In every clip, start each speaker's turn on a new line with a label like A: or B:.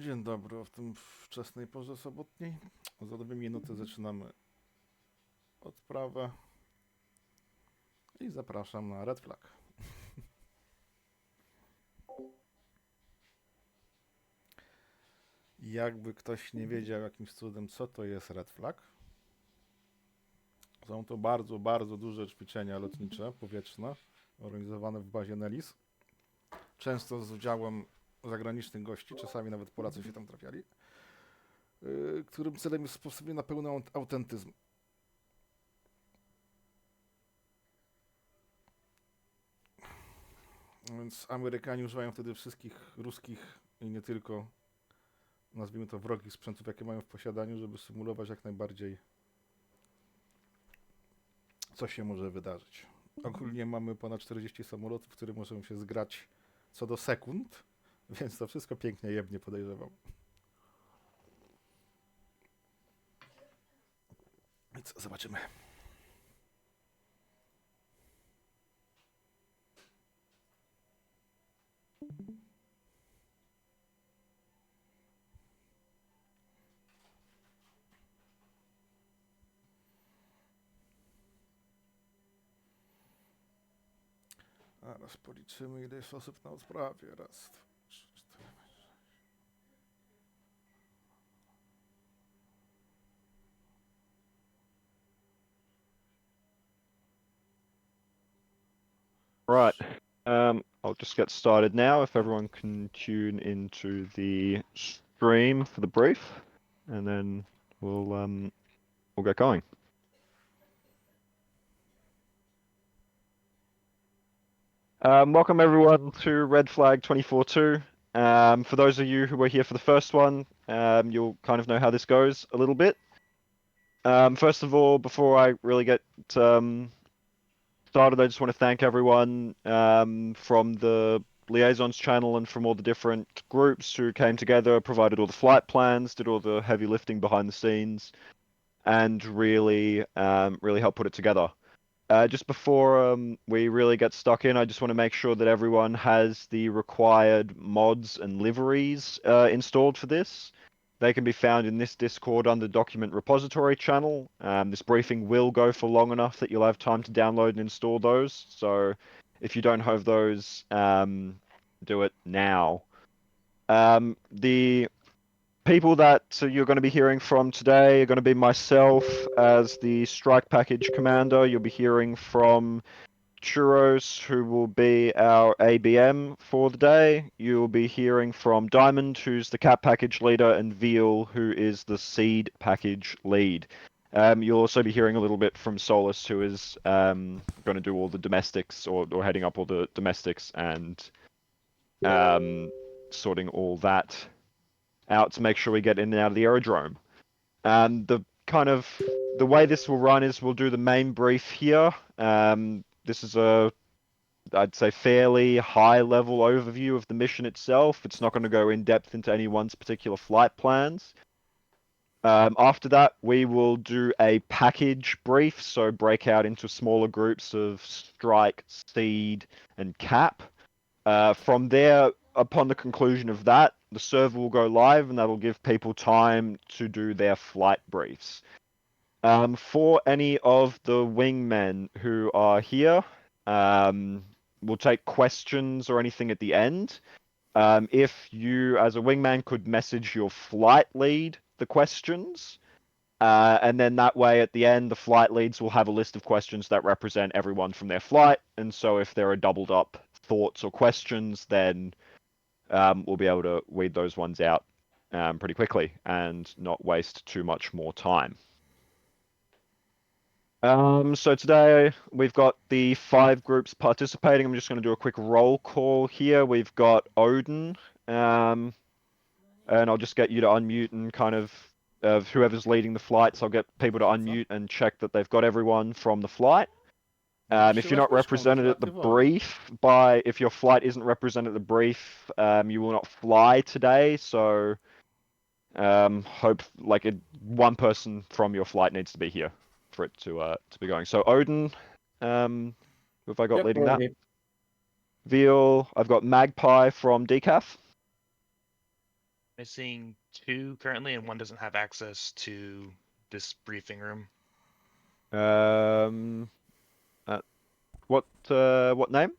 A: Dzień dobry, w tym wczesnej porze sobotniej. Za 2 minuty zaczynamy odprawę i zapraszam na Red Flag. Jakby ktoś nie wiedział jakimś cudem, co to jest Red Flag, są to bardzo, bardzo duże ćwiczenia lotnicze, powietrzne, organizowane w bazie Nelis. Często z udziałem zagranicznych gości, czasami nawet Polacy się tam trafiali, którym celem jest sposobie na pełny autentyzm. Więc Amerykanie używają wtedy wszystkich ruskich i nie tylko, nazwijmy to, wrogich sprzętów, jakie mają w posiadaniu, żeby symulować jak najbardziej, co się może wydarzyć. Ogólnie mamy ponad 40 samolotów, które możemy się zgrać co do sekund, więc to wszystko pięknie jebnie, podejrzewam. I co, zobaczymy. Zaraz policzymy, ile jest osób na odprawie. Raz, dwa, trzy, cztery.
B: Right, I'll just get started now. If everyone can tune into the stream for the brief, and then we'll get going. Welcome everyone to Red Flag 24-2. For those of you who were here for the first one, you'll kind of know how this goes a little bit. First of all, before I really get started, I just want to thank everyone from the Liaisons channel and from all the different groups who came together, provided all the flight plans, did all the heavy lifting behind the scenes, and really helped put it together. Just before we really get stuck in, I just want to make sure that everyone has the required mods and liveries installed for this. They can be found in this Discord under Document Repository channel. This briefing will go for long enough that you'll have time to download and install those. So if you don't have those, do it now. The people that you're going to be hearing from today are going to be myself as the Strike Package Commander. You'll be hearing from Churros, who will be our ABM for the day. You'll be hearing from Diamond, who's the Cap Package Leader, and Veal, who is the Seed Package Lead. You'll also be hearing a little bit from Solus, who is going to do all the domestics, or heading up all the domestics and sorting all that out to make sure we get in and out of the aerodrome. The way this will run is we'll do the main brief here. This is I'd say, fairly high-level overview of the mission itself. It's not going to go in depth into anyone's particular flight plans. After that, we will do a package brief, so break out into smaller groups of Strike, Seed, and Cap. From there, upon the conclusion of that, the server will go live, and that'll give people time to do their flight briefs. For any of the wingmen who are here, we'll take questions or anything at the end. If you, as a wingman, could message your flight lead the questions, and then that way at the end, the flight leads will have a list of questions that represent everyone from their flight. And so if there are doubled up thoughts or questions, then we'll be able to weed those ones out pretty quickly and not waste too much more time. So today we've got the 5 groups participating. I'm just going to do a quick roll call here. We've got Odin, and I'll just get you to unmute and kind of whoever's leading the flights, I'll get people to unmute and check that they've got everyone from the flight. If you're not represented at the brief, if your flight isn't represented at the brief, you will not fly today. So one person from your flight needs to be here for it to be going. So Odin, who have I got leading that? Veal, I've got Magpie from Decaf.
C: Missing 2 currently, and 1 doesn't have access to this briefing room.
B: What name?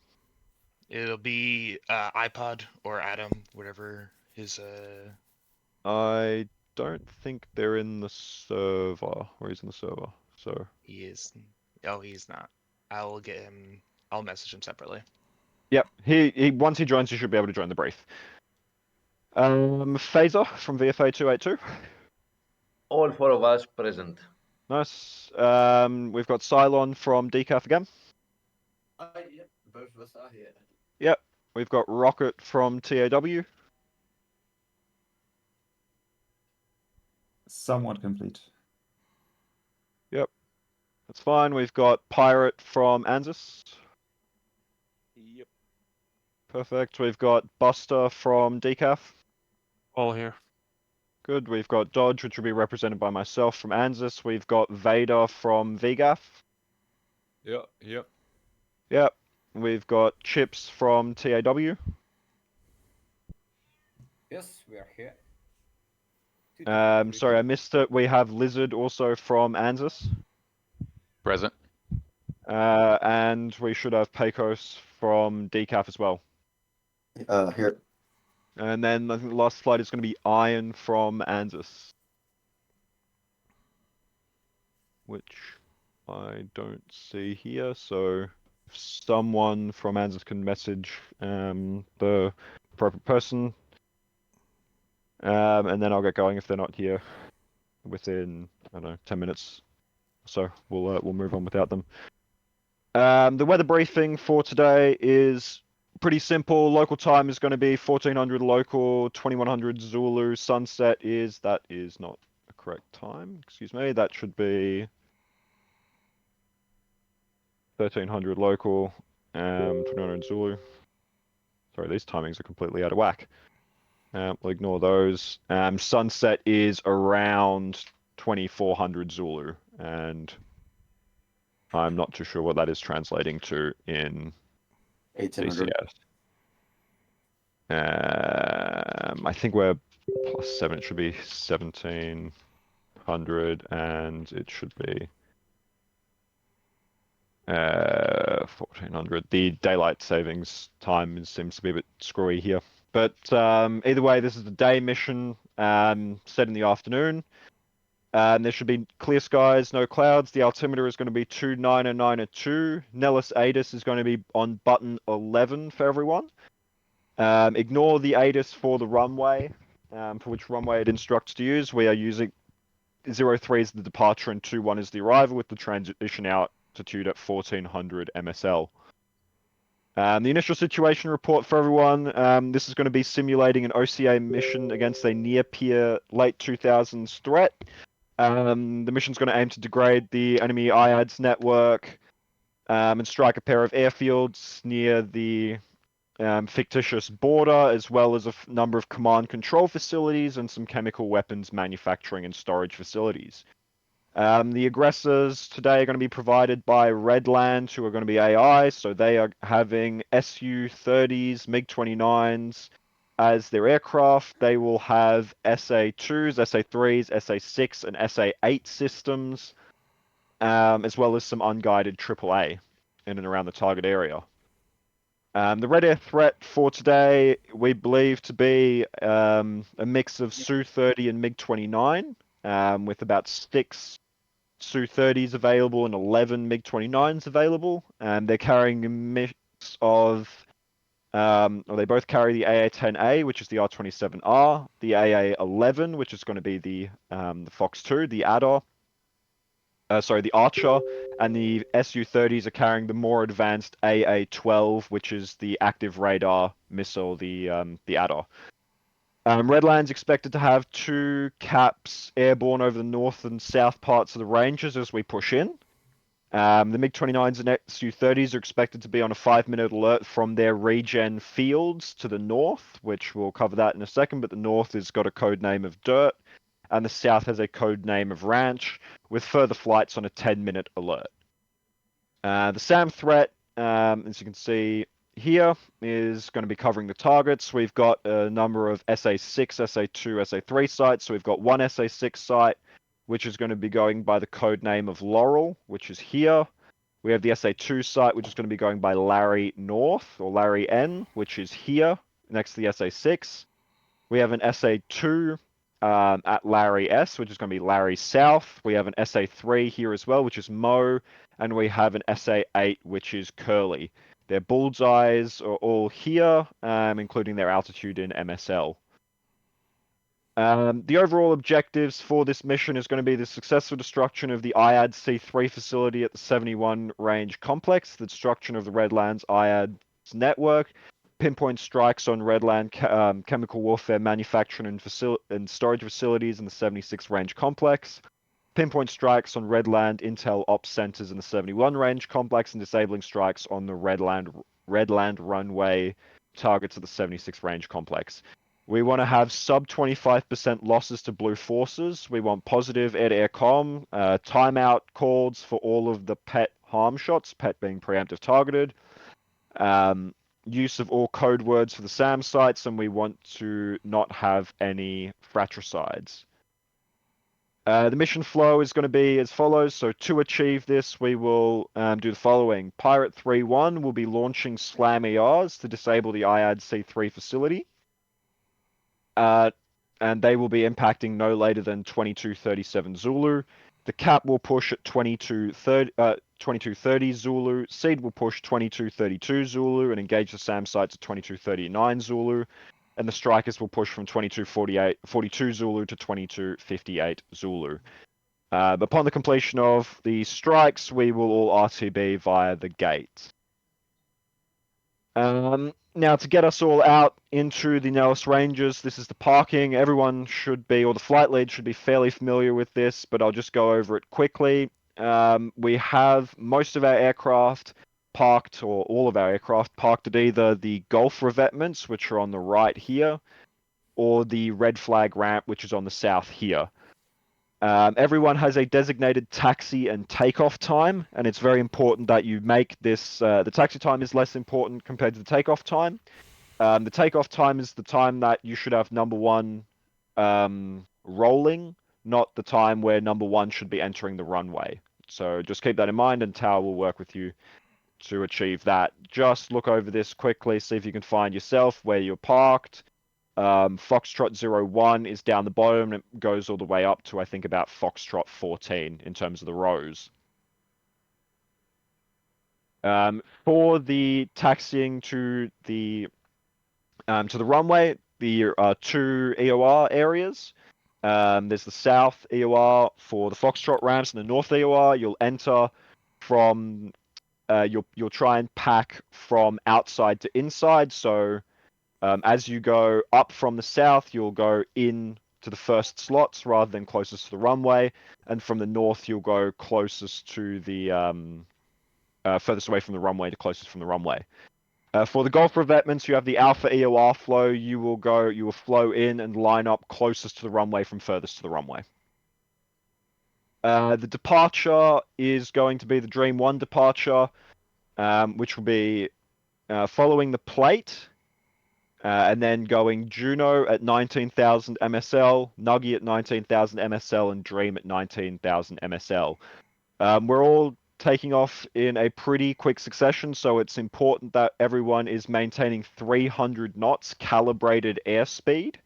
C: It'll be iPod or Adam, whatever his
B: I don't think they're in the server, or he's in the server. So
C: he is. Oh, he's not. I'll get him. I'll message him separately.
B: yep, he once he joins, he should be able to join the brief. Phaser from VFA 282.
D: All 4 of us present.
B: Nice. We've got Cylon from Decaf again.
E: Yep, both of us are here.
B: Yep. We've got Rocket from TAW.
F: Somewhat complete.
B: Yep. That's fine. We've got Pirate from ANZUS.
G: Yep.
B: Perfect. We've got Buster from Decaf.
G: All here.
B: Good. We've got Dodge, which will be represented by myself from ANZUS. We've got Vader from VGAF.
G: Yep. Yep.
B: Yep. We've got Chips from TAW.
E: Yes, we are here.
B: Sorry, I missed it. We have Lizard also from ANZUS.
H: Present.
B: And we should have Pecos from Decaf as well.
I: Here.
B: And then I think the last flight is going to be Iron from ANZUS. Which I don't see here, so if someone from ANZUS can message the appropriate person. And then I'll get going if they're not here within, I don't know, 10 minutes. So we'll move on without them. The weather briefing for today is pretty simple. Local time is going to be 1400 local, 2100 Zulu. Sunset is, that is not a correct time. Excuse me. That should be 1300 local, 2100 Zulu. Sorry, these timings are completely out of whack. We'll ignore those. Sunset is around 2400 Zulu, and I'm not too sure what that is translating to in
I: 1800.
B: DCS. I think we're +7. It should be 1700, and it should be 1400. The daylight savings time seems to be a bit screwy here. But either way, this is the day mission set in the afternoon. There should be clear skies, no clouds. The altimeter is going to be 29092. Nellis ATIS is going to be on button 11 for everyone. Ignore the ATIS for the runway, for which runway it instructs to use. We are using 03 is the departure and 21 is the arrival, with the transition altitude at 1400 MSL. The initial situation report for everyone, this is going to be simulating an OCA mission against a near-peer late 2000s threat. The mission's going to aim to degrade the enemy IADS network and strike a pair of airfields near the fictitious border, as well as a number of command control facilities and some chemical weapons manufacturing and storage facilities. The aggressors today are going to be provided by Redland, who are going to be AI, so they are having Su-30s, MiG-29s as their aircraft. They will have SA-2s, SA-3s, SA-6, and SA-8 systems, as well as some unguided AAA in and around the target area. The red air threat for today we believe to be a mix of Su-30 and MiG-29, with about 6 Su-30s available and 11 MiG-29s available. They're carrying a mix of, or they both carry the AA-10A, which is the R-27R, the AA-11, which is going to be the Fox 2, the Adder, the Archer, and the Su-30s are carrying the more advanced AA-12, which is the active radar missile, the Adder. Redland's expected to have 2 caps airborne over the north and south parts of the ranges as we push in. The MiG-29s and Su-30s are expected to be on a 5-minute alert from their regen fields to the north, which we'll cover that in a second, but the north has got a code name of Dirt, and the south has a code name of Ranch, with further flights on a 10-minute alert. The SAM threat, as you can see, here is going to be covering the targets. We've got a number of SA6, SA2, SA3 sites. So we've got one SA6 site, which is going to be going by the code name of Laurel, which is here. We have the SA2 site, which is going to be going by Larry North, or Larry N, which is here, next to the SA6. We have an SA2 at Larry S, which is going to be Larry South. We have an SA3 here as well, which is Mo. And we have an SA8, which is Curly. Their bullseyes are all here, including their altitude in MSL. The overall objectives for this mission is going to be the successful destruction of the IAD C3 facility at the 71 range complex, the destruction of the Redlands IAD network, pinpoint strikes on Redland chemical warfare manufacturing and storage facilities in the 76 range complex, pinpoint strikes on Redland Intel Ops centers in the 71 range complex, and disabling strikes on the Redland runway targets of the 76 range complex. We want to have sub 25% losses to blue forces. We want positive air-to-air comm, timeout calls for all of the PET harm shots, PET being preemptive targeted, use of all code words for the SAM sites, and we want to not have any fratricides. The mission flow is going to be as follows. So to achieve this, we will do the following. Pirate 3-1 will be launching SLAM ERs to disable the IAD C3 facility. And they will be impacting no later than 2237 Zulu. The cap will push at 2230 Zulu. Seed will push 2232 Zulu and engage the SAM sites at 2239 Zulu. And the strikers will push from 2242 Zulu to 2258 Zulu. Upon the completion of the strikes, we will all RTB via the gate. Now, to get us all out into the Nellis Ranges, this is the parking. Everyone should be, or the flight lead should be fairly familiar with this, but I'll just go over it quickly. We have most of our aircraft parked, or all of our aircraft parked at either the Gulf revetments, which are on the right here, or the red flag ramp, which is on the south here. Everyone has a designated taxi and takeoff time, and it's very important that you make this. The taxi time is less important compared to the takeoff time. The takeoff time is the time that you should have number one rolling, not the time where number one should be entering the runway. So just keep that in mind, and Tower will work with you to achieve that. Just look over this quickly, see if you can find yourself where you're parked. Foxtrot 01 is down the bottom, and it goes all the way up to, I think, about Foxtrot 14 in terms of the rows. For the taxiing to the runway, there are two EOR areas. There's the south EOR for the Foxtrot ramps and the north EOR. You'll enter from, you'll try and pack from outside to inside. So as you go up from the south, you'll go in to the first slots rather than closest to the runway, and from the north, you'll go closest to the furthest away from the runway to closest from the runway. For the Gulf revetments, you have the Alpha EOR flow. You will flow in and line up closest to the runway from furthest to the runway. The departure is going to be the Dream 1 departure, which will be following the plate. And then going Juno at 19,000 MSL, Nuggy at 19,000 MSL, and Dream at 19,000 MSL. We're all taking off in a pretty quick succession, so it's important that everyone is maintaining 300 knots calibrated airspeed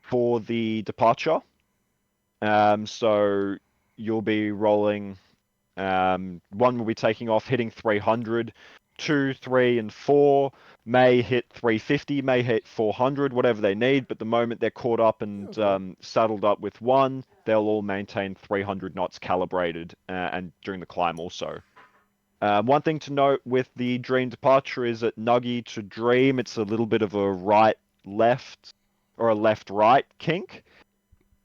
B: for the departure. So you'll be rolling, one will be taking off hitting 300, 2, 3, and 4 may hit 350, may hit 400, whatever they need, but the moment they're caught up and saddled up with one, they'll all maintain 300 knots calibrated, and during the climb also. One thing to note with the Dream departure is at Nuggy to Dream, it's a little bit of a right-left or a left-right kink.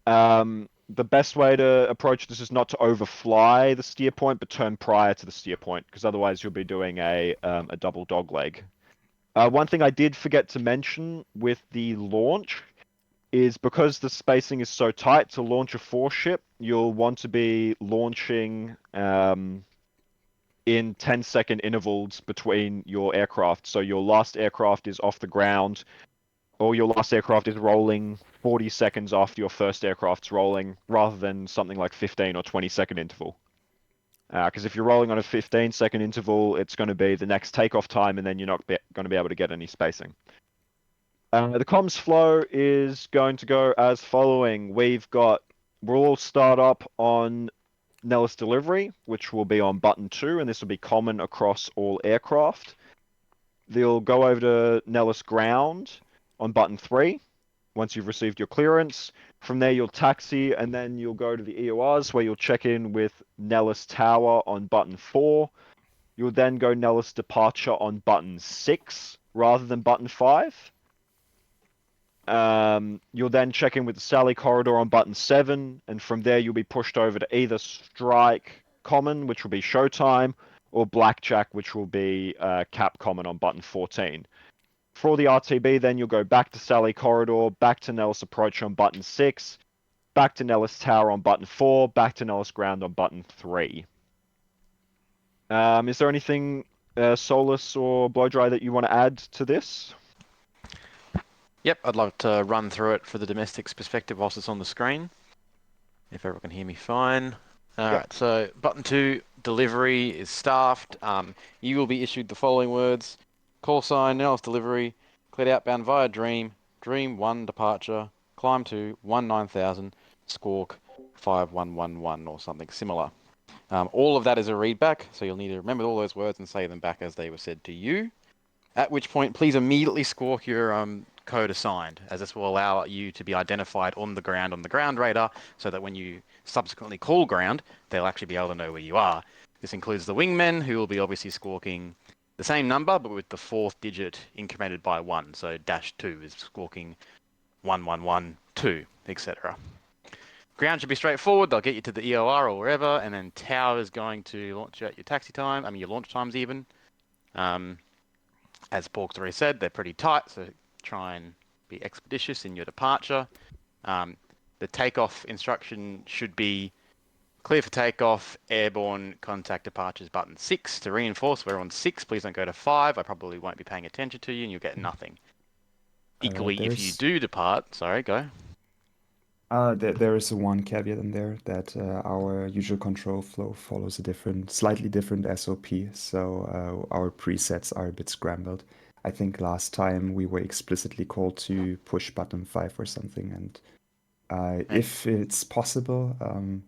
B: The best way to approach this is not to overfly the steer point, but turn prior to the steer point, because otherwise you'll be doing a double dog leg. One thing I did forget to mention with the launch is because the spacing is so tight, to launch a 4-ship, you'll want to be launching in 10-second intervals between your aircraft. So your last aircraft is off the ground, or your last aircraft is rolling 40 seconds after your first aircraft's rolling, rather than something like 15 or 20-second interval. Because if you're rolling on a 15-second interval, it's going to be the next takeoff time, and then you're not going to be able to get any spacing. The comms flow is going to go as following. We'll all start up on Nellis delivery, which will be on button 2, and this will be common across all aircraft. They'll go over to Nellis ground on button 3 once you've received your clearance. From there, you'll taxi, and then you'll go to the EORs, where you'll check in with Nellis tower on button 4. You'll then go Nellis departure on button 6 rather than button 5. You'll then check in with the Sally corridor on button 7, and from there you'll be pushed over to either strike common, which will be showtime, or blackjack, which will be cap common on button 14. For the RTB, then you'll go back to Sally corridor, back to Nellis approach on button 6, back to Nellis tower on button 4, back to Nellis ground on button 3. Is there anything, Solus or Blowdry, that you want to add to this?
F: Yep, I'd like to run through it for the domestic's perspective whilst it's on the screen. If everyone can hear me fine. Alright, so button 2, delivery is staffed. You will be issued the following words. Call sign, Nellis delivery, cleared outbound via Dream, Dream 1 departure, climb to 19,000, squawk 5111 or something similar. All of that is a readback, so you'll need to remember all those words and say them back as they were said to you. At which point, please immediately squawk your code assigned, as this will allow you to be identified on the ground radar, so that when you subsequently call ground, they'll actually be able to know where you are. This includes the wingmen, who will be obviously squawking the same number, but with the 4th digit incremented by 1. So -2 is squawking 1112, etc. Ground should be straightforward. They'll get you to the EOR or wherever, and then tower is going to launch out your taxi time. I mean, your launch times even. As Pork's already said, they're pretty tight, so try and be expeditious in your departure. The takeoff instruction should be clear for takeoff, airborne, contact departures button 6. To reinforce, we're on 6. Please don't go to 5. I probably won't be paying attention to you, and you'll get nothing. Equally, if you do depart, sorry, go.
H: There is one caveat in there that our usual control flow follows a slightly different SOP, so our presets are a bit scrambled. I think last time we were explicitly called to push button 5 or something, and if it's possible,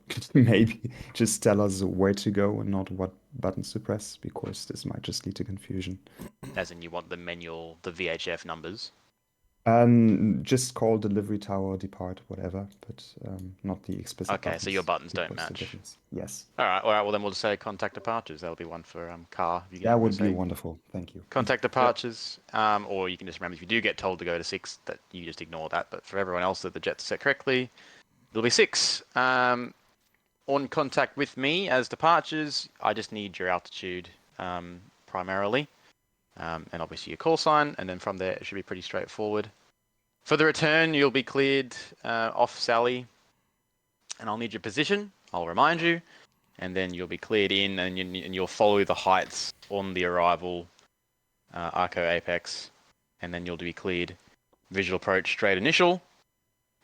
H: could you maybe just tell us where to go and not what buttons to press, because this might just lead to confusion.
F: As in, you want the manual, the VHF numbers?
H: Just call delivery tower, depart, whatever, but not the explicit
F: Okay,
H: buttons.
F: so your buttons don't
H: because the
F: match.
H: difference- Yes.
F: Alright, well then we'll just say contact departures. That'll be one for car. If you
H: That would be
F: say
H: wonderful. Thank you.
F: contact departures, or you can just remember if you do get told to go to 6, that you just ignore that. But for everyone else that the jet's set correctly, it'll be 6. On contact with me as departures, I just need your altitude primarily, and obviously your call sign, and then from there it should be pretty straightforward. For the return, you'll be cleared off Sally, and I'll need your position. I'll remind you, and then you'll be cleared in, and you'll follow the heights on the arrival, Arco Apex, and then you'll be cleared visual approach straight initial.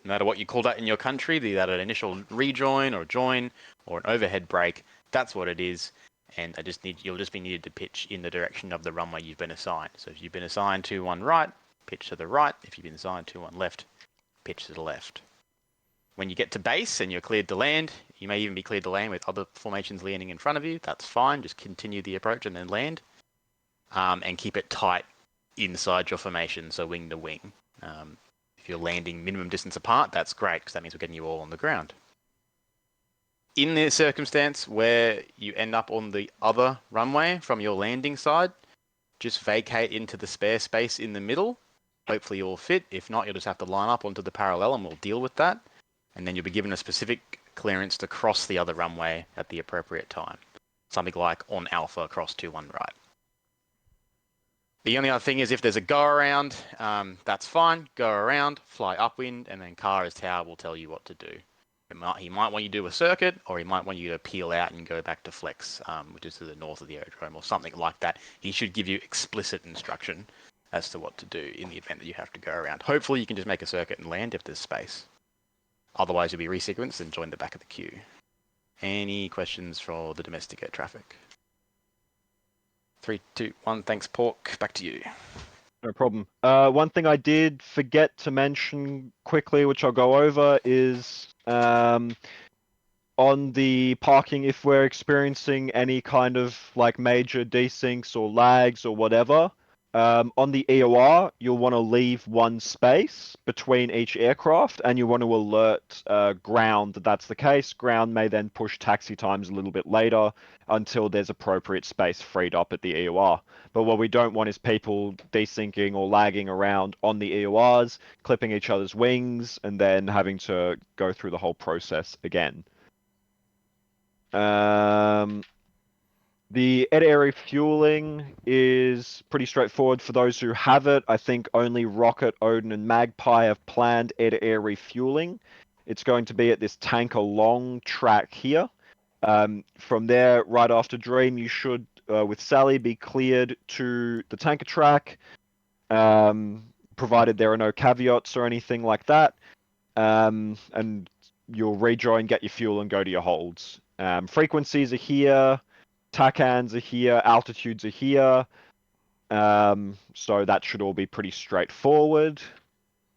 F: No matter what you call that in your country, be that an initial rejoin or join or an overhead brake, that's what it is. And you'll just be needed to pitch in the direction of the runway you've been assigned. So if you've been assigned 2-1 right, pitch to the right. If you've been assigned 2-1 left, pitch to the left. When you get to base and you're cleared to land, you may even be cleared to land with other formations landing in front of you. That's fine. Just continue the approach and then land. And keep it tight inside your formation, so wing to wing. If you're landing minimum distance apart, that's great, because that means we're getting you all on the ground. In the circumstance where you end up on the other runway from your landing side, just vacate into the spare space in the middle. Hopefully you'll fit. If not, you'll just have to line up onto the parallel and we'll deal with that. And then you'll be given a specific clearance to cross the other runway at the appropriate time. Something like on Alpha across 2-1 right. The only other thing is if there's a go around, that's fine. Go around, fly upwind, and then car as tower will tell you what to do. He might want you to do a circuit, or he might want you to peel out and go back to flex, which is to the north of the aerodrome, or something like that. He should give you explicit instruction as to what to do in the event that you have to go around. Hopefully you can just make a circuit and land if there's space. Otherwise you'll be resequenced and join the back of the queue. Any questions for the domestic air traffic? 3, 2, 1, thanks Pork, back to you.
B: No problem. One thing I did forget to mention quickly, which I'll go over, is on the parking, if we're experiencing any kind of like major desyncs or lags or whatever, on the EOR, you'll want to leave one space between each aircraft, and you want to alert ground that that's the case. Ground may then push taxi times a little bit later until there's appropriate space freed up at the EOR. But what we don't want is people desyncing or lagging around on the EORs, clipping each other's wings, and then having to go through the whole process again. The air refueling is pretty straightforward for those who have it. I think only Rocket, Odin, and Magpie have planned air refueling. It's going to be at this tanker long track here. From there, right after Dream, you should, with Sally, be cleared to the tanker track, provided there are no caveats or anything like that. And you'll rejoin, get your fuel, and go to your holds. Frequencies are here. TACANs are here, altitudes are here, so that should all be pretty straightforward.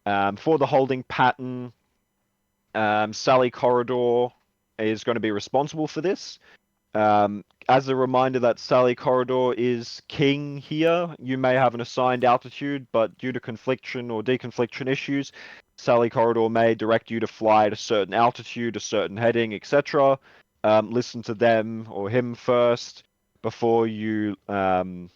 B: For the holding pattern, Sally Corridor is going to be responsible for this. As a reminder that Sally Corridor is king here, you may have an assigned altitude, but due to confliction or deconfliction issues, Sally Corridor may direct you to fly at a certain altitude, a certain heading, etc. Listen to them or him first before you fly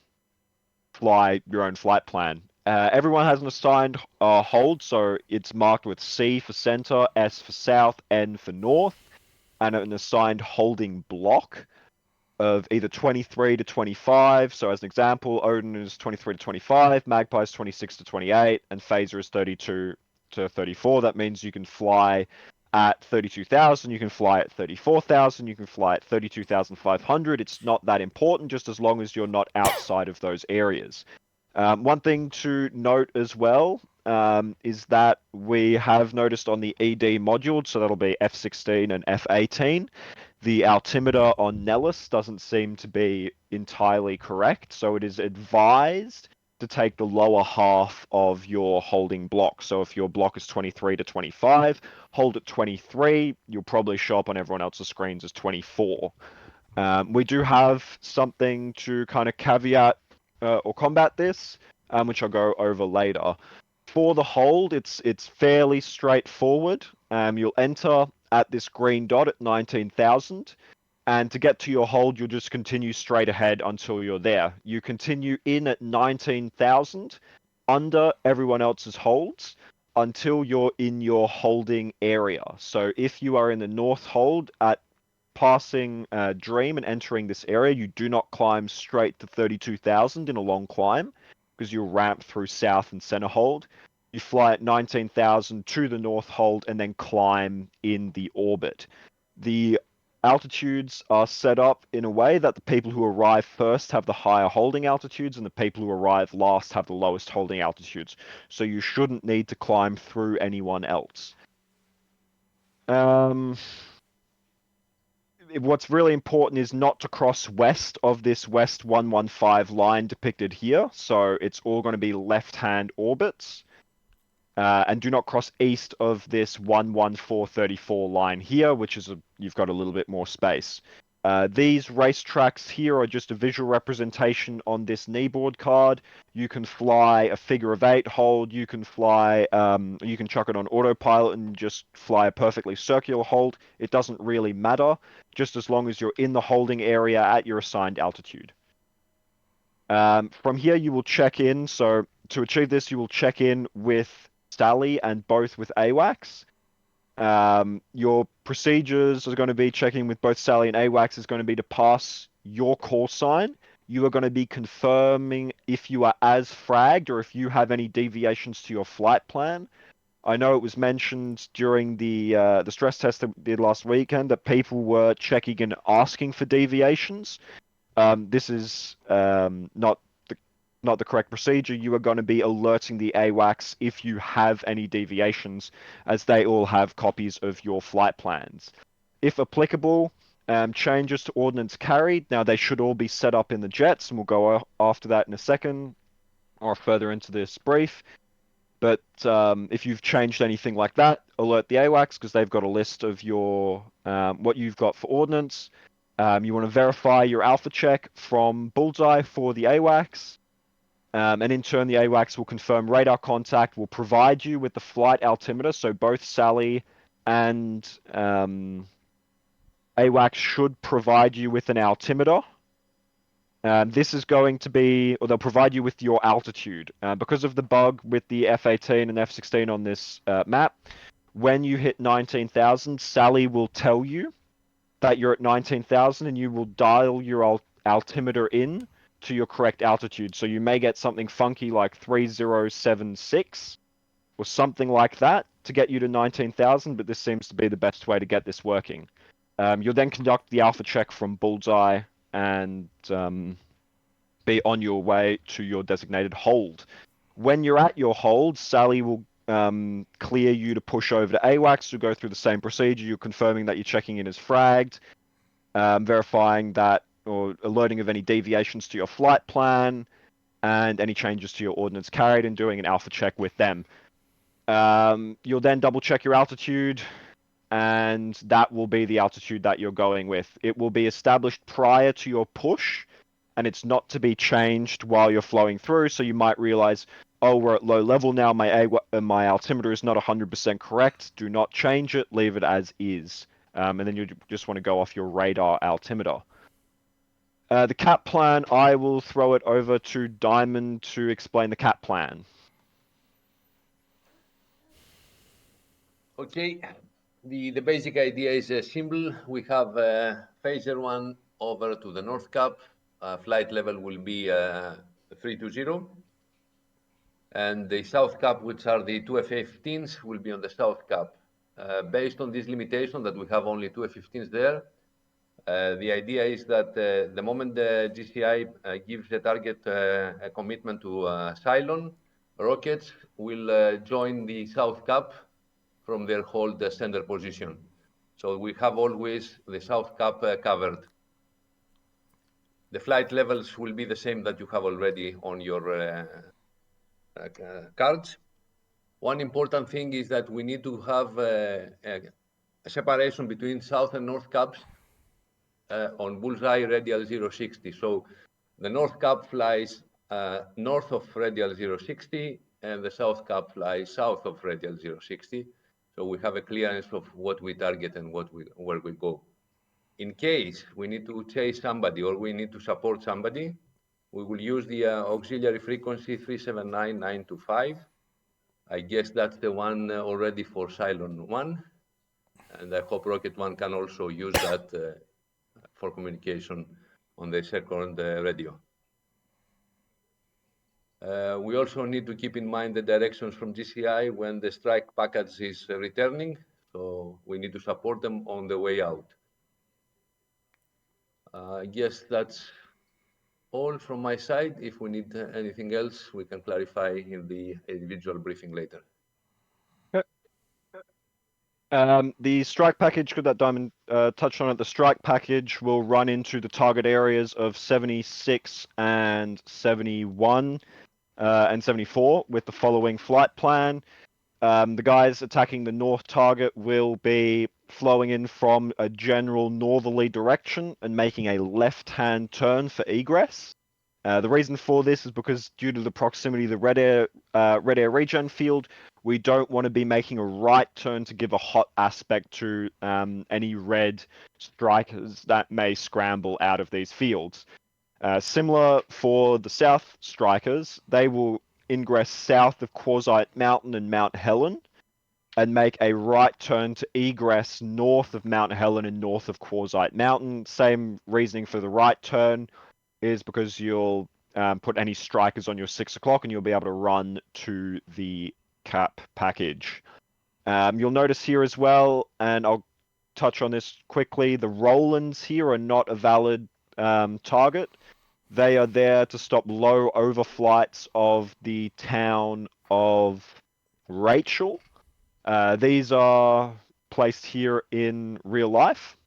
B: your own flight plan. Everyone has an assigned hold, so it's marked with C for center, S for south, N for north, and an assigned holding block of either 23 to 25. So as an example, Odin is 23 to 25, Magpie is 26 to 28, and Phaser is 32 to 34. That means you can fly at 32,000, you can fly at 34,000, you can fly at 32,500. It's not that important, just as long as you're not outside of those areas. One thing to note as well is that we have noticed on the ED module, so that'll be F16 and F18, the altimeter on Nellis doesn't seem to be entirely correct, so it is advised to take the lower half of your holding block. So if your block is 23 to 25, hold at 23, you'll probably show up on everyone else's screens as 24. We do have something to kind of caveat or combat this, which I'll go over later. For the hold, it's fairly straightforward. You'll enter at this green dot at 19,000, and to get to your hold, you'll just continue straight ahead until you're there. You continue in at 19,000 under everyone else's holds until you're in your holding area. So if you are in the north hold at passing Dream and entering this area, you do not climb straight to 32,000 in a long climb, because you'll ramp through south and center hold. You fly at 19,000 to the north hold and then climb in the orbit. The altitudes are set up in a way that the people who arrive first have the higher holding altitudes, and the people who arrive last have the lowest holding altitudes. So you shouldn't need to climb through anyone else. What's really important is not to cross west of this West 115 line depicted here. So it's all going to be left-hand orbits. And do not cross east of this 11434 line here, which is you've got a little bit more space. These racetracks here are just a visual representation on this kneeboard card. You can fly a figure-of-8 hold. You can fly. You can chuck it on autopilot and just fly a perfectly circular hold. It doesn't really matter, just as long as you're in the holding area at your assigned altitude. From here, you will check in. So to achieve this, you will check in with Sally and both with AWACS. Your procedures are going to be checking with both Sally and AWACS is going to be to pass your call sign. You are going to be confirming if you are as fragged or if you have any deviations to your flight plan. I know it was mentioned during the stress test that we did last weekend that people were checking and asking for deviations. This is not the correct procedure. You are going to be alerting the AWACS if you have any deviations, as they all have copies of your flight plans. If applicable, changes to ordnance carried. Now they should all be set up in the jets, and we'll go after that in a second, or further into this brief. But if you've changed anything like that, alert the AWACS because they've got a list of your what you've got for ordnance. You want to verify your alpha check from Bullseye for the AWACS. And in turn, the AWACS will confirm radar contact, will provide you with the flight altimeter. So both Sally and AWACS should provide you with an altimeter. This is going to be, or they'll provide you with your altitude. Because of the bug with the F-18 and F-16 on this map, when you hit 19,000, Sally will tell you that you're at 19,000 and you will dial your altimeter in to your correct altitude. So you may get something funky like 3076 or something like that to get you to 19,000, but this seems to be the best way to get this working. You'll then conduct the alpha check from Bullseye and be on your way to your designated hold. When you're at your hold, Sally will clear you to push over to AWACS to go through the same procedure. You're confirming that you're checking in as fragged, verifying that or alerting of any deviations to your flight plan and any changes to your ordnance carried, and doing an alpha check with them. You'll then double check your altitude, and that will be the altitude that you're going with. It will be established prior to your push, and it's not to be changed while you're flowing through. So you might realize, oh, we're at low level now. My altimeter is not 100% correct. Do not change it. Leave it as is. And then you just want to go off your radar altimeter. The CAP plan, I will throw it over to Diamond to explain the CAP plan.
D: Okay, the basic idea is simple. We have phaser 1 over to the North Cap. Flight level will be 320. And the South Cap, which are the two F-15s, will be on the South Cap. Based on this limitation that we have only two F-15s there, the idea is that the moment the GCI gives the target a commitment to Cylon, rockets will join the South Cap from their hold center position. So we have always the South Cap covered. The flight levels will be the same that you have already on your cards. One important thing is that we need to have a separation between South and North Caps on Bullseye radial 060. So the North Cap flies north of radial 060 and the South Cap flies south of radial 060. So we have a clearance of what we target and where we go. In case we need to chase somebody or we need to support somebody, we will use the auxiliary frequency 379925. I guess that's the one already for Cylon 1. And I hope Rocket 1 can also use that for communication on the second radio. We also need to keep in mind the directions from GCI when the strike package is returning. So we need to support them on the way out. I guess that's all from my side. If we need anything else, we can clarify in the individual briefing later.
B: The strike package, that Diamond touched on it, the strike package will run into the target areas of 76 and 71 and 74 with the following flight plan. The guys attacking the north target will be flowing in from a general northerly direction and making a left-hand turn for egress. The reason for this is because due to the proximity of the red air regen field, we don't want to be making a right turn to give a hot aspect to any red strikers that may scramble out of these fields. Similar for the south strikers, they will ingress south of Quartzite Mountain and Mount Helen and make a right turn to egress north of Mount Helen and north of Quartzite Mountain. Same reasoning for the right turn is because you'll put any strikers on your 6 o'clock and you'll be able to run to the cap package. You'll notice here as well, and I'll touch on this quickly, the Rolands here are not a valid target. They are there to stop low overflights of the town of Rachel. These are placed here in real life,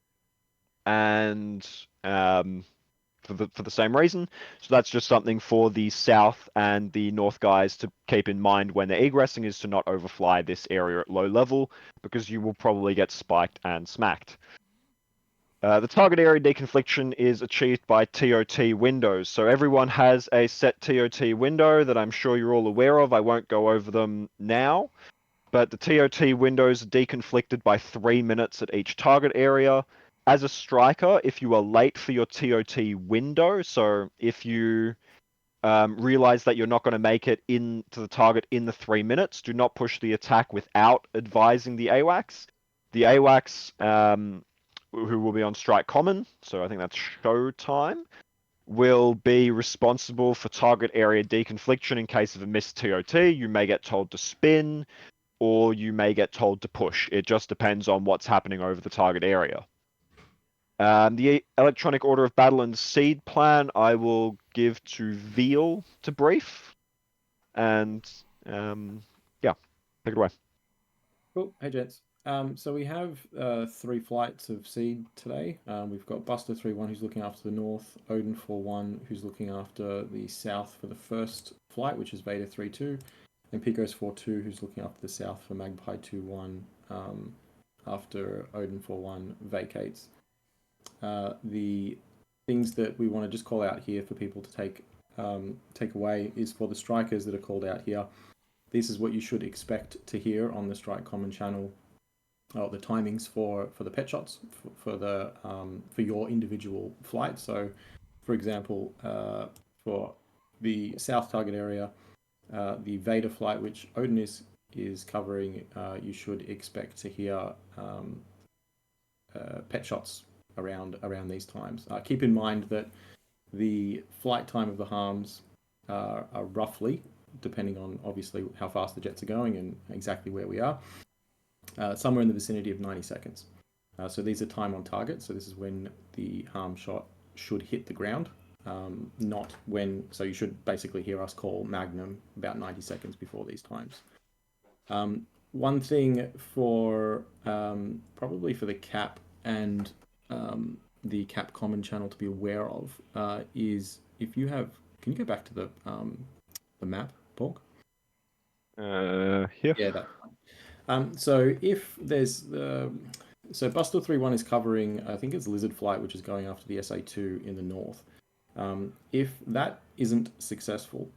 B: and for the same reason. So that's just something for the south and the north guys to keep in mind when they're egressing, is to not overfly this area at low level, because you will probably get spiked and smacked. The target area deconfliction is achieved by TOT windows. So everyone has a set TOT window that I'm sure you're all aware of. I won't go over them now, but the TOT windows are deconflicted by 3 minutes at each target area. As a striker, if you are late for your TOT window, so if you realize that you're not going to make it into the target in the 3 minutes, do not push the attack without advising the AWACS. The AWACS, who will be on strike common, so I think that's show time, will be responsible for target area deconfliction in case of a missed TOT. You may get told to spin, or you may get told to push. It just depends on what's happening over the target area. The electronic order of battle and seed plan I will give to Veal to brief. And yeah, take it away.
J: Cool. Hey, gents. So we have 3 flights of seed today. We've got Buster 3-1 who's looking after the north, Odin 4-1 who's looking after the south for the first flight, which is Vader 3-2, and Picos 4-2 who's looking after the south for Magpie 2-1 after Odin 4-1 vacates. The things that we want to just call out here for people to take away is for the strikers that are called out here. This is what you should expect to hear on the Strike Common channel. The timings for the pet shots for your individual flight. So, for example, for the south target area, the Vader flight, which Odin is covering, you should expect to hear pet shots around these times. Keep in mind that the flight time of the harms are roughly, depending on obviously how fast the jets are going and exactly where we are, somewhere in the vicinity of 90 seconds. So these are time on target. So this is when the harm shot should hit the ground, not when. So you should basically hear us call Magnum about 90 seconds before these times. One thing for probably for the cap and the cap common channel to be aware of is if you have. Can you go back to the map, Pork?
B: Here.
J: Yeah, that one. So if there's so Buster 3-1 is covering, I think it's Lizard Flight, which is going after the SA2 in the north. If that isn't successful,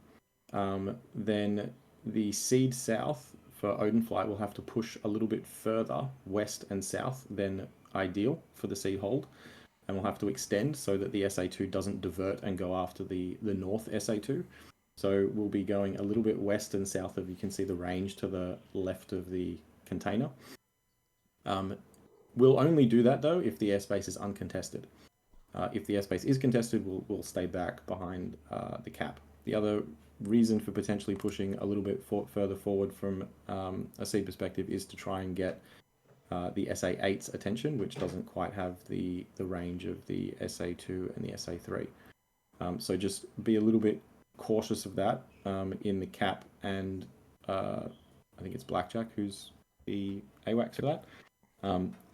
J: then the Seed South for Odin Flight will have to push a little bit further west and south than ideal for the Seed hold, and we'll have to extend so that the SA2 doesn't divert and go after the north SA2. So we'll be going a little bit west and south of, you can see the range to the left of the container. We'll only do that though if the airspace is uncontested. If the airspace is contested, we'll stay back behind the cap. The other reason for potentially pushing a little bit further forward from a seed perspective is to try and get the SA8's attention, which doesn't quite have the range of the SA2 and the SA3. So just be a little bit cautious of that in the cap, and I think it's Blackjack who's the AWACS for that.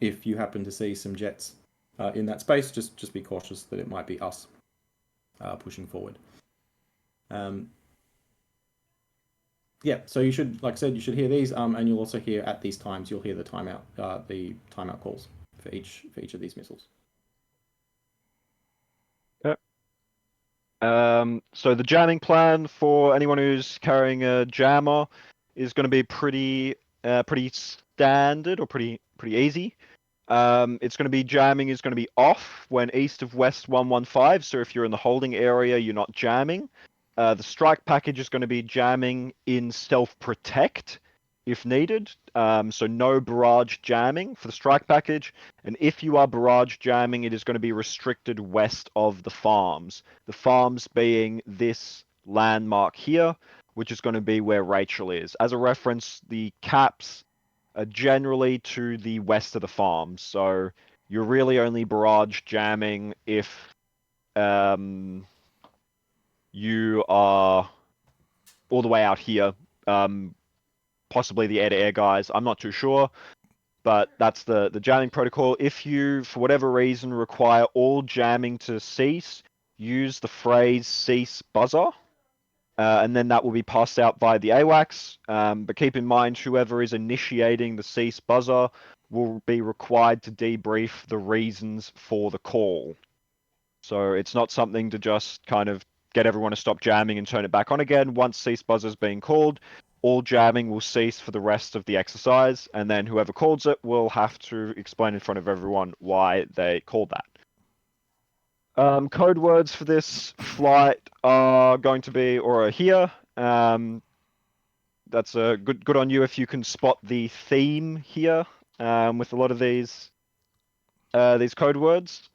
J: If you happen to see some jets in that space, just be cautious that it might be us pushing forward. Yeah, so you should, like I said, you should hear these, and you'll also hear at these times, you'll hear the timeout calls for each of these missiles.
B: So the jamming plan for anyone who's carrying a jammer is going to be pretty standard or pretty easy. It's going to be jamming is going to be off when east of West 115. So if you're in the holding area, you're not jamming. The strike package is going to be jamming in self-protect if needed. So no barrage jamming for the strike package. And if you are barrage jamming, it is going to be restricted west of the farms. The farms being this landmark here, which is going to be where Rachel is. As a reference, the caps are generally to the west of the farm, so you're really only barrage jamming if you are all the way out here, possibly the air-to-air guys. I'm not too sure, but that's the jamming protocol. If you, for whatever reason, require all jamming to cease, use the phrase cease buzzer, and then that will be passed out by the AWACS. But keep in mind, whoever is initiating the cease buzzer will be required to debrief the reasons for the call. So it's not something to just kind of get everyone to stop jamming and turn it back on again. Once cease buzzer is being called, all jamming will cease for the rest of the exercise, and then whoever calls it will have to explain in front of everyone why they called that. Code words for this flight are going to be, or are here. That's a good on you if you can spot the theme here with a lot of these code words.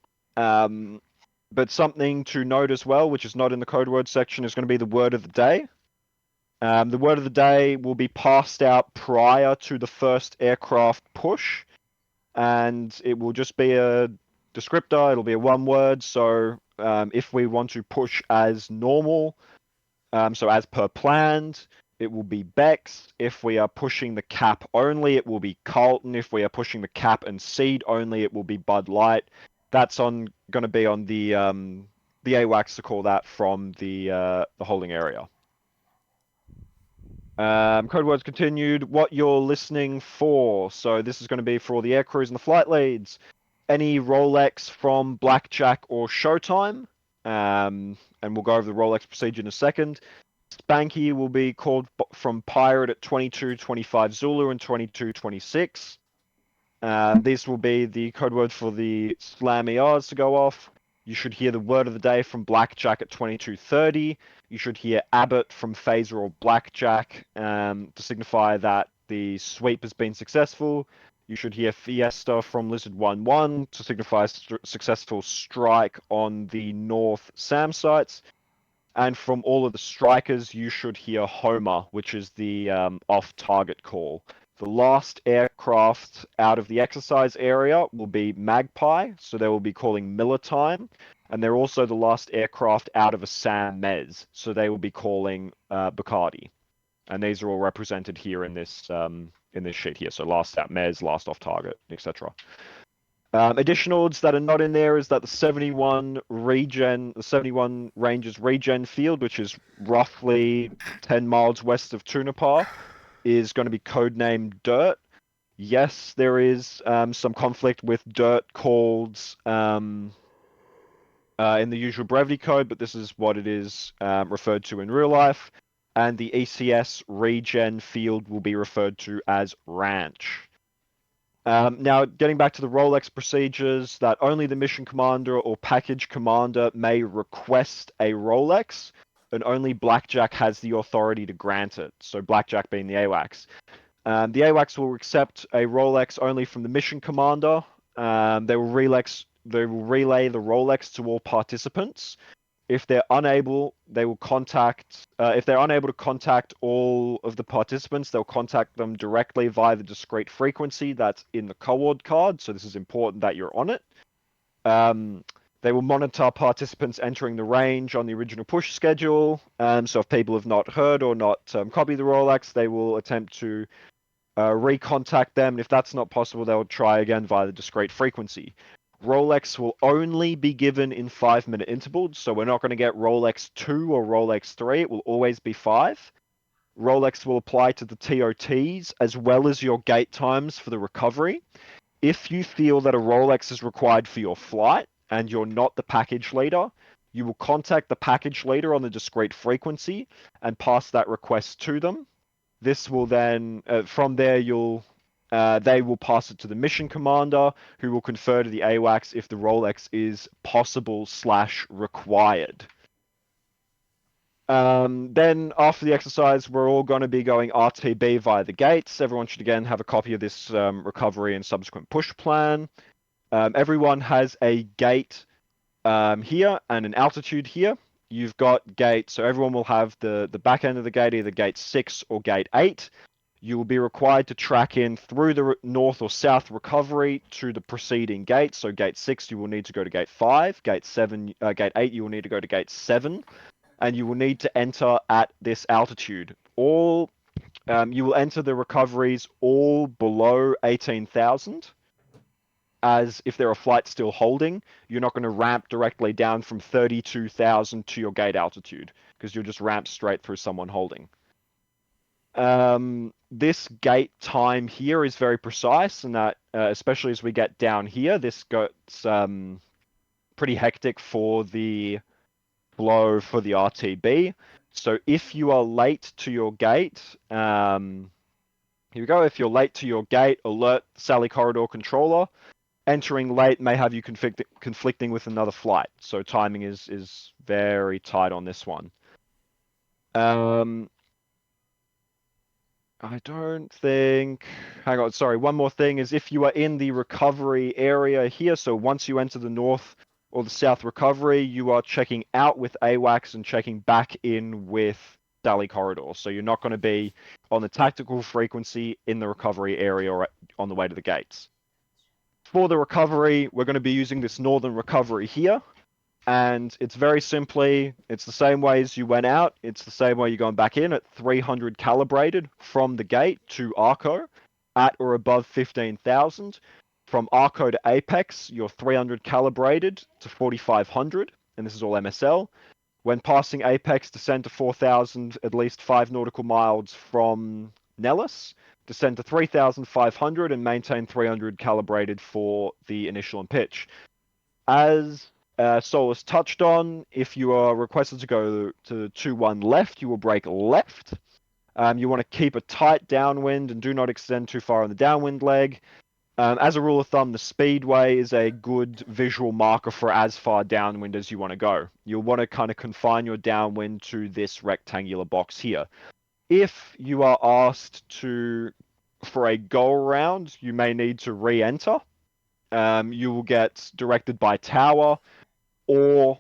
B: But something to note as well, which is not in the code word section, is going to be the word of the day. The word of the day will be passed out prior to the first aircraft push, and it will just be a descriptor. It'll be a one word. So if we want to push as normal, so as per planned, it will be Bex. If we are pushing the cap only, it will be Carlton. If we are pushing the cap and seed only, it will be Bud Light. That's going to be on the AWACS to call that from the holding area. Code words continued. What you're listening for. So this is going to be for all the air crews and the flight leads. Any Rolex from Blackjack or Showtime. And we'll go over the Rolex procedure in a second. Spanky will be called from Pirate at 22:25 Zulu and 22:26. This will be the code word for the slammy R's to go off. You should hear the word of the day from Blackjack at 22:30. You should hear Abbott from Phaser or Blackjack to signify that the sweep has been successful. You should hear Fiesta from Lizard 1-1 to signify successful strike on the North SAM sites. And from all of the strikers, you should hear Homer, which is the off-target call. The last aircraft out of the exercise area will be Magpie, so they will be calling Miller time. And they're also the last aircraft out of a SAM Mez, so they will be calling Bacardi. And these are all represented here in this sheet here. So last out Mez, last off target, etc. Additionals that are not in there is that the 71 Rangers regen field, which is roughly 10 miles west of Tunapah, is going to be codenamed Dirt. Yes, there is some conflict with Dirt calls in the usual brevity code, but this is what it is referred to in real life. And the ECS regen field will be referred to as Ranch. Now, getting back to the Rolex procedures, that only the mission commander or package commander may request a Rolex, and only Blackjack has the authority to grant it. So Blackjack being the AWACS. The AWACS will accept a Rolex only from the mission commander. They will relay the Rolex to all participants. If they're unable, they will contact. If they're unable to contact all of the participants, they'll contact them directly via the discrete frequency that's in the coord card. So this is important that you're on it. They will monitor participants entering the range on the original push schedule. So if people have not heard or not copied the Rolex, they will attempt to recontact them. And if that's not possible, they'll try again via the discrete frequency. Rolex will only be given in 5-minute intervals, so we're not going to get Rolex 2 or Rolex 3. It will always be 5. Rolex will apply to the TOTs as well as your gate times for the recovery. If you feel that a Rolex is required for your flight and you're not the package leader, you will contact the package leader on the discrete frequency and pass that request to them. This will then, from there, they will pass it to the mission commander, who will confer to the AWACS if the Rolex is possible/required. Then after the exercise, we're all going to be going RTB via the gates. Everyone should again have a copy of this recovery and subsequent push plan. Everyone has a gate here and an altitude here. you've got gate, so everyone will have the back end of the gate, either gate 6 or gate 8. You will be required to track in through the north or south recovery to the preceding gate. So gate 6, you will need to go to gate 5. Gate 8, you will need to go to gate 7. And you will need to enter at this altitude. You will enter the recoveries all below 18,000. As if there are flights still holding, you're not going to ramp directly down from 32,000 to your gate altitude, because you'll just ramp straight through someone holding. This gate time here is very precise, and that especially as we get down here, this gets pretty hectic for the flow for the RTB. So if you are late to your gate, here we go. If you're late to your gate, alert Sally Corridor controller. Entering late may have you conflicting with another flight, so timing is very tight on this one. I don't think... Hang on, sorry. One more thing is if you are in the recovery area here, so once you enter the north or the south recovery, you are checking out with AWACS and checking back in with Sally Corridor. So you're not going to be on the tactical frequency in the recovery area or on the way to the gates. For the recovery, we're going to be using this northern recovery here. And it's very simply, it's the same way as you went out. It's the same way you're going back in at 300 calibrated from the gate to Arco at or above 15,000. From Arco to Apex, you're 300 calibrated to 4,500, and this is all MSL. When passing Apex, descend to 4,000, at least 5 nautical miles from Nellis. Descend to 3,500 and maintain 300 calibrated for the initial and pitch. As Solus touched on, if you are requested to go to 2-1 left, you will brake left. You want to keep a tight downwind and do not extend too far on the downwind leg. As a rule of thumb, the speedway is a good visual marker for as far downwind as you want to go. You'll want to kind of confine your downwind to this rectangular box here. If you are asked for a go around, you may need to re-enter. You will get directed by tower, or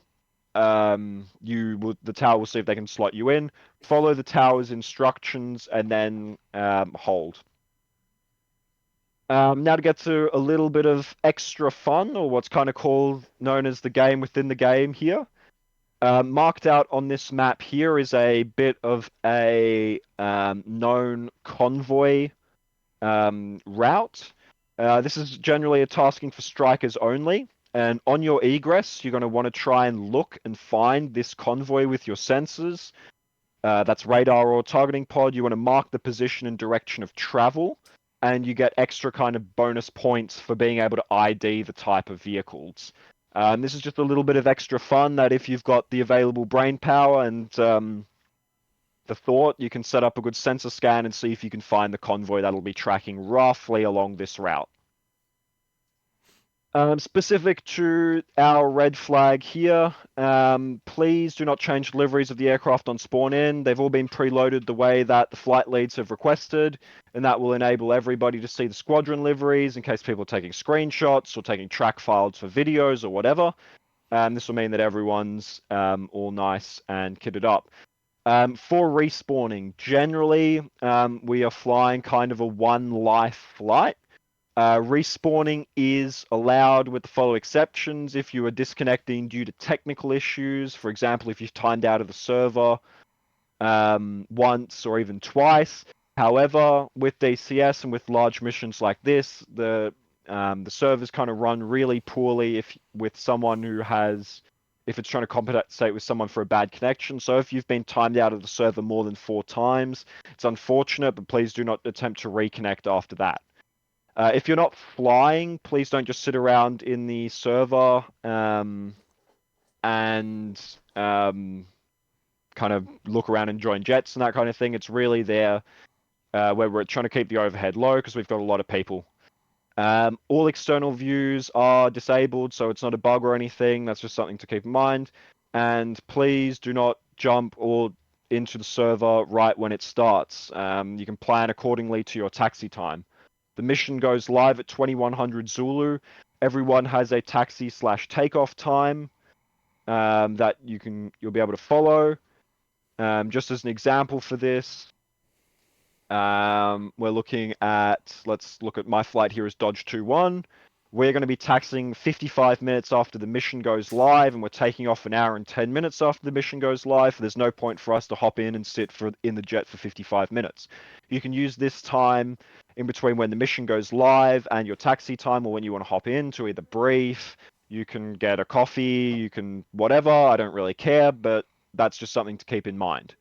B: the tower will see if they can slot you in. Follow the tower's instructions and then hold. Now to get to a little bit of extra fun, or what's kind of known as the game within the game here. Marked out on this map here is a bit of a known convoy route. This is generally a tasking for strikers only. And on your egress, you're going to want to try and look and find this convoy with your sensors. That's radar or targeting pod. You want to mark the position and direction of travel. And you get extra kind of bonus points for being able to ID the type of vehicles. This is just a little bit of extra fun that if you've got the available brain power and the thought, you can set up a good sensor scan and see if you can find the convoy that'll be tracking roughly along this route. Specific to our red flag here, please do not change deliveries of the aircraft on spawn in. They've all been preloaded the way that the flight leads have requested, and that will enable everybody to see the squadron liveries in case people are taking screenshots or taking track files for videos or whatever. This will mean that everyone's all nice and kitted up. For respawning, generally, we are flying kind of a one life flight. Respawning is allowed with the following exceptions if you are disconnecting due to technical issues. For example, if you've timed out of the server once or even twice. However, with DCS and with large missions like this, the servers kind of run really poorly if it's trying to compensate with someone for a bad connection. So if you've been timed out of the server more than 4 times, it's unfortunate, but please do not attempt to reconnect after that. If you're not flying, please don't just sit around in the server and kind of look around and join jets and that kind of thing. It's really there where we're trying to keep the overhead low because we've got a lot of people. All external views are disabled, so it's not a bug or anything. That's just something to keep in mind. And please do not jump or into the server right when it starts. You can plan accordingly to your taxi time. The mission goes live at 2100 Zulu. Everyone has a taxi/takeoff time. that you'll be able to follow. Just as an example for this, we're looking at, let's look at my flight here is Dodge 21. We're going to be taxiing 55 minutes after the mission goes live, and we're taking off an hour and 10 minutes after the mission goes live. There's no point for us to hop in and sit in the jet for 55 minutes. You can use this time in between when the mission goes live and your taxi time, or when you want to hop in to either brief. You can get a coffee, you can whatever, I don't really care, but that's just something to keep in mind.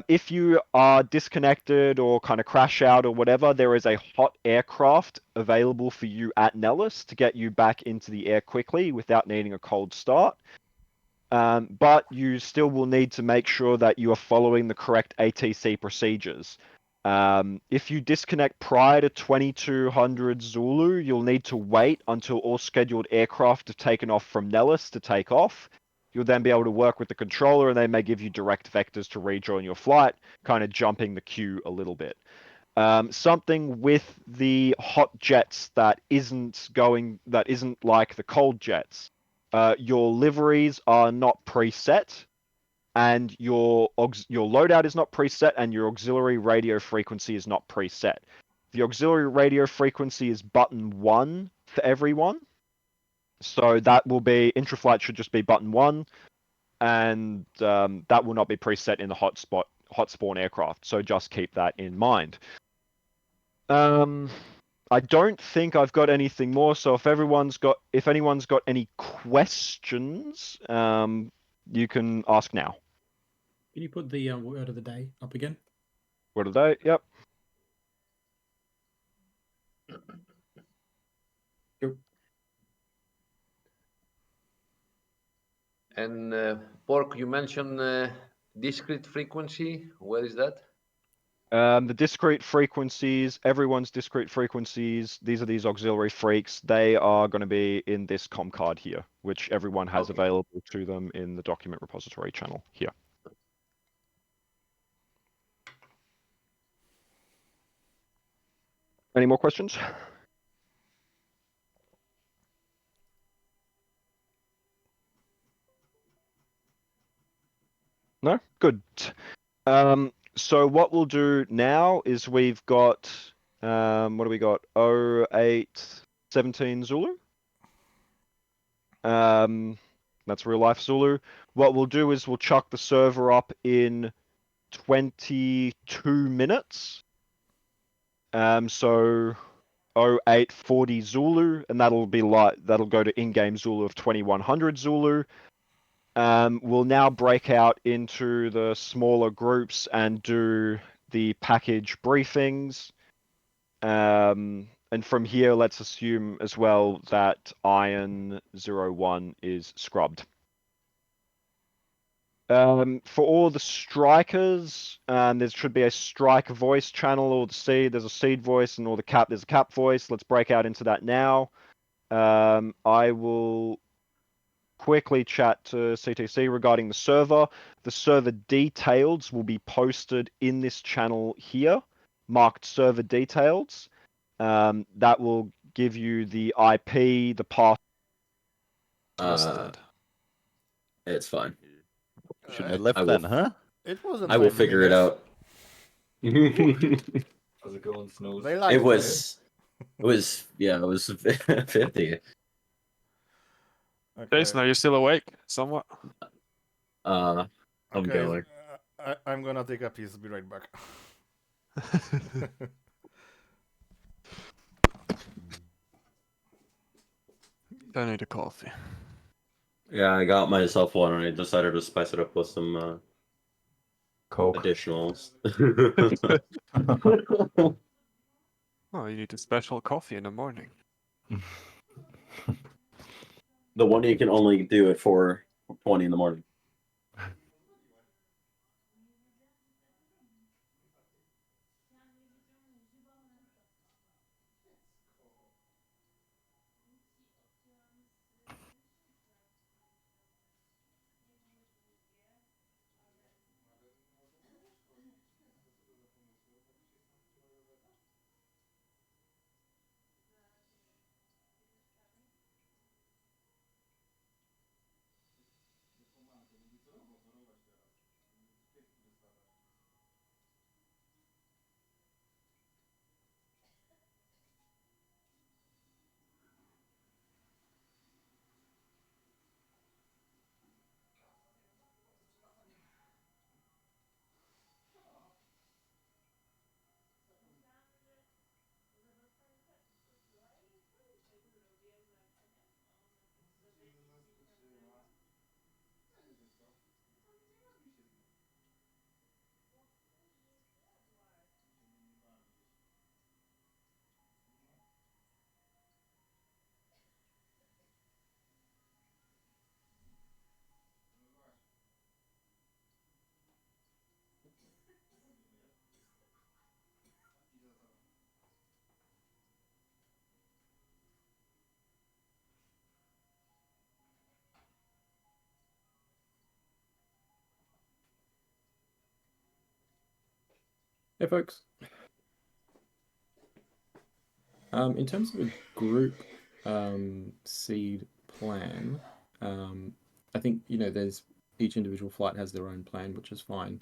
B: If you are disconnected or kind of crash out or whatever, there is a hot aircraft available for you at Nellis to get you back into the air quickly without needing a cold start. But you still will need to make sure that you are following the correct ATC procedures. If you disconnect prior to 2200 Zulu, you'll need to wait until all scheduled aircraft have taken off from Nellis to take off. You'll then be able to work with the controller, and they may give you direct vectors to rejoin your flight, kind of jumping the queue a little bit. Something with the hot jets that isn't like the cold jets. Your liveries are not preset, and your loadout is not preset, and your auxiliary radio frequency is not preset. The auxiliary radio frequency is button 1 for everyone. So that will be, intraflight should just be button 1, and that will not be preset in the hot spawn aircraft. So just keep that in mind. I don't think I've got anything more. So if anyone's got any questions, you can ask now.
K: Can you put the word of the day up again?
B: Word of the day, yep.
D: And Pork, you mentioned discrete frequency. Where is that?
B: The discrete frequencies, everyone's discrete frequencies, these are these auxiliary freaks. They are going to be in this com card here, which everyone has available to them in the document repository channel here. Any more questions? No? Good. So what we'll do now is we've got, what do we got? 0817 Zulu. That's real life Zulu. What we'll do is we'll chuck the server up in 22 minutes. So 0840 Zulu, and that'll go to in-game Zulu of 2100 Zulu. We'll now break out into the smaller groups and do the package briefings. And from here, let's assume as well that Iron 01 is scrubbed. For all the strikers, there should be a strike voice channel, or the seed. There's a seed voice, and all the cap. There's a cap voice. Let's break out into that now. I will quickly chat to CTC regarding the server. The server details will be posted in this channel here, marked server details. That will give you the IP, the path.
L: It's fine.
A: Shouldn't have
L: left then,
I: huh?
A: It wasn't.
L: I will
A: 5
L: figure it
A: minutes.
L: out.
E: How's it going, Snows?
A: They liked
L: It was 50.
A: Okay.
G: Jason, are you still awake? Somewhat.
L: I'm
A: Okay,
L: going.
A: I'm gonna take a piece. Be right back.
G: I need a coffee.
L: Yeah, I got myself one, and I decided to spice it up with some
E: Coke.
L: additionals.
G: Oh, you need a special coffee in the morning.
L: The one you can only do at 4:20 in the morning.
J: Hey, folks. In terms of a group seed plan, I think there's each individual flight has their own plan, which is fine.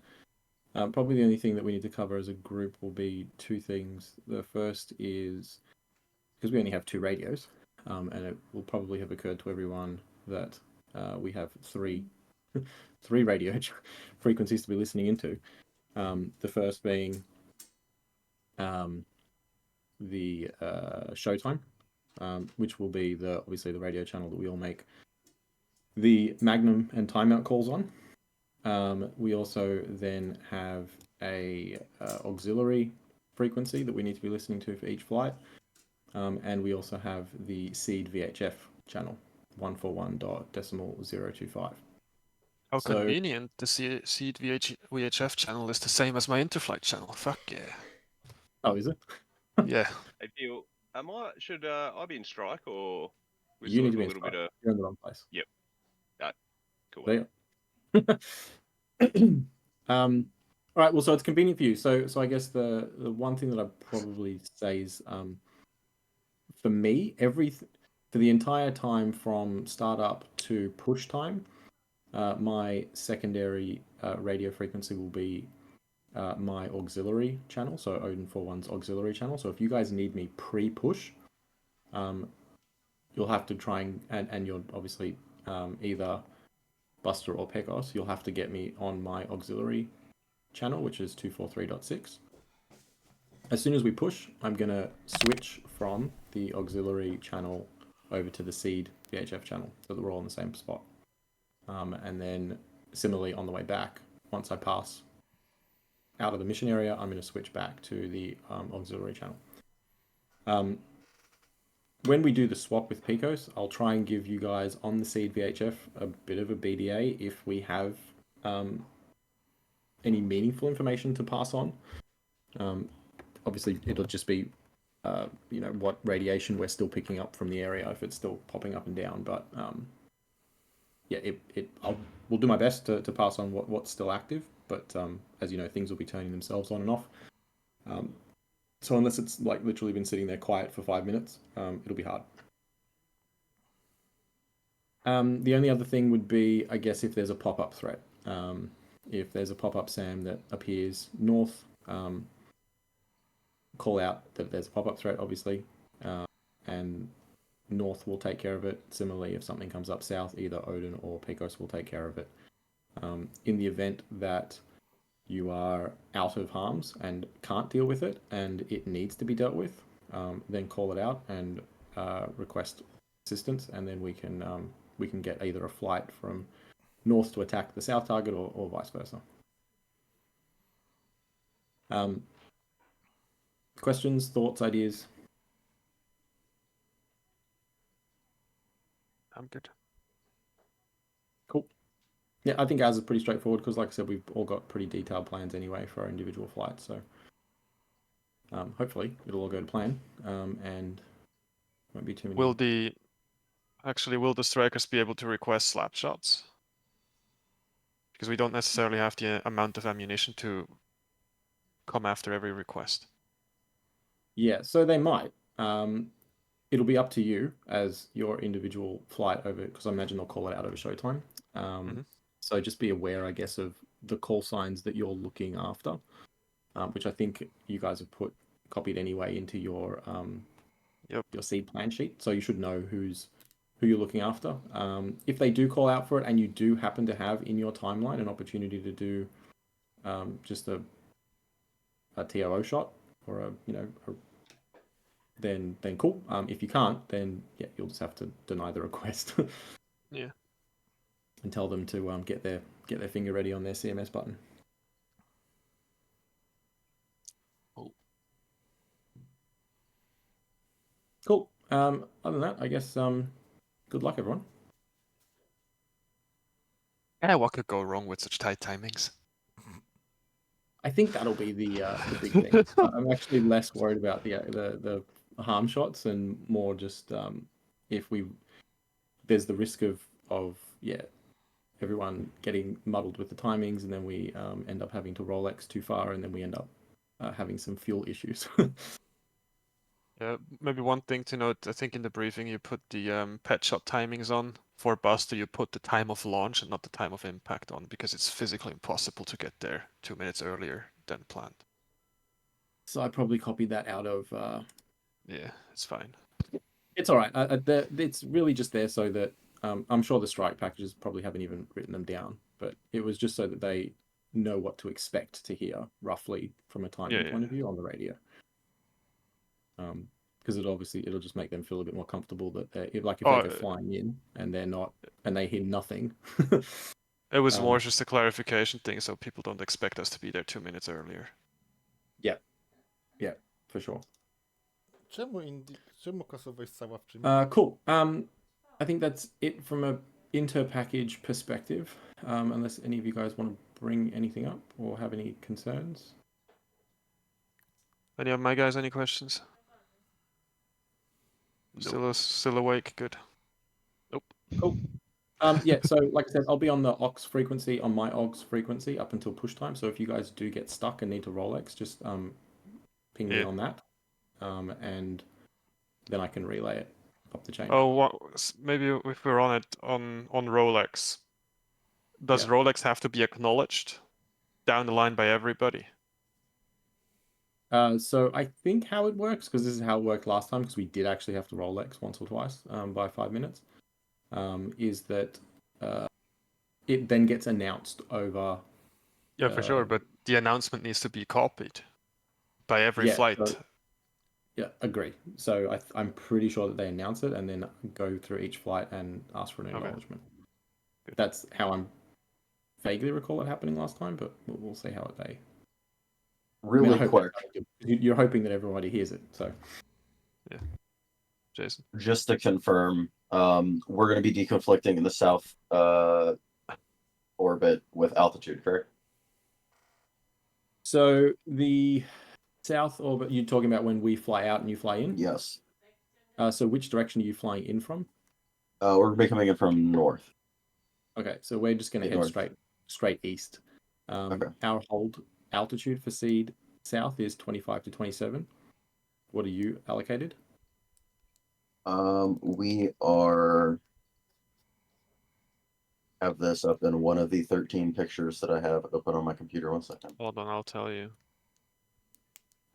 J: Probably the only thing that we need to cover as a group will be two things. The first is because we only have 2 radios, and it will probably have occurred to everyone that we have three radio frequencies to be listening into. The first being the Showtime, which will be obviously the radio channel that we all make the Magnum and timeout calls on. We also then have a auxiliary frequency that we need to be listening to for each flight, and we also have the seed VHF channel 141.025.
G: How convenient. The seed VHF channel is the same as my interflight channel. Fuck yeah.
J: Oh, is it?
G: Yeah.
M: Hey, Deal, should I be in strike or we
J: You
M: still
J: need
M: have
J: to
M: a
J: be in
M: little
J: strike.
M: bit of?
J: You're in the wrong place.
M: Yep. Cool.
J: There you all right. Well, so it's convenient for you. So I guess the one thing that I'd probably say is, for me, for the entire time from startup to push time, my secondary radio frequency will be my auxiliary channel, so Odin 41's auxiliary channel. So if you guys need me pre-push, you'll have to try and you're obviously either Buster or Pecos, you'll have to get me on my auxiliary channel, which is 243.6. As soon as we push, I'm going to switch from the auxiliary channel over to the seed VHF channel, so that we're all in the same spot. And then similarly on the way back, once I pass out of the mission area, I'm going to switch back to the auxiliary channel. When we do the swap with Picos, I'll try and give you guys on the seed VHF a bit of a BDA if we have any meaningful information to pass on. Obviously, it'll just be what radiation we're still picking up from the area if it's still popping up and down. But we'll do my best to pass on what's still active. But as you know, things will be turning themselves on and off. So unless it's like literally been sitting there quiet for 5 minutes, it'll be hard. The only other thing would be, I guess, if there's a pop-up threat. If there's a pop-up SAM that appears north, call out that there's a pop-up threat, obviously, and north will take care of it. Similarly, if something comes up south, either Odin or Pecos will take care of it. In the event that you are out of harms and can't deal with it and it needs to be dealt with, then call it out and request assistance, and then we can get either a flight from north to attack the south target or vice versa. Questions, thoughts, ideas?
G: I'm good.
J: Cool. Yeah, I think ours is pretty straightforward because, like I said, we've all got pretty detailed plans anyway for our individual flights. So hopefully it'll all go to plan, and won't be too many.
G: Will the strikers be able to request slap shots? Because we don't necessarily have the amount of ammunition to come after every request.
J: Yeah, so they might. It'll be up to you as your individual flight over, because I imagine they'll call it out over Showtime. So just be aware, I guess, of the call signs that you're looking after, which I think you guys have copied anyway into your your seed plan sheet. So you should know who you're looking after. If they do call out for it, and you do happen to have in your timeline an opportunity to do just a TRO shot or then cool. If you can't, then yeah, you'll just have to deny the request.
G: Yeah.
J: And tell them to get their finger ready on their CMS button. Cool. Other than that, I guess good luck, everyone.
G: Yeah, what could go wrong with such tight timings?
J: I think that'll be the big thing. I'm actually less worried about the harm shots and more just if there's the risk of everyone getting muddled with the timings, and then we end up having to Rolex too far, and then we end up having some fuel issues.
G: Yeah, maybe one thing to note, I think in the briefing you put the pet shot timings on. For Buster, you put the time of launch and not the time of impact on, because it's physically impossible to get there 2 minutes earlier than planned.
J: So I probably copied that out of...
G: Yeah, it's fine.
J: It's all right. It's really just there so that... I'm sure the strike packages probably haven't even written them down, but it was just so that they know what to expect to hear, roughly, from a timing point of view on the radio. Because it'll just make them feel a bit more comfortable that if they go flying in and they're not, and they hear nothing.
G: It was more just a clarification thing, so people don't expect us to be there 2 minutes earlier.
J: Yeah, for sure.
A: Czemu kasowość cała w czym?
J: Cool. I think that's it from a inter-package perspective. Unless any of you guys want to bring anything up or have any concerns.
G: Any of my guys, any questions?
J: Nope.
G: Still awake, good. Nope.
J: Cool. Yeah, so like I said, I'll be on the aux frequency, on my aux frequency up until push time. So if you guys do get stuck and need to Rolex, just ping me on that. And then I can relay it up the chain.
G: Oh, maybe if we're on it on Rolex, does Rolex have to be acknowledged down the line by everybody?
J: So I think how it works, because this is how it worked last time, because we did actually have to Rolex once or twice by 5 minutes, is that it then gets announced over.
G: Yeah, for sure, but the announcement needs to be copied by every flight.
J: Yeah, agree. So I'm pretty sure that they announce it and then go through each flight and ask for an acknowledgement.
G: Good.
J: That's how I'm vaguely recall it happening last time, but we'll see how they.
I: Really quick.
J: You're hoping that everybody hears it, so.
G: Yeah. Jason.
I: Just to confirm, we're going to be deconflicting in the south orbit with altitude, correct?
J: So the south orbit, you're talking about when we fly out and you fly in?
I: Yes.
J: So which direction are you flying in from?
I: We're going to be coming in from north.
J: Okay, so we're just going to head straight east. Our hold altitude for seed south is 25 to 27. What are you allocated?
I: We have this up in one of the 13 pictures that I have open on my computer. 1 second.
G: Hold on, I'll tell you.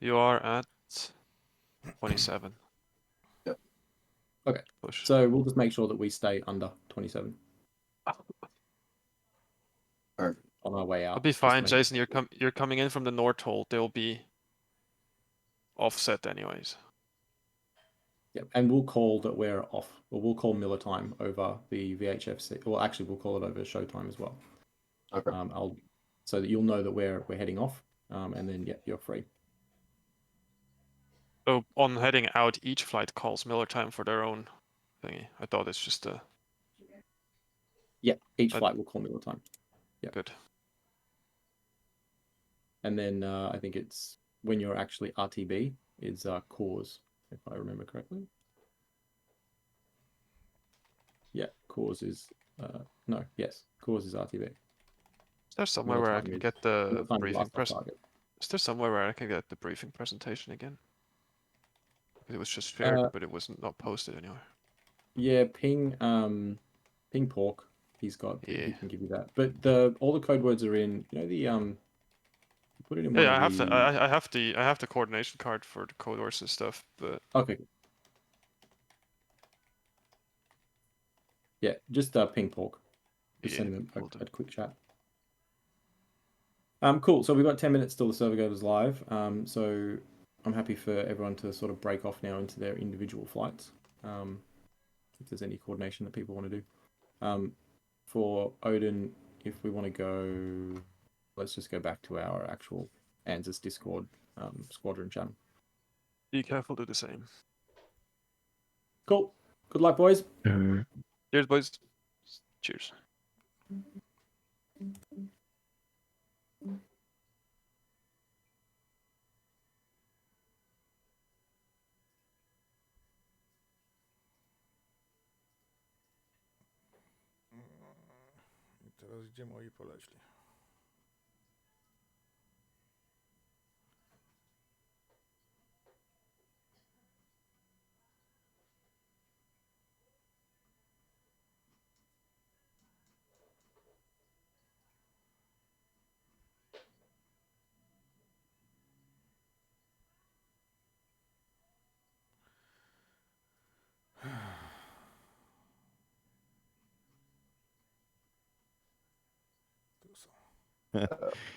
G: You are at 27.
I: Yep.
J: Okay.
G: Push.
J: So we'll just make sure that we stay under 27.
I: All right.
J: On our way out.
G: I'll be fine, Jason. You're coming in from the north hold. They'll be offset anyways.
J: Yep, and we'll call that we're off, or we'll call Miller time over the VHFC. Well, actually, we'll call it over showtime as well.
I: Okay.
J: So that you'll know that we're heading off, and then you're free.
G: So on heading out, each flight calls Miller time for their own thingy. I thought it's just a.
J: Yeah, each flight will call Miller time. Yeah.
G: Good.
J: And then I think it's when you're actually RTB, it's cause, if I remember correctly. Yeah, cause is cause is RTB.
G: Is there somewhere where I can get the briefing
J: target?
G: Is there somewhere where I can get the briefing presentation again? It was just shared, but it was not posted anywhere.
J: Yeah, ping Pork. He's got. He can give you that. But all the code words are in. You know the Put it in.
G: Yeah, I have the coordination card for the code words and stuff, but.
J: Okay. Yeah, just ping Pork. Just send them a quick chat. Cool. So we've got 10 minutes till the server goes live. So I'm happy for everyone to sort of break off now into their individual flights. If there's any coordination that people want to do. For Odin, if we want to go, let's just go back to our actual ANZUS Discord squadron channel.
G: Be careful, do the same.
J: Cool. Good luck, boys.
G: Cheers, boys. Cheers.
A: I teraz gdzie moi poleśli?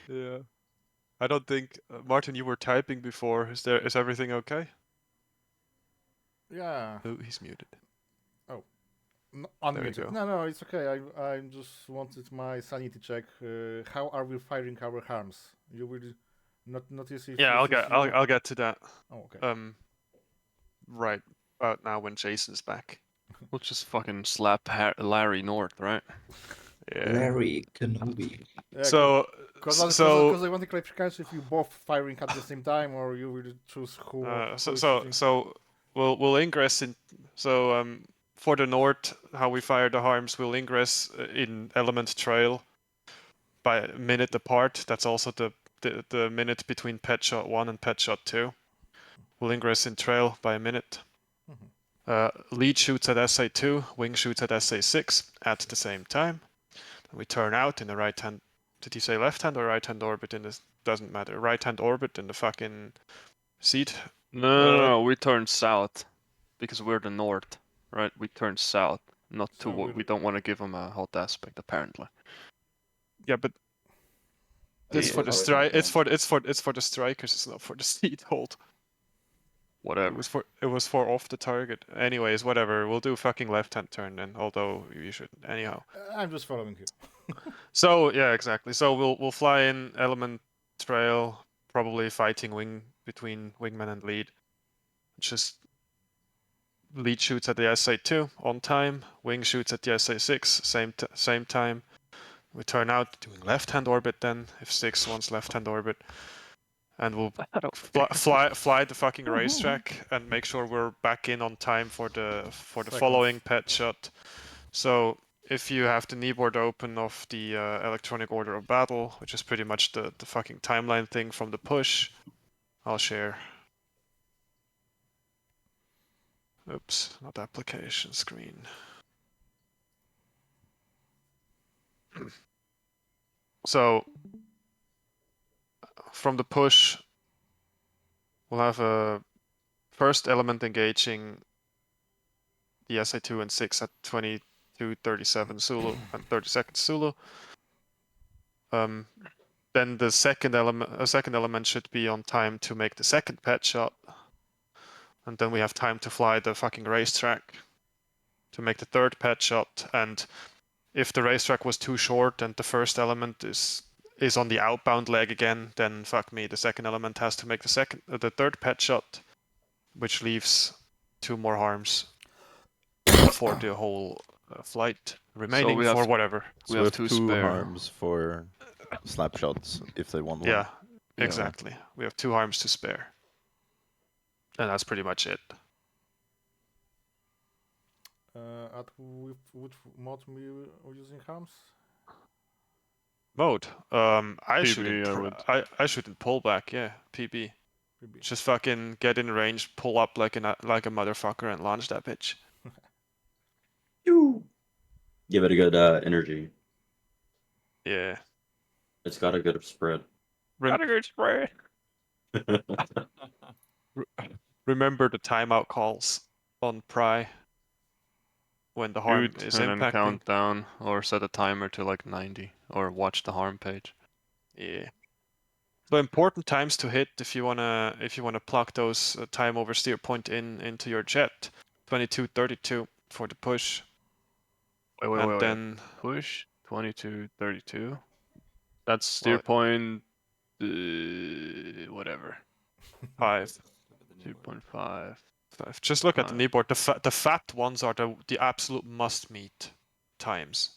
G: Yeah. I don't think Martin, you were typing before. Is everything okay?
A: Yeah.
G: Oh, he's muted.
A: Oh. No,
G: There you
A: unmuted.
G: go.
A: No, it's okay. I just wanted my sanity check. How are we firing our harms? You will not notice if
G: Yeah,
A: if you...
G: I'll get to that.
A: Oh, okay.
G: Right about now when Jason's back.
N: We'll just fucking slap Larry North, right?
G: Yeah.
E: Larry Kenobi.
A: Yeah,
G: So
A: because I want to clarification if you both firing at the same time or you will choose who.
G: So we'll ingress in. So for the north, how we fire the harms, we'll ingress in element trail by a minute apart. That's also the minute between pet shot 1 and pet shot 2. We'll ingress in trail by a minute. Lead shoots at SA2, wing shoots at SA6 at the same time. We turn out in the right hand. Did he say left hand or right hand orbit? In this doesn't matter. Right hand orbit in the fucking seat.
N: No, we turn south because we're the north, right? We turn south, not to
A: So
N: what we don't want to give them a hot aspect, apparently.
G: Yeah, but it's for the strike. It's for the strikers. It's not for the seat hold.
N: Whatever.
G: It was for off the target. Anyways, whatever. We'll do fucking left hand turn then. Although you should anyhow.
A: I'm just following you.
G: So yeah, exactly. So we'll fly in element trail, probably fighting wing between wingman and lead. Just lead shoots at the SA2 on time. Wing shoots at the SA6 same time. We turn out doing left hand orbit then if 6 wants left hand orbit. And we'll fly the fucking racetrack and make sure we're back in on time for the following pet shot. So if you have the kneeboard open of the electronic order of battle, which is pretty much the fucking timeline thing from the push, I'll share. Oops, not application screen. So from the push, we'll have a first element engaging the SA2 and 6 at 22:37 Zulu and 30 seconds Zulu. Then the second element should be on time to make the second pet shot. And then we have time to fly the fucking racetrack to make the third pet shot. And if the racetrack was too short and the first element is on the outbound leg again, then fuck me, the second element has to make the third pet shot, which leaves 2 more harms for the whole flight remaining for whatever.
N: We have 2 spare.
O: harms for slap shots if they want one.
G: Yeah, exactly. We have 2 harms to spare. And that's pretty much it.
A: At which mod we using harms?
G: Mode. I
N: PB,
G: shoot in pullback. Yeah, PB. Just fucking get in range, pull up like a motherfucker, and launch that bitch.
L: Give it a good energy.
G: Yeah.
L: It's got a good spread.
G: Got a good spread. Remember the timeout calls on Pry when the harm is
N: and
G: impacting.
N: then count down or set a timer to like 90 or watch the harm page.
G: Yeah. So important times to hit if you wanna plug those time over steer point into your jet. 22:32 for the push.
N: Wait.
G: Then
N: push 22:32. That's steer point. Whatever.
G: 5.
N: 2.5.
G: Just look at the kneeboard. The fat ones are the absolute must meet times.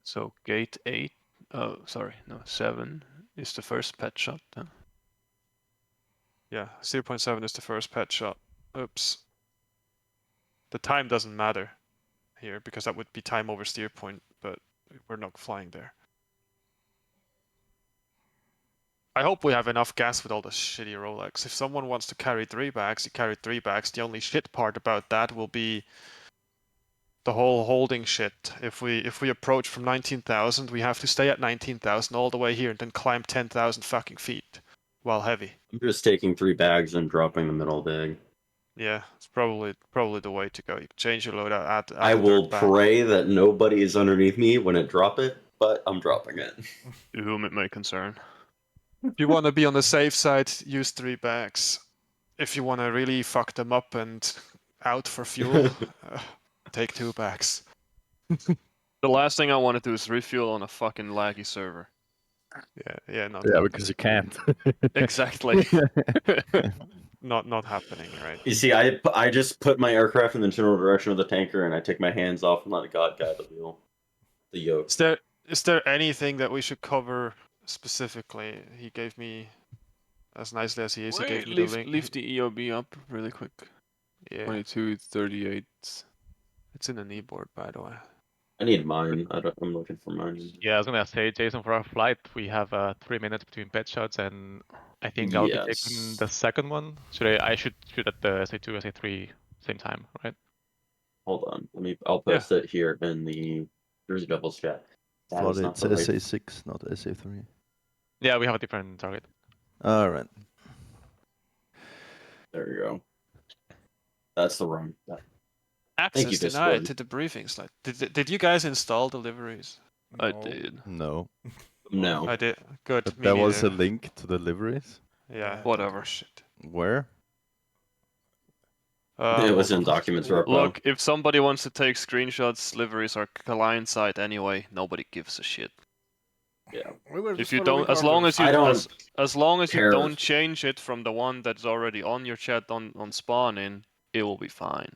N: So gate 8. Oh, sorry, no 7 is the first pet shot. Huh?
G: Yeah, 0.7 is the first pet shot. Oops. The time doesn't matter here because that would be time over steer point, but we're not flying there. I hope we have enough gas with all the shitty Rolex. If someone wants to carry 3 bags, you carry 3 bags. The only shit part about that will be the whole holding shit. If we approach from 19,000, we have to stay at 19,000 all the way here and then climb 10,000 fucking feet while heavy.
L: I'm just taking 3 bags and dropping the middle bag.
G: Yeah, it's probably the way to go. You can change your loadout. Add
L: I will pray that nobody is underneath me when I drop it, but I'm dropping it.
N: To whom it may concern.
G: If you want to be on the safe side, use 3 bags. If you want to really fuck them up and out for fuel, take 2 bags.
N: The last thing I want to do is refuel on a fucking laggy server.
G: Yeah, not
O: Yeah,
G: happening.
O: because you can't.
N: Exactly.
G: Not happening, right?
L: You see, I just put my aircraft in the general direction of the tanker, and I take my hands off and let God guide the wheel, the yoke.
G: Is there anything that we should cover specifically? He gave me, as nicely as he is, he gave me the link.
N: Lift the EOB up really quick.
G: Yeah,
N: 2238.
G: it's in the kneeboard, by the way.
L: I need mine. I'm looking for mine.
P: Yeah, I was gonna say, Jason, for our flight, we have 3 minutes between pet shots, and I think I'll be taking the second one. I should shoot at the SA2, SA3 same time, right?
L: Hold on. I'll post it here in the Jersey Devils chat. That
O: Thought
L: is not
O: it's
L: the right-
O: SA6, not SA3.
P: Yeah, we have a different target.
O: All right.
L: There you go. That's the wrong.
G: Access
L: you,
G: denied
L: Discord.
G: to the briefing slide. Did you guys install deliveries?
N: I did.
O: No.
L: No.
G: I did. Good.
O: But
G: me
O: there was a
G: neither.
O: link to deliveries.
G: Yeah.
N: Whatever.
G: Shit.
O: Where?
L: It was in documents repo.
N: Look, if somebody wants to take screenshots, deliveries are client side anyway. Nobody gives a shit.
L: Yeah.
N: If you don't, as long as you as long as you
L: care.
N: don't change it from the one that's already on your chat on spawn in, it will be fine.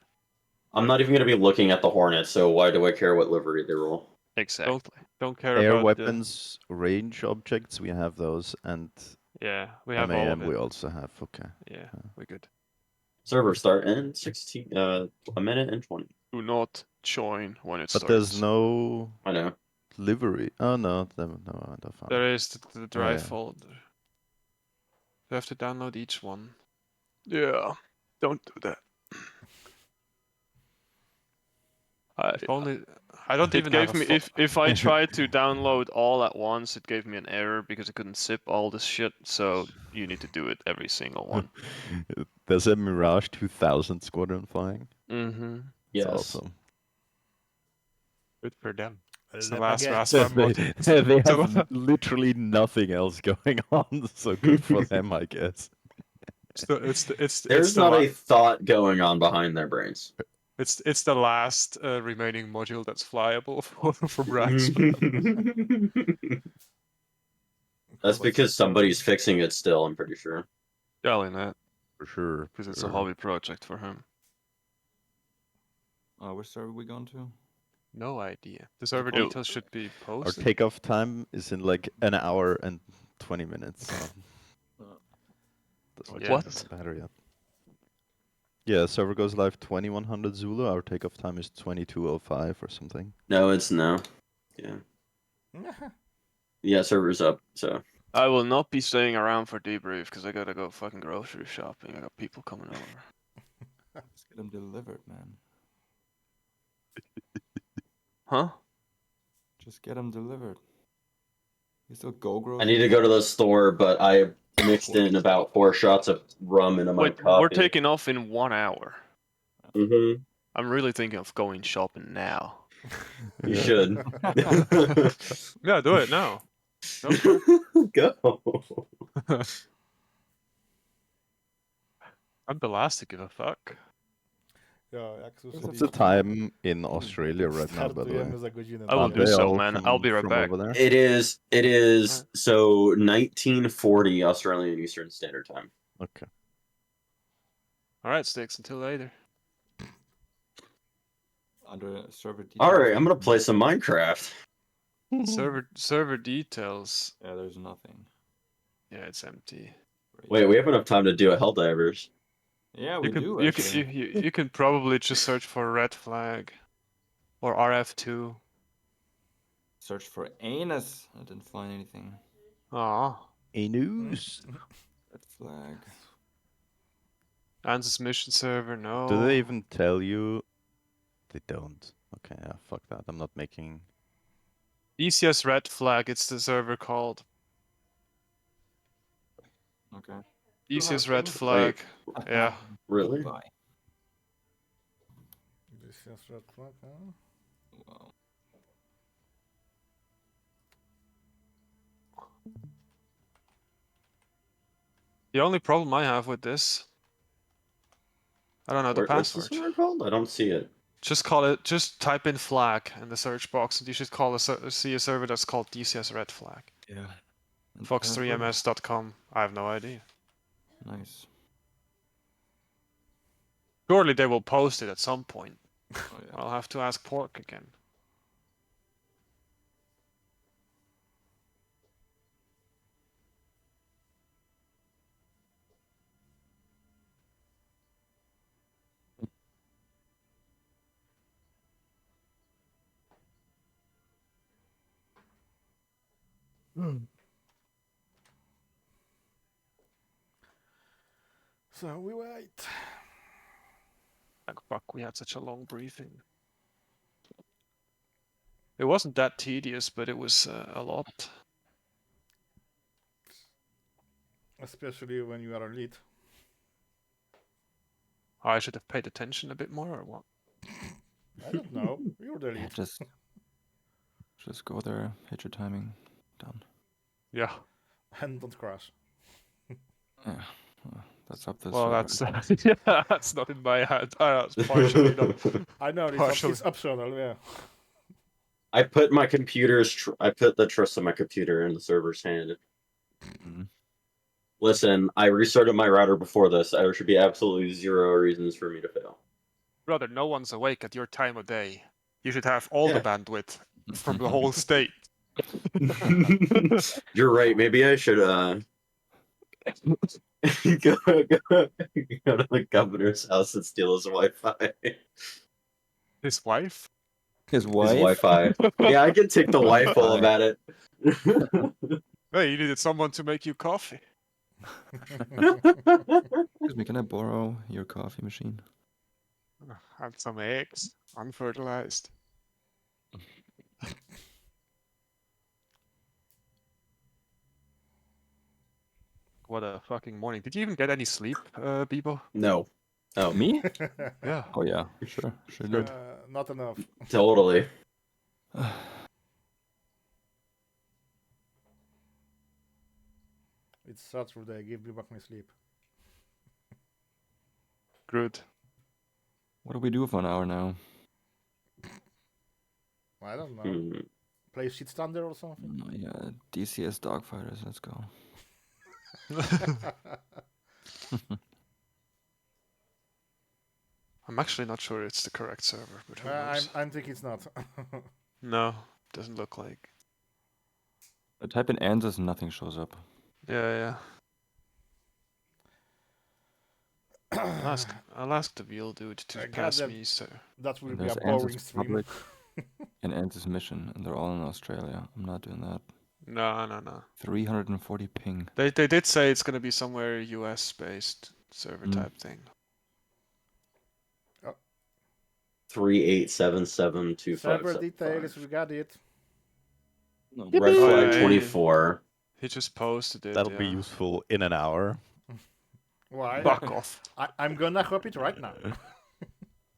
L: I'm not even going to be looking at the Hornet, so why do I care what livery they roll?
N: Exactly.
G: Don't care
O: Air
G: about
O: weapons, range objects, we have those, and
G: Yeah, we have all of
O: MAM
G: it.
O: we also have. Okay.
G: Yeah, we're good.
L: Server start in 16, a minute and 20.
N: Do not join when it
O: But
N: starts.
O: there's no
L: I know.
O: livery. Oh no, no, I don't find
G: There
O: it.
G: is the drive
O: Yeah.
G: folder. You have to download each one.
N: Yeah, don't do that.
G: If only I don't
N: It
G: even
N: gave
G: have a
N: me if I tried to download all at once, it gave me an error because I couldn't zip all this shit. So you need to do it every single one.
O: There's a Mirage 2000 squadron flying.
N: Mm-hmm.
L: Yes.
O: It's awesome.
G: Good for them. It's the
A: Let
G: last
A: me guess.
G: Rasmus mod.
O: They have literally nothing else going on, so good for them, I guess.
L: There's not a thought going on behind their brains.
G: It's the last remaining module that's flyable for Brax.
L: That's because somebody's fixing it still, I'm pretty sure.
N: Darling that.
O: For sure.
N: Because it's a hobby project for him.
E: Which server are we going to?
G: No idea. The server
O: Oh.
G: details should be
O: Our
G: posted.
O: takeoff time is in like an hour and 20 minutes. So. Doesn't
G: Yeah.
O: check the battery up. Yeah, server goes live 2100 Zulu. Our takeoff time is 2205 or something.
L: No, it's no. Yeah. Yeah, server's up, so.
N: I will not be staying around for debrief because I gotta go fucking grocery shopping. I got people coming over.
E: Let's get them delivered, man.
N: Huh?
E: Just get them delivered. You still go
L: I
E: grocery?
L: need to go to the store, but I mixed in about 4 shots of rum into my
N: Wait,
L: coffee.
N: we're taking off in 1 hour.
L: Mm-hmm.
N: I'm really thinking of going shopping now.
L: You should.
G: Yeah, do it now.
L: Go.
G: I'm the last to give a fuck.
A: Ja, ANZUS
O: What's the time in Australia right now, by the way?
N: I will
O: Aren't
N: do
O: they
N: so,
O: all
N: man. I'll be right
O: from
N: back.
O: over there?
L: It is so 1940 Australian Eastern Standard Time.
O: Okay.
G: Alright, Sticks, until later.
E: Under server details.
L: Alright, I'm gonna play some Minecraft.
G: server details.
E: Yeah, there's nothing.
G: Yeah, it's empty.
L: Wait, we have enough time to do a Helldivers.
E: Yeah,
G: You
E: we
G: can
E: do.
G: you
E: actually.
G: can you can probably just search for red flag or RF2.
E: Search for anus. I didn't find anything.
G: Aw.
O: Anus.
E: Red flag.
G: ANZUS mission server, no.
O: Do they even tell you? They don't. Okay, yeah, fuck that. I'm not making.
G: DCS red flag, it's the server called.
E: Okay.
G: DCS red flag. Yeah.
L: Really?
E: Bye.
A: This is red flag, huh?
E: Wow.
G: The only problem I have with this, I don't know the
L: What's the
G: password.
L: server called? I don't see it.
G: Just call it. Just type in flag in the search box, and you should see a server that's called DCS red flag.
E: Yeah. And
G: Fox3ms.com. I have no idea.
E: Nice.
G: Surely they will post it at some point.
E: Oh, yeah.
G: I'll have to ask Pork again.
A: So we wait.
G: Like fuck, we had such a long briefing. It wasn't that tedious, but it was a lot.
A: Especially when you are elite.
G: I should have paid attention a bit more, or what?
A: I don't know. You're the elite.
E: Just go there, hit your timing, done.
G: Yeah.
A: And don't crash.
E: Yeah. Well, that's up to the
G: Well,
E: server.
G: that's yeah, that's not in my hand. That's partially not.
A: I know
G: Partially.
A: it's optional. Yeah.
L: I put my I put the trust of my computer in the server's hand.
E: Mm-hmm.
L: Listen, I restarted my router before this. There should be absolutely zero reasons for me to fail.
G: Brother, no one's awake at your time of day. You should have all the
L: Yeah.
G: bandwidth from the whole state.
L: You're right. Maybe I should go to the governor's house and steal his Wi-Fi.
G: His wife?
E: His wife?
L: His Wi-Fi. Yeah, I can take the wife while I'm at it.
G: Hey, you needed someone to make you coffee.
E: Excuse me, can I borrow your coffee machine?
G: And some eggs, unfertilized. What a fucking morning. Did you even get any sleep, Bebo?
L: No. Oh.
E: Me?
G: Yeah.
E: Oh yeah, sure did.
A: Not enough.
L: Totally.
A: It's Saturday. Give me back my sleep.
G: Good.
E: What do we do for an hour now?
A: I don't know. Play Shit Thunder or something?
E: No, yeah, DCS Dogfighters, let's go.
G: I'm actually not sure it's the correct server, but who knows?
A: I'm thinking it's not.
G: No, doesn't look like.
E: I type in ANZUS and nothing shows up.
G: Yeah. I'll ask the wheel dude to pass me, so.
A: That will
E: And
A: be a
E: there's
A: boring
E: ANZUS
A: stream.
E: Public and ANZUS Mission, and they're all in Australia. I'm not doing that.
G: No.
E: 340 ping.
G: They did say it's gonna be somewhere US based server type thing.
L: 3877257.
A: Server details, we got it.
L: Red flag 24.
G: He just posted it.
O: That'll be useful in an hour.
A: Why?
G: Fuck off.
A: I'm gonna hop it right now.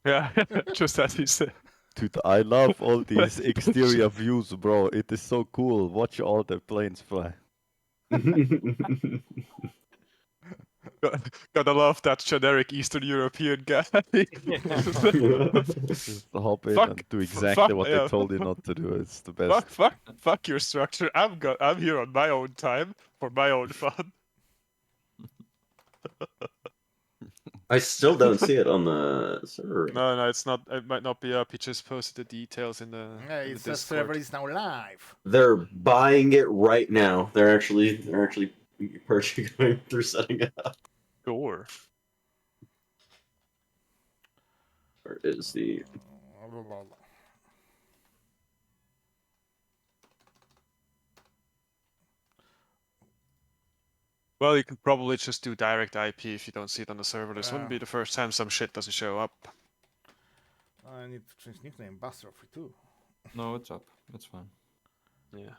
G: Yeah, just as he said.
O: Dude, I love all these exterior views, bro. It is so cool. Watch all the planes fly.
G: Gotta love that generic Eastern European guy.
O: Just hop in and do exactly what they told you not to do. It's the best.
G: Fuck your structure. I'm here on my own time for my own fun.
L: I still don't see it on the server.
G: No, it's not. It might not be up. He just posted the details in the.
A: Yeah,
G: in
A: it
G: the
A: says
G: Discord.
A: server is now live.
L: They're buying it right now. They're actually purchasing going through setting it up.
G: Sure.
L: Where is the?
G: Well, you could probably just do direct IP if you don't see it on the server. This wouldn't
A: Yeah.
G: be the first time some shit doesn't show up.
A: I need to change nickname, Buster for too.
E: No, it's up. It's fine.
G: Yeah.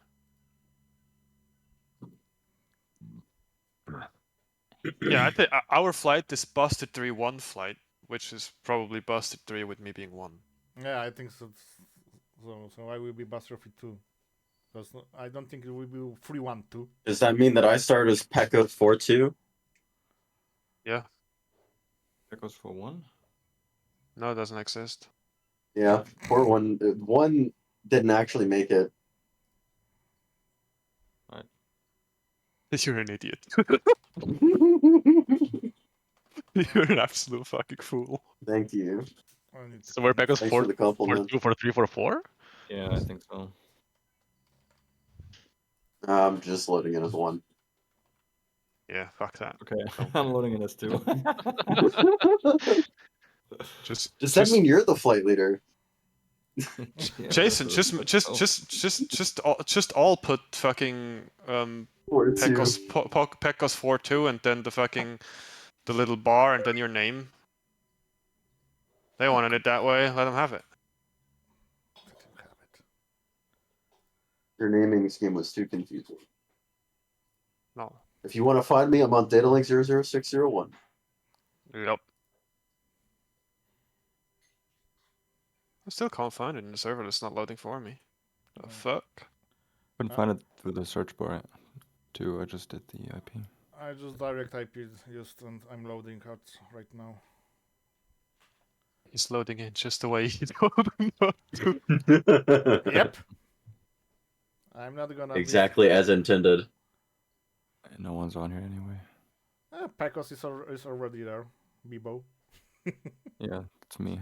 G: Yeah, I think our flight is busted 3-1 flight, which is probably busted 3 with me being 1.
A: Yeah, I think so. So I will be Buster for 2. I don't think it will be 3-1-2.
L: Does that mean that I start as Pekka 4-2?
G: Yeah.
E: Pekka's for 1?
G: No, it doesn't exist.
L: Yeah, 4-1. One didn't actually make it.
G: You're an idiot. You're an absolute fucking fool.
L: Thank you.
P: So we're back as
L: Thanks for the compliment.
P: 4-2, 4-3, 4-4?
E: Yeah, I think so.
L: I'm just loading it as 1.
G: Yeah, fuck that.
E: Okay, I'm loading it as 2.
L: Does that mean you're the flight leader?
G: Jason, just all put fucking
L: 4-2.
G: Pekka's 4-2 and then the little bar and then your name. They wanted it that way. Let them have it.
L: Your naming scheme was too confusing.
G: No.
L: If you want to find me, I'm on datalink 00601.
G: Yep. I still can't find it in the server. It's not loading for me. The fuck?
E: Couldn't find it through the search bar too. I just did the IP.
A: I just direct IP used and I'm loading out right now.
G: He's loading in just the way he told him not to.
A: Yep. I'm not gonna
L: Exactly as intended.
E: No one's on here anyway.
A: Pekos is already there. Bibo.
E: Yeah, it's me.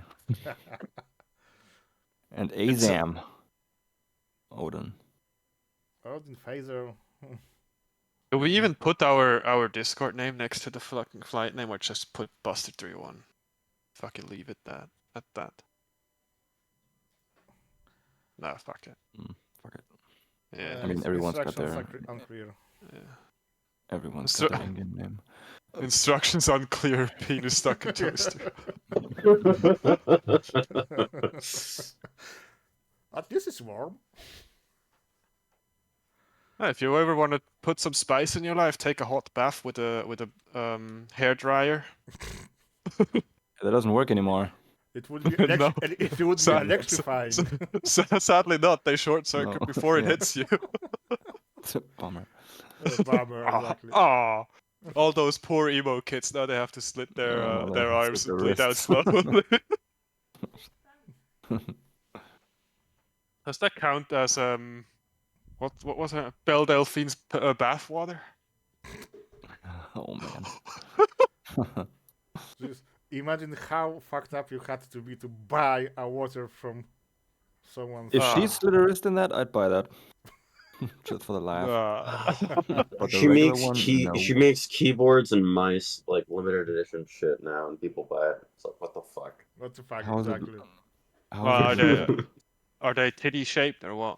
E: And Azam. Odin.
A: Odin Phaser.
G: Do we even put our Discord name next to the fucking flight name or just put Buster31? Fucking leave it at that. No, fuck it.
E: Fuck it.
G: Yeah.
E: I mean, everyone's got their...
A: Unclear.
G: Yeah.
E: Everyone's got their in-game name.
G: Instructions unclear. Penis stuck in toaster.
A: This is warm.
G: If you ever want to put some spice in your life, take a hot bath with a hair dryer.
E: That doesn't work anymore.
A: It would be
G: No.
A: it would be electrifying.
G: Sadly not. They short circuit
E: No.
G: before it
E: Yeah.
G: hits you.
E: It's a bummer.
A: Bummer, exactly.
G: Ah, all those poor emo kids. Now they have to slit their
E: Oh,
G: their
E: they
G: arms
E: slit
G: and
E: their
G: bleed out
E: wrists.
G: slowly. Does that count as what was it? Belle Delphine's bath water?
E: Oh man.
A: Just imagine how fucked up you had to be to buy a water from someone.
E: If she slit her wrist in that, I'd buy that. Just for the laugh. But the
L: She
E: regular
L: makes
E: one, no.
L: she makes keyboards and mice like limited edition shit now, and people buy it. It's like, what the fuck?
A: What the fuck
E: How is it-
A: exactly?
G: Are they titty shaped or what?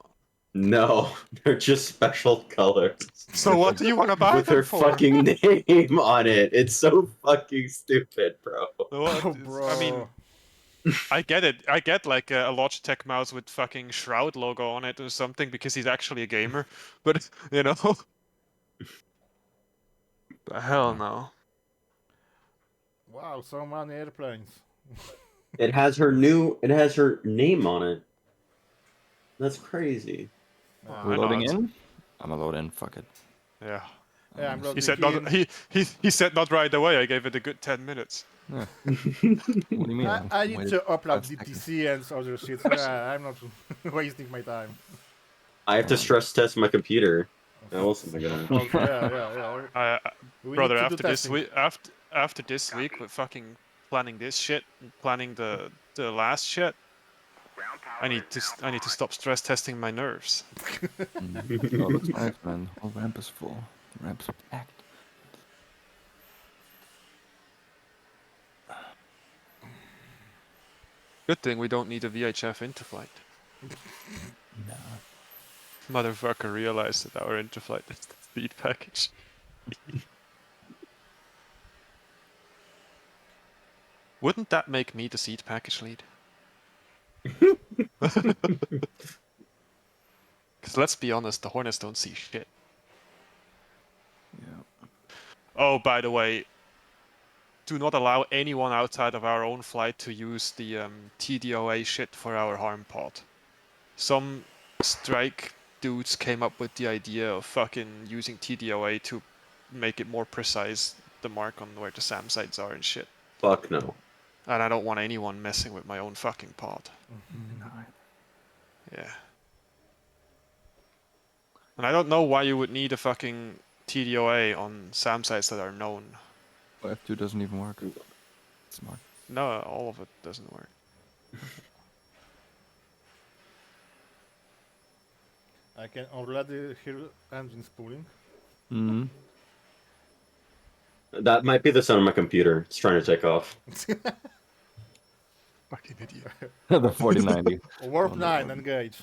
L: No, they're just special colors.
G: So what do you want to buy
L: With
G: them
L: her
G: for?
L: fucking name on it. It's so fucking stupid, bro.
G: What? I mean, I get it. I get like a Logitech mouse with fucking Shroud logo on it or something because he's actually a gamer. But you know, the hell no.
A: Wow, so many airplanes.
L: It has her name on it. That's crazy.
E: We're loading in? I'm gonna load in, fuck it.
G: Yeah.
A: Yeah, I'm
G: He
A: loading
G: said
A: in.
G: not. He said not right away. I gave it a good 10 minutes.
E: Yeah. What do you mean?
A: I need
E: Waited
A: to upload
E: 5 seconds.
A: DCS and other shit. Yeah, I'm not wasting my time.
L: I have to stress test my computer. How else am I gonna?
A: Yeah. We
G: Brother,
A: need to do
G: after this
A: testing.
G: week, after this week with fucking planning this shit, and planning the last shit, I need to stop stress testing my nerves.
E: Oh, that's nice, man. The whole ramp is full. The ramp's packed.
G: Good thing we don't need a VHF interflight.
E: No.
G: Motherfucker realized that our interflight is the speed package. Wouldn't that make me the seed package lead? Because let's be honest, the Hornets don't see shit.
E: Yeah.
G: Oh, by the way, do not allow anyone outside of our own flight to use the TDOA shit for our harm pod. Some strike dudes came up with the idea of fucking using TDOA to make it more precise, the mark on where the SAM sites are and shit.
L: Fuck no.
G: And I don't want anyone messing with my own fucking pod. Yeah. And I don't know why you would need a fucking TDOA on SAM sites that are known.
E: Well, F2 doesn't even work. Smart.
G: No, all of it doesn't work.
A: I can already hear engines pulling.
E: Mm-hmm.
L: That might be the sound of my computer. It's trying to take off.
G: Fucking idiot.
E: The 4090.
A: Warp 9, engage.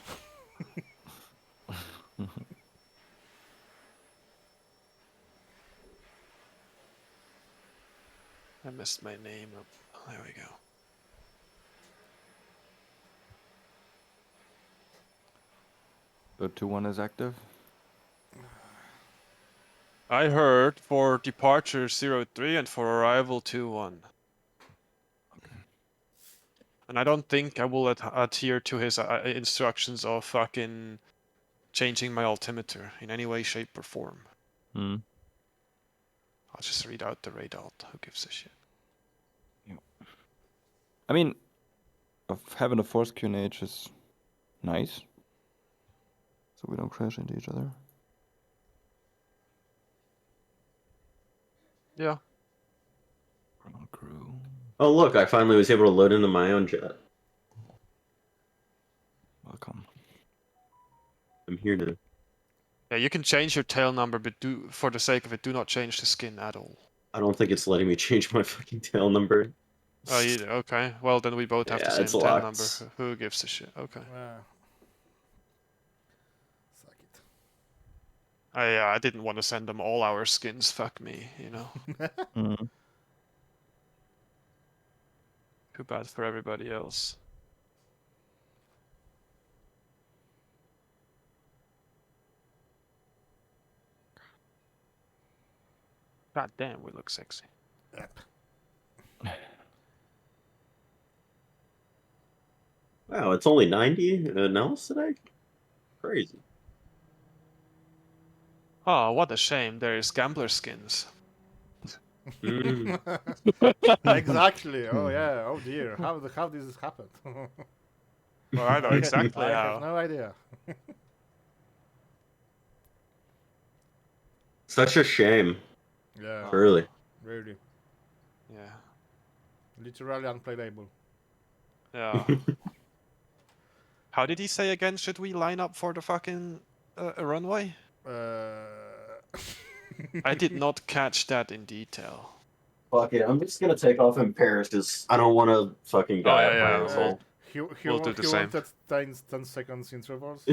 G: I messed my name up. Oh, there we go.
E: So 2-1 is active.
G: I heard for departure 03 and for arrival 2-1. And I don't think I will adhere to his instructions of fucking changing my altimeter in any way, shape, or form.
E: Hmm.
G: I'll just read out the radalt. Who gives a shit?
E: I mean, having a forced QNH is nice. So we don't crash into each other.
G: Yeah.
E: Ground crew.
L: Oh look, I finally was able to load into my own jet.
E: Welcome.
L: I'm here now.
G: Yeah, you can change your tail number, but for the sake of it, do not change the skin at all.
L: I don't think it's letting me change my fucking tail number.
G: Oh, you okay? Well, then we both have the
L: Yeah,
G: same
L: it's
G: tail
L: locked.
G: number. Who gives a shit? Okay.
A: Suck it.
G: I didn't want to send them all our skins. Fuck me, you know.
E: Mm.
G: Too bad for everybody else. God damn, we look sexy.
A: Yep.
L: Wow, it's only 90 Nellis today? Crazy.
G: Oh, what a shame. There is gambler skins.
A: Exactly. Oh yeah. Oh dear. How did this happen?
G: Well, I know exactly
A: I
G: how.
A: have no idea.
L: Such a shame.
A: Yeah.
L: Really.
A: Really.
G: Yeah.
A: Literally unplayable.
G: Yeah. How did he say again? Should we line up for the fucking runway? I did not catch that in detail.
L: Fuck it, I'm just gonna take off in Paris because I don't want to fucking die up my asshole.
A: He
G: We'll do the same.
A: wanted 10 seconds intervals.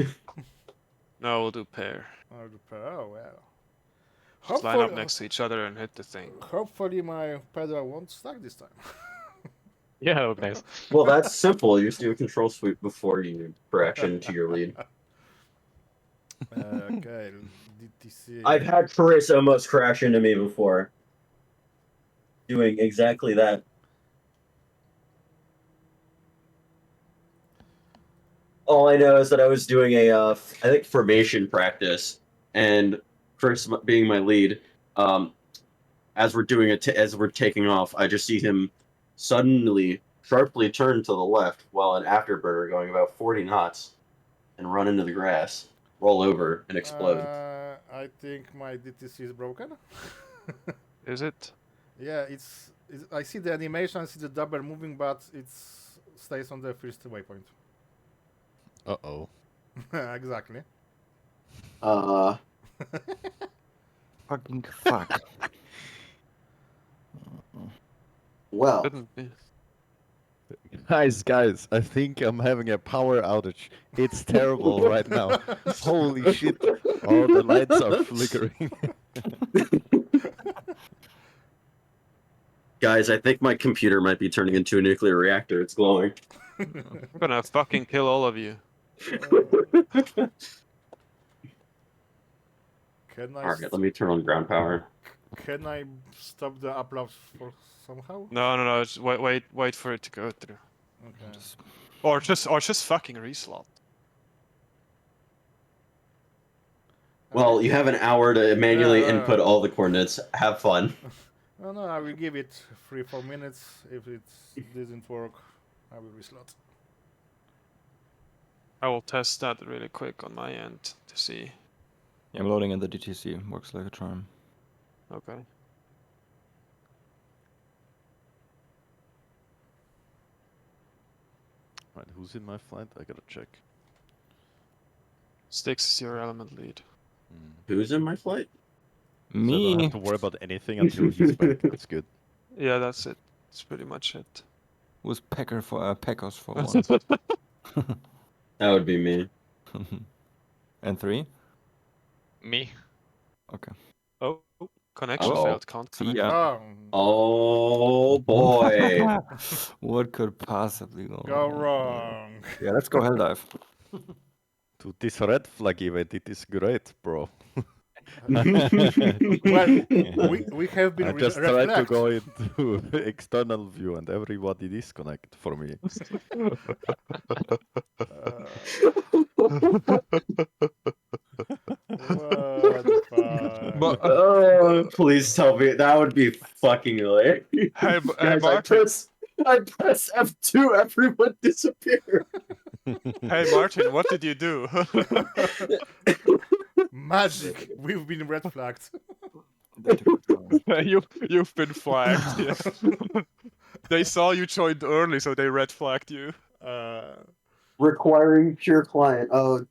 G: No, we'll do pair.
A: Oh well.
G: Just line up next to each other and hit the thing.
A: Hopefully my pedal won't stuck this time.
P: Yeah, that would be nice.
L: Well, that's simple. You just do a control sweep before you crash into your lead.
A: Okay, DTC.
L: I've had Paris almost crash into me before. Doing exactly that. All I know is that I was doing a, I think, formation practice, and Chris being my lead, as we're doing it, as we're taking off, I just see him suddenly, sharply turn to the left while an afterburner going about 40 knots and run into the grass, roll over, and explode.
A: I think my DTC is broken.
G: Is it?
A: Yeah, it's I see the animation, I see the double moving, but it stays on the first waypoint.
O: Uh-oh.
A: Exactly.
E: Fucking fuck.
L: Well.
G: Couldn't be.
O: Guys, I think I'm having a power outage. It's terrible right now. Holy shit. All the lights are flickering.
L: Guys, I think my computer might be turning into a nuclear reactor. It's glowing.
G: I'm gonna fucking kill all of you.
L: Alright, let me turn on ground power.
A: Can I stop the uploads for somehow?
G: No. Just wait for it to go through.
A: Okay.
G: Or just fucking reslot.
L: Well, you have an hour to manually
A: Yeah,
L: input all the coordinates. Have fun.
A: No, I will give it 3-4 minutes. If it doesn't work, I will reslot.
G: I will test that really quick on my end to see.
E: Yeah, I'm loading in the DTC. Works like a charm.
G: Okay.
O: Right, who's in my flight? I gotta check.
G: Styx is your element lead.
L: Who's in my flight?
O: So I don't have to worry about anything until he's back. That's good.
G: Yeah, that's it. That's pretty much it.
E: Who's Packers for one?
L: That would be me.
E: And 3?
P: Me.
E: Okay.
G: Oh, connection
L: Uh-oh.
G: failed. Can't
E: See
G: connect.
E: ya.
L: Oh boy.
E: What could possibly
A: Go wrong.
E: Yeah, let's go Helldive.
O: Dude, this red flag event, it is great, bro.
A: Well, we have been
O: I just tried to
A: reflect.
O: go into external view and everybody disconnect for me.
A: What the fuck?
G: But,
L: please tell me that would be fucking hilarious.
G: Hey,
L: Guys,
G: Martin.
L: I press F2, everyone disappeared.
G: Hey Martin, what did you do?
A: Magic. We've been red flagged.
G: You've been flagged. Yeah. They saw you joined early, so they red flagged you.
L: Requiring pure client. Oh,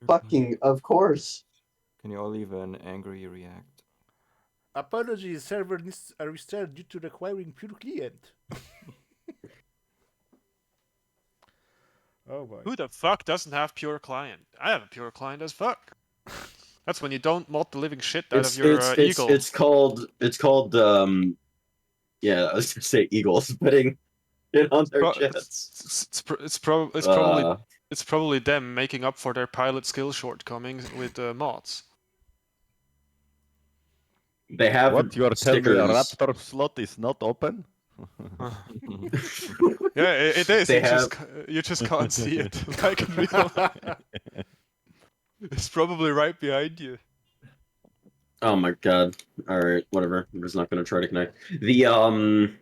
L: fucking of course.
E: Can you all leave an angry react?
A: Apologies, server needs a restart due to requiring pure client. Oh boy.
G: Who the fuck doesn't have pure client? I have a pure client as fuck. That's when you don't mod the living shit out of your eagle.
L: It's called yeah, I was gonna say eagles putting it on their jets.
G: It's probably them making up for their pilot skill shortcomings with mods.
L: They have
O: What, you are telling me a
L: stickers.
O: Raptor slot is not open?
G: Yeah, it is.
L: They
G: You just can't see it. Like in real life. It's probably right behind you.
L: Oh my god. Alright, whatever. I'm just not gonna try to connect. The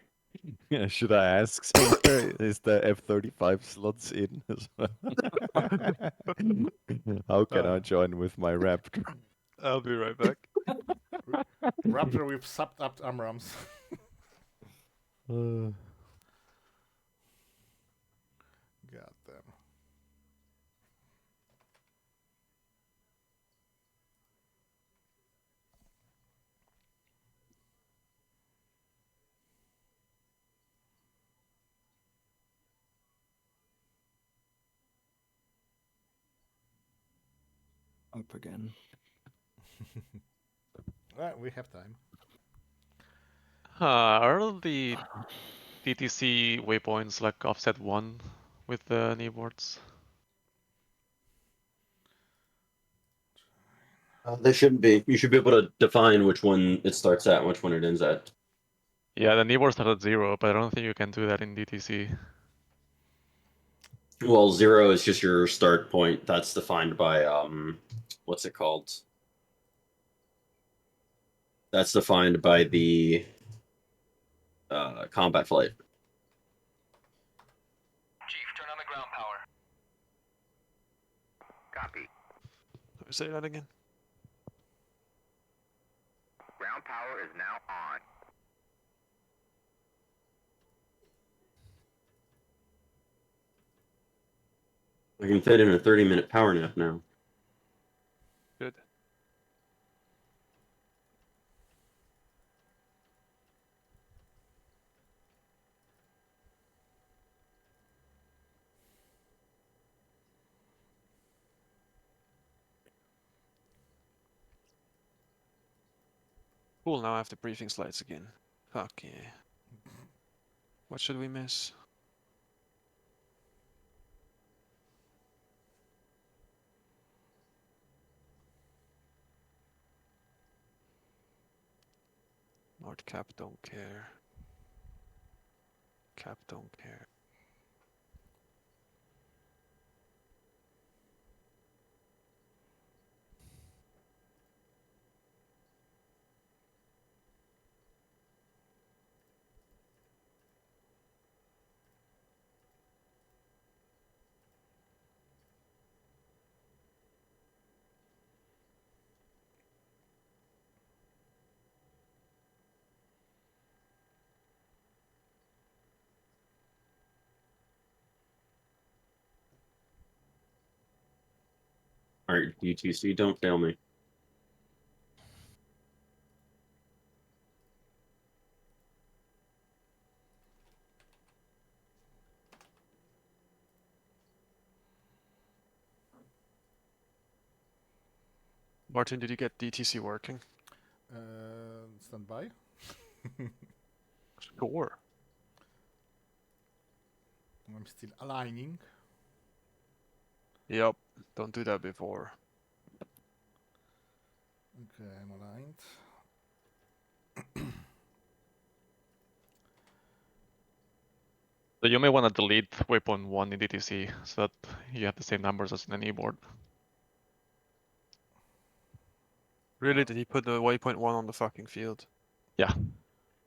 O: Yeah, should I ask somewhere? Is the F-35 slots in as well? How can I join with my Raptor?
G: I'll be right back.
A: Raptor with sub-up AMRAAMs. God damn.
E: Up again.
A: Well, we have time.
P: Are all the DTC waypoints like offset 1 with the kneeboards?
L: they shouldn't be. You should be able to define which one it starts at and which one it ends at.
P: Yeah, the kneeboards start at 0, but I don't think you can do that in DTC.
L: Well, 0 is just your start point. That's defined by what's it called? That's defined by the combat flight.
Q: Chief, turn on the ground power. Copy.
G: Say that again.
Q: Ground power is now on.
L: I can fit in a 30-minute power nap now.
G: Good. Cool, now I have the briefing slides again. Fuck yeah. What should we miss? Nord Cap don't care. Cap don't care.
L: Alright, UTC, don't fail me.
G: Martin, did you get DTC working?
A: Stand by.
G: Sure.
A: I'm still aligning.
G: Yep. Don't do that before.
A: Okay, I'm aligned.
P: So you may want to delete waypoint 1 in DTC so that you have the same numbers as in an e-board.
G: Really? Did he put the waypoint 1 on the fucking field?
P: Yeah.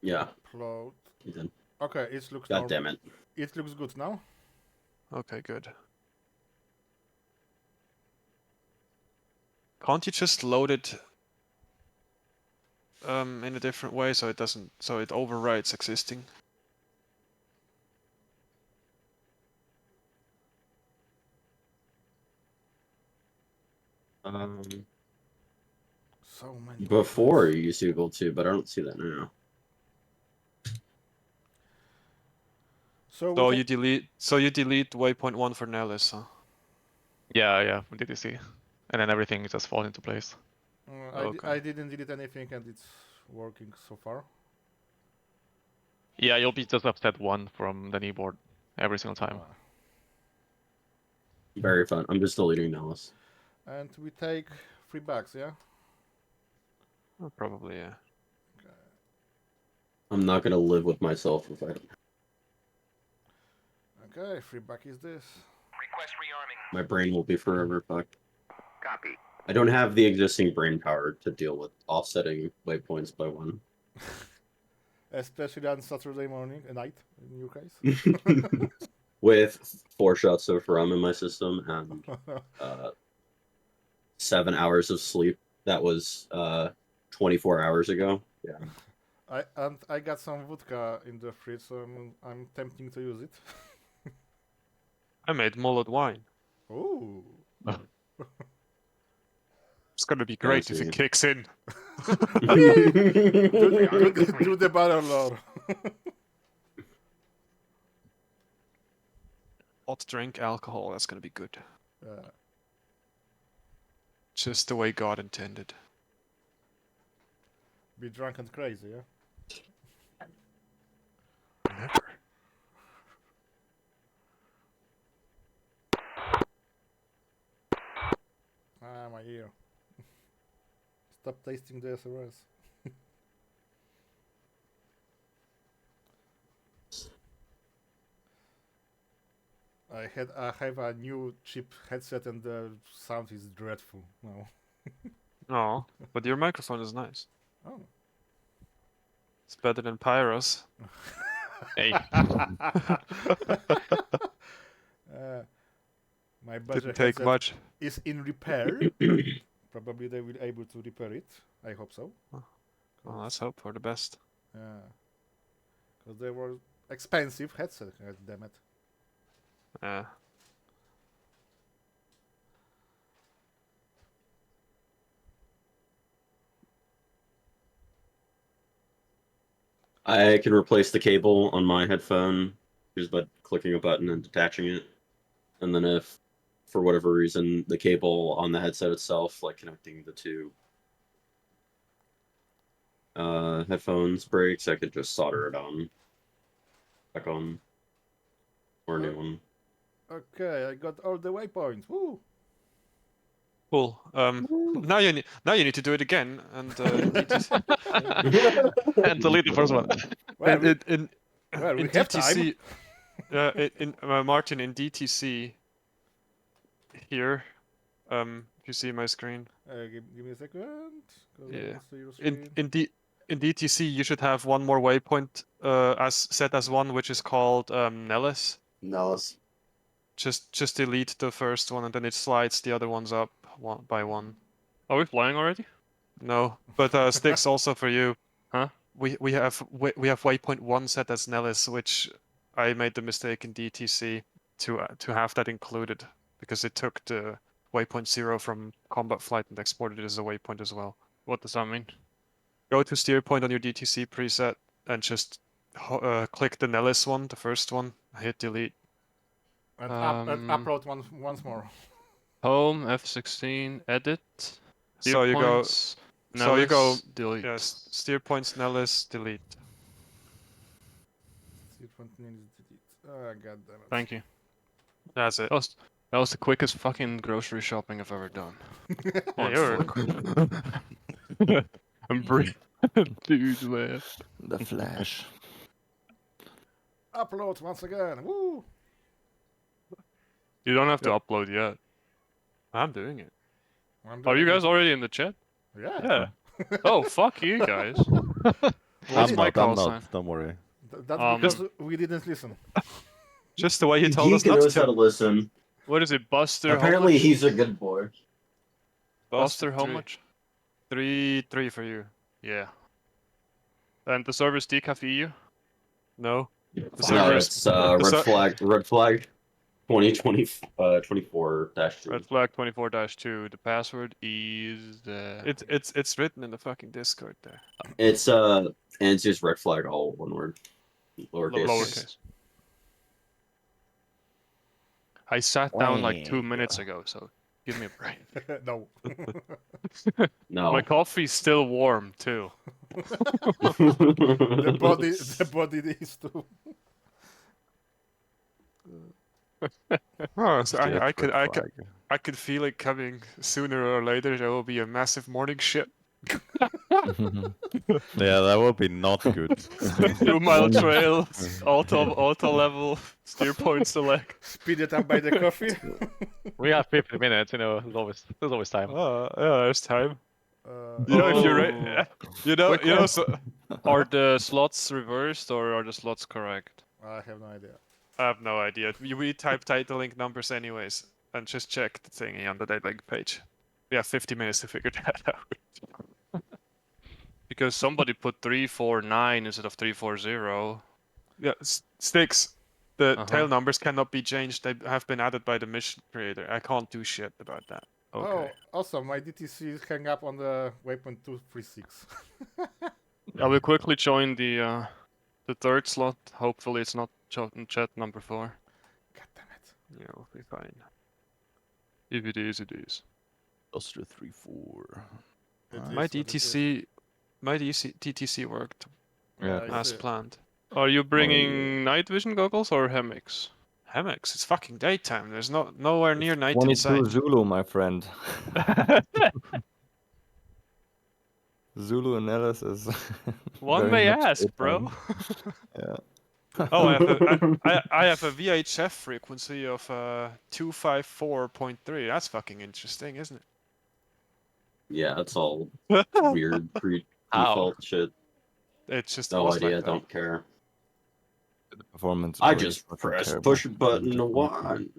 L: Yeah.
A: Upload.
L: He did.
A: Okay, it looks
L: God damn it.
A: It looks good now.
G: Okay, good. Can't you just load it in a different way so it doesn't, so it overrides existing?
A: So many.
L: Before you used to be able to, but I don't see that now.
A: So
G: you delete waypoint 1 for Nellis, huh?
P: Yeah, from DTC. And then everything just falls into place.
A: I didn't delete anything and it's working so far.
P: Yeah, you'll be just upset 1 from the kneeboard every single time.
L: Very fun. I'm just deleting Nellis.
A: And we take 3 bags, yeah?
G: Oh, probably, yeah.
L: I'm not gonna live with myself if I don't.
A: Okay, 3 back is this.
Q: Request rearming.
L: My brain will be forever fucked.
Q: Copy.
L: I don't have the existing brain power to deal with offsetting waypoints by 1.
A: Especially on Saturday morning, night, in your case.
L: With 4 shots of rum in my system and 7 hours of sleep. That was 24 hours ago. Yeah.
A: I got some vodka in the fridge, so I'm tempting to use it.
G: I made mulled wine.
A: Ooh.
G: It's gonna be great if it kicks in.
A: do the barrel lore.
G: Hot drink alcohol, that's gonna be good.
A: Yeah.
G: Just the way God intended.
A: Be drunk and crazy, yeah?
G: Never.
A: Ah, my ear. Stop tasting the SRS. I have a new cheap headset and the sound is dreadful now.
G: Oh, but your microphone is nice.
A: Oh.
G: It's better than Pyro's.
P: Hey.
A: My budget
G: Didn't take
A: headset
G: much.
A: is in repair. Probably they will be able to repair it. I hope so.
G: Well, let's hope for the best.
A: Yeah. Because they were expensive headset, damn it.
G: Yeah.
L: I can replace the cable on my headphone just by clicking a button and detaching it. And then if, for whatever reason, the cable on the headset itself, like connecting the 2 headphones breaks, I could just solder it on. Back on. Or a new one.
A: Okay, I got all the waypoints. Woo!
G: Cool. Now you need to do it again and
P: and delete the first one.
A: Well,
G: in
A: we have
G: DTC,
A: time.
G: Martin, in DTC here, if you see my screen.
A: Give me a second.
G: Yeah. In DTC, you should have one more waypoint as set as 1, which is called Nellis.
I: Nellis.
G: Just delete the first one, and then it slides the other ones up 1 by 1.
N: Are we flying already?
G: No, but Sticks also for you.
N: Huh?
G: We have waypoint 1 set as Nellis, which I made the mistake in DTC to have that included because it took the waypoint 0 from combat flight and exported it as a waypoint as well.
N: What does that mean?
G: Go to steer point on your DTC preset and just click the Nellis one, the first one, hit delete.
A: And upload once more.
N: Home, F16, edit.
G: So you go,
N: Nellis, delete.
G: yes, steer points, Nellis, delete.
A: Oh, God damn it.
N: Thank you.
G: That's it.
N: That was the quickest fucking grocery shopping I've ever done.
G: Yeah, you're
N: I'm brilliant, dude, man.
E: The Flash.
A: Upload once again. Woo!
N: You don't have to upload yet.
G: I'm doing it.
N: Are you guys already in the chat?
A: Yeah.
N: Yeah. Oh, fuck you guys. What's my call sign?
O: Don't worry.
A: That's because we didn't listen.
G: Just the way you told us
L: Geek
G: not
L: knows
G: to.
L: how to listen.
N: What is it, Buster?
L: Apparently,
N: how much?
L: he's a good boy.
N: Buster, how
G: three.
N: much?
G: 3 for you.
N: Yeah. And the server's decaf EU?
G: No. The
L: No,
G: server's
L: it's red flag 2024-2.
N: Red flag 24-2. The password is
G: it's written in the fucking Discord there.
L: It's ANZUS red flag, all one word, lowercase.
N: I sat down like 2 minutes ago, so give me a break.
A: No.
L: No.
N: My coffee's still warm too.
A: the body is too.
G: Oh, so
O: Just
G: I could feel it coming sooner or later. There will be a massive morning shit.
O: Yeah, that would be not good.
N: 2 mile trail, auto level, steer point select.
A: Speed it up by the coffee.
P: We have 50 minutes, there's always time.
G: Oh, yeah, there's time.
N: You know, if you're ready,
G: So,
N: are the slots reversed or are the slots correct?
A: I have no idea.
G: I have no idea. We type title link numbers anyways, and just check the thingy on the data link page. We have 50 minutes to figure that out.
N: Because somebody put 349 instead of 340.
G: Yeah, Sticks. The tail numbers cannot be changed. They have been added by the mission creator. I can't do shit about that.
N: Okay.
A: Oh, also, my DTC is hang up on the waypoint 236.
N: I will quickly join the third slot. Hopefully it's not chat number 4.
A: God damn it.
N: Yeah, we'll be fine. If it is, it is.
O: Buster 3-4.
G: My DTC worked as planned.
N: Are you bringing night vision goggles or Hemix?
G: Hemix, it's fucking daytime. There's nowhere near night in
E: 22
G: sight.
E: Zulu, my friend. Zulu analysis.
N: One may ask, bro.
E: Yeah.
G: Oh, I have a VHF frequency of 254.3. That's fucking interesting, isn't it?
L: Yeah, that's all weird default shit.
G: It's just
L: no
G: was
L: idea.
G: like that.
L: Don't care.
E: The performance.
L: I
E: is
L: just
E: fucking
L: press
E: terrible.
L: push button 1.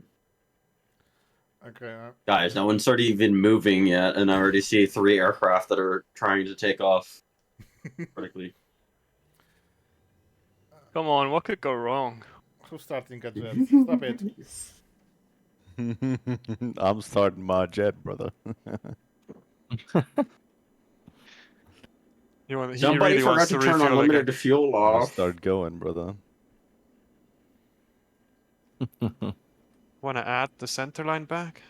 A: Okay.
L: Guys, no one started even moving yet, and I already see 3 aircraft that are trying to take off. Vertically.
N: Come on, what could go wrong?
A: Who's starting a jet? Stop it.
O: I'm starting my jet, brother.
L: Somebody
G: really
L: forgot
G: wants
L: to
G: to
L: turn
G: refuel
L: unlimited fuel
O: I'll
L: off.
O: start going, brother.
G: Wanna add the center line back?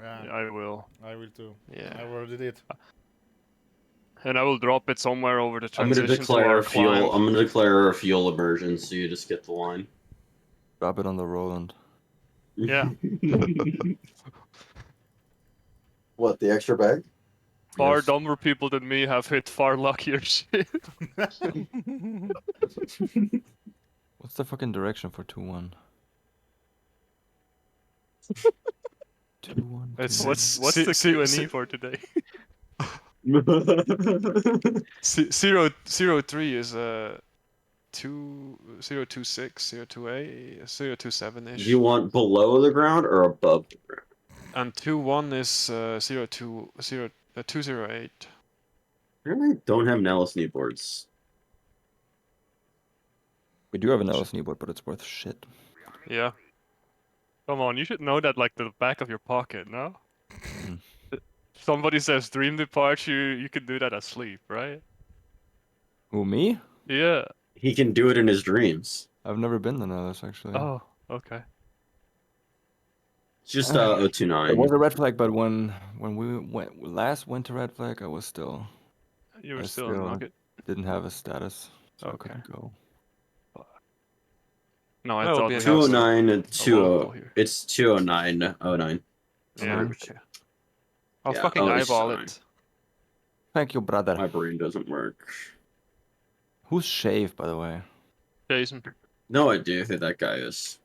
A: Yeah,
N: I will.
A: I will too.
N: Yeah.
A: I already did.
N: And I will drop it somewhere over the
L: I'm
N: transition
L: gonna declare
N: to our
L: a fuel.
N: client.
L: I'm gonna declare a fuel immersion, so you just get the line.
E: Drop it on the Roland.
N: Yeah.
I: What, the extra bag?
N: Far
E: Yes.
N: dumber people than me have hit far luckier shit.
E: What's the fucking direction for 2-1? 2-1.
N: What's the Q&E for today?
G: 003 is 026, 028, 027 ish.
L: Do you want below the ground or above the ground?
G: And 2-1 is 208.
L: Really? Don't have Nellis kneeboards.
E: We do have an LS kneeboard, but it's worth shit.
N: Yeah. Come on, you should know that like the back of your pocket, no? Somebody says dream departure, you can do that asleep, right?
E: Who, me?
N: Yeah.
L: He can do it in his dreams.
E: I've never been to Nellis, actually.
N: Oh, okay.
L: It's just
E: It
L: 029.
E: was a red flag, but when we went to red flag, I was still.
N: You were
E: I
N: still in Nugget.
E: didn't have a status, so I
N: Okay.
E: couldn't go.
N: No, I
G: That would
N: thought
G: be
N: we
G: a
N: had
G: nice-
L: 209 and
N: a local here.
L: It's 20909.
N: Yeah.
G: Okay. I'll
L: Yeah,
G: fucking
L: it's
G: eyeball
L: fine.
G: it.
E: Thank you, brother.
L: My brain doesn't work.
E: Who's Shave, by the way?
N: Jason.
L: No idea who that guy is.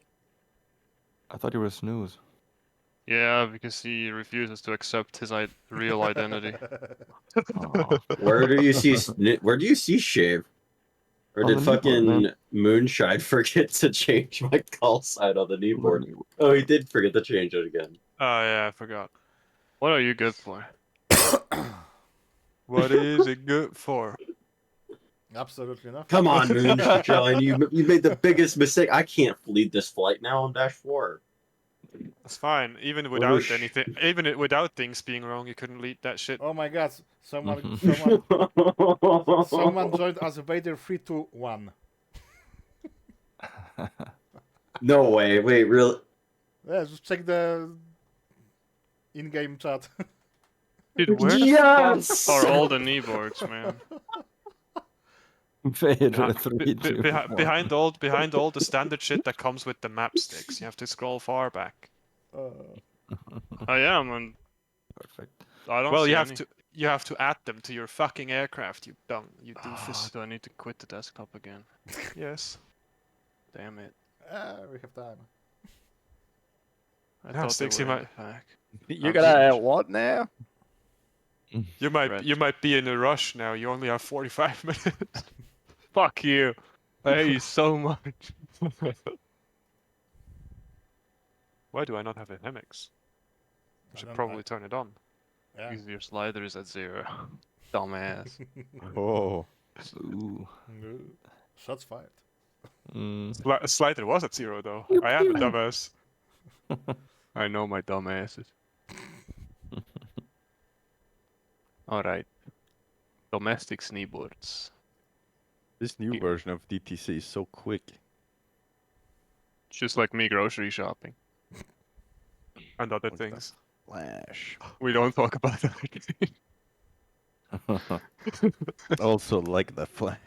E: I thought you were Snooze.
N: Yeah, because he refuses to accept his real identity.
L: Where do you see Shave? Or
E: On
L: did
E: the kneeboard,
L: fucking
E: man.
L: Moonshine forget to change my call sign on the kneeboard? Oh, he did forget to change it again.
N: Oh yeah, I forgot. What are you good for? What is it good for?
A: Absolutely nothing.
L: Come on, Moonshine, you made the biggest mistake. I can't lead this flight now on dash 4.
G: That's fine. Even
L: What
G: without
L: was-
G: anything, even without things being wrong, you couldn't lead that shit.
A: Oh my god, someone joined as Vader 321.
L: No way. Wait, really?
A: Yeah, just check the in-game chat.
N: Dude, where the
L: Yes!
N: fuck are all the kneeboards, man?
E: Vader 3, 2, 1.
G: Behind all the standard shit that comes with the map sticks, you have to scroll far back.
N: I am, and
E: Perfect.
N: I don't
G: Well,
N: see
G: you
N: any.
G: have to add them to your fucking aircraft, you doofus.
N: Do I need to quit the desktop again?
G: Yes.
N: Damn it.
A: We have time.
N: I
G: Yeah,
N: thought
G: sticks
N: they
G: you
N: were in
G: might-
N: the pack.
O: You're gonna what now?
G: You might be in a rush now. You only have 45 minutes.
N: Fuck you. I hate you so much.
G: Why do I not have a MX? I should probably turn it on.
A: Yeah.
N: Because your slider is at 0. Dumbass.
O: Oh.
E: Ooh.
A: No. Shots fired.
G: Slider was at 0 though. I am a dumbass.
N: I know my dumbasses. Alright. Domestic kneeboards.
O: This new version of DTC is so quick.
N: Just like me grocery shopping.
G: And other things.
O: Flash.
N: We don't talk about that.
O: Also like the flash.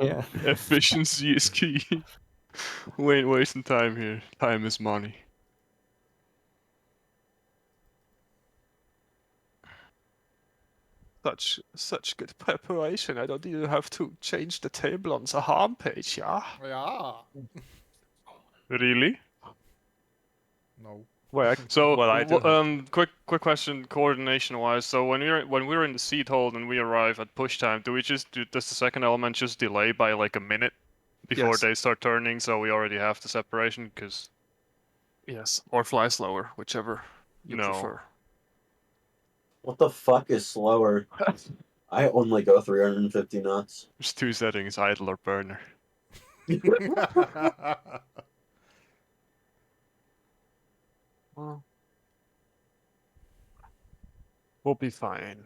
E: Yeah.
N: Efficiency is key. We ain't wasting time here. Time is money.
G: Such good preparation. I don't even have to change the table on the homepage, yeah?
A: Yeah.
N: Really?
A: No.
G: Well,
N: So,
G: do.
N: quick question, coordination-wise. So when we're in the seat hold and we arrive at push time, does the second element just delay by like a minute before
G: Yes.
N: they start turning? So we already have the separation because
G: Yes, or fly slower, whichever you
N: No.
G: prefer.
L: What the fuck is slower? I only go 350 knots.
N: there's two settings: idle or burner.
G: Well, we'll be fine.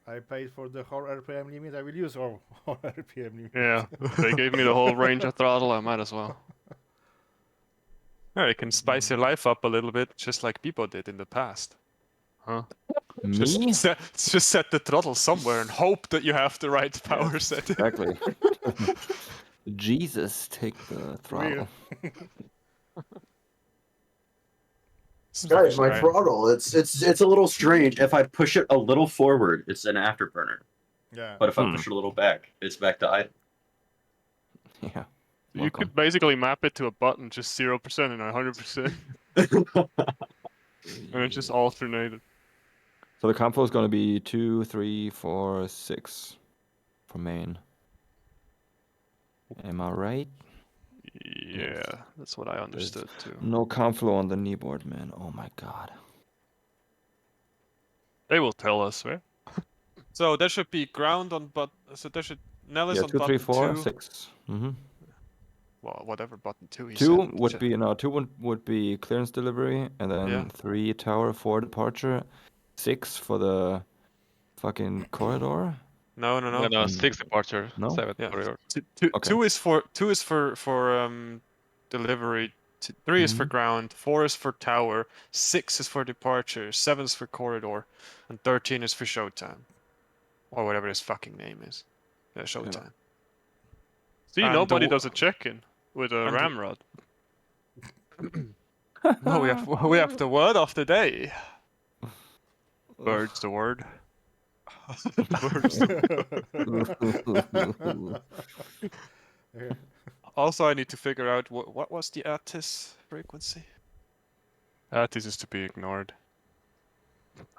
A: I paid for the whole RPM limit. I will use all RPM limit.
N: Yeah, they gave me the whole range of throttle. I might as well.
G: Yeah, you can spice your life up a little bit, just like Bebo did in the past.
N: Huh?
E: Me?
G: Just set the throttle somewhere and hope that you have the right power setting.
E: Exactly. Jesus, take the throttle.
L: Guys, my
G: Right.
L: throttle, it's a little strange. If I push it a little forward, it's an afterburner.
A: Yeah.
L: But if I push it a little back, it's back to idle.
E: Yeah.
N: You could basically map it to a button, just 0% and 100%, and it just alternated.
E: So the comp flow is going to be 2, 3, 4, 6 for main. Am I right?
N: Yeah, that's what I understood too.
E: No comp flow on the kneeboard, man. Oh my god.
N: They will tell us, right?
G: So there should be ground on but so there should Nellis
E: Yeah,
G: on
E: 2, 3,
G: button
E: 4,
G: 2.
E: 6. Mm-hmm.
G: well, whatever button 2 he
E: Two
G: said.
E: would be no. Two would be clearance delivery, and then
G: Yeah.
E: 3 tower, 4 departure, 6 for the fucking corridor.
G: No.
P: No, 6 departure,
E: No?
P: 7
G: Yeah.
P: corridor.
E: Okay.
G: 2 is for delivery. 3 is for
E: Mhm.
G: ground. 4 is for tower. 6 is for departure. 7 is for corridor, and 13 is for showtime, or whatever his fucking name is. Yeah, showtime.
N: See,
G: And
N: nobody
G: the-
N: does a check-in with a
G: and-
N: ramrod.
G: No, we have the word of the day. Bird's the word. Bird's the word.
A: Yeah.
G: Also, I need to figure out what was the ATIS frequency.
N: ATIS is to be ignored.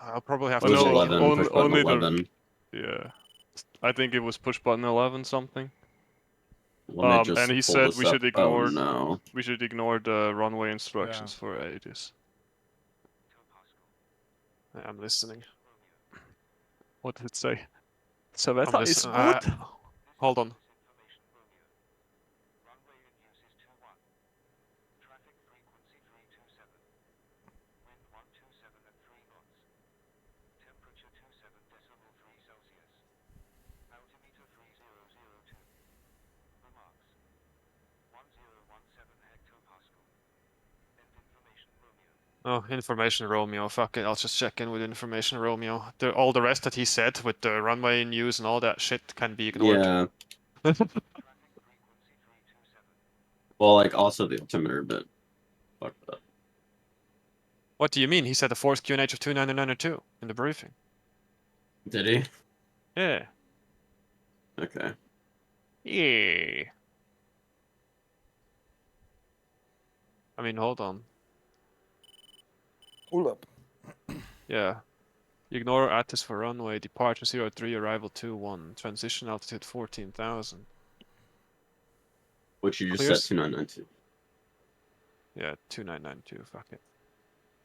G: I'll probably have
L: It
G: to
L: was
G: check.
L: 11, push button 11.
N: Yeah. I think it was push button 11 something.
L: Let me just
N: And he
L: pull
N: said
L: this
N: we
L: up.
N: should ignore
L: Oh no.
N: we should ignore the runway instructions for ATIS.
G: I'm listening.
N: What did it say?
G: I'm
N: Savetta is
G: listening.
N: good.
G: Hold on. Oh, information Romeo. Fuck it, I'll just check in with information Romeo. All the rest that he said with the runway news and all that shit can be ignored.
L: Yeah. Well, like also the altimeter, but fuck that.
G: What do you mean? He said a force QNH of 29902 in the briefing.
L: Did he?
G: Yeah.
L: Okay.
G: Yeah. I mean, hold on.
E: Hold up.
G: Yeah. Ignore ATIS for runway, departure 03, arrival 21, transition altitude 14,000.
L: Which you just
G: Clears-
L: set 2992.
G: Yeah, 2992, fuck it.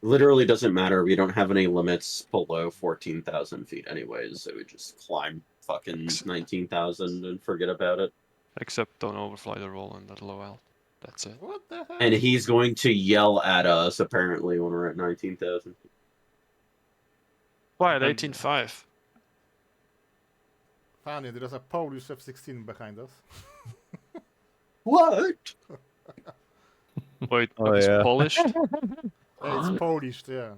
L: Literally doesn't matter. We don't have any limits below 14,000 feet anyways, so we just climb fucking 19,000 and forget about it.
N: Except don't overfly the roll and that low alt. That's it.
A: What the hell?
L: And he's going to yell at us apparently when we're at 19,000.
G: Why at 18.5?
A: Funny, there's a Polish F-16 behind us.
L: What?
N: Wait,
O: Oh,
N: it's
O: yeah.
N: polished?
A: Yeah, it's Polish, yeah.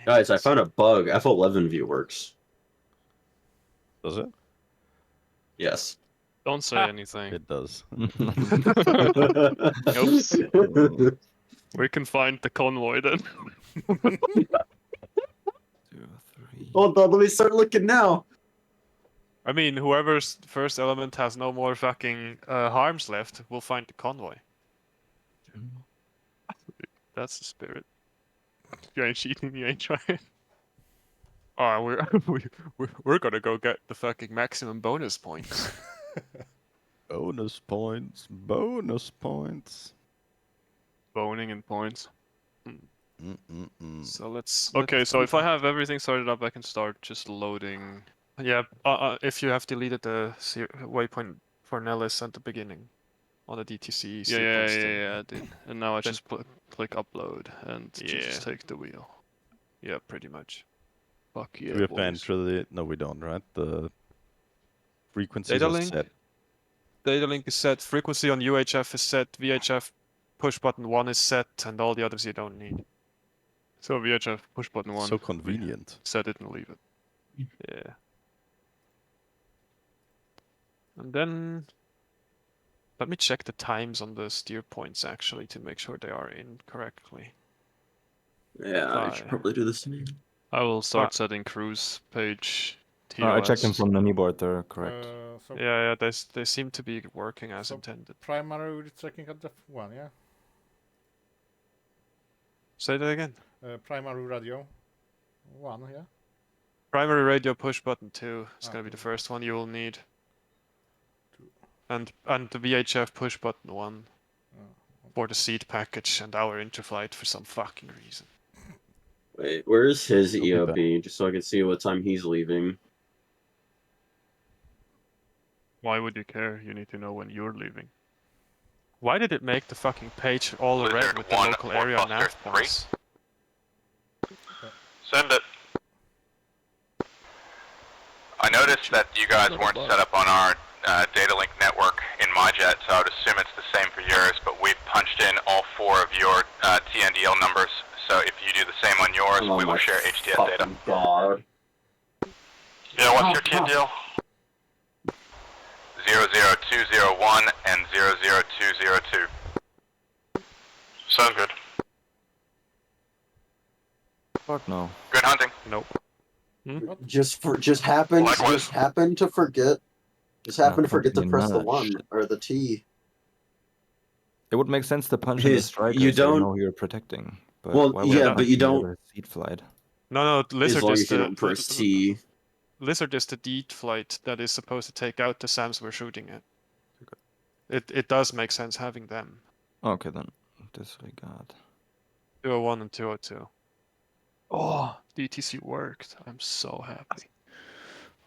L: Guys, I found a bug. F11 view works.
O: Does it?
L: Yes.
N: Don't say anything.
O: It does.
N: Oops. We can find the convoy then.
L: Hold on, let me start looking now.
G: I mean, whoever's first element has no more fucking harms left will find the convoy.
N: That's the spirit. You ain't cheating, you ain't trying.
G: Oh, we're gonna go get the fucking maximum bonus points.
O: Bonus points. Bonus points.
N: Boning and points.
G: So let's.
N: Okay, so if I have everything sorted up, I can start just loading.
G: Yeah, if you have deleted the waypoint for Nellis at the beginning on the DTC.
N: Yeah, I did. And now I just click upload and just take the wheel.
G: Yeah, pretty much.
N: Fuck yeah,
O: We have to
N: boys.
O: enter the... No, we don't, right? The frequencies
G: Data
O: are
G: link.
O: set.
G: Data link is set. Frequency on UHF is set. VHF push button 1 is set, and all the others you don't need.
N: So VHF push button 1.
O: So convenient.
N: Set it and leave it.
G: Yeah. And then let me check the times on the steer points actually to make sure they are in correctly.
L: Yeah, I should probably do this.
N: I will start setting cruise page TOS.
E: I checked them from the kneeboard, they're correct.
A: So
G: Yeah, they seem to be working as intended.
A: Primary checking at depth 1, yeah?
G: Say that again.
A: Primary radio 1, yeah?
G: Primary radio push button 2 is going to be the first one you will need. And the VHF push button 1 for the seed package and our interflight for some fucking reason.
L: Wait, where's his
O: I'll be back.
L: EOB? Just so I can see what time he's leaving.
N: Why would you care? You need to know when you're leaving. Why did it make the fucking page all red with the local area nav points?
R: Send it. I noticed that you guys weren't set up on our data link network in my jet, so I would assume it's the same for yours, but we've punched in all 4 of your TNDL numbers, so if you do the same on yours, we will share HTS data.
L: God.
R: Yeah, what's your TNDL? 00201 and 00202. Sounds good.
E: Fuck no.
R: Good hunting.
N: Nope.
L: Just happened to forget. Just happened to forget to
E: fucking
L: press the
E: nuts.
L: 1 or the T.
E: It would make sense to punch in the striker
L: you
E: so
L: don't-
E: you know you're protecting. But
L: Well,
E: why would
L: yeah,
E: I
L: but you
E: punch in the
L: don't-
E: other seat flight?
N: No, Lizard
L: as long
N: is
L: as you don't press T.
N: Lizard is the deed flight that is supposed to take out the SAMs we're shooting at. It does make sense having them.
E: Okay then. Disregard.
N: 201 and 202. Oh, DTC worked. I'm so happy.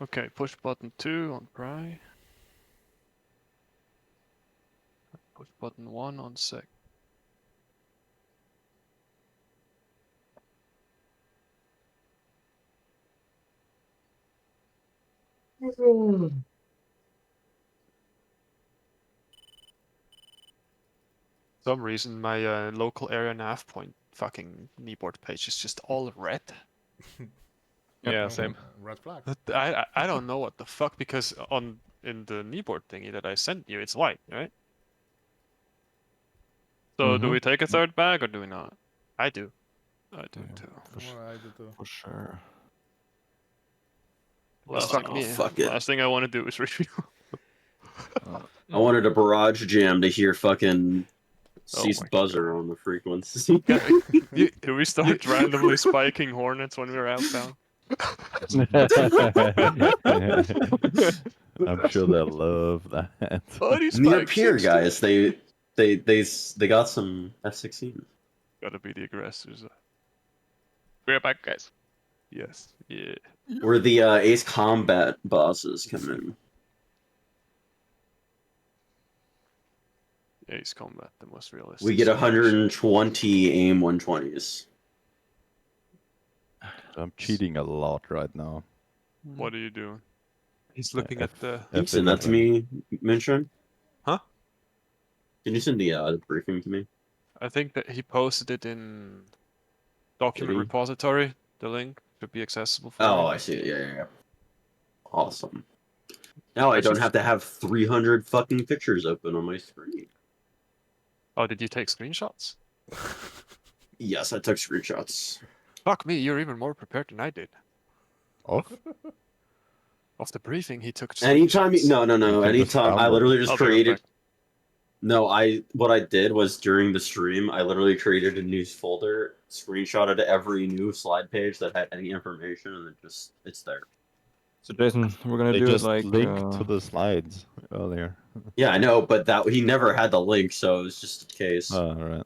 N: Okay, push button 2 on Pry. Push button 1 on Sec. Some reason my local area nav point fucking kneeboard page is just all red.
P: Yeah, same.
A: Red flag.
N: I don't know what the fuck, because in the kneeboard thingy that I sent you, it's white, right? So do we take a third bag or do we not? I do. I do too.
A: I do too.
E: For sure.
N: Last thing I want to do is review.
L: I wanted a barrage jam to hear fucking
N: Oh
L: cease
N: my
L: buzzer on the frequency.
N: Do we start randomly spiking hornets when we're outbound?
O: I'm sure they'll love that.
L: Near Pier, guys, they got some F-16.
N: Gotta be the aggressors.
P: We're back, guys.
N: Yes. Yeah.
L: Where the Ace Combat bosses come in.
N: Ace Combat, the most realistic.
L: We get 120 AIM 120s.
O: I'm cheating a lot right now.
N: What are you doing? He's looking at the.
L: Can you send that to me, Minshun?
N: Huh?
L: Can you send the briefing to me?
N: I think that he posted it in document repository. The link should be accessible for
L: Oh,
N: you.
L: I see it. Yeah. Awesome. Now I don't have to have 300 fucking pictures open on my screen.
N: Oh, did you take screenshots?
L: Yes, I took screenshots.
N: Fuck me, you're even more prepared than I did.
O: Off?
N: Off the briefing, he took.
L: Anytime, no.
O: can just
L: Anytime, I
O: download
L: literally
O: it.
L: just
N: I'll be right
L: created.
N: back.
L: No, what I did was during the stream, I literally created a news folder, screenshotted every new slide page that had any information, and it's there.
E: So Jason, we're gonna
O: They
E: do it
O: just
E: like
O: link to the slides earlier.
L: Yeah, I know, but he never had the link, so it was just a case.
O: Oh, right.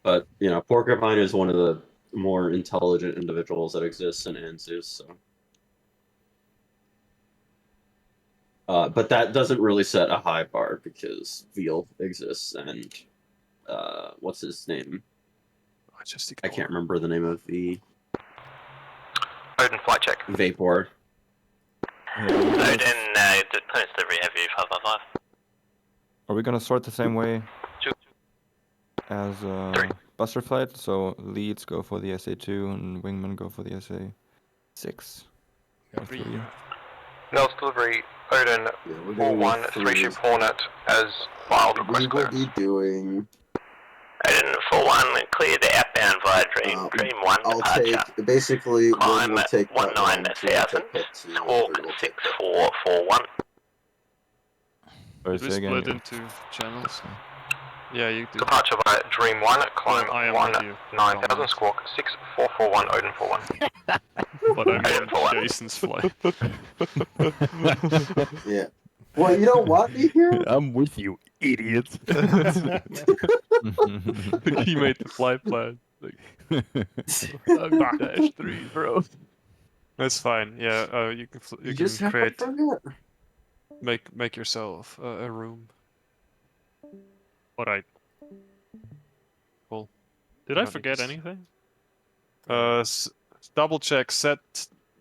L: But Porcupine is one of the more intelligent individuals that exists in ANZUS, so. But that doesn't really set a high bar because Veal exists and what's his name? I can't remember the name of the
R: Odin flight check.
L: Vapor.
R: Odin, post delivery heavy 555.
E: Are we gonna sort the same way
R: Two.
E: as Buster flight? So leads go for the SA2 and wingmen go for the SA6. Or 3.
R: Nels delivery, Odin, 4-1, 3 ship Hornet as filed request
L: We will
R: clearance.
L: be doing.
R: Odin, 4-1, cleared outbound via Dream 1
L: I'll
R: departure.
L: take basically.
R: Climb
L: we'll take
R: 19,000, squawk 6441.
E: Sorry,
N: We
E: say again.
N: split into channels. Yeah, you do.
R: Departure via Dream 1, climb
N: I am with you.
R: 19,000, squawk 6441, Odin 4-1.
N: But I'm
R: Odin
N: on
R: 4-1.
N: Jason's flight.
L: Yeah. Well, you don't want me here.
O: I'm with you, idiots.
N: He made the flight plan. Like, I'm dash 3, bro. That's fine. Yeah, you can
L: You just have to
N: create.
L: forget.
G: make yourself a room.
N: Alright.
G: Cool.
N: Did
G: You
N: I
G: don't need
N: forget
G: this.
N: anything?
G: Double check. Set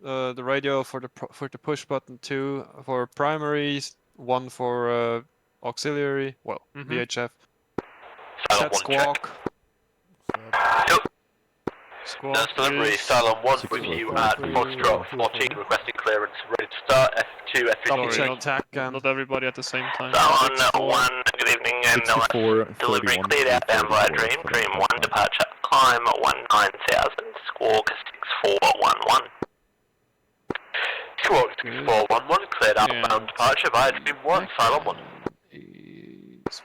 G: the radio for the push button 2 for primaries, 1 for auxiliary. Well, VHF. Set squawk. Squawk
Q: Nurse delivery,
G: is
Q: Cylon 1
E: 6
Q: with
E: four
Q: you
E: three
Q: at
E: three
Q: Foxtrot
E: four.
Q: 14, requesting clearance, ready to start, F2, F3.
G: Double check
N: not,
G: TAC
N: not everybody at the same time.
Q: Cylon 1, good evening, and
E: 64,
Q: delivery
E: 31,
Q: cleared outbound via
E: 34
Q: Dream,
E: for the
Q: Dream 1,
E: entire time.
Q: departure, climb 19000, squawk 6411. Squawk 6411, cleared outbound departure via Dream 1, Cylon 1.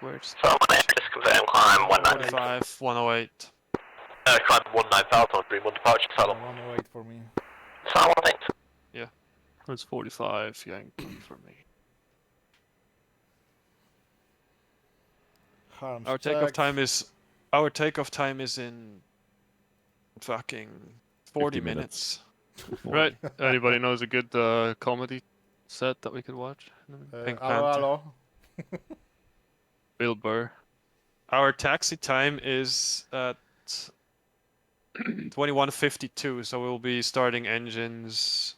G: Where's
Q: Cylon 1, just confirm, climb 19000.
G: 45, 108.
Q: Climb 19000 on Dream 1 departure, Cylon 1.
A: 108 for me.
Q: Cylon 1, thanks.
G: Yeah.
N: It's 45 Yankee for me.
A: Harms
G: Our takeoff
A: checked.
G: time is in fucking 40 minutes.
N: Right. Anybody knows a good comedy set that we could watch? Pink
A: Hello,
N: Panther.
A: hello.
N: Bill Burr.
G: Our taxi time is at 21:52, so we'll be starting engines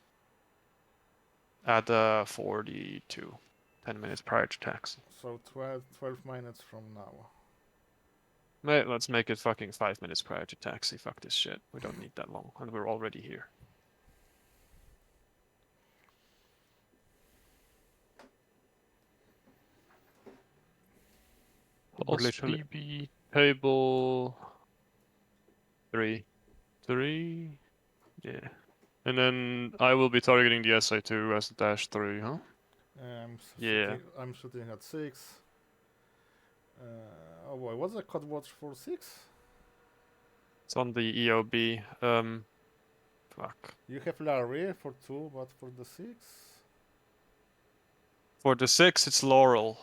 G: at 42, 10 minutes prior to taxi.
A: So 12 minutes from now.
G: Let's make it fucking 5 minutes prior to taxi. Fuck this shit. We don't need that long, and we're already here. We're
N: Plus
G: literally-
N: BB table 3. Yeah. And then I will be targeting the SA2 as -3, huh?
G: Yeah.
A: I'm shooting at 6. Oh boy, what's the code watch for 6?
G: It's on the EOB. Fuck.
A: You have Larry for 2, but for the 6?
G: For the 6, it's Laurel.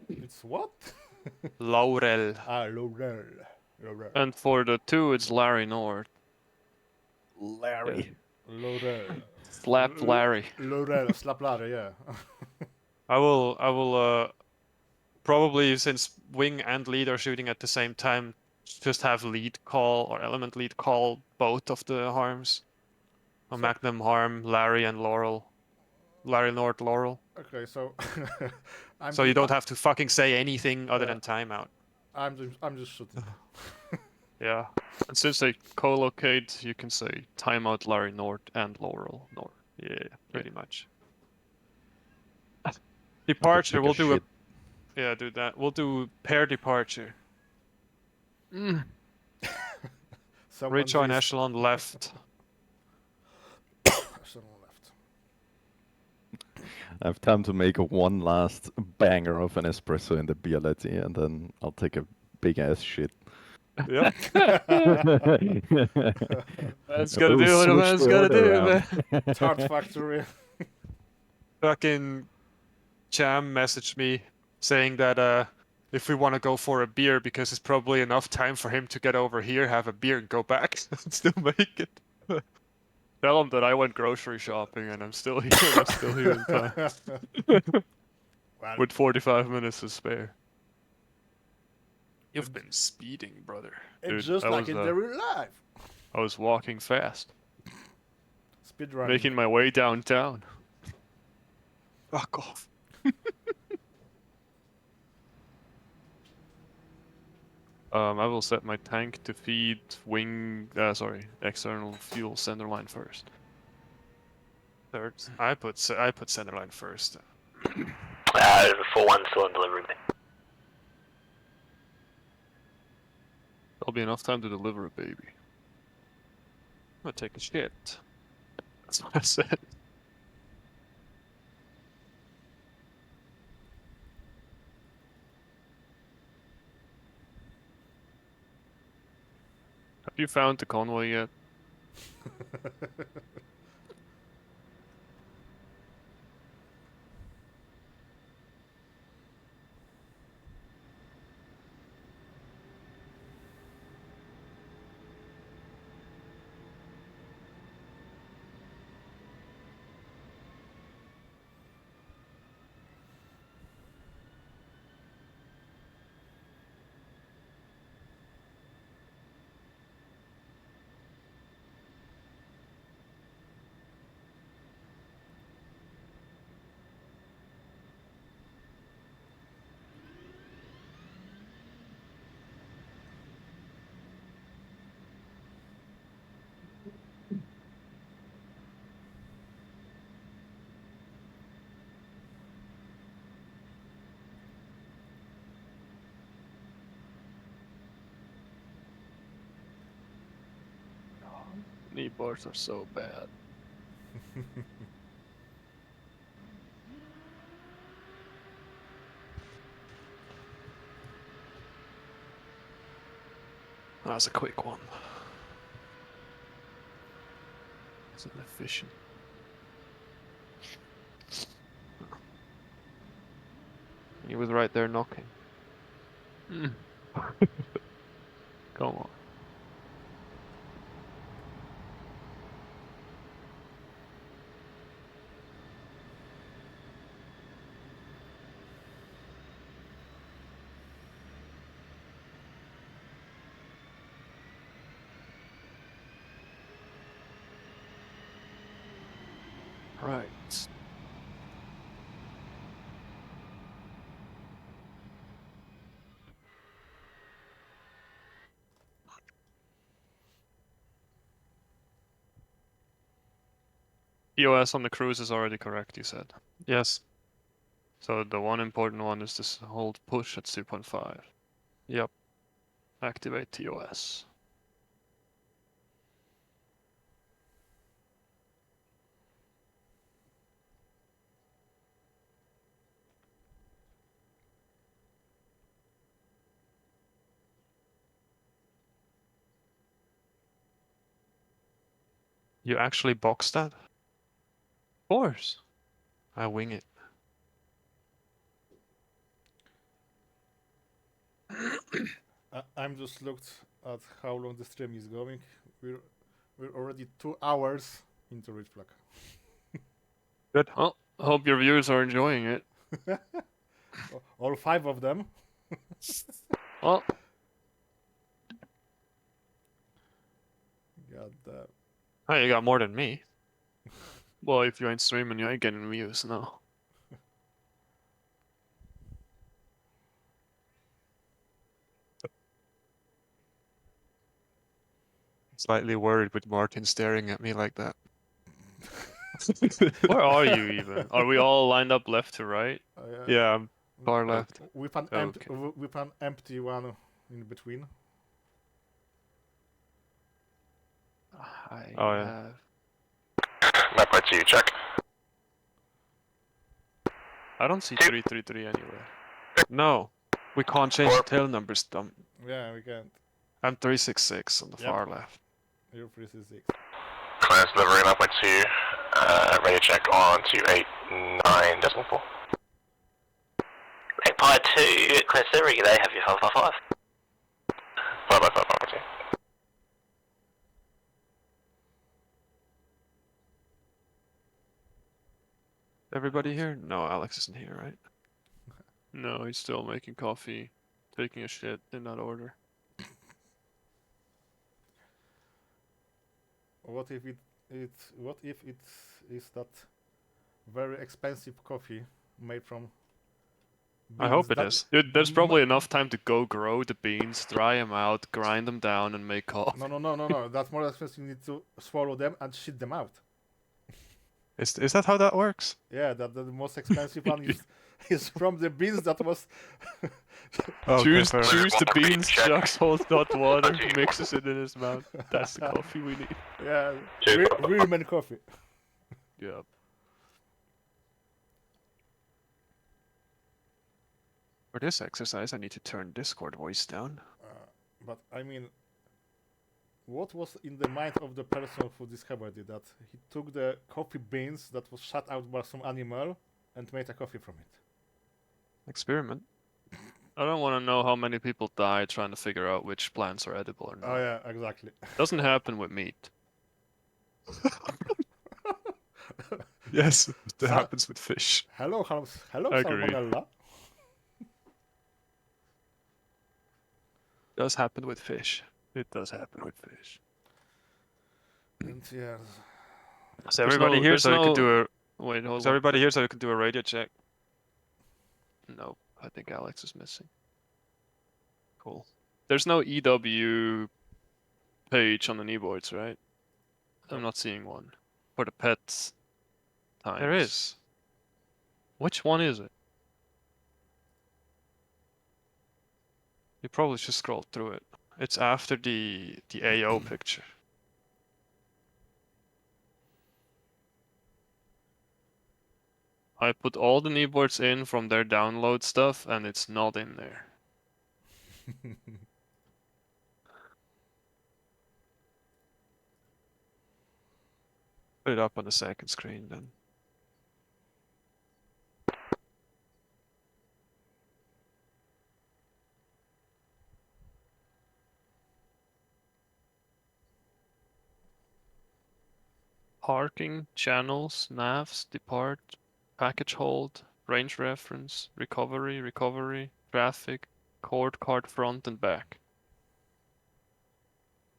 A: It's what?
G: Laurel.
A: Laurel.
N: And for the 2, it's Larry North.
G: Larry.
A: Laurel.
G: Slap Larry.
A: Laurel, slap Larry, yeah.
G: I will probably, since wing and lead are shooting at the same time, just have lead call or element lead call both of the harms. A Magnum harm, Larry and Laurel. Larry North, Laurel.
A: Okay, so
G: So you don't have to fucking say anything other than timeout.
A: I'm just shooting.
G: Yeah.
N: And since they co-locate, you can say timeout Larry North and Laurel North. Yeah,
G: Pretty much. Departure,
O: pick a
G: we'll do
O: shit.
G: Yeah, do that. We'll do pair departure. Rejoin echelon left.
A: Echelon left.
O: I have time to make one last banger of an espresso in the Bialetti, and then I'll take a big ass shit.
G: Yep. Man's gotta do what a man's gotta do, man.
A: Tart Factory.
G: Fucking Cham messaged me saying that if we want to go for a beer, because it's probably enough time for him to get over here, have a beer, and go back, and still make it. Tell him that I went grocery shopping and I'm still here. I'm still here in time. With 45 minutes to spare. You've been speeding, brother.
A: It's
G: Dude,
A: just like in the real life.
G: I was walking fast.
A: Speedrunning.
N: Making my way downtown.
G: Fuck off.
N: I will set my tank to feed external fuel center line first.
G: Third. I put center line first.
Q: 4-1 still on delivery.
N: There'll be enough time to deliver a baby.
G: I'm gonna take a shit. That's what I said.
N: Have you found the convoy yet? Knee bars are so bad. That was a quick one. It's inefficient. He was right there knocking. Come on. Right. EOS on the cruise is already correct, you said. Yes. So the one important one is this hold push at 2.5. Yep. Activate TOS. You actually box that? Of course. I wing it.
A: I'm just looked at how long the stream is going. We're already 2 hours into Red Flag.
N: Good. Well, I hope your viewers are enjoying it.
A: All 5 of them.
N: Well.
A: God damn.
N: Oh, you got more than me. Well, if you ain't streaming, you ain't getting views, no. Slightly worried with Martin staring at me like that. Where are you even? Are we all lined up left to right? Yeah, I'm far left.
A: With an empty one in between.
P: I
N: have.
R: Map by 2, check.
N: I don't see 333 anywhere. No, we can't change the tail numbers, dumb.
A: Yeah, we can't.
N: I'm 366 on the far left.
A: You're 366.
R: Clearance delivery, map by 2. Ready to check on 289.4.
Q: Magpie 2, clear delivery, they have your 555.
R: 555,
N: Everybody here? No, Alex isn't here, right? No, he's still making coffee, taking a shit in that order.
A: What if it is that very expensive coffee made from
N: I hope it is. There's probably enough time to go grow the beans, dry them out, grind them down, and make coffee.
A: No. That's more expensive. You need to swallow them and shit them out.
N: Is that how that works?
A: Yeah, that the most expensive one is from the beans that was.
N: Choose the beans, Jux holds hot water, mixes it in his mouth. That's the coffee we need.
A: Yeah, real man coffee.
N: Yeah. For this exercise, I need to turn Discord voice down.
A: But I mean, what was in the mind of the person who discovered it? That he took the coffee beans that was shut out by some animal and made a coffee from it.
N: Experiment. I don't want to know how many people die trying to figure out which plants are edible or not.
A: Oh yeah, exactly.
N: Doesn't happen with meat. Yes, it happens with fish.
A: Hello,
N: Agree.
A: salmonella.
N: Does happen with fish. It does happen with fish.
A: And yeah.
N: Is everybody here so we can do a wait? Hold on. Is everybody here so we can do a radio check? No, I think Alex is missing. Cool. There's no EW page on the kneeboards, right? I'm not seeing one for the pets. Times. There is. Which one is it? You probably should scroll through it. It's after the AO picture.
G: I put all the kneeboards in from their download stuff, and it's not in there. Put it up on the second screen then. Parking, channels, navs, depart, package hold, range reference, recovery, traffic, card front and back.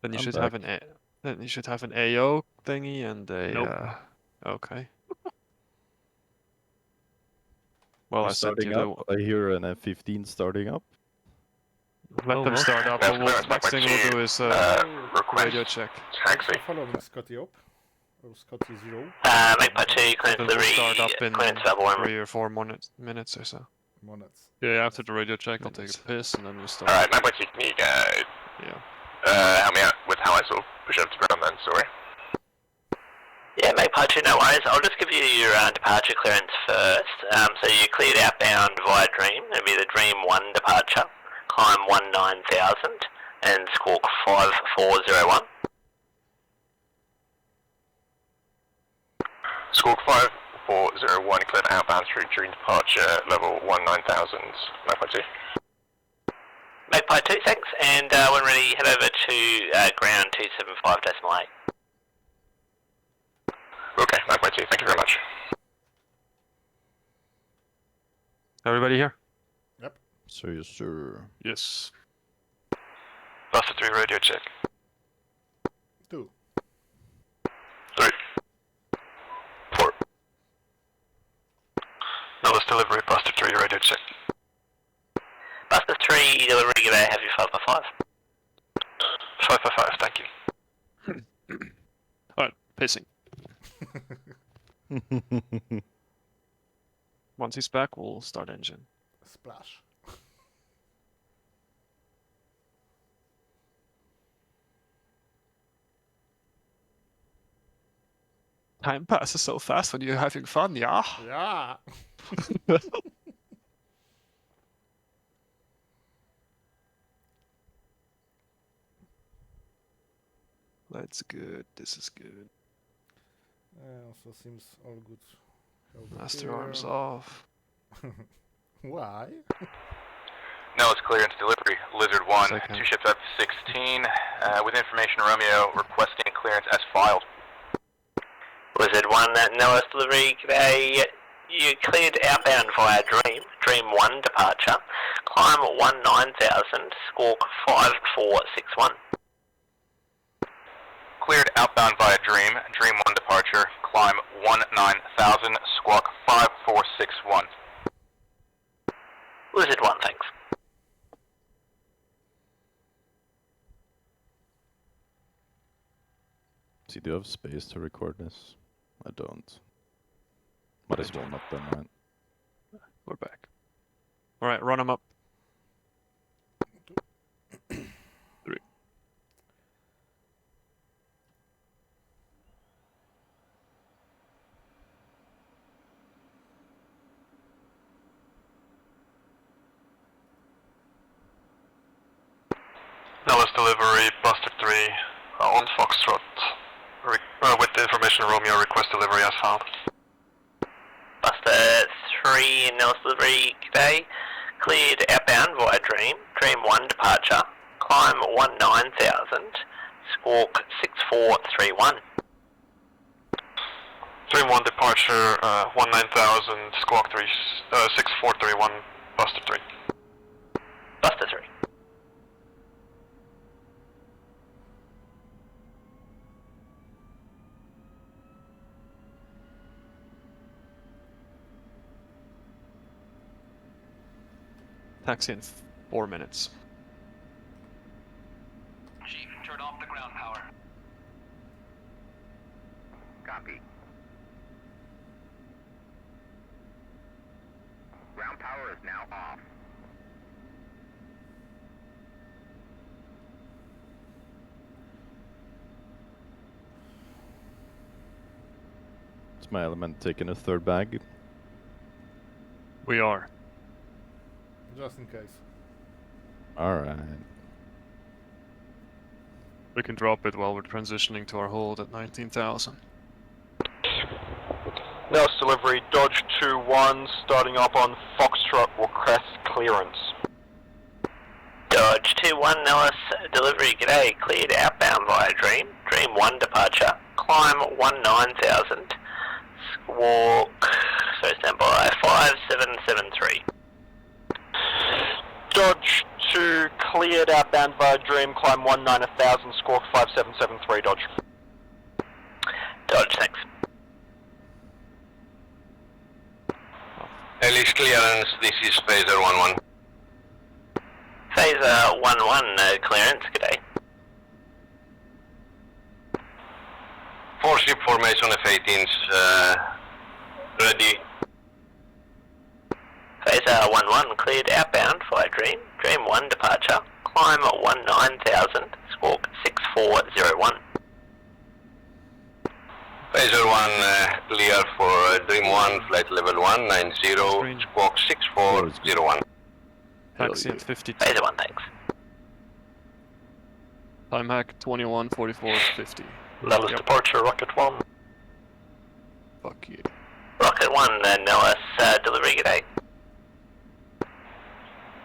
G: Then you
O: I'm
G: should
O: back.
G: have an AO thingy and a
N: Nope.
G: okay. Well,
O: We're
G: I sent you
O: starting
G: the
O: up. I hear an F-15 starting up.
G: let them start up. But next thing we'll do is radio check.
A: Thanks for following Scotty up. Or Scotty 0.
Q: Magpie 2, clearance
G: Then we'll
Q: delivery,
G: start up in
Q: clearance level 1.
G: 3 or 4 minutes or so.
A: Minutes.
G: Yeah, after the radio check, I'll take a piss and then we'll start.
R: Alright, Magpie 2, can you help me out with how I sort of push up to ground then, sorry.
Q: Yeah, Magpie 2, no worries. I'll just give you your departure clearance first. So you cleared outbound via Dream. It'll be the Dream 1 departure. Climb 19,000 and squawk 5401.
R: Squawk 5401, cleared outbound through Dream departure, level 19000, Magpie 2.
Q: Magpie 2, thanks. And when ready, head over to ground 275.8.
R: Okay, Magpie 2, thank you very much.
G: Everybody here?
A: Yep.
O: So yes, sir.
G: Yes.
R: Buster 3 radio check.
A: 2.
R: 3. 4. Notice delivery, Buster 3 radio check.
Q: Buster 3, delivery, give a have you 5x5.
R: 5x5, thank you.
G: Alright, pissing. Once he's back, we'll start engine.
A: Splash.
G: Time passes so fast when you're having fun, yeah?
A: Yeah.
G: That's good. This is good.
A: Also seems all good. Over
G: Master
A: here.
G: arms off.
A: Why?
R: Now it's clearance delivery, Lizard 1,
G: Second.
R: 2 ships up 16, with information Romeo requesting clearance as filed.
Q: Lizard 1, Noah's delivery, g'day. You cleared outbound via Dream. Dream 1 departure. Climb 19,000, squawk 5461.
R: Cleared outbound via Dream, Dream 1 departure, climb 19,000, squawk 5461.
Q: Lizard 1, thanks.
O: See, do you have space to record this? I don't. Might as well not then, right?
G: We're back. Alright, run them up. 3.
R: Nellis delivery, Buster 3, on Foxtrot, with the information Romeo request delivery as found.
Q: Buster 3, Nellis delivery, g'day. Cleared outbound via Dream. Dream 1 departure. Climb 19,000, squawk 6431.
R: Dream 1 departure, 19,000, squawk 6431, Buster 3.
Q: Buster 3.
G: Taxi in 4 minutes.
Q: Chief, turn off the ground power.
S: Copy. Ground power is now off.
O: Is my element taking a third bag?
G: We are.
A: Just in case.
O: Alright.
G: We can drop it while we're transitioning to our hold at 19,000.
T: Nellis delivery, Dodge 2-1, starting up on Foxtrot, request clearance.
Q: Dodge 2-1 Nellis, delivery g'day, cleared outbound via Dream. Dream 1 departure, climb 19,000, walk, stand by, 5773.
T: Dodge 2, cleared outbound via Dream, climb 19,000, squawk 5773, Dodge.
Q: Dodge, thanks.
R: Ellis clearance, this is Phaser 1-1.
Q: Phaser 1-1 clearance, g'day.
R: 4-ship formation F-18s, ready.
Q: Phaser 1-1 cleared outbound via Dream. Dream 1 departure, climb 19,000, squawk 6401.
R: Phaser 1 clear for Dream 1, flight level 190, squawk 6401.
G: Taxi at 52.
Q: Phaser 1, thanks.
G: Time hack 21:44:50.
T: Nellis departure, Rocket 1.
G: Fuck you.
Q: Rocket 1 Nellis, delivery g'day.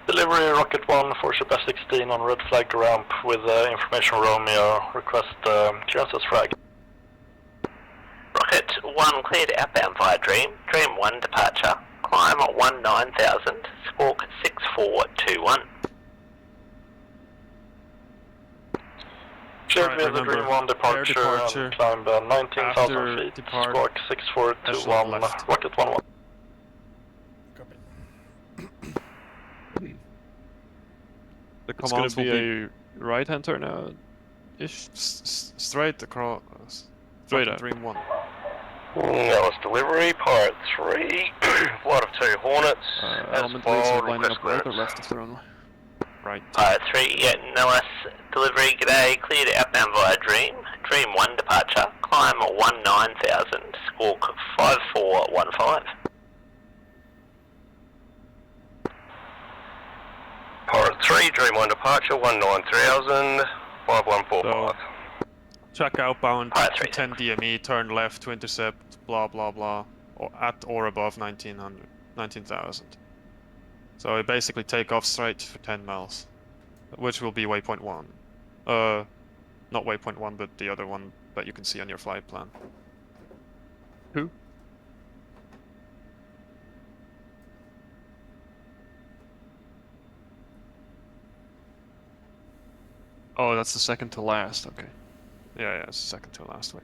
T: Delivery, Rocket 1, for ship S16 on red flagged ramp with information Romeo, request clearance as frag.
Q: Rocket 1 cleared outbound via Dream. Dream 1 departure, climb 19,000, squawk 6421.
T: Should be the Dream 1 departure, climb 19,000 feet, squawk 6421, Rocket 1-1.
G: The commands will be a right-hand turn out. Ish, straight across. Straight out. Dream 1.
T: Nellis delivery, part 3, flight of 2 Hornets,
G: element leads are lining up right or left of the runway? Right.
Q: Part 3, yeah, Nellis, delivery g'day, cleared outbound via Dream. Dream 1 departure, climb 19,000, squawk 5415.
T: Part 3, Dream 1 departure, 19,000, 5145.
G: Check outbound
Q: Part 3.
G: 10 DME, turn left to intercept, blah blah blah, or at or above 19,000. So we basically take off straight for 10 miles, which will be waypoint 1. Not waypoint 1, but the other one that you can see on your flight plan. Who? Oh, that's the second to last, okay. Yeah, it's the second to last waypoint.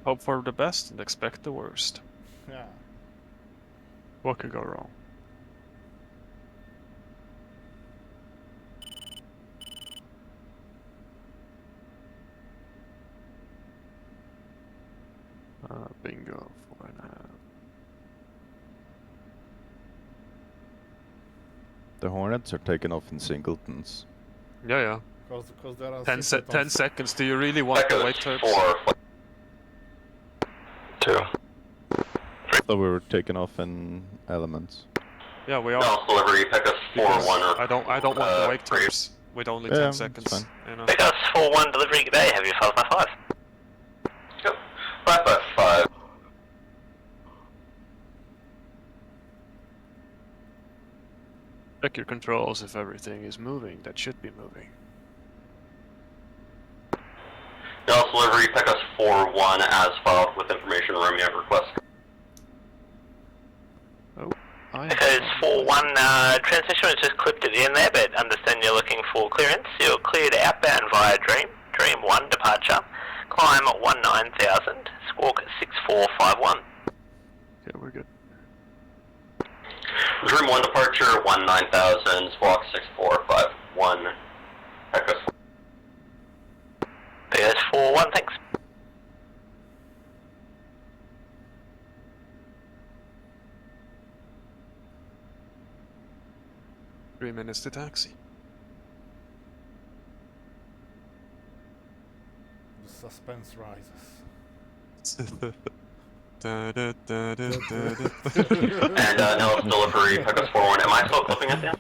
G: Hope for the best and expect the worst.
A: Yeah.
G: What could go wrong? Bingo, 4.5.
O: The Hornets are taken off in singletons.
G: Yeah.
A: Because there are
G: 10 seconds. Do you really want to wait turbs?
T: 2.
O: I thought we were taken off in elements.
G: Yeah, we are.
T: Nellis delivery, pick us 4-1.
G: I don't want to wake turbs with only 10 seconds.
O: Fine.
G: You know.
Q: Pick us 4-1 delivery g'day, have you 555?
T: Yep, 555.
G: Check your controls if everything is moving. That should be moving.
T: Nellis delivery, pick us 4-1 as filed with information Romeo request.
Q: Because 4-1 transmission was just clipped at the end there, but understand you're looking for clearance. You're cleared outbound via Dream. Dream 1 departure. Climb 19,000. Squawk 6451.
G: Okay, we're good.
T: Dream 1 departure, 19,000, squawk 6451.
Q: 1, thanks.
G: Three minutes to taxi.
A: The suspense rises.
G: Da, da, da, da, da, da.
L: And no delivery, Pecos 4-1. Am I still clipping it down?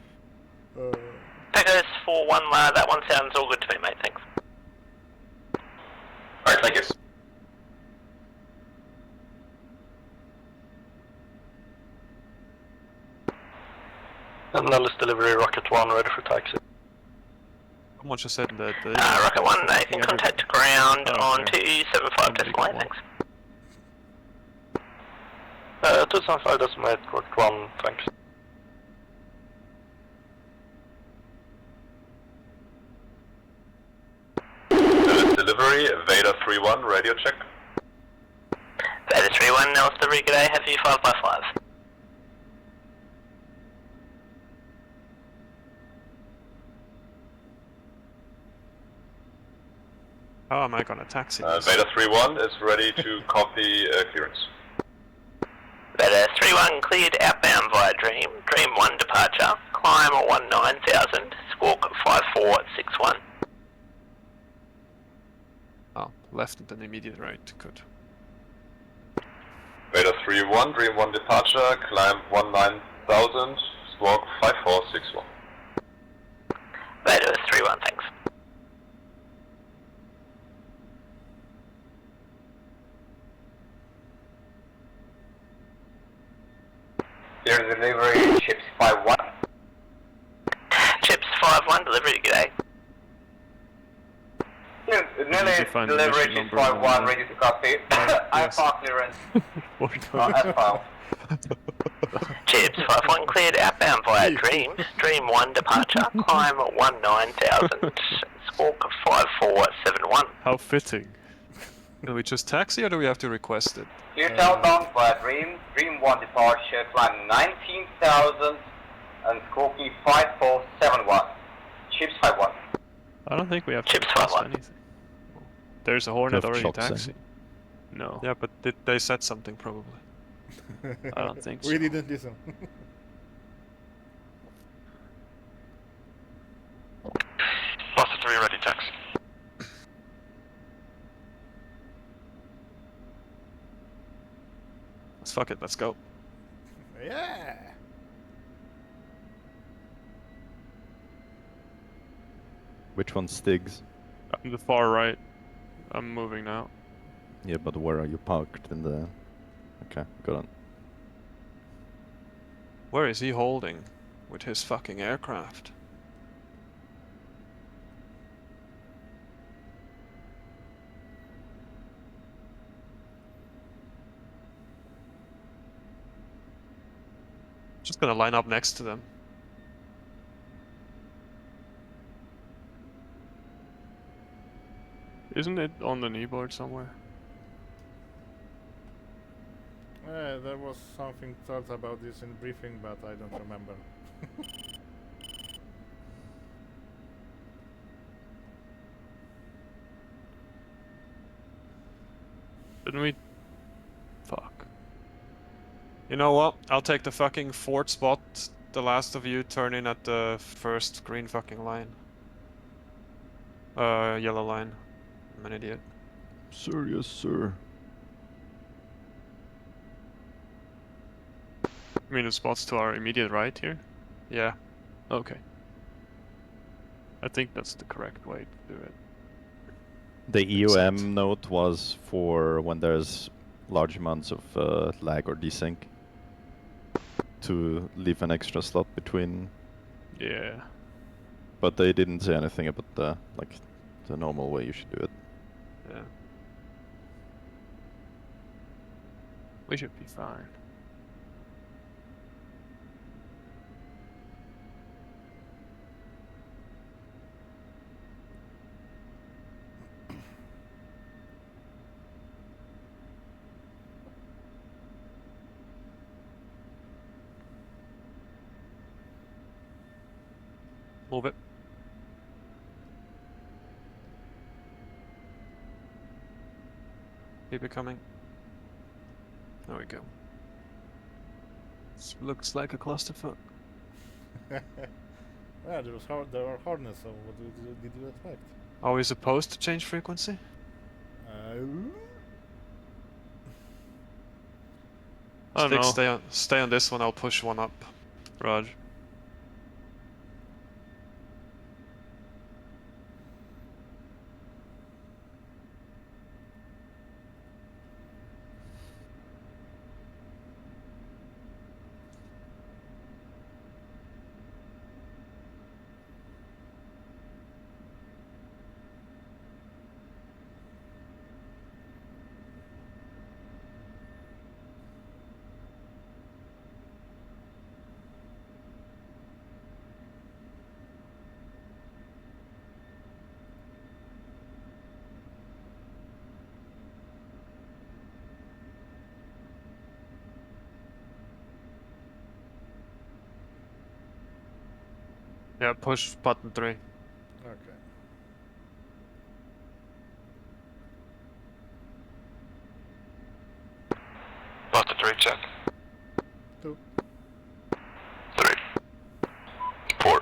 Q: Pecos 4-1, that one sounds all good to me, mate, thanks.
L: Alright, thank you.
T: And Nellis delivery, Rocket 1, ready for taxi.
G: Someone just said that.
Q: Rocket 1, making contact to ground on 275 decimal 8, thanks.
T: 275 decimal 8, Rocket 1, thanks.
R: Delivery, Vader 3-1, radio check.
Q: Vader 3-1, Nellis delivery, g'day, have you 5x5.
G: How am I gonna taxi?
R: Vader 3-1 is ready to copy clearance.
Q: Vader 3-1 cleared outbound via Dream. Dream 1 departure. Climb 19,000. Squawk 5461.
G: Oh, left and then immediate right. Good.
R: Vader 3-1, Dream 1 departure, climb 19,000, squawk 5461.
Q: Vader 3-1, thanks.
S: Your delivery, Chips 5-1.
Q: Chips 5-1, delivery, g'day.
S: Nearly delivery, Chips 5-1, ready to copy. I have far clearance. S-file.
Q: Chips 5-1 cleared outbound via Dream. Dream 1 departure. Climb 19,000. Squawk 5471.
G: How fitting. Can we just taxi or do we have to request it?
S: Clear southbound via Dream. Dream 1 departure, climb 19,000 and Skokie 5471. Chips 5-1.
G: I don't think we have to request anything. There's a Hornet
O: have
G: already
O: chocks, eh?
G: taxi. No. Yeah, but they said something probably. I don't think so.
A: We didn't listen.
T: Buster 3 ready, taxi.
G: Let's fuck it, let's go.
A: Yeah.
O: Which one Stigs?
G: I'm the far right. I'm moving now.
O: Yeah, but where are you parked in the... Okay, got on.
G: Where is he holding with his fucking aircraft? Just gonna line up next to them. Isn't it on the kneeboard somewhere?
A: There was something thought about this in briefing, but I don't remember.
G: Didn't we? Fuck. You know what? I'll take the fucking fourth spot. The last of you turn in at the first green fucking line. Yellow line. I'm an idiot.
O: Sir, yes, sir.
G: You mean the spots to our immediate right here? Yeah. Okay. I think that's the correct way to do it.
O: The EOM note was for when there's large amounts of lag or desync. To leave an extra slot between.
G: Yeah.
O: But they didn't say anything about the the normal way you should do it.
G: Yeah. We should be fine. Move it. Keep it coming. There we go. This looks like a clusterfuck.
A: Yeah, there are hardness, so what did you expect?
G: Are we supposed to change frequency?
N: I don't know.
G: Stay on this one, I'll push one up. Raj. Yeah, push button 3.
A: Okay.
T: Button 3 check.
A: 2.
T: 3. 4.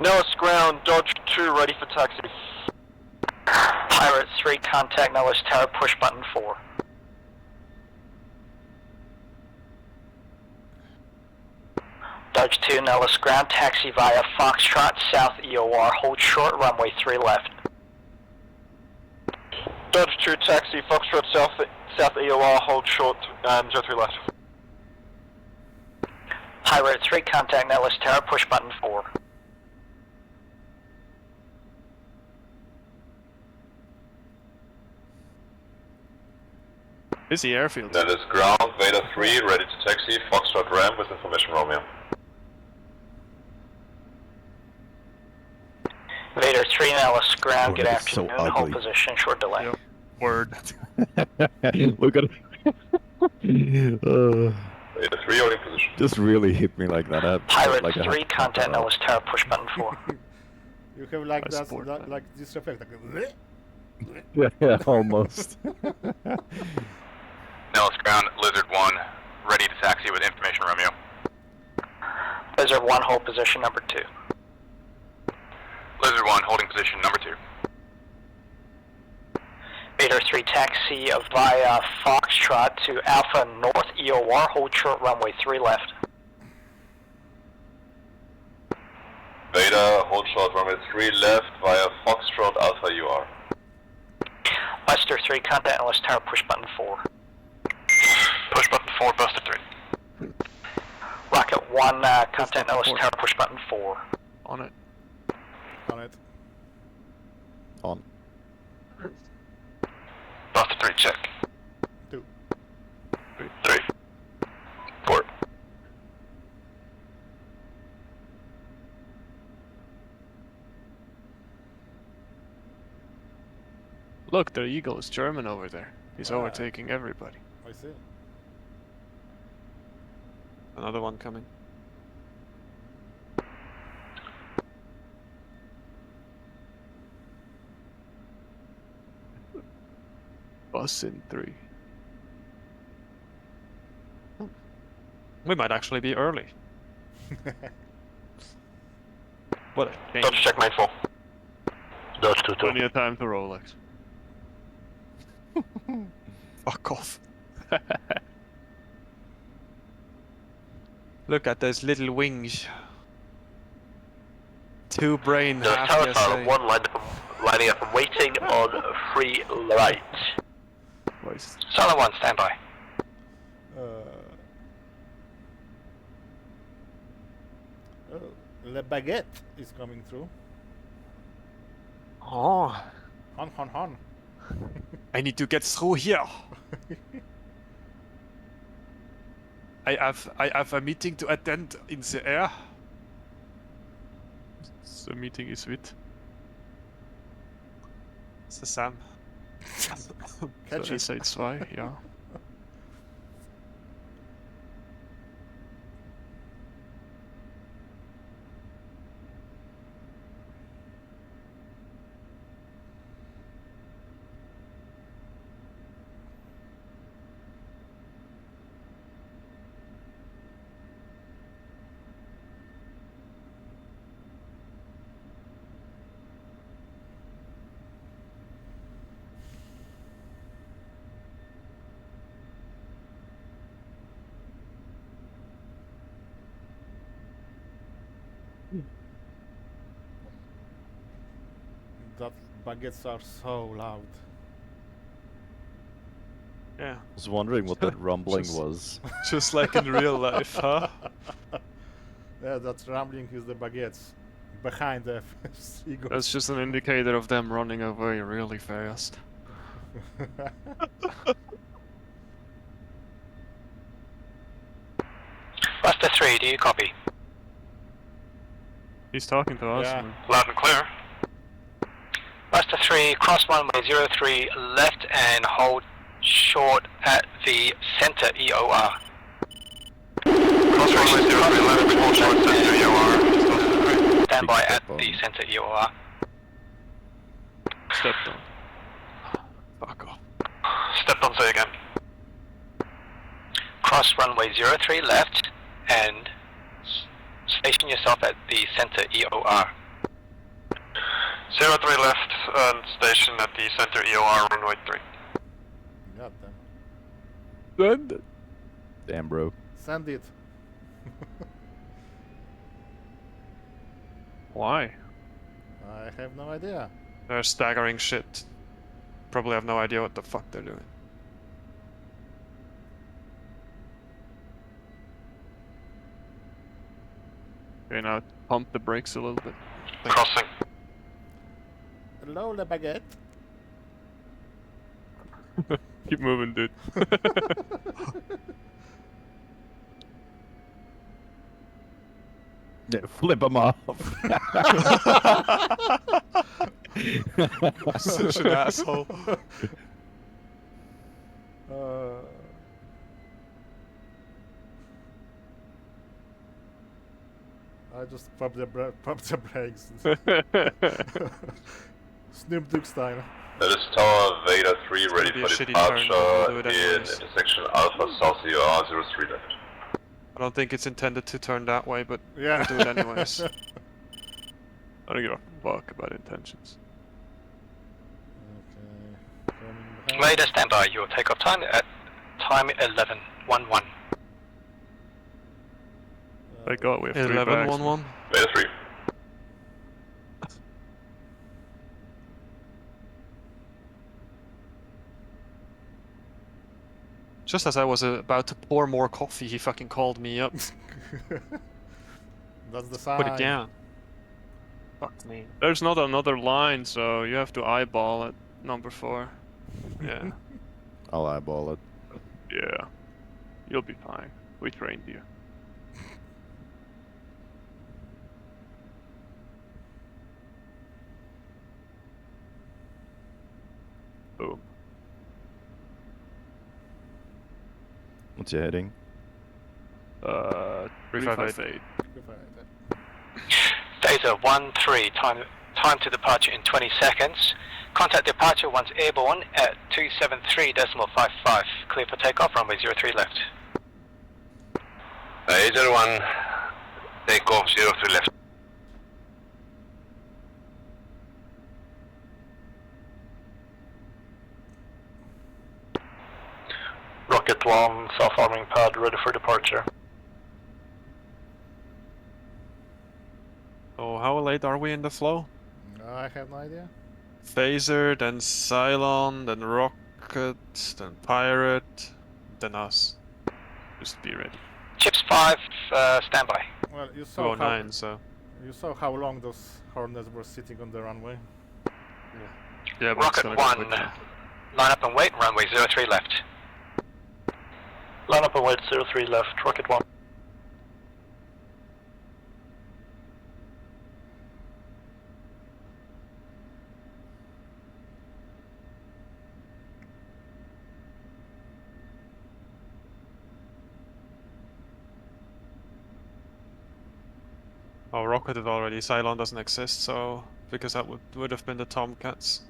S: Nellis ground, Dodge 2 ready for taxi. Pirate 3 contact Nellis Tower, push button 4. Dodge 2 Nellis ground, taxi via Foxtrot, south EOR, hold short, runway 3 left. Dodge 2 taxi, Foxtrot south EOR, hold short, 03 left. Pirate 3 contact Nellis Tower, push button 4.
G: Busy airfield.
R: That is ground, Vader 3, ready to taxi, Foxtrot ramp with information Romeo.
S: Vader 3 Nellis ground,
O: Oh,
S: good
O: that is so
S: afternoon, hold
O: ugly.
S: position, short delay.
G: Yep. Word.
O: Look at
R: Vader 3 holding position.
O: just really hit me like that. I felt
S: Pirate
O: like I had
S: 3
O: to cut
S: contact
O: that out.
S: Nellis Tower, push button 4.
A: You have like
G: I
A: that,
G: support that.
A: like this effect. Like,
O: Yeah, almost.
R: Nellis ground, Lizard 1, ready to taxi with information Romeo.
S: Lizard 1, hold position number 2.
R: Lizard 1, holding position number 2.
S: Vader 3 taxi via Foxtrot to Alpha North EOR, hold short, runway 3 left.
R: Vader, hold short, runway 3 left via Foxtrot Alpha UR.
S: Buster 3 contact Nellis Tower, push button 4.
T: Push button 4, Buster 3.
S: Rocket 1 contact Nellis Tower, push button 4.
G: On it.
A: on it.
O: On.
T: Buster 3 check.
A: 2.
T: 3. 4.
G: Look, the Eagle is German over there. He's
A: Ah.
G: overtaking everybody.
A: I see.
G: Another one coming. Bus in 3. We might actually be early. What a shame.
T: Dodge check main full. Dodge 2-2.
G: Plenty of time to Rolex. Fuck off. Look at those little wings. 2 brain,
S: The
G: half
S: Tower
G: the
S: Pilot
G: SA.
S: 1 lining up and waiting on 3 right.
G: Boys.
S: Solid 1, stand by.
A: Le Baguette is coming through.
G: Oh,
A: Hon.
G: I need to get through here. I have a meeting to attend in the air. The meeting is with the Sam.
A: Catch it.
G: SH2, yeah.
A: That baguettes are so loud.
G: Yeah.
O: I was wondering what that rumbling
G: Just-
O: was.
G: Just like in real life, huh?
A: Yeah, that rumbling is the baguettes behind the seagulls.
G: That's just an indicator of them running away really fast.
T: Buster 3, do you copy?
G: He's talking to us.
A: Yeah.
G: man.
T: Loud and clear. Buster 3, cross runway 03 left and hold short at the center EOR. Cross runway 03 left, hold short center EOR. Stand by at the center EOR.
G: Step down. Fuck off.
T: Step on, say again. Cross runway 03 left and station yourself at the center EOR.
N: 03 left and station at the center EOR runway 3.
A: God damn.
G: Send it.
O: Damn, bro.
A: Send it.
G: Why?
A: I have no idea.
G: They're staggering shit. Probably have no idea what the fuck they're doing. Okay, now pump the brakes a little bit.
T: Crossing.
A: Hello, le baguette.
G: Keep moving, dude.
O: Yeah, flip him off.
G: Such an asshole.
A: I just popped the brakes. Snoop Dogg style.
R: That is Tower Vader 3 ready
G: be a
R: for
G: shitty turn,
R: departure
G: but we'll do it
R: in
G: anyways.
R: intersection Alpha South EOR 03 left.
G: I don't think it's intended to turn that way, but
A: Yeah.
G: we'll do it anyways. I don't give a fuck about intentions.
T: Radar standby, your takeoff time at time 11:11.
G: Thank God we have 3 bags.
N: 1111.
R: Vader 3.
G: Just as I was about to pour more coffee, he fucking called me up.
A: That's the sign.
G: Put it down. Fuck me. There's not another line, so you have to eyeball it. Number 4. Yeah.
O: I'll eyeball it.
G: Yeah. You'll be fine. We trained you. Boom.
O: What's your heading?
G: 358.
T: Phaser 13, time to departure in 20 seconds. Contact departure once airborne at 273.55. Clear for takeoff, runway 03 left.
R: Vader 1, takeoff 03 left.
T: Rocket 1, self-arming pad ready for departure.
G: Oh, how late are we in the flow?
A: I have no idea.
G: Phaser, then Cylon, then Rocket, then Pirate, then us. Just be ready.
T: Chips 5, standby.
A: Well, you saw
G: 209, so.
A: You saw how long those Hornets were sitting on the runway.
G: Yeah, but it's
T: Rocket
G: gonna
T: 1,
G: be quick now.
T: line up and wait, runway 03 left. Line up and wait 03 left, rocket 1.
G: Oh, rocketed already. Cylon doesn't exist, so because that would have been the Tomcats.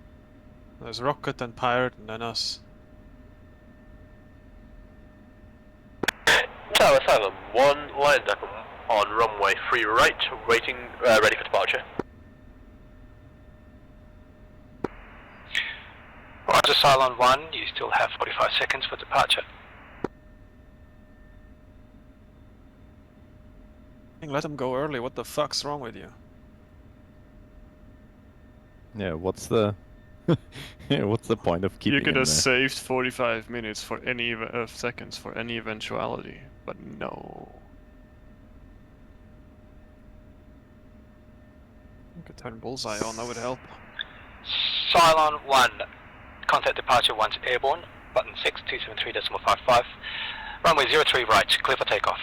G: There's Rocket and Pirate and then us.
Q: Tower 7-1, lined up on runway 3 right, waiting, ready for departure.
T: Roger, Cylon 1, you still have 45 seconds for departure.
G: Let them go early. What the fuck's wrong with you?
O: Yeah, what's the what's the point of keeping
G: You could
O: him
G: have
O: there?
G: saved 45 minutes for any seconds for any eventuality, but no. You could turn bullseye on. That would help.
T: Cylon 1, contact departure once airborne, button 6, 273.55. Runway 03 right, clear for takeoff.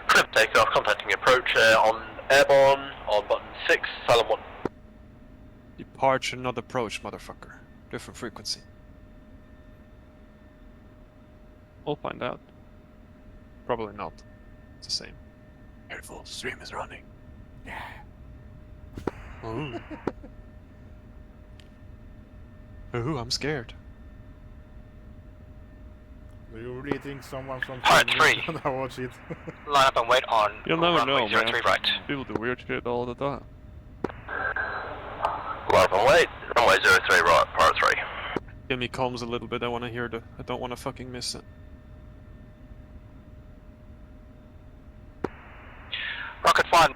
Q: Clear for takeoff, contacting approach on airborne, on button 6, Cylon 1.
G: Departure, not approach, motherfucker. Different frequency. We'll find out. Probably not. It's the same. Careful, stream is running. Yeah. Ooh. Ooh, I'm scared.
A: Do you really think someone from
T: Part
A: Sweden
T: 3.
A: is gonna watch it?
T: Line up and wait on
G: You'll never
T: runway
G: know,
T: 03
G: man.
T: right.
G: People do weird shit all the time.
Q: Line up and wait, runway 03 right, part 3.
G: Give me comms a little bit. I want to hear I don't want to fucking miss it.
T: Rocket 1,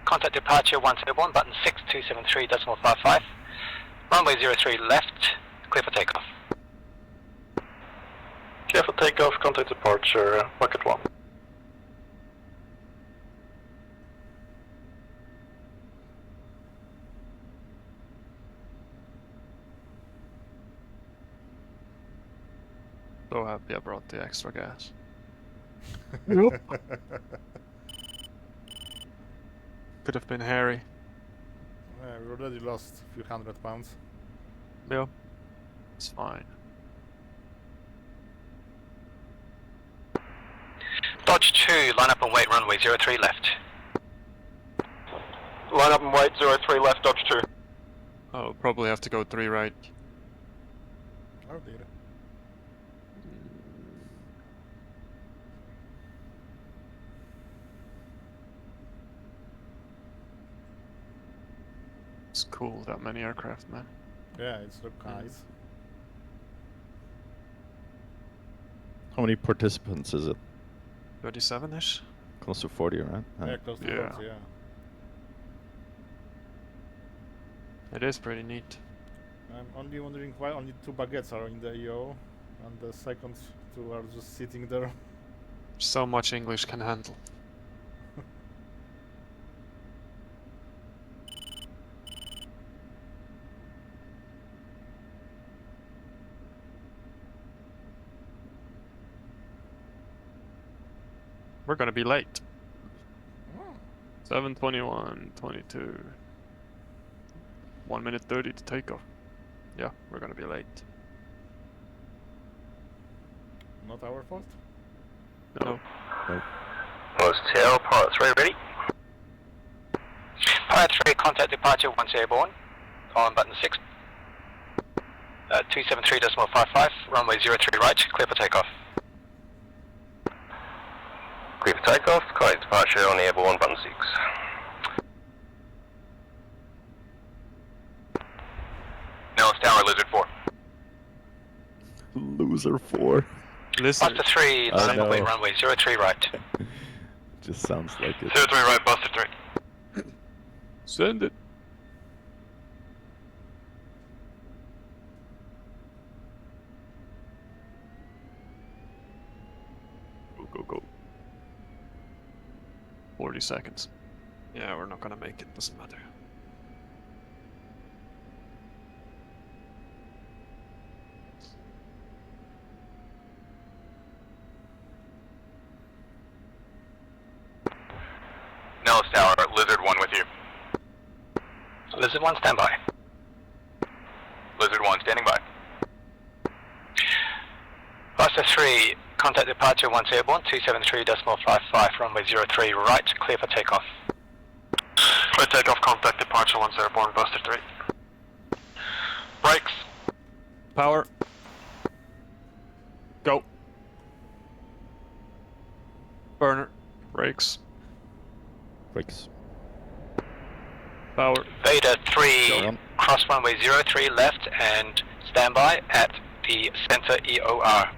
T: contact departure once airborne, button 6, 273.55. Runway 03 left, clear for takeoff.
Q: Clear for takeoff, contact departure, Rocket 1.
G: So happy I brought the extra gas.
A: Yep.
G: Could have been hairy.
A: Yeah, we already lost a few £100.
G: Yeah. It's fine.
T: Dodge 2, line up and wait, runway 03 left.
Q: Line up and wait, 03 left, Dodge 2.
G: Oh, probably have to go 3 right.
A: Oh dear.
G: It's cool, that many aircraft, man.
A: Yeah, it's look nice.
O: How many participants is it?
G: 37-ish?
O: Close to 40, right?
A: Yeah, close to
G: Yeah.
A: 40, yeah.
G: It is pretty neat.
A: I'm only wondering why only 2 baguettes are in the EO and the second 2 are just sitting there.
G: So much English can handle. We're gonna be late. 7:21, 22. 1 minute 30 to take off. Yeah, we're gonna be late.
A: Not our fault?
G: No.
Q: Most tail, part 3 ready.
T: Part 3, contact departure once airborne, on button 6. 273.55, runway 03 right, clear for takeoff.
Q: Clear for takeoff, contact departure on airborne, button 6. Nellis Tower, Lizard 4.
O: Loser 4.
G: Listen.
T: Buster 3, line up and wait, runway 03 right.
O: Just sounds like it.
Q: 03 right, Buster 3.
G: Send it. Go, go, go. 40 seconds. Yeah, we're not gonna make it, doesn't matter.
R: Nellis Tower, Lizard 1 with you.
T: Lizard 1, stand by.
R: Lizard 1 standing by.
T: Buster 3, contact departure once airborne, 273.55, runway 03 right, clear for takeoff.
N: Clear takeoff, contact departure once airborne, Buster 3.
T: Brakes.
G: Power. Go. Burner.
N: Brakes.
O: Brakes.
G: Power.
T: Beta 3,
O: Go on.
T: cross runway 03 left and standby at the center EOR.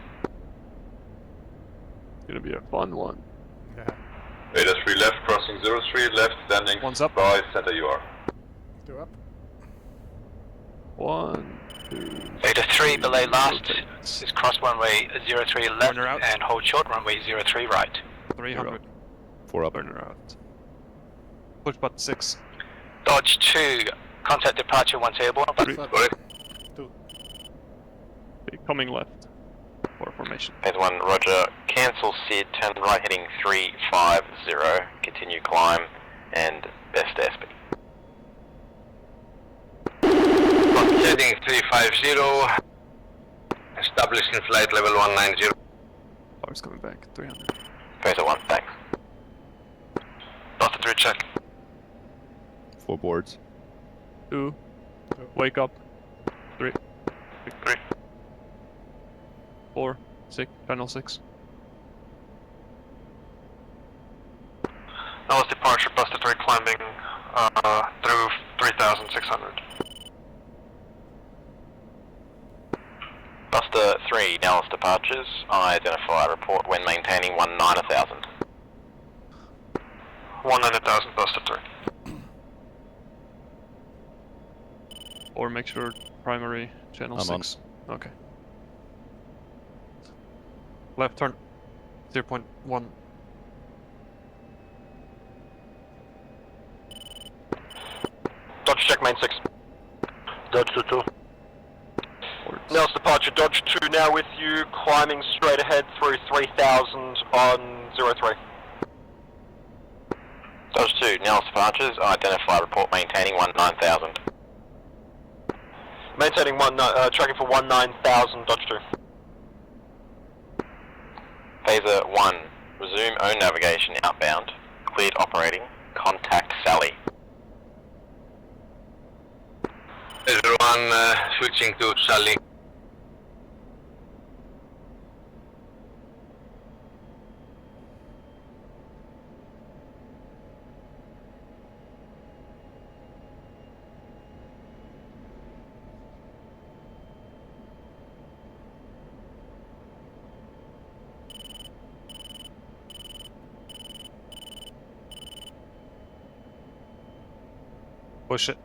N: Gonna be a fun one.
R: Beta 3 left, crossing 03 left, standing
G: One's up.
R: by center UR.
A: 2 up.
N: 1, 2.
T: Beta 3 belay last is cross runway 03 left
G: Burner out.
T: and hold short runway 03 right.
G: 300.
O: 4 up.
N: Burner out.
G: Push button 6.
T: Dodge 2, contact departure once airborne.
R: Correct.
A: 2.
N: Coming left. For formation.
F: Phase 1, roger. Cancel SID, turn right heading 350. Continue climb and best airspeed.
S: Heading 350. Establishing flight level 190.
N: Power's coming back. 300.
F: Phase 1, thanks.
T: Buster 3 check.
O: 4 boards.
N: 2. Wake up. 3.
T: 3.
N: 4. 6. Channel 6.
T: Nellis departure, Buster 3 climbing through 3,600.
F: Buster 3, Nellis departures. Identify, report when maintaining 19,000.
T: 100,000 Buster 3.
N: Or make sure primary channel
O: I'm
N: 6. Okay. Left turn. 0.1.
T: Dodge check main 6. Dodge 2-2.
U: Nellis departure, Dodge 2 now with you, climbing straight ahead through 3,000 on 03.
F: Dodge 2, Nellis departures. Identify, report maintaining 19,000.
U: Maintaining tracking for 19,000, Dodge 2.
F: Phaser 1, resume own navigation outbound. Cleared operating. Contact Sally.
S: Phaser 1 switching to Sally.
G: Push it.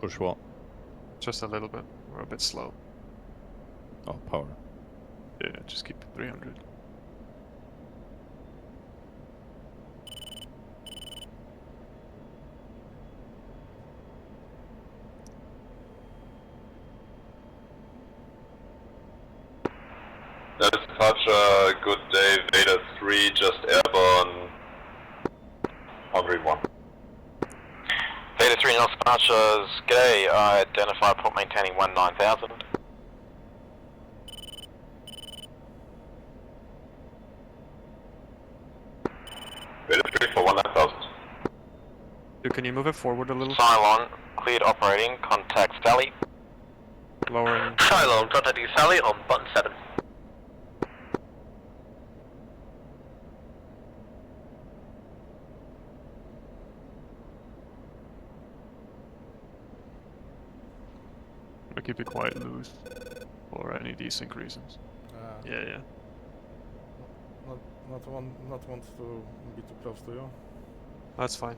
O: Push what?
G: Just a little bit. We're a bit slow.
O: Oh, power.
G: Yeah, just keep it 300.
R: Nellis departure, good day. Beta 3, just airborne. 131.
F: Beta 3, Nellis departures. G'day. Identify, report maintaining 19,000.
R: Beta 3 for 19,000.
G: Can you move it forward a little?
F: Cylon, cleared operating. Contact Sally.
G: Lowering.
T: Cylon, contacting Sally on button 7.
G: I'll keep it quite loose for any desync reasons. Yeah.
A: Not want to be too close to you.
G: That's fine.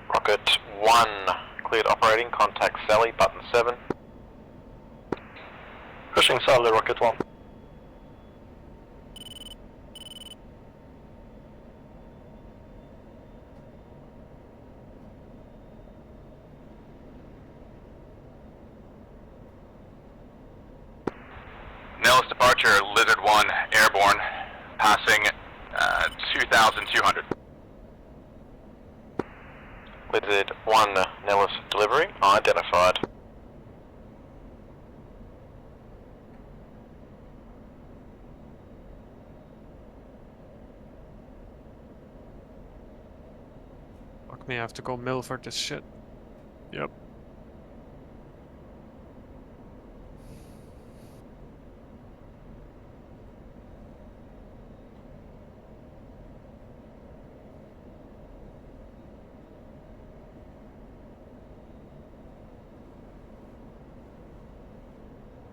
F: Rocket 1, cleared operating. Contact Sally, button 7.
T: Pushing Sally, Rocket 1.
R: Nellis departure, Lizard 1 airborne, passing 2,200.
U: Lizard 1 Nellis delivery identified.
G: Fuck me, I have to go mill for this shit. Yep.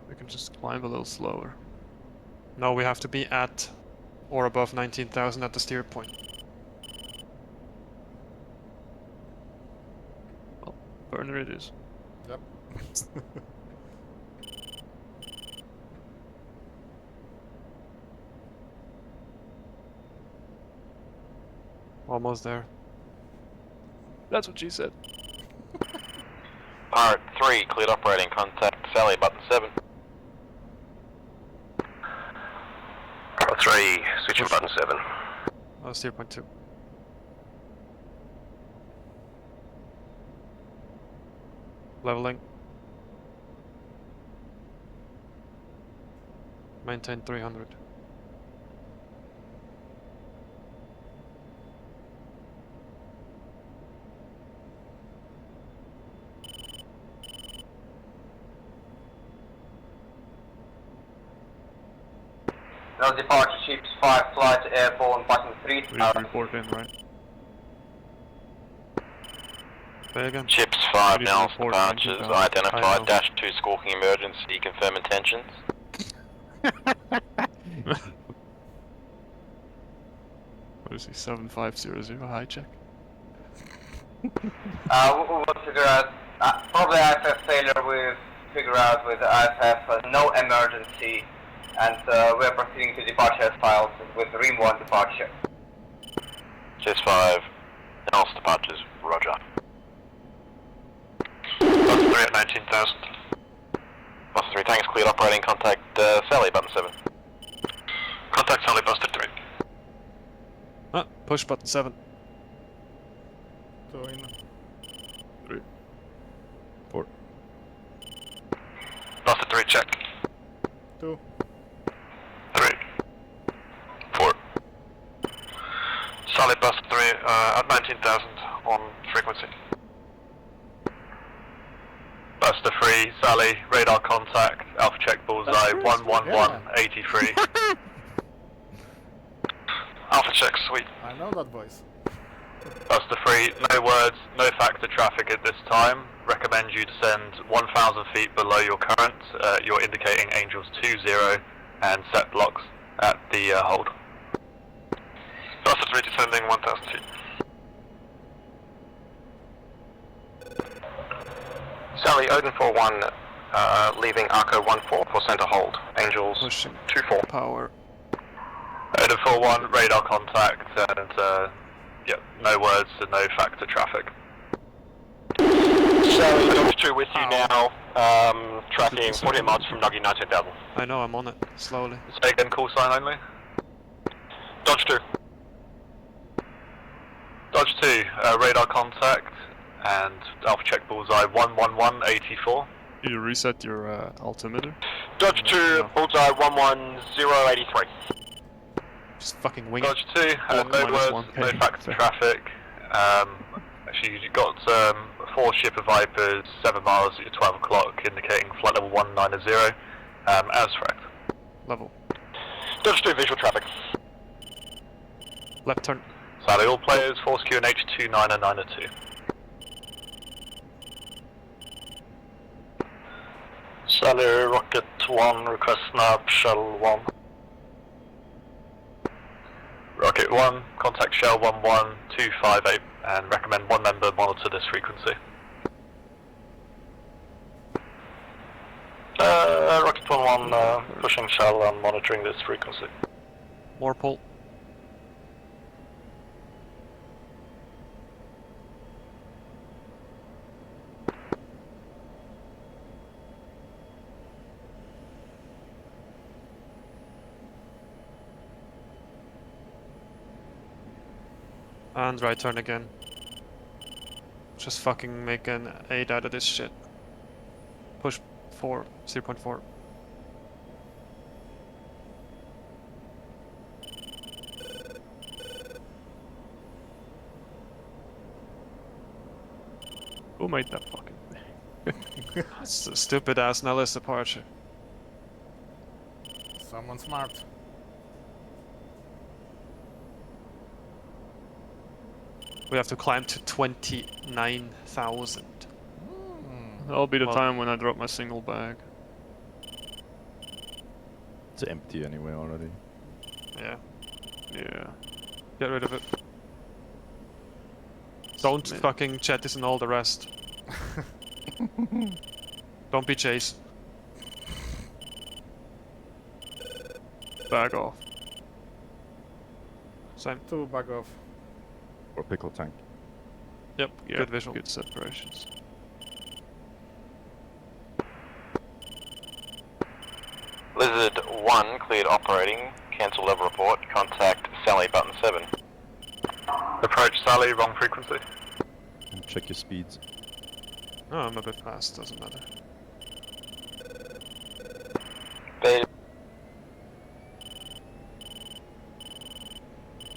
G: We can just climb a little slower. No, we have to be at or above 19,000 at the steer point. Well, burner it is.
A: Yep.
G: Almost there. That's what she said.
U: Part 3, cleared operating contact, Sally, button 7. Part 3, switching button 7.
G: Oh, steer point 2. Leveling. Maintain 300.
S: No departure, ships 5 flight airborne, button 3000.
G: Report in, right? Say again.
U: Chips 5
G: Please
U: now
G: report
U: departures
G: 19,000.
U: identified, dash 2 squawking emergency, confirm intentions.
G: What is he? 7500 hijack.
S: We'll figure out, probably IFF failure, we'll figure out with IFF no emergency, and we're proceeding to departure as filed with Ream 1 departure.
U: Chips 5, else departures, roger. Button 3 at 19,000. Buster 3, tanks cleared operating contact, Sally, button 7. Contact Sally, Buster 3.
G: Ah, push button 7.
A: Join.
G: 3. 4.
U: Buster 3, check.
A: 2.
U: 3. 4. Sally, Buster 3, at 19,000 on frequency. Buster 3, Sally, radar contact, Alpha check bullseye, 11183. Alpha check, sweet.
A: I know that voice.
U: Buster 3, no words, no factor traffic at this time. Recommend you descend 1,000 feet below your current. You're indicating Angels 20 and set blocks at the hold. Buster 3 descending 1,000 feet. Sally, Odin 4-1, leaving Arco 1-4 for center hold. Angels 2-4.
G: Power.
U: Odin 4-1, radar contact, and yep, no words and no factor traffic. Sally, Dodge 2 with you now, tracking 40 miles from Nuggy 19,000.
G: I know, I'm on it. Slowly.
U: Say again, call sign only. Dodge 2. Dodge 2, radar contact, and Alpha check bullseye 11184.
G: You reset your altimeter?
U: Dodge 2, bullseye 11083.
G: Just fucking wing
U: Dodge
G: it.
U: 2, no words, no factor traffic. Actually, you got 4 Shipper Vipers, 7 miles at 12 o'clock, indicating flight level 190, as correct.
G: Level.
U: Dodge 2, visual traffic.
G: Left turn.
U: Sally, all players, Force QNH 2992. Sally, Rocket 1, request snap, Shell 1. Rocket 1, contact Shell 11258 and recommend one member monitor this frequency. Rocket 1-1, pushing Shell and monitoring this frequency.
G: More pull. And right turn again. Just fucking make an 8 out of this shit. Push 4, 0.4.
N: Who made that fucking thing?
G: It's a stupid ass Nellis departure.
A: Someone smart.
G: We have to climb to 29,000.
N: That'll be the
G: Well-
N: time when I drop my single bag.
O: It's empty anyway already.
G: Yeah.
N: Yeah.
G: Get rid of it. Don't fucking jettison all the rest. Don't be chased.
N: Bag off.
G: Same.
A: 2 back off.
O: Or pickle tank.
G: Yep,
N: Yeah,
G: good visual.
N: good separations.
C: Lizard 1 cleared operating. Cancel level report. Contact Sally button 7.
U: Approach Sally, wrong frequency.
O: And check your speeds.
G: Oh, I'm a bit fast, doesn't matter.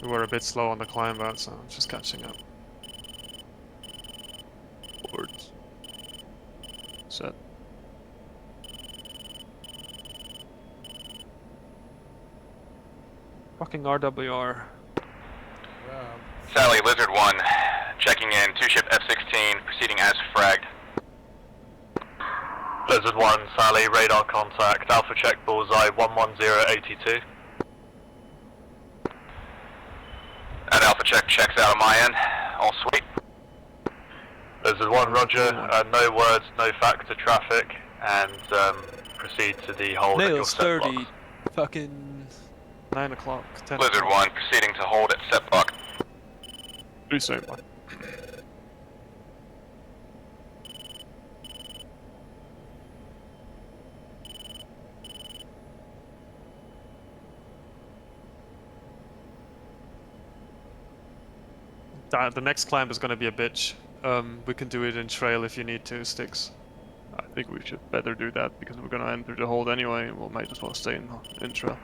G: We were a bit slow on the climb out, so I'm just catching up.
N: Boards. Set.
G: Fucking RWR.
R: Sally, Lizard 1, checking in, 2-ship F-16, proceeding as fragged.
U: Lizard 1, Sally, radar contact, Alpha check bullseye 11082.
R: That Alpha check checks out on my end, all sweet.
U: Lizard 1, roger, no words, no factor traffic, and proceed to the hold at your
G: Nails
U: set
G: 30.
U: blocks.
G: Fucking 9 o'clock. 10
R: Lizard
G: o'clock.
R: 1, proceeding to hold at set block.
N: Do same one.
G: The next climb is gonna be a bitch. We can do it in trail if you need to, Sticks.
N: I think we should better do that because we're gonna enter the hold anyway. We might as well stay in trail.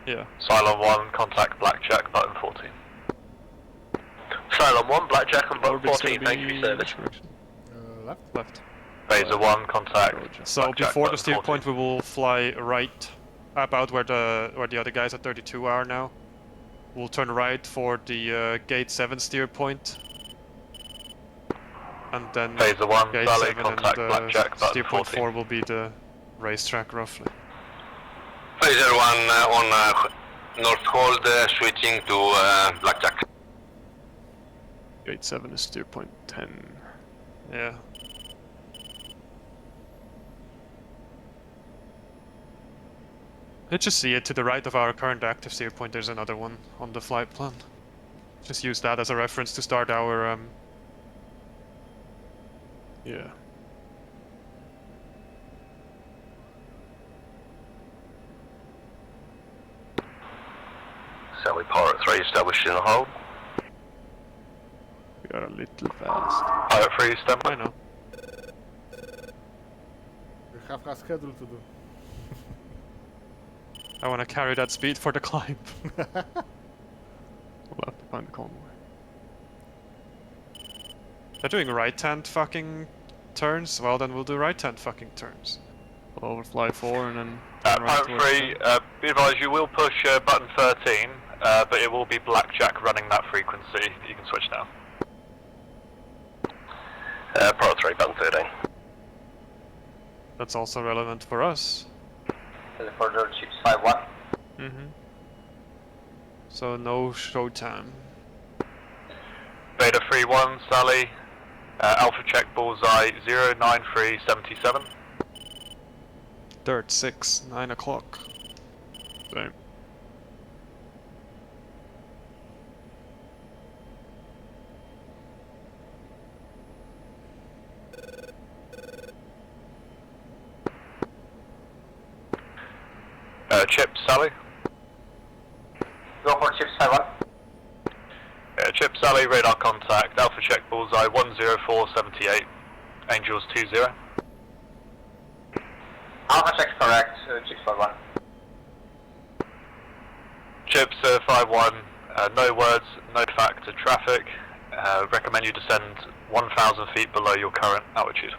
G: Yeah.
U: Cylon 1, contact Blackjack, button 14.
Q: Cylon 1, Blackjack on button
N: Orbit's
Q: 14,
N: gonna
Q: thank you for your service.
A: Left?
G: Left.
U: Phaser 1, contact
G: So
U: Blackjack,
G: before the
U: button
G: steer
U: 14.
G: point, we will fly right about where the other guys at 32 are now. We'll turn right for the gate 7 steer point. And then
U: Phaser 1,
G: gate
U: Sally,
G: 7
U: contact
G: and
U: Blackjack, button
G: steer point
U: 14.
G: 4 will be the racetrack roughly.
C: Phaser 1 on North Hold, switching to Blackjack.
N: Gate 7 is steer point 10.
G: Yeah. Let's just see it to the right of our current active steer point. There's another one on the flight plan. Just use that as a reference to start our
N: Yeah.
C: Sally Pirate 3 established in the hold.
N: We are a little fast.
U: Pirate 3, stand by.
G: I know.
A: We have a schedule to do.
G: I want to carry that speed for the climb.
N: We'll have to find the convoy.
G: They're doing right-hand fucking turns. Well, then we'll do right-hand fucking turns.
N: We'll overfly 4 and then turn right
U: Pirate
N: towards
U: 3, be advised you will push button 13, but it will be Blackjack running that frequency. You can switch now.
C: Pirate 3, button 13.
G: That's also relevant for us.
S: Further chips 5-1.
G: Mm-hmm. So no showtime.
U: Beta 3-1, Sally, Alpha check bullseye 09377.
G: Dirt 6, 9 o'clock.
N: Same.
U: Chip, Sally.
S: Go for chips 5-1.
U: Chip, Chip Sally, radar contact, Alpha check bullseye 10478, Angels 20.
S: Alpha check's correct, Chips 51.
U: Chips 51, no words, no factor traffic. Recommend you descend 1,000 feet below your current altitude.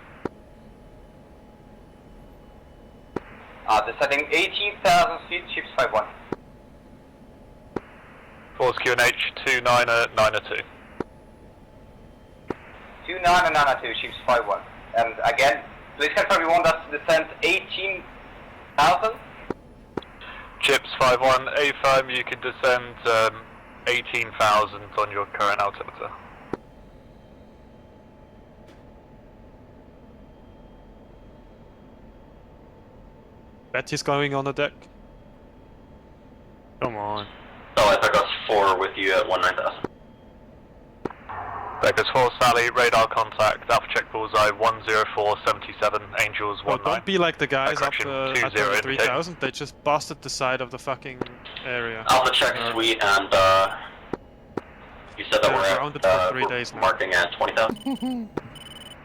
S: Descending 18,000 feet, Chips 51.
U: Force QNH 29902.
S: 29902, Chips 51. And again, please confirm you want us to descend 18,000?
U: Chips 51, affirm you can descend 18,000 on your current altimeter.
G: Betty's going on the deck.
N: Come on.
C: Oh, I got 4 with you at 19,000.
U: Vegas 4 Sally, radar contact, Alpha check bullseye 10477, Angels 19.
G: Don't be like the guys up
U: Correction,
G: at
U: 20
G: 3000, they just busted the side of the fucking area.
C: Alpha check sweet, and you said that
G: grounded for 3 days now.
C: marking at 20,000.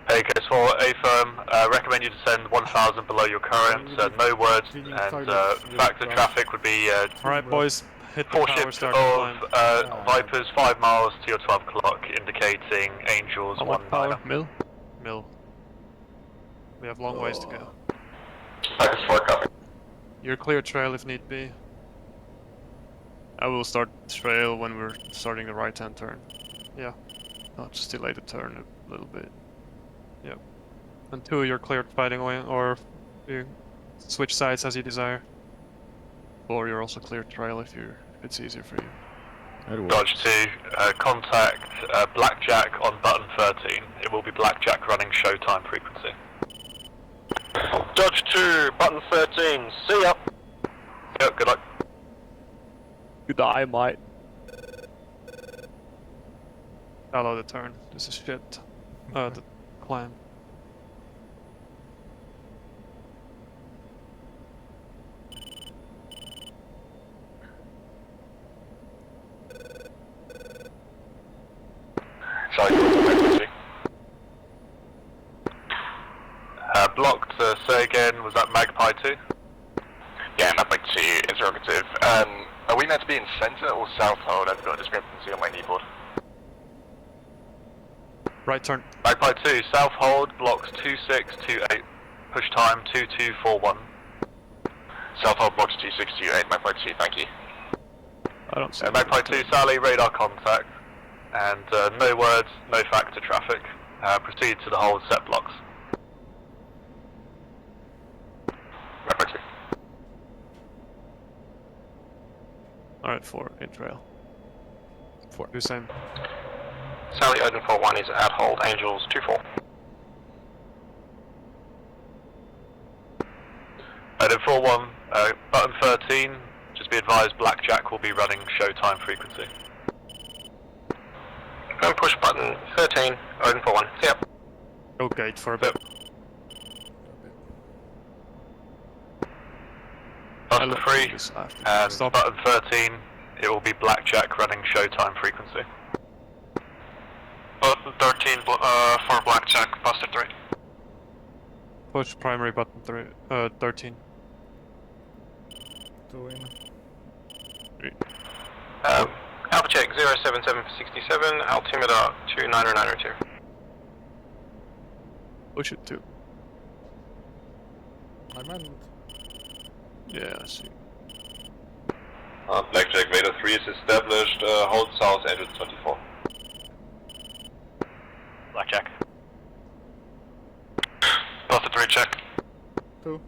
U: Vegas 4 affirm, recommend you descend 1,000 below your current, no words, and factor traffic would be
G: Alright boys, hit the
U: 4
G: power
U: ships
G: start
U: of Vipers 5 miles to your 12 o'clock, indicating Angels 19.
N: Power, mill.
G: Mill. We have long ways to go.
C: Vipers 4 copy.
G: You're clear trail if need be. I will start trail when we're starting the right hand turn. Yeah. I'll just delay the turn a little bit. Yep. Until you're cleared fighting away, or you switch sides as you desire. Or you're also clear trail if it's easier for you.
U: Dodge 2, contact Blackjack on button 13. It will be Blackjack running showtime frequency.
C: Dodge 2, button 13, see ya!
U: Yep, good luck.
N: Good eye, mate.
G: Follow the turn. This is shit. The climb.
U: Sorry, blocked, say again, was that Magpie 2?
R: Yeah, Magpie 2, interrogative. Are we meant to be in centre or south hold? I've got a discrepancy on my kneeboard.
G: Right turn.
U: Magpie 2, south hold, blocks 2628, push time 2241.
R: South hold blocks 2628, Magpie 2, thank you.
N: I don't see
U: Magpie 2, Sally, radar contact, and no words, no factor traffic. Proceed to the hold set blocks.
R: Magpie 2.
G: Alright, 4 in trail. 4. Do same.
C: Sally Odin 41 is at hold, Angels 24.
U: Odin 41, button 13, just be advised Blackjack will be running showtime frequency.
C: And push button 13, Odin 41, see ya.
G: Go gate for a bit.
U: Button 3, and button 13, it will be Blackjack running showtime frequency.
C: Button 13 for Blackjack, Buster 3.
G: Push primary button 13.
A: Doing.
C: Alpha check 07767, altimeter 29902.
G: Push it too.
A: I meant.
G: Yeah, I see.
R: Blackjack Vader 3 is established, hold south, Angels 24.
C: Blackjack. Buster 3 check.
A: 2.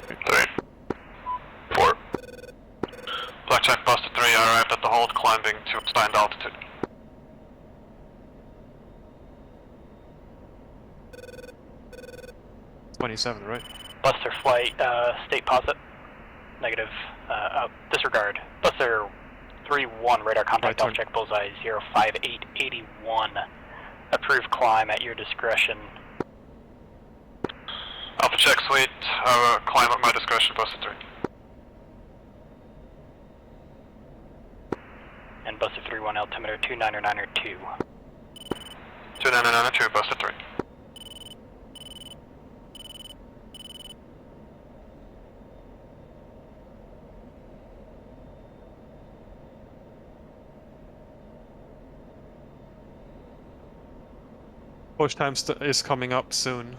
C: 3. 4. Blackjack Buster 3 arrived at the hold climbing to assigned altitude.
G: $27, right?
T: Buster flight, state posit. Negative, disregard. Buster 3-1, radar contact,
G: Right,
T: Alpha check bullseye 05881. Approved climb at your discretion.
C: Alpha check suite, climb at my discretion, Buster 3.
T: and Buster 3-1 altimeter 2992.
C: 2992, Buster 3.
G: Push time is coming up soon.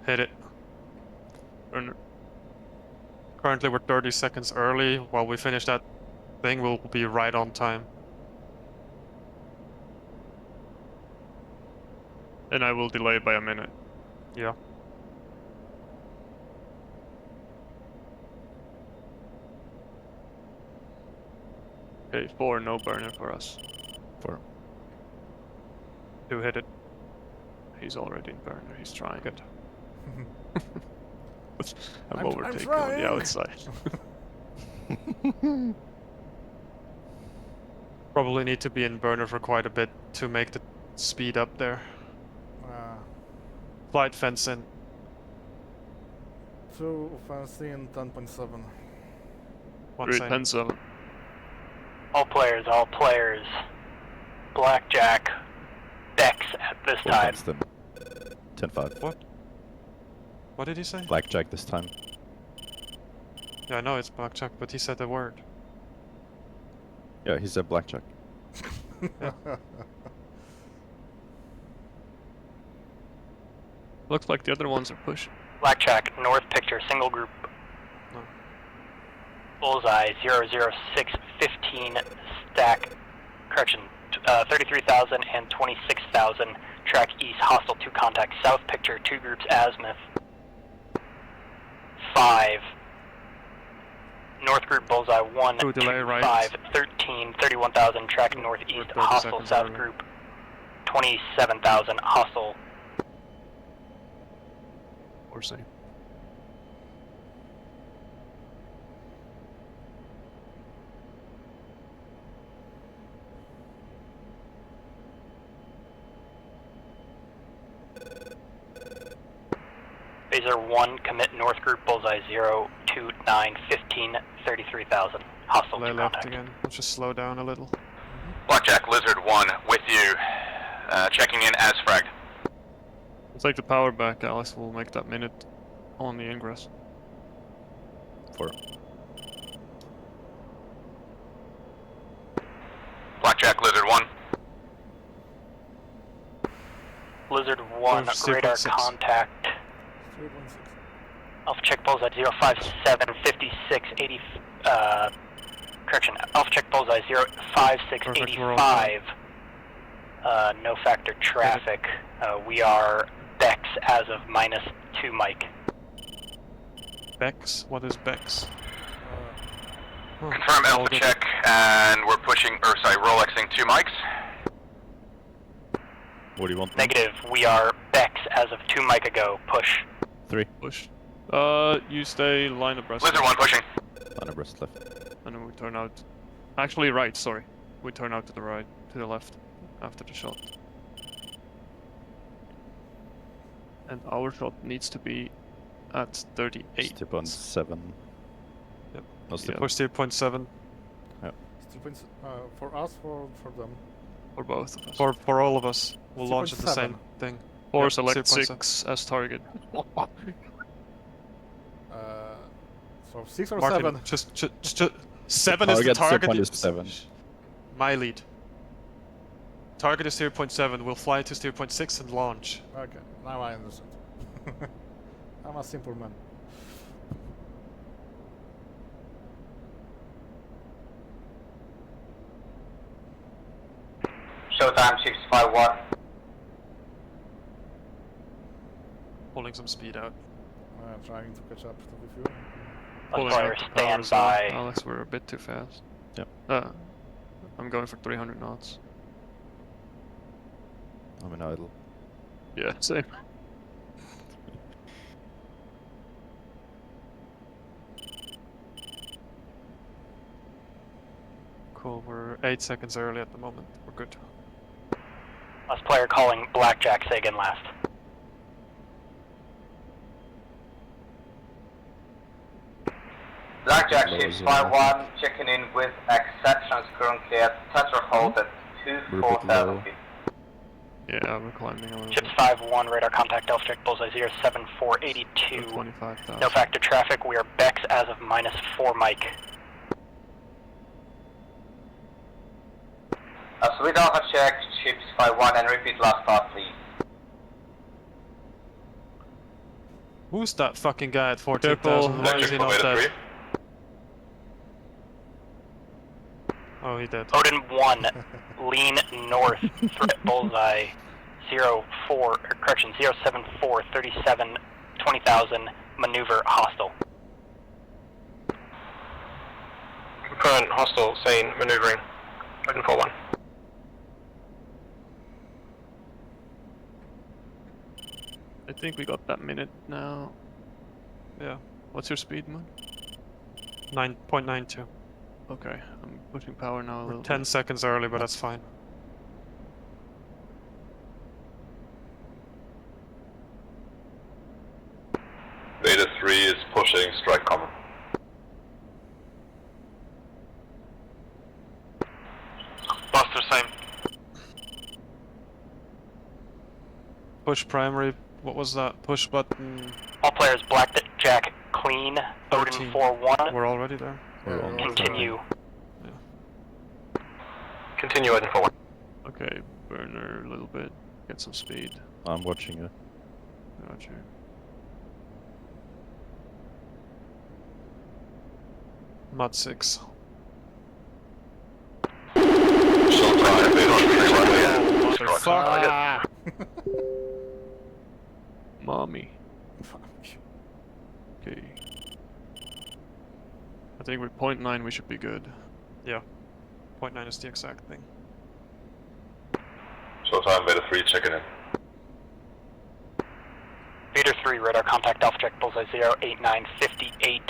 G: Hit it. Currently we're 30 seconds early. While we finish that thing, we'll be right on time. And I will delay by a minute. Yeah. Okay, 4, no burner for us.
O: 4.
G: 2 hit it. He's already in burner, he's trying it. I'm overtaking on the outside. Probably need to be in burner for quite a bit to make the speed up there. Flight fence in.
A: 2 fence in, 10.7.
G: 10.7.
T: All players. Blackjack. Bex at this time.
O: 10-5.
G: What? What did he say?
O: Blackjack this time.
G: Yeah, I know it's blackjack, but he said the word.
O: Yeah, he said blackjack.
G: Yeah. Looks like the other ones are pushing.
T: Blackjack, north picture, single group.
G: No.
T: Bullseye, 00615, stack, correction, 33,000 and 26,000. Track east, hostile 2 contact. South picture, 2 groups, azimuth 5. North group, bullseye 1, 2,
G: delay, right.
T: 5, 13, 31,000. Track northeast, hostile south
G: early.
T: group 27,000. Hostile.
G: Or say.
T: Phaser 1, commit north group, bullseye 0, 2, 9, 15, 33,000. Hostile
G: Lay
T: 2
G: left
T: contact.
G: again. Let's just slow down a little.
R: Blackjack Lizard 1 with you. Checking in as fragged.
G: We'll take the power back, Alex. We'll make that minute on the ingress.
O: 4.
R: Blackjack Lizard 1.
T: Lizard 1, radar
G: 0.6.
T: contact.
A: 3.6.
T: Alpha check bullseye 057, 56, 80, correction, alpha check bullseye 056,
G: Perfect, we're all
T: 85. No factor traffic. We are Bex as of -2 Mike.
G: Bex? What is Bex?
R: Confirm
G: all
R: alpha
G: good.
R: check, and we're pushing, or sorry, Rolexing 2 mics.
O: What do you want?
T: Negative, we are Bex as of 2 Mike ago. Push.
O: 3.
G: Push. You stay line abreast.
R: Lizard 1 pushing.
O: Line abreast left.
G: And then we turn out. Actually, right, sorry. We turn out to the right, to the left, after the shot. And our shot needs to be at 38.
O: 0.7.
G: Yep.
O: No,
G: Yeah, push 0.7
O: Yeah.
A: For us, for them.
G: for both of us. For all of us. We'll launch at the same
A: 0.7.
G: thing.
N: Or
G: Yep,
N: select
G: 0.7.
N: 6 as target.
A: So 6 or
G: Martin,
A: 7?
G: just 7 is the target.
O: Point is 7.
G: My lead. Target is 0.7. We'll fly to 0.6 and launch.
A: Okay, now I understand. I'm a simple man.
S: Showtime 651.
G: Pulling some speed out.
A: Trying to catch up with you.
G: Pulling
T: Player
G: out the power
T: stand
G: as well.
T: by.
G: Alex, we're a bit too fast.
O: Yep.
G: I'm going for 300 knots.
O: I'm in idle.
G: Yeah, same. Cool, we're 8 seconds early at the moment. We're good.
T: Last player calling Blackjack, say again last.
S: Blackjack
E: Low
S: ships
E: zero,
S: 5-1 checking in with exceptions currently at Tetra hold at
E: We're a bit low.
S: 24,000 feet.
N: Yeah, we're climbing a little
T: Chips
N: bit.
T: 5-1, radar contact object, bullseye 07482.
N: 25,000.
T: No factor traffic, we are Bex as of -4 Mike.
S: So with Alpha check, ships 5-1 and repeat last start please.
G: Who's that fucking guy at
N: Careful.
G: 14,000? Why is he not
C: Electrical
G: dead? Oh, he dead.
T: Odin 1, lean north, threat bullseye 074, 37, 20,000, maneuver hostile.
C: Current hostile, sane, maneuvering. Odin 4-1.
N: I think we got that minute now. Yeah. What's your speed, man?
G: 9.92.
N: Okay, I'm pushing power now a
G: We're
N: little
G: 10
N: bit.
G: seconds early, but that's fine.
C: Beta 3 is pushing strike common. Buster, same.
G: Push primary. What was that? Push button.
T: All players Blackjack clean, Odin
G: 13.
T: 4-1,
G: We're already there.
E: We're almost there.
T: continue.
C: Continue Odin 4-1.
N: Okay, burner a little bit. Get some speed.
O: I'm watching you.
N: Roger.
G: Mod 6.
N: Motherfucker! Mommy. Okay. I think with 0.9 we should be good.
G: Yeah. 0.9 is the exact thing.
C: Showtime, Beta 3 checking in.
T: Beta 3, radar contact object, bullseye 08958.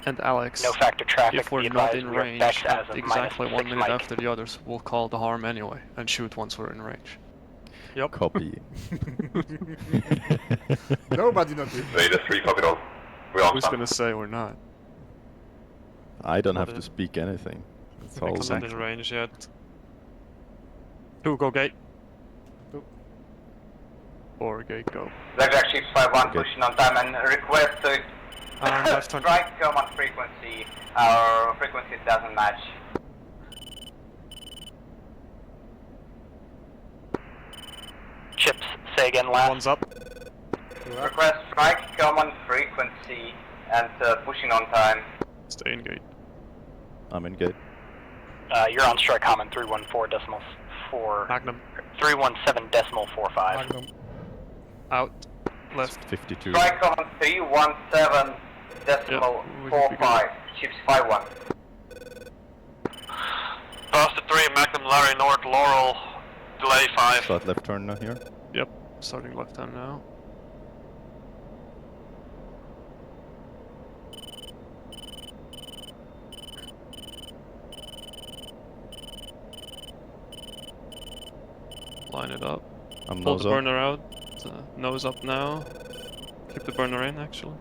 N: And Alex,
T: No factor traffic,
N: if we're
T: be
N: not
T: advised
N: in
T: we are
N: range
T: Bex as
N: at
T: of
N: exactly 1
T: -6
N: minute
T: Mike.
N: after the others, we'll call the harm anyway and shoot once we're in range.
G: Yep.
O: Copy.
A: Nobody noticed.
C: Beta 3, copy all. We're on
N: Who's
C: time.
N: gonna say we're not?
O: I don't have
G: Not
O: to
G: in-
O: speak anything. It's all
G: Not in
O: natural.
G: range yet. 2, go gate.
N: 4 gate go.
S: Blackjack ships 5-1
O: Okay.
S: pushing on time and request to
G: Left turn.
S: strike common frequency. Our frequency doesn't match.
T: Chips, say again last.
G: One's up.
S: Request strike common frequency and pushing on time.
N: Stay in gate.
O: I'm in gate.
T: You're on strike common 314.4.
G: Magnum.
T: 317.45.
A: Magnum.
G: Out. Left.
O: 52.
S: Strike common 317.45. Ships 5-1.
C: Buster 3, Magnum, Larry, North, Laurel, delay 5.
O: Start left turn now here.
N: Yep, starting left hand now. Line it up.
O: I'm
N: Pull
O: nose
N: the
O: up.
N: burner out. Nose up now. Keep the burner in, actually.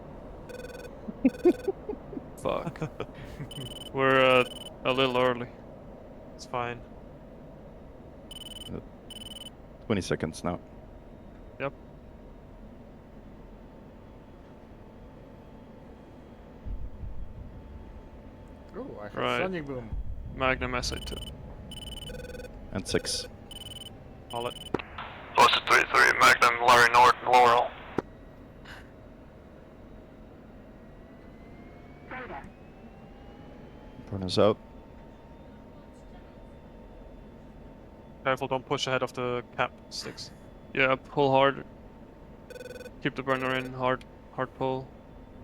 N: Fuck. We're a little early.
G: It's fine.
O: 20 seconds now.
G: Yep.
A: Oh, I have
N: Right.
A: Sonic Boom.
N: Magnum SA2.
O: And 6.
G: Call it.
C: Buster 3, Magnum, Larry, North, Laurel.
O: Burner's out.
G: Careful, don't push ahead of the cap 6.
N: Yeah, pull hard. Keep the burner in, hard pull.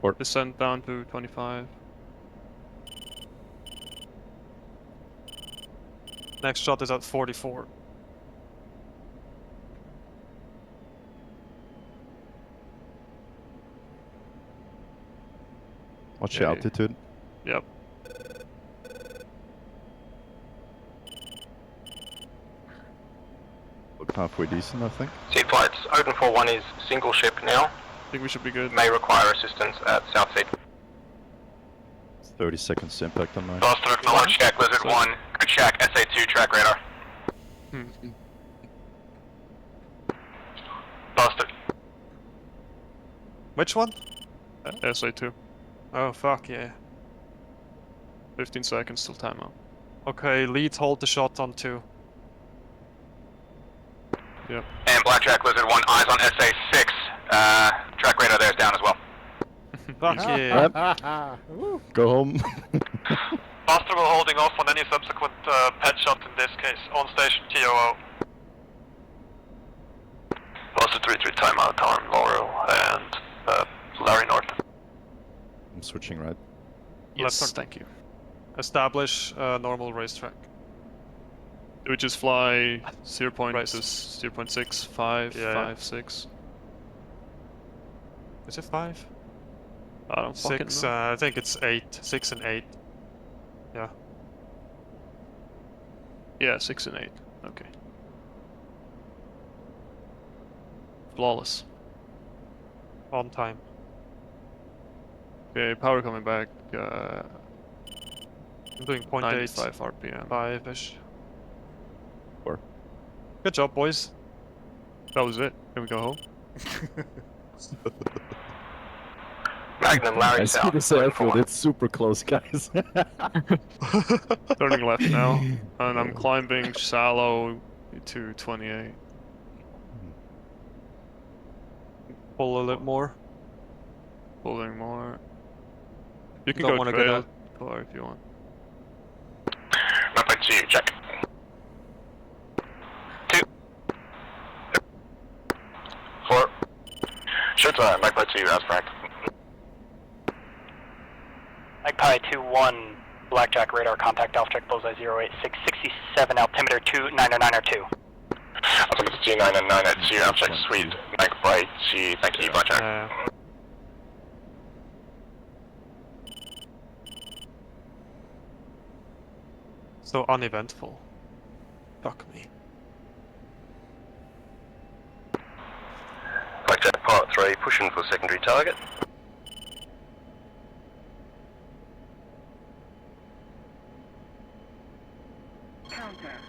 O: Or
N: Descend down to 25.
G: Next shot is at 44.
O: What's your altitude?
N: Yep.
O: Halfway decent, I think.
C: Seed flights, Odin 4-1 is single ship now.
N: I think we should be good.
C: May require assistance at South Seed.
O: 30 seconds to impact on mine.
R: Buster, acknowledge check, Lizard 1. Good check, SA2, track radar. Buster.
G: Which one? SA2. Oh, fuck yeah. 15 seconds till timeout. Okay, lead, hold the shot on 2. Yep.
R: And Blackjack, Lizard 1, eyes on SA6. Track radar there is down as well.
G: Fuck yeah.
O: Go home.
U: Buster will holding off on any subsequent pet shot in this case. On station TOO.
C: Buster 3-3 timeout, Arm Laurel and Larry North.
O: I'm switching right.
G: Yes. Left turn, thank you. Establish normal racetrack. Do we just fly 0.6, 5, 6? Is it 5? I don't fucking 6, know. I think it's 8. 6 and 8. Yeah. Yeah, 6 and 8. Okay. Flawless. On time. Okay, power coming back. I'm doing 0.85 RPM. 5-ish.
O: 4.
G: Good job, boys. That was it. Can we go home?
C: Magnum, Larry
O: I see
C: South.
O: this airfield, it's super close, guys.
G: Turning left now, and I'm climbing shallow to 28. Pull a little more. Pulling more. You can go straight out far if you want.
R: Number 2, check. 2. 4. Should Magpie 2, as Frank.
T: Magpie 2-1, Blackjack radar contact Alpha check bullseye 08667 altimeter 29902.
R: Altimeter 299 at 2, Alpha check sweet. Magpie 2, thank you, Blackjack.
G: So uneventful. Fuck me.
C: Blackjack Part 3, pushing for secondary target.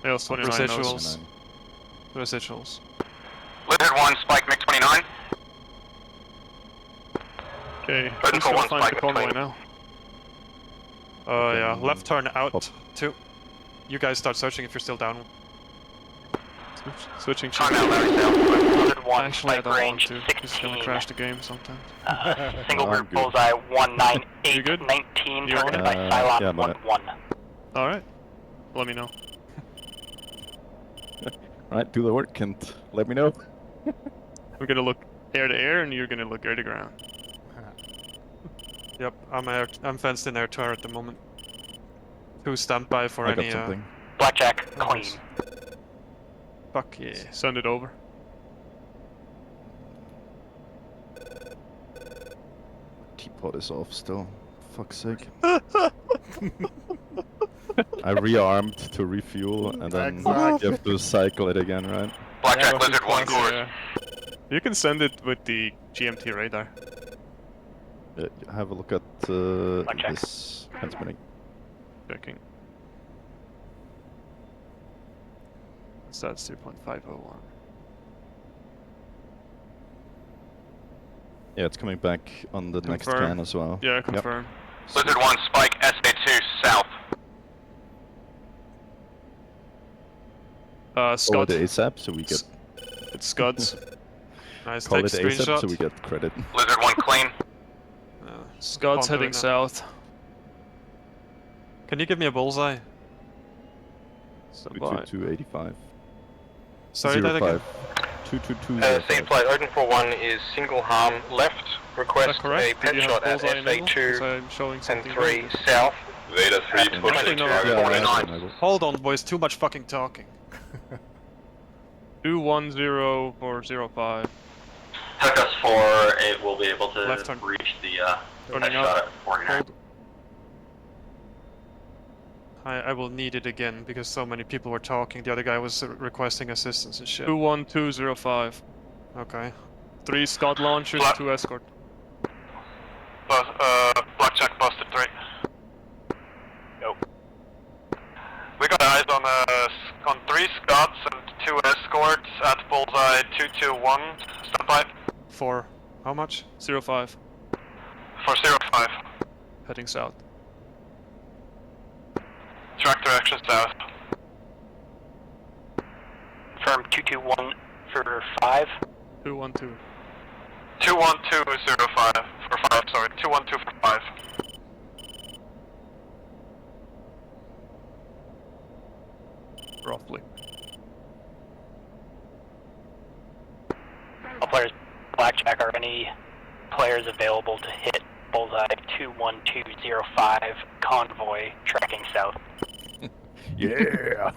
G: Yeah, 29
O: Residuals.
G: Residuals.
R: Lizard 1, Spike MiG 29.
G: Okay,
R: Open
G: who's
R: for
G: gonna
R: 1,
G: find
R: Spike
G: the convoy
R: 20.
G: now? Yeah, left turn out 2. You guys start searching if you're still down. Switching.
R: Time out, Larry South.
T: Lizard 1,
G: Actually, I
T: Spike
G: don't want
T: range
G: to. It's
T: 16.
G: gonna crash the game sometimes.
T: Single
O: I'm
T: group
O: good.
T: bullseye
G: You
T: 19819,
G: good? You
T: targeted
G: on
T: by
G: it?
T: Cylon
O: yeah, I'm on it.
T: 11.
G: Alright. Let me know.
O: Right, do the work and let me know.
G: We're gonna look air to air and you're gonna look air to ground. Yep, I'm fenced in air to air at the moment. 2 standby for
O: I
G: any
O: got something.
T: Blackjack clean.
G: Fuck yeah. Send it over.
O: Teapot is off still. Fuck's sake. I rearmed to refuel and then
A: Exactly.
O: you have to cycle it again, right?
R: Blackjack Lizard 1 course.
G: Yeah. You can send it with the GMT radar.
O: Have a look at this transmitting.
G: Checking. So that's 2.501.
O: Yeah, it's coming back on the next scan as well.
G: Yeah, confirm.
R: Lizard 1, Spike SA2, south.
O: Call
G: Scud.
O: it ASAP so we get...
G: It's Scuds. Nice,
O: Call
G: take
O: it
G: screenshot.
O: ASAP so we get credit.
R: Lizard 1, clean.
G: Scuds heading south. Can you give me a bullseye?
O: 22285.
G: Sorry, that again.
O: 22205.
C: Same flight, Odin 41 is single harm left. Request a pet shot at SA2 and 3 south.
R: Zeta 3, push
G: Actually,
R: to
G: no.
R: 49.
G: Hold on, boys. Too much fucking talking. 210 for 05.
L: Tuck us 4, it will be able to
G: Left turn.
L: reach the
G: Turning
L: pet shot
G: up.
L: at 49.
G: I will need it again because so many people were talking. The other guy was requesting assistance and shit. 21205. Okay. 3 Scud launchers, 2 escort.
U: Blackjack Buster 3. guys on 3 Scots and 2 escorts at bullseye 221. Stand by.
G: 4. How much? 05.
U: For 05.
G: Heading south.
U: Track direction south.
T: Firm 221 for 5.
G: 212.
U: 21205 for 5, sorry. 212 for 5.
G: Roughly.
T: All players, Blackjack, are any players available to hit bullseye 21205 convoy tracking south?
O: Yeah.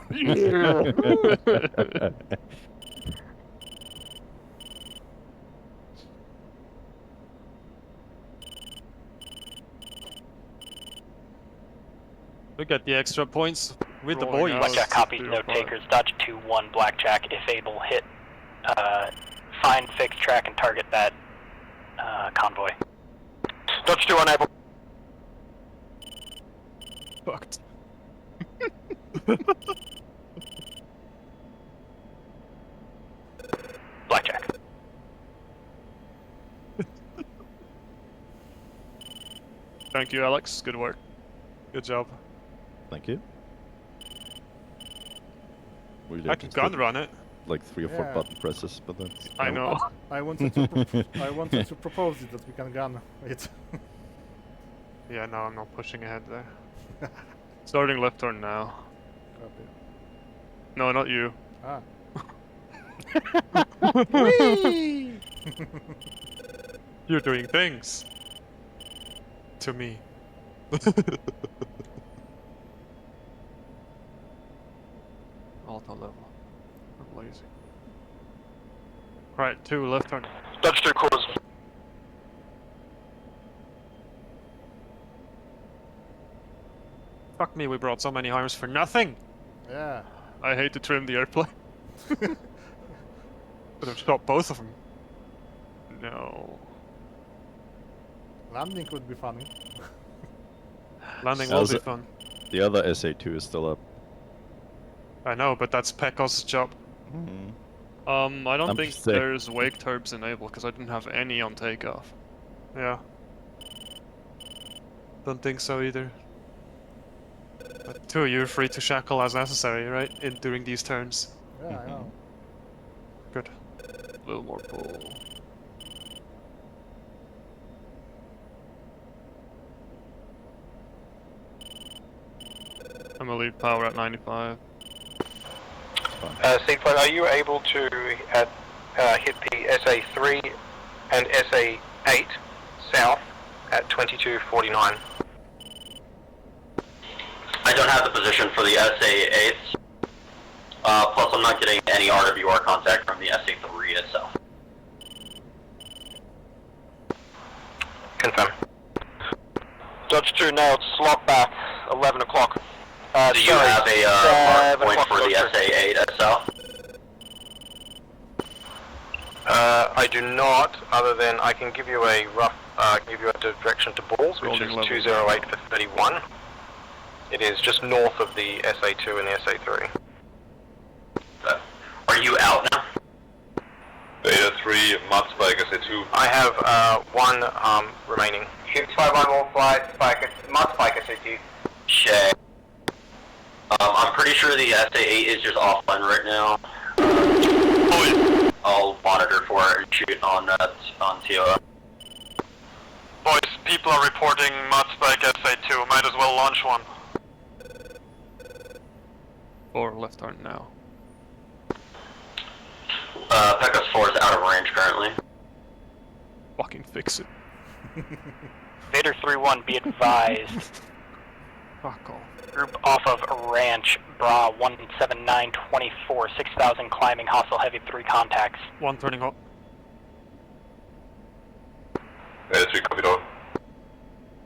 G: We get the extra points with the
T: Rolling
G: boys.
T: Blackjack copies, no takers. Dodge 2-1 Blackjack. If able, hit, find, fix, track, and target that convoy.
U: Dodge 2 unable.
G: Fucked.
T: Blackjack.
G: Thank you, Alex. Good work. Good job.
O: Thank you. Really
G: I can gun run it.
O: Like 3 or 4
A: Yeah.
O: button presses, but that's...
G: I know.
A: I wanted to I wanted to propose it that we can gun it.
G: Yeah, no, I'm not pushing ahead there. Starting left turn now.
A: Copy.
G: No, not you.
A: Ah.
G: Whee! You're doing things. To me. Auto level. I'm lazy. Right, 2 left turn.
U: Dodge 2 quarters.
G: Fuck me, we brought so many harms for nothing!
A: Yeah.
G: I hate to trim the airplane. Could have shot both of them. No.
A: Landing would be funny.
G: Landing will be fun.
O: The other SA2 is still up.
G: I know, but that's Pekos' job. I don't
O: I'm
G: think
O: sick.
G: there's wake turbs enabled because I didn't have any on takeoff. Yeah. Don't think so either. But 2, you're free to shackle as necessary, right? During these turns.
A: Yeah, I know.
G: Good. A little more pull. I'm gonna leave power at 95.
T: Seaflight, are you able to hit the SA3 and SA8 south at 2249?
L: I don't have the position for the SA8s. Plus, I'm not getting any RWR contact from the SA3 itself.
T: Confirm. Dodge 2 nailed, slot back, 11 o'clock.
L: Do you have a mark point for the SA8 itself?
T: I do not, other than I can give you a rough, give you a direction to balls, which is 208 for 31. It is just north of the SA2 and the SA3.
L: Are you out now?
C: Beta 3, Mud Spike SA2.
T: I have one remaining.
S: Shift 51 will fly, Mud Spike SA2.
L: Shay. I'm pretty sure the SA8 is just offline right now. I'll monitor for it and shoot on TOA.
U: Boys, people are reporting Mud Spike SA2. Might as well launch one.
G: 4 left turn now.
L: Pekos 4 is out of range currently.
G: Fucking fix it.
T: Vader 3-1, be advised.
G: Fuck off.
T: Group off of Ranch, Bra 17924, 6000 climbing, hostile heavy, 3 contacts.
G: 1 turning hot.
C: Beta 3, copy door.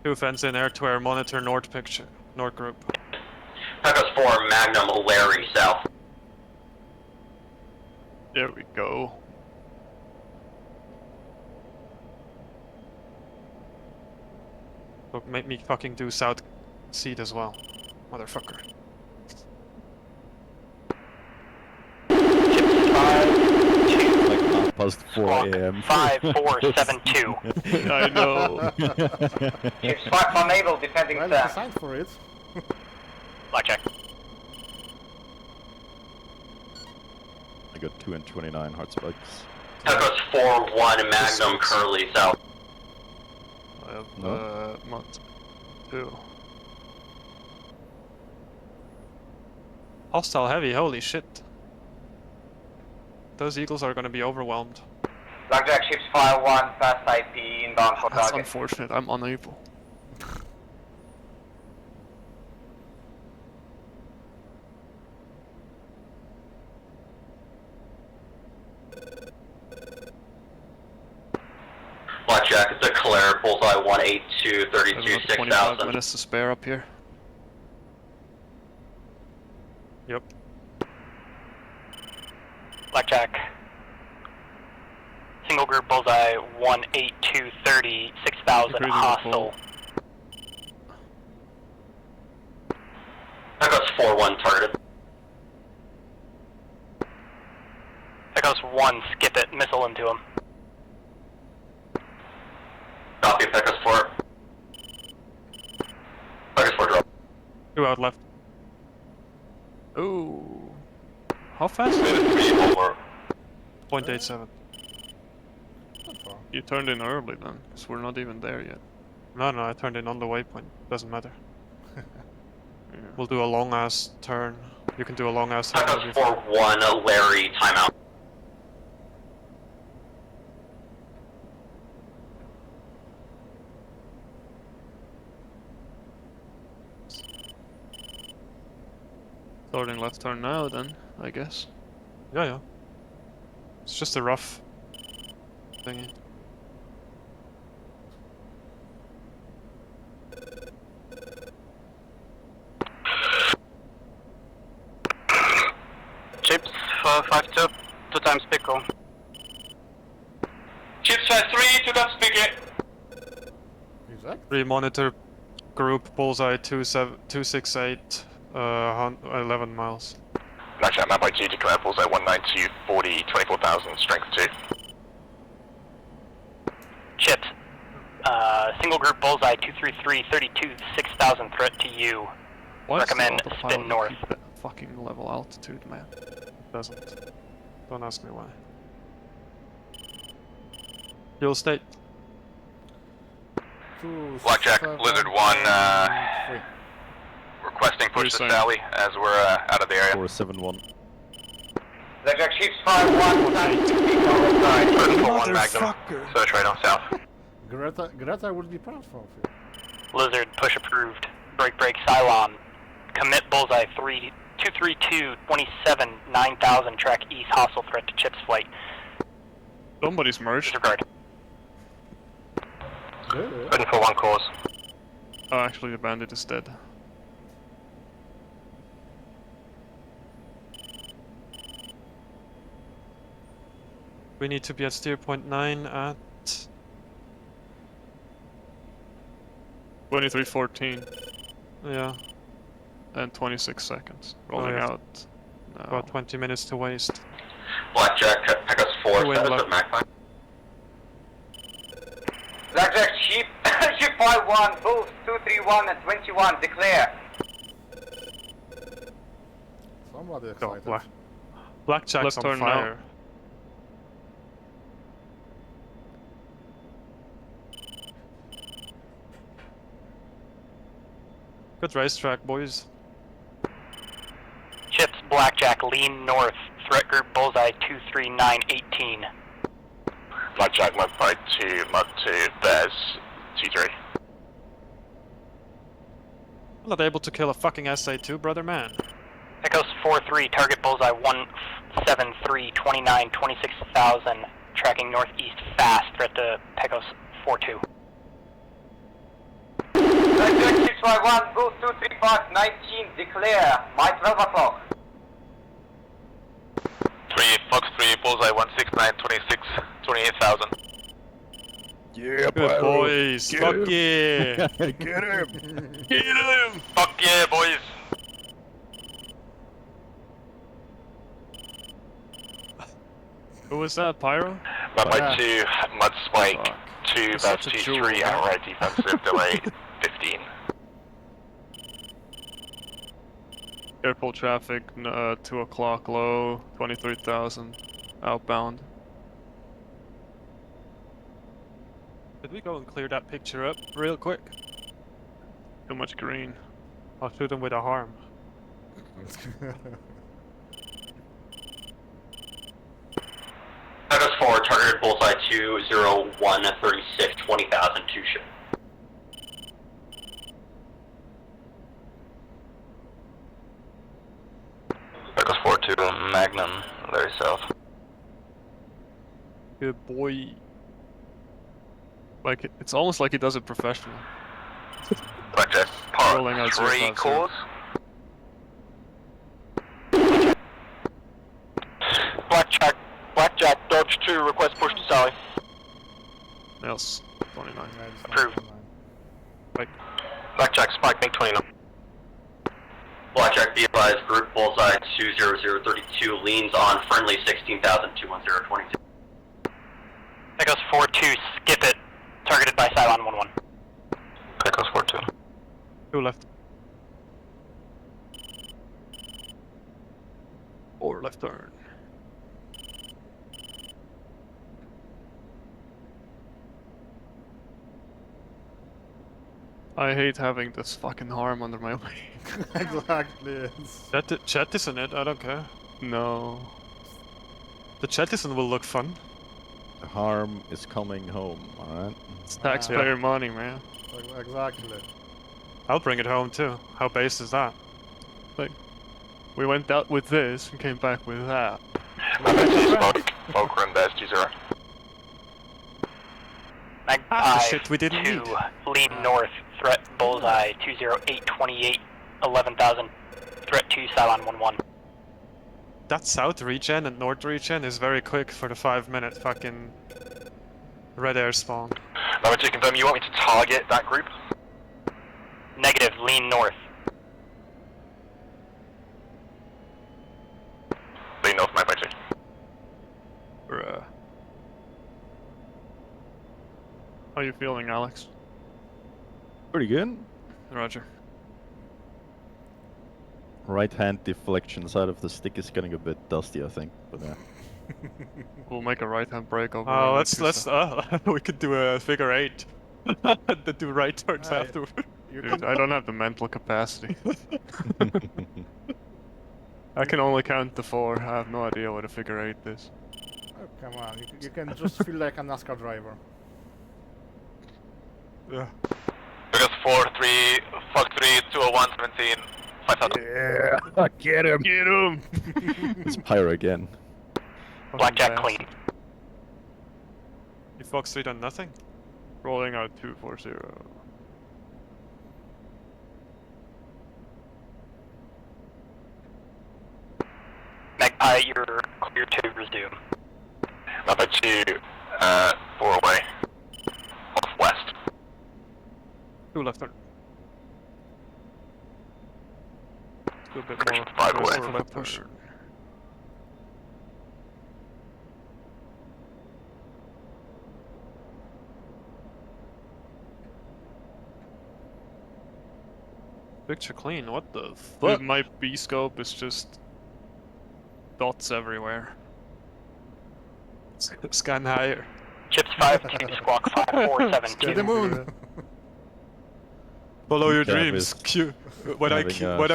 G: 2 fence in air to air, monitor north picture. North group.
L: Pekos 4, Magnum, Larry, south.
G: There we go. Look, make me fucking do south seat as well. Motherfucker.
O: past 4 a.m.
P: 5472.
N: I know.
S: Ships 5 unable, defending
A: Well,
S: SAM.
A: designed for it.
P: Blackjack.
O: I got 2 and 29 hard spikes.
L: Pecos 4-1 Magnum Curly South.
N: I have
O: No?
N: Mont 2. Hostile heavy, holy shit. Those eagles are gonna be overwhelmed.
S: Blackjack ships 5-1, fast IP, inbound for
N: That's
S: target.
N: unfortunate, I'm unable.
L: Blackjack, it's a Claire, bullseye 182, 32,
N: 25
L: 6000.
N: minutes to spare up here. Yep.
P: Blackjack. Single group bullseye 18230 6000
N: Increasing the
P: hostile.
L: Pecos 4-1 targeted.
P: Echoes 1, skip it, missile into him.
L: Copy, Pecos 4. Pecos 4 drop.
N: 2 out left. Ooh. How fast? 0.87. You turned in early then, because we're not even there yet. No, I turned in on the waypoint. Doesn't matter. We'll do a long ass turn. You can do a long ass turn.
L: Pecos 4-1, Larry, timeout.
N: Starting left turn now then, I guess. Yeah. It's just a rough thingy.
S: Chips 5-2, 2 times pickle.
L: Chips 5-3, 2 times picket.
N: Three monitor group bullseye 268 11 miles.
R: Blackjack, map IG, declare bullseye 192, 40, 24,000, strength 2.
P: Chips. Single group bullseye 233 32 6000 threat to you.
N: Why does the
P: Recommend
N: autopilot
P: spin north.
N: keep at fucking level altitude, man? It doesn't. Don't ask me why. Fuel state.
R: Blackjack, Blizzard 1, requesting push to Sally as we're out of the area.
O: 471.
S: Blackjack ships 5-1, times pickle.
R: 1 Magnum, search radar south.
A: Greta would be proud of you.
P: Blizzard, push approved. Break, Cylon. Commit bullseye 232 27 9000 track east, hostile threat to Chips flight.
N: Somebody's merged.
P: Disregard.
R: Open for 1 course.
N: Oh, actually the bandit is dead. We need to be at steer point 9 at 23:14. Yeah. And 26 seconds. Rolling out. No. About 20 minutes to waste.
L: Blackjack, Pecos 4, status of MAC
S: Blackjack ship, ship 5-1, boost 231 and 21, declare.
A: Somebody excited.
N: Blackjack's
G: Left
N: on
G: turn
N: fire.
G: now.
N: Good racetrack, boys.
P: Chips, Blackjack, lean north. Threat group bullseye 23918.
R: Blackjack, mud 2, mud 2, Bears, T3.
N: I'm not able to kill a fucking SA2, brother man.
P: Echoes 4-3, target bullseye 173 29 26,000. Tracking northeast fast. Threat to Pecos 4-2.
S: Blackjack ships 5-1, boost 235 19, declare. My 12 o'clock.
R: 3, Fox 3, bullseye 169, 26, 28,000.
O: Yeah,
N: Good boys.
O: Get
N: Fuck
O: him.
N: yeah.
O: Get him.
R: Get him! Fuck yeah, boys!
N: Who was that, Pyro?
R: By 2, Mud Spike, 2, Bestie, 3, outright defensive, delay 15.
N: Airport traffic, 2 o'clock low, 23,000 outbound. Did we go and clear that picture up real quick? Too much green. I'll shoot him with a harm.
Q: That goes forward, targeted bullseye 20136, 20,000, 2 ship.
T: That goes forward to Magnum, very south.
N: Good boy. Like, it's almost like he does it professionally.
R: Blackjack,
N: Rolling out
R: 3 calls.
T: Blackjack, Dodge 2, request push to Sally.
N: Else, 29.
T: Approved. Blackjack, Spike, make 29.
Q: Blackjack, be advised, group bullseye 20032 leans on friendly 16,210, 22.
T: That goes 4-2, skip it. Targeted by Cylon 1-1. That goes 4-2.
N: 2 left. 4 left turn. I hate having this fucking harm under my wing.
A: Exactly.
N: Jettison it, I don't care. No. The jettison will look fun.
O: The harm is coming home, alright?
N: It's taxpayer money, man.
A: Exactly.
N: I'll bring it home too. How base is that? Like, we went out with this and came back with that.
R: Poker and Bestie 0.
N: Shit we didn't need.
T: Lean north, threat bullseye 20828, 11,000, threat 2 Cylon 1-1.
N: That south regen and north regen is very quick for the 5-minute fucking red air spawn.
R: Now, would you confirm you want me to target that group?
T: Negative, lean north.
R: Lean north, my budget.
N: Bruh. How you feeling, Alex?
O: Pretty good.
N: Roger.
O: Right hand deflection side of the stick is getting a bit dusty, I think. But yeah.
N: We'll make a right hand break over. Oh, let's we could do a figure 8. The 2 right turns afterwards. Dude, I don't have the mental capacity. I can only count to 4. I have no idea what a figure 8 is.
A: Oh, come on, you can just feel like a NASCAR driver.
N: Yeah.
R: Because 4-3, Fox 3, 201, 17, 5,000.
O: Yeah, get him!
N: Get him!
O: It's Pyro again.
T: Blackjack clean.
N: You Fox 3 done nothing? Rolling out 240.
T: Magpie, you're clear to resume.
R: Number 2, 4 away. Off west.
N: 2 left turn. Let's go a bit more.
R: 5 away.
N: Left push. Picture clean, what the fuck? Dude, my B-scope is just dots everywhere. Scan higher.
T: Chips 5-2, squawk 5472.
A: To the moon!
N: Follow your
O: Cab
N: dreams.
O: is
N: When I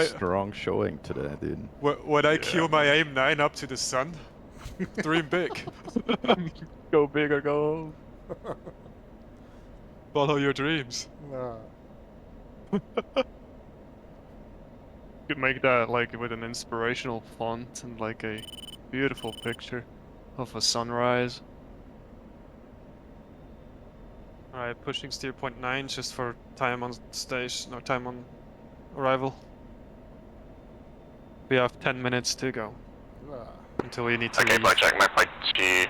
O: strong showing today, dude.
N: When I cue my aim 9 up to the sun, dream big. Go big or go home. Follow your dreams. Could make that like with an inspirational font and like a beautiful picture of a sunrise. Alright, pushing steer point 9 just for time on station or time on arrival. We have 10 minutes to go until we need to
R: Okay,
N: leave.
R: Blackjack, my flight to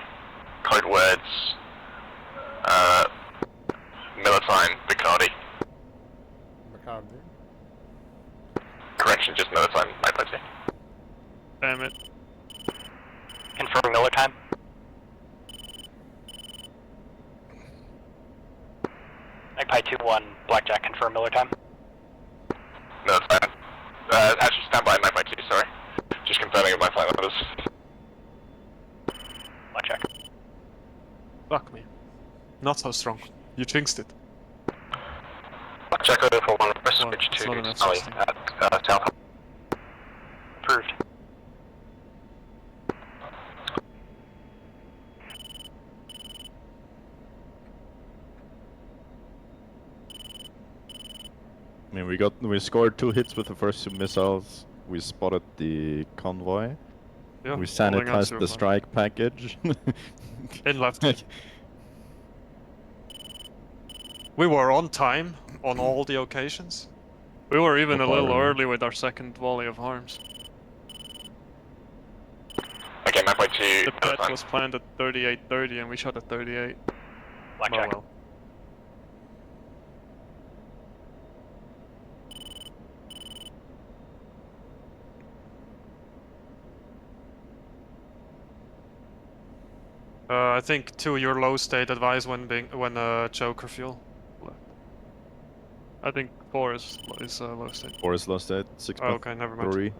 R: code words, Militine, Bacardi.
A: Bacardi.
R: Correction, just Militine, my flight to.
N: Damn it.
T: Confirming Miller time.
Q: Magpie 2-1, Blackjack, confirm Miller time.
R: No, it's fine. Actually, stand by Magpie 2, sorry. Just confirming my flight numbers.
Q: Blackjack.
G: Fuck me. Not so strong. You jinxed it.
T: Blackjack over for 1, press switch
G: it's
T: to
G: not enough
T: Sally
G: system.
T: at South.
Q: Approved.
O: I mean, we scored 2 hits with the first 2 missiles. We spotted the convoy.
G: Yeah,
O: We
G: holding on
O: sanitized
G: super
O: the
G: fine.
O: strike package.
G: In left. We were on time on all the occasions. We were even a little early with our second volley of harms.
R: Okay, Magpie 2.
G: The pet was planned at 38:30 and we shot at 38.
Q: Blackjack.
G: Oh well. I think 2 your low state advise when choker fuel. I think 4 is low state.
O: 4 is low state. 6.
G: Oh, okay, never mind.
O: 3.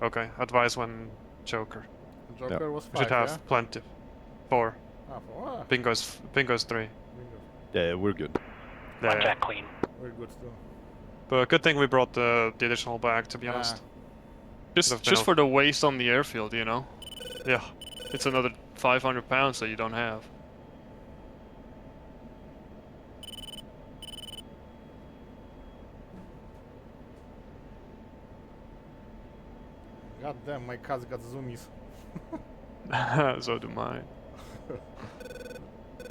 G: Okay. Advise when choker.
A: Joker was 5,
G: We should have
A: yeah?
G: plenty. 4.
A: Ah, 4.
G: Bingo's 3.
O: Yeah, we're good.
Q: Blackjack clean.
A: We're good still.
G: But good thing we brought the additional bag, to be honest. Just for the waste on the airfield, you know? Yeah. It's another 500 pounds that you don't have.
A: God damn, my cat's got zoomies.
G: So do mine.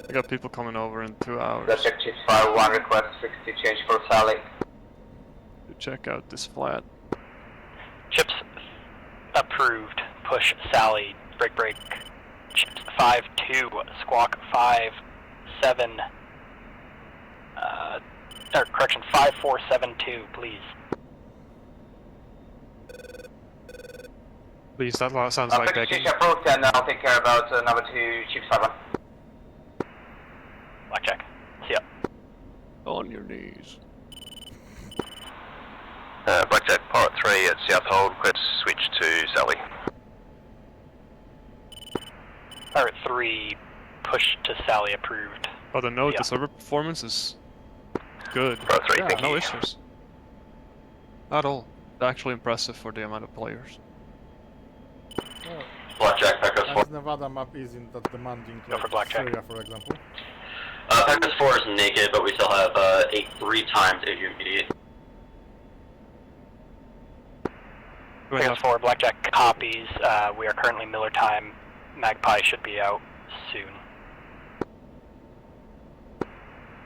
G: I got people coming over in 2 hours
S: Blackjack Chief Fire 1, request 60 change for Sally.
G: to check out this flat.
Q: Chips approved. Push Sally. Break. Chips 5-2. Squawk 5-7. Correction, 5472, please.
G: Please, that sounds like begging.
S: Chief approved, and I'll take care about number 2, Chief 7.
Q: Blackjack. See ya.
G: On your knees.
R: Blackjack Pirate 3 at South Hold, request switch to Sally.
Q: Pirate 3, push to Sally, approved.
G: Oh, the note,
Q: Yeah.
G: the server performance is good.
R: Pirate 3,
G: Yeah,
R: thank
G: no
R: you.
G: issues. At all. Actually impressive for the amount of players.
S: Blackjack, Packers 4.
A: As Nevada map isn't that demanding
Q: Go for Blackjack.
A: Syria, for example.
L: Packers 4 is naked, but we still have 3 times 8 immediate.
Q: Packers 4, Blackjack copies. We are currently Miller time. Magpie should be out soon.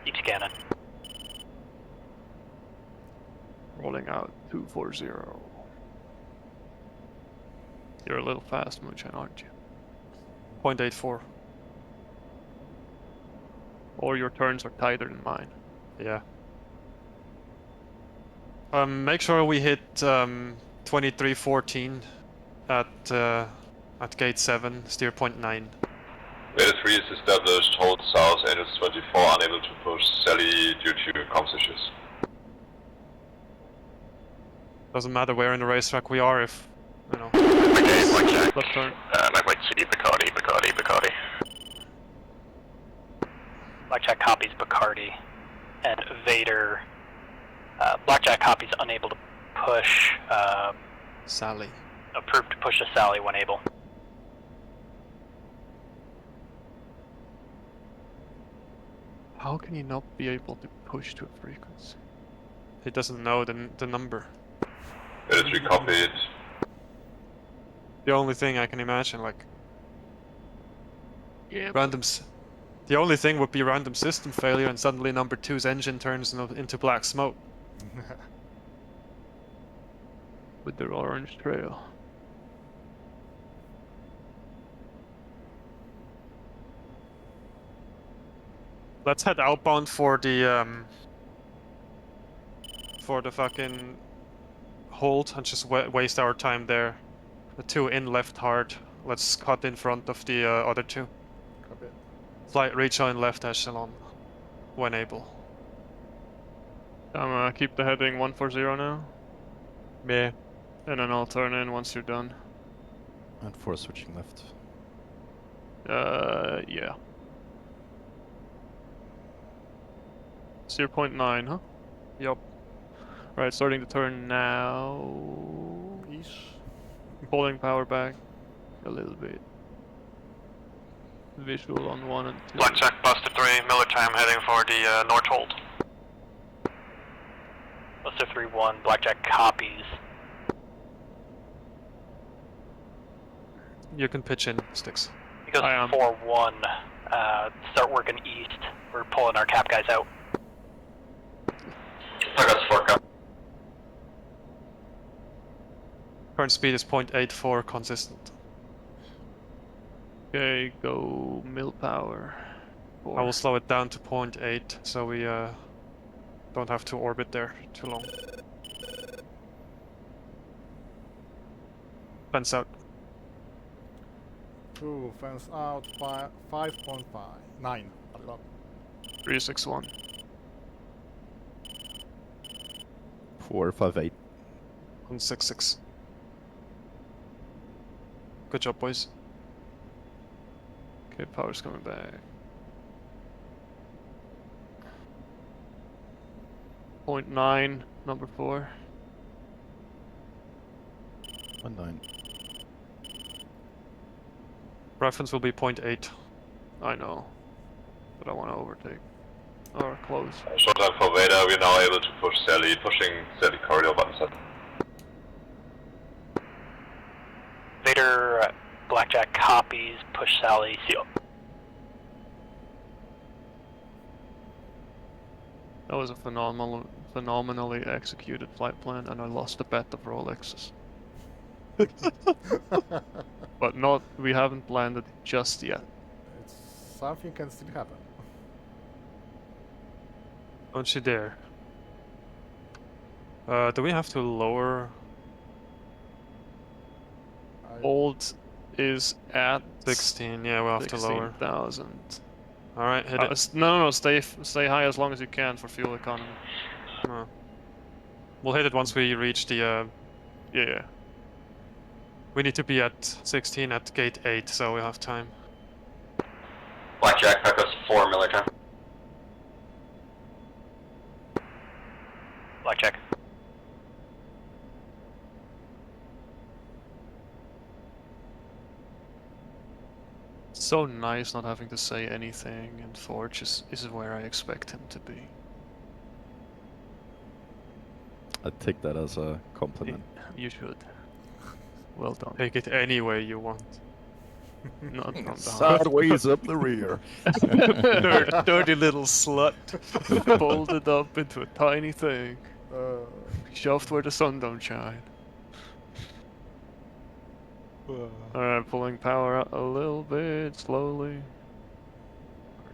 Q: Keep scanning.
G: Rolling out 240. You're a little fast, Moonshine, aren't you? 0.84. Or your turns are tighter than mine. Yeah. Make sure we hit 2314 at gate 7, steer 0.9.
R: Beta 3 is established, hold south, ANZUS 24, unable to push Sally due to comms issues.
G: Doesn't matter where in the racetrack we are if, you know.
R: Okay, Blackjack.
G: Left turn.
R: Magpie 2, Bacardi.
Q: Blackjack copies Bacardi. And Vader. Blackjack copies unable to push.
G: Sally.
Q: Approved to push to Sally when able.
G: How can he not be able to push to a frequency? He doesn't know the number.
R: Beta 3 copied.
G: The only thing I can imagine, like, the only thing would be random system failure, and suddenly number 2's engine turns into black smoke. With their orange trail. Let's head outbound for the fucking hold and just waste our time there. The 2 in left hard. Let's cut in front of the other 2.
A: Copy.
G: Flight rejoin left echelon when able.
N: I'm gonna keep the heading 140 now.
G: Yeah.
N: And then I'll turn in once you're done.
O: And 4 switching left.
N: Yeah. 0.9, huh? Yup. Right, starting to turn now. Pulling power back a little bit. Visual on 1 and 2.
C: Blackjack, Buster 3, military, I'm heading for the north hold.
Q: Buster 3-1, Blackjack copies.
G: You can pitch in, Sticks.
Q: Because 4-1, start working east. We're pulling our cap guys out.
G: Current speed is 0.84 consistent.
N: Okay, go mill power.
G: I will slow it down to 0.8 so we don't have to orbit there too long. Fence out.
A: Ooh, fence out, 5.5. 9.
N: 361.
O: 458.
G: 166. Good job, boys.
N: Okay, power's coming back. 0.9, number 4.
O: 19.
G: Reference will be 0.8.
N: I know, but I want to overtake. Or close.
R: Short for Veda, we're now able to push Sally, pushing Sally corridor button set.
Q: Vader, Blackjack copies, push Sally, seal.
N: That was a phenomenally executed flight plan, and I lost a bet of Rolexes. But we haven't landed just yet.
A: Something can still happen.
G: Don't you dare. Do we have to lower?
N: Old is at
G: 16. Yeah, we'll have to lower.
N: 16,000.
G: All right, hit it.
N: No, stay high as long as you can for fuel economy.
G: We'll hit it once we reach the.
N: Yeah.
G: We need to be at 16 at gate 8, so we have time.
R: Blackjack, Pecos 4, military.
Q: Blackjack.
N: So nice not having to say anything, and Forge is where I expect him to be.
O: I take that as a compliment.
N: You should. Well done.
G: Take it any way you want.
N: Not from the
O: Sideways up the rear.
N: Dirty little slut. Folded up into a tiny thing. Shoved where the sun don't shine. Alright, pulling power out a little bit, slowly.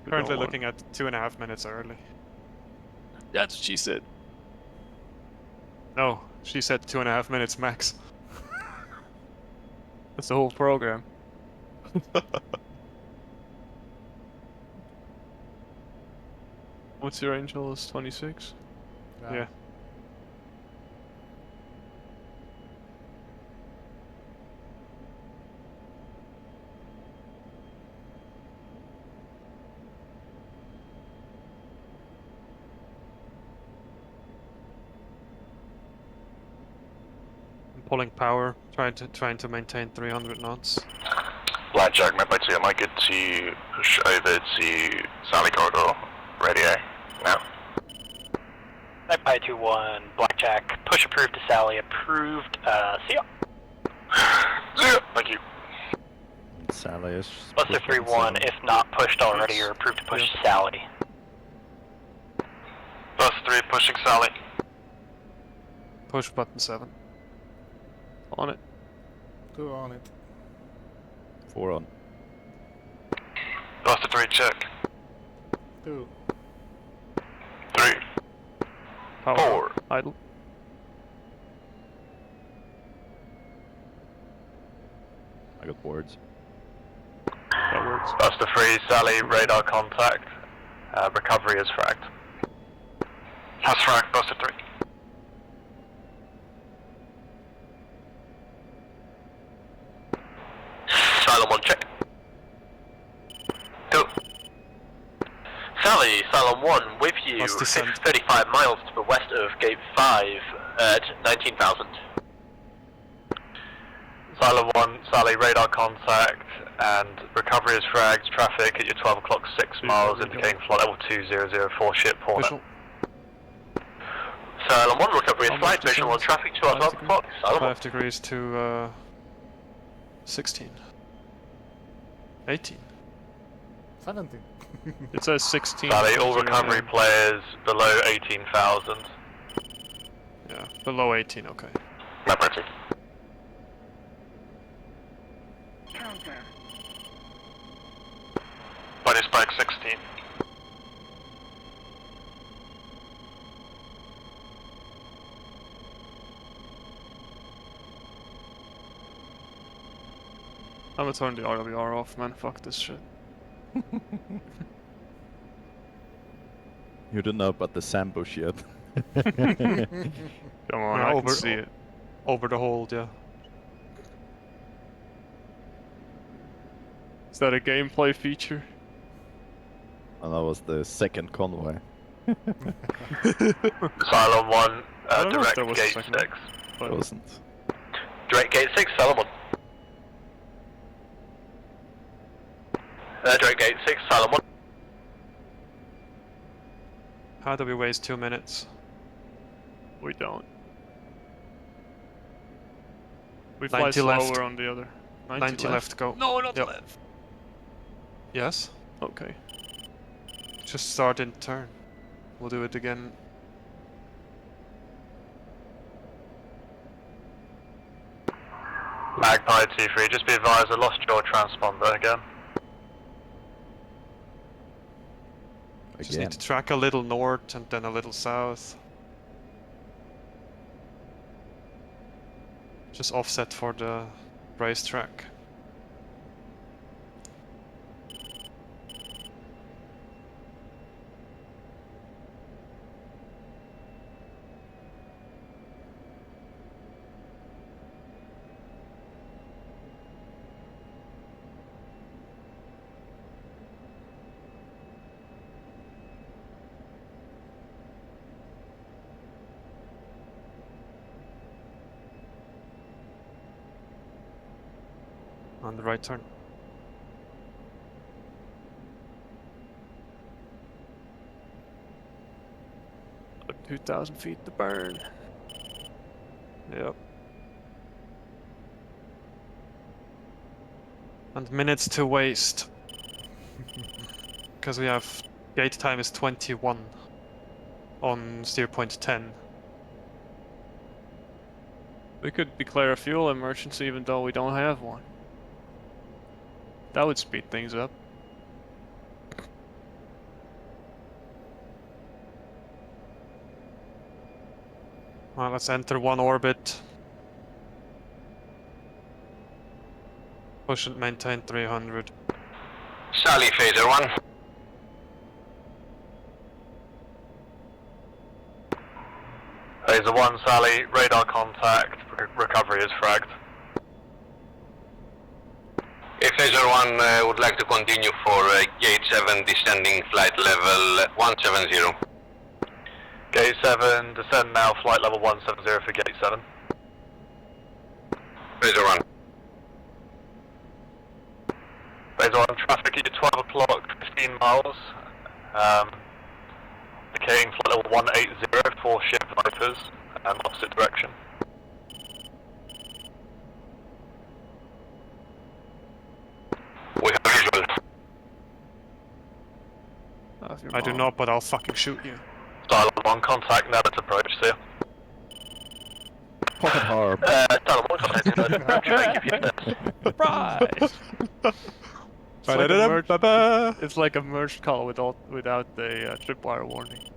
G: Currently looking at 2.5 minutes early.
N: That's what she said.
G: No, she said 2.5 minutes max.
N: That's the whole program. What's your angel? Is 26?
G: Yeah. Pulling power, trying to maintain 300 knots.
R: Blackjack, Map by 2, I might get to push over to Sally corridor, radio, now.
Q: Magpie 2-1, Blackjack, push approved to Sally, approved, seal.
R: Seal, thank you.
O: Sally is...
Q: Buster 3-1, if not pushed already, you're approved to push Sally.
C: Buster 3, pushing Sally.
G: Push button 7.
N: On it.
A: 2 on it.
O: 4 on.
C: Buster 3, check.
A: 2.
C: 3.
N: Power
C: 4.
N: Idle.
O: I got boards.
N: That works.
C: Buster 3, Sally, radar contact. Recovery is fragged. Has frag, Buster 3.
Q: Cylon 1 check. 2. Sally, Cylon 1 with you,
G: Must descend.
Q: 35 miles to the west of Gate 5 at 19,000.
U: Cylon 1, Sally, radar contact, and recovery is fragged, traffic at your 12 o'clock 6 miles, indicating flight level 2004 ship Hornet.
Q: Cylon 1, recovery is flight, visual on traffic, 12 o'clock, Cylon 1.
G: 5 degrees to 16. 18.
A: 17.
G: It says 16.
U: Sally, all recovery players below 18,000.
G: Yeah, below 18, okay.
Q: Not much.
C: Body spike 16.
G: I'm gonna turn the RWR off, man. Fuck this shit.
O: You don't know about the Sambush yet.
G: Come on, I can see it.
N: Over the hold, yeah.
G: Is that a gameplay feature?
O: And that was the second convoy.
U: Cylon 1, direct gate 6.
O: It wasn't.
Q: Direct Gate 6, Cylon 1. Direct Gate 6, Cylon 1.
G: How do we waste 2 minutes? We don't. We fly
N: 90
G: slower
N: left.
G: on the other.
N: 90 left, go.
G: No, not
N: Yep.
G: left.
N: Yes?
G: Okay.
N: Just start in turn. We'll do it again.
U: Magpie 2-3, just be advised I lost your transponder again.
N: Just need to track a little north and then a little south. Just offset for the racetrack. On the right turn.
G: Like 2,000 feet to burn.
N: Yep. And minutes to waste. Because we have gate time is 21 on steer point 10.
G: We could declare a fuel emergency even though we don't have one. That would speed things up.
N: Well, let's enter one orbit. Push and maintain 300.
T: Sally, phaser 1.
U: Phaser 1, Sally, radar contact, recovery is fragged.
T: Phaser 1 would like to continue for Gate 7, descending flight level 170.
U: Gate 7, descend now, flight level 170 for Gate 7.
T: Phaser 1.
U: Phaser 1, traffic at your 12 o'clock, 15 miles. Indicating flight level 180 for ship Vipers, opposite direction.
T: We have visual.
N: I do not, but I'll fucking shoot you.
U: Cylon 1, contact Nebbit approach, see ya.
O: Pocket harp.
Q: Cylon 1, contact Nebbit approach.
G: Surprise! It's like a merged call without the tripwire warning.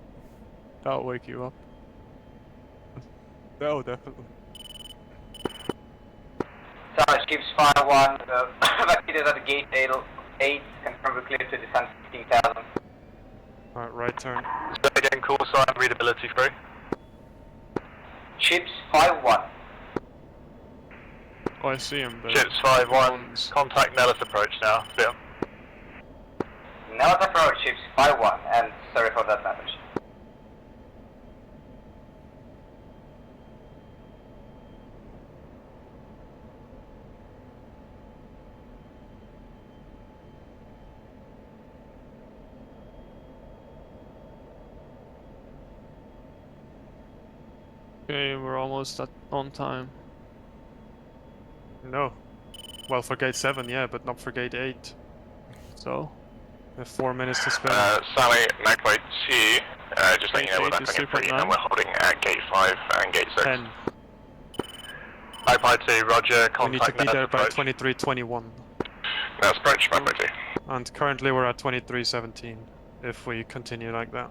G: That'll wake you up. No, definitely.
S: Sorry, Skips Fire 1, vacated at the gate 8, confirmed we're clear to descend 15,000.
N: Alright, right turn.
U: Say again, call sign, readability 3.
S: Chips 5-1.
N: Oh, I see him.
U: Chips 5-1, contact Nellis approach now. See him.
S: Now the approach chips 5-1, and sorry for that message.
N: Okay, we're almost on time. No. Well, for gate 7, yeah, but not for gate 8. So, we have 4 minutes to spend.
R: Sally, Magpie 2, just letting you know we're
N: Gate
R: back on
N: 8
R: your
N: is
R: 3 and we're holding at gate 5 and gate 6.
N: 10.
U: Magpie 2, roger,
N: We need to
U: contact
N: be
U: Nellis
N: there by
U: approach.
N: 23:21.
R: That's approach, Magpie 2.
N: And currently we're at 23:17, if we continue like that.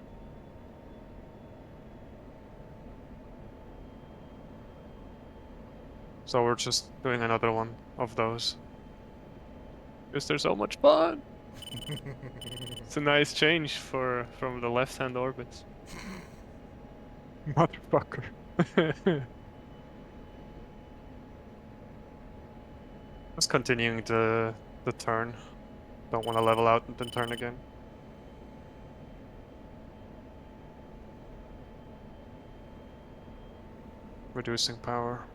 N: So we're just doing another one of those. Because they're so much fun! It's a nice change from the left-hand orbits. Motherfucker. Just continuing the turn. Don't want to level out and then turn again. Reducing power.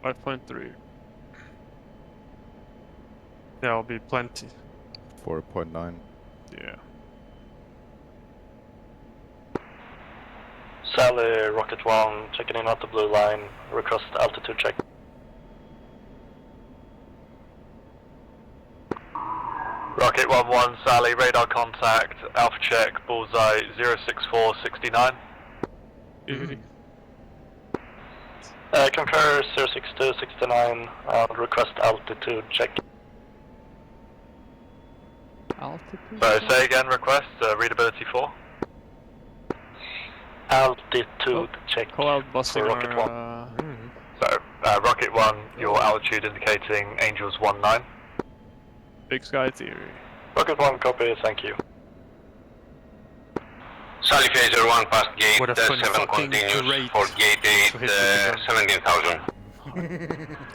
N: .3. Yeah, I'll be plenty.
O: 4.9.
N: Yeah.
U: Sally, Rocket 1, checking in at the blue line, request altitude check. Rocket 1-1, Sally, radar contact, alpha check, bullseye 06469. Confirm 06269, request altitude check.
N: Altitude?
U: So say again, request, readability 4. Altitude check
N: Call out busting
U: for Rocket
N: our,
U: 1. So, Rocket 1, your altitude indicating Angels 19.
N: Big Sky Theory.
U: Rocket 1, copy, thank you.
R: Sally Phaser 1 past gate
N: What a
R: 7 continues
N: great
R: for gate 8, 17,000.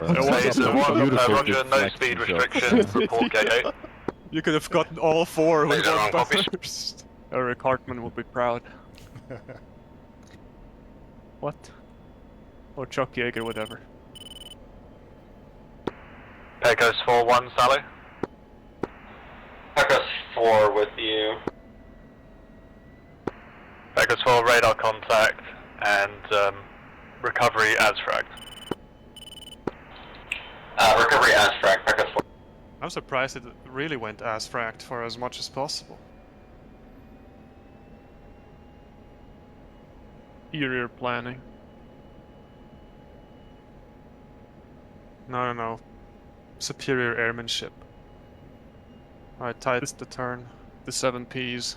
U: Phaser 1, roger, no speed restriction, report gate 8.
N: You could have gotten all 4 with
R: Phaser 1
N: one
R: copies.
N: burst. Eric Hartman would be proud. What? Or Chuck Yeager, whatever.
U: Pecos 4-1, Sally.
L: Pecos 4 with you.
U: Pecos 4, radar contact, and recovery as fragged.
L: Recovery as fragged, Pecos 4.
N: I'm surprised it really went as fracked for as much as possible. Superior planning. No. Superior airmanship. Alright, tights the turn. The 7 Ps.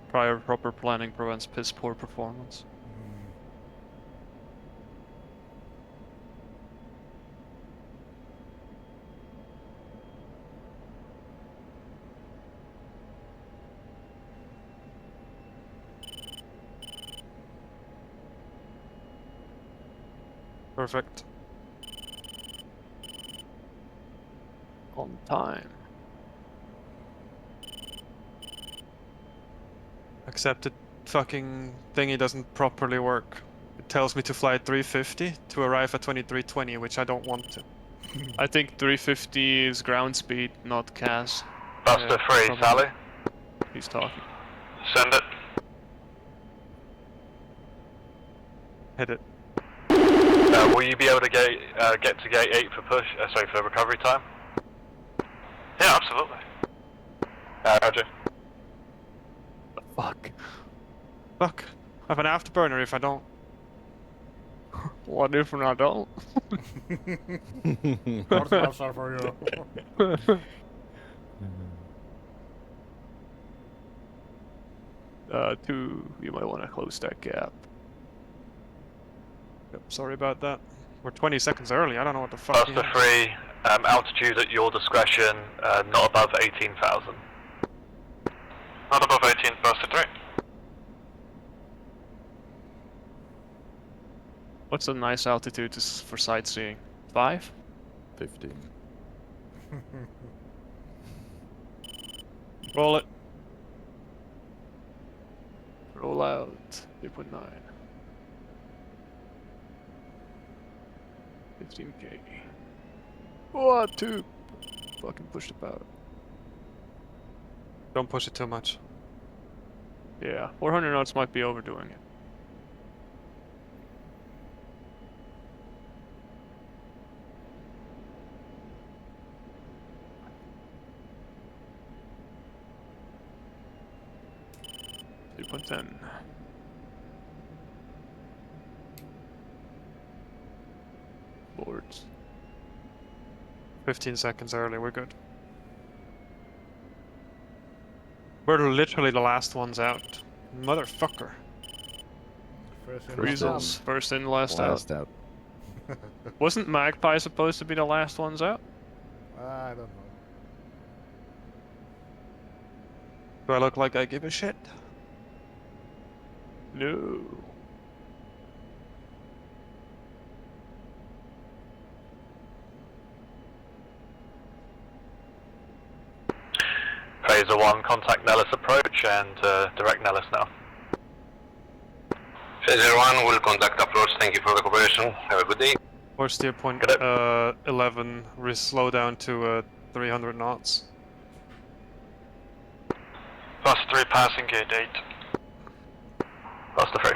N: Prior proper planning prevents piss poor performance. Perfect. On time. Except the fucking thingy doesn't properly work. It tells me to fly at 350 to arrive at 2320, which I don't want to. I think 350 is ground speed, not CAS.
U: Buster 3,
N: probably.
U: Sally.
N: He's talking.
U: Send it.
N: Hit it.
U: Will you be able to get to gate 8 for push? Sorry, for recovery time? Yeah, absolutely. Roger.
N: Fuck. Fuck. I have an afterburner if I don't. What if I don't?
A: What's answer for you?
N: 2, you might want to close that gap. Yep, sorry about that.
G: We're 20 seconds early. I don't know what the fuck.
U: Buster 3, altitude at your discretion, not above 18,000. Not above 18, Buster 3.
G: What's a nice altitude for sightseeing? 5?
O: 15.
G: Roll it. Roll out. 3.9. 15k. What, two? Fucking push the power. Don't push it too much. Yeah, 400 knots might be overdoing it. .10. Boards. 15 seconds early, we're good. We're literally the last ones out. Motherfucker. Weasels, first in, last out. Wasn't Magpie supposed to be the last ones out?
A: I don't know.
G: Do I look like I give a shit? No.
U: Phaser 1, contact Nellis approach and direct Nellis now.
T: Phaser 1 will contact approach. Thank you for the cooperation. Have a good day.
G: Or steer point 11, slow down to 300 knots.
U: Buster 3 passing gate 8. Buster 3.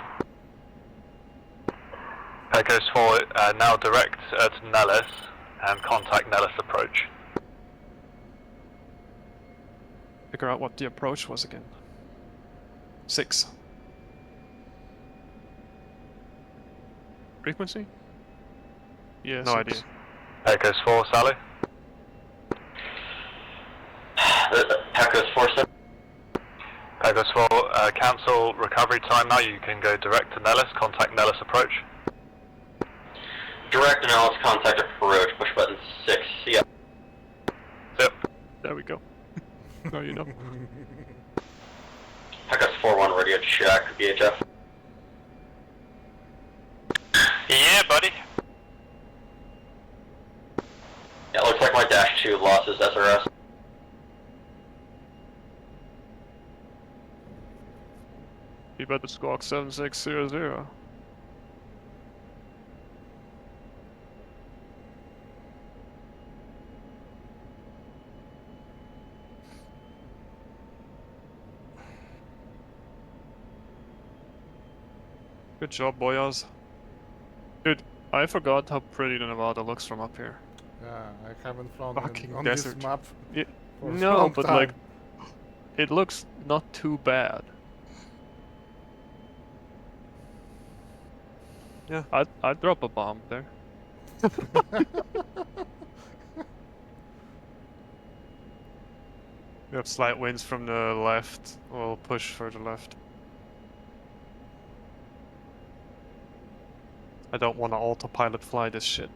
U: Goes forward, now direct to Nellis and contact Nellis approach.
G: Figure out what the approach was again. 6. Frequency? Yeah,
U: No
G: 6.
U: idea. Goes 4, Sally.
T: Goes 4, sir.
U: Goes 4, cancel recovery time now. You can go direct to Nellis, contact Nellis approach.
T: Direct Nellis, contact approach, push button 6, see ya.
U: Yep.
G: There we go. Now you know.
T: Goes 4-1, radio check, VHF.
U: Yeah, buddy.
T: Yeah, looks like my dash 2 lost his SRS.
G: You better squawk 7600. Good job, boyos. Dude, I forgot how pretty the Nevada looks from up here.
A: Yeah, I haven't flown
G: Fucking
A: on
G: desert.
A: this map for a
G: No,
A: long
G: but
A: time.
G: like, it looks not too bad. Yeah, I'd drop a bomb there. We have slight winds from the left. We'll push for the left. I don't want to autopilot fly this shit.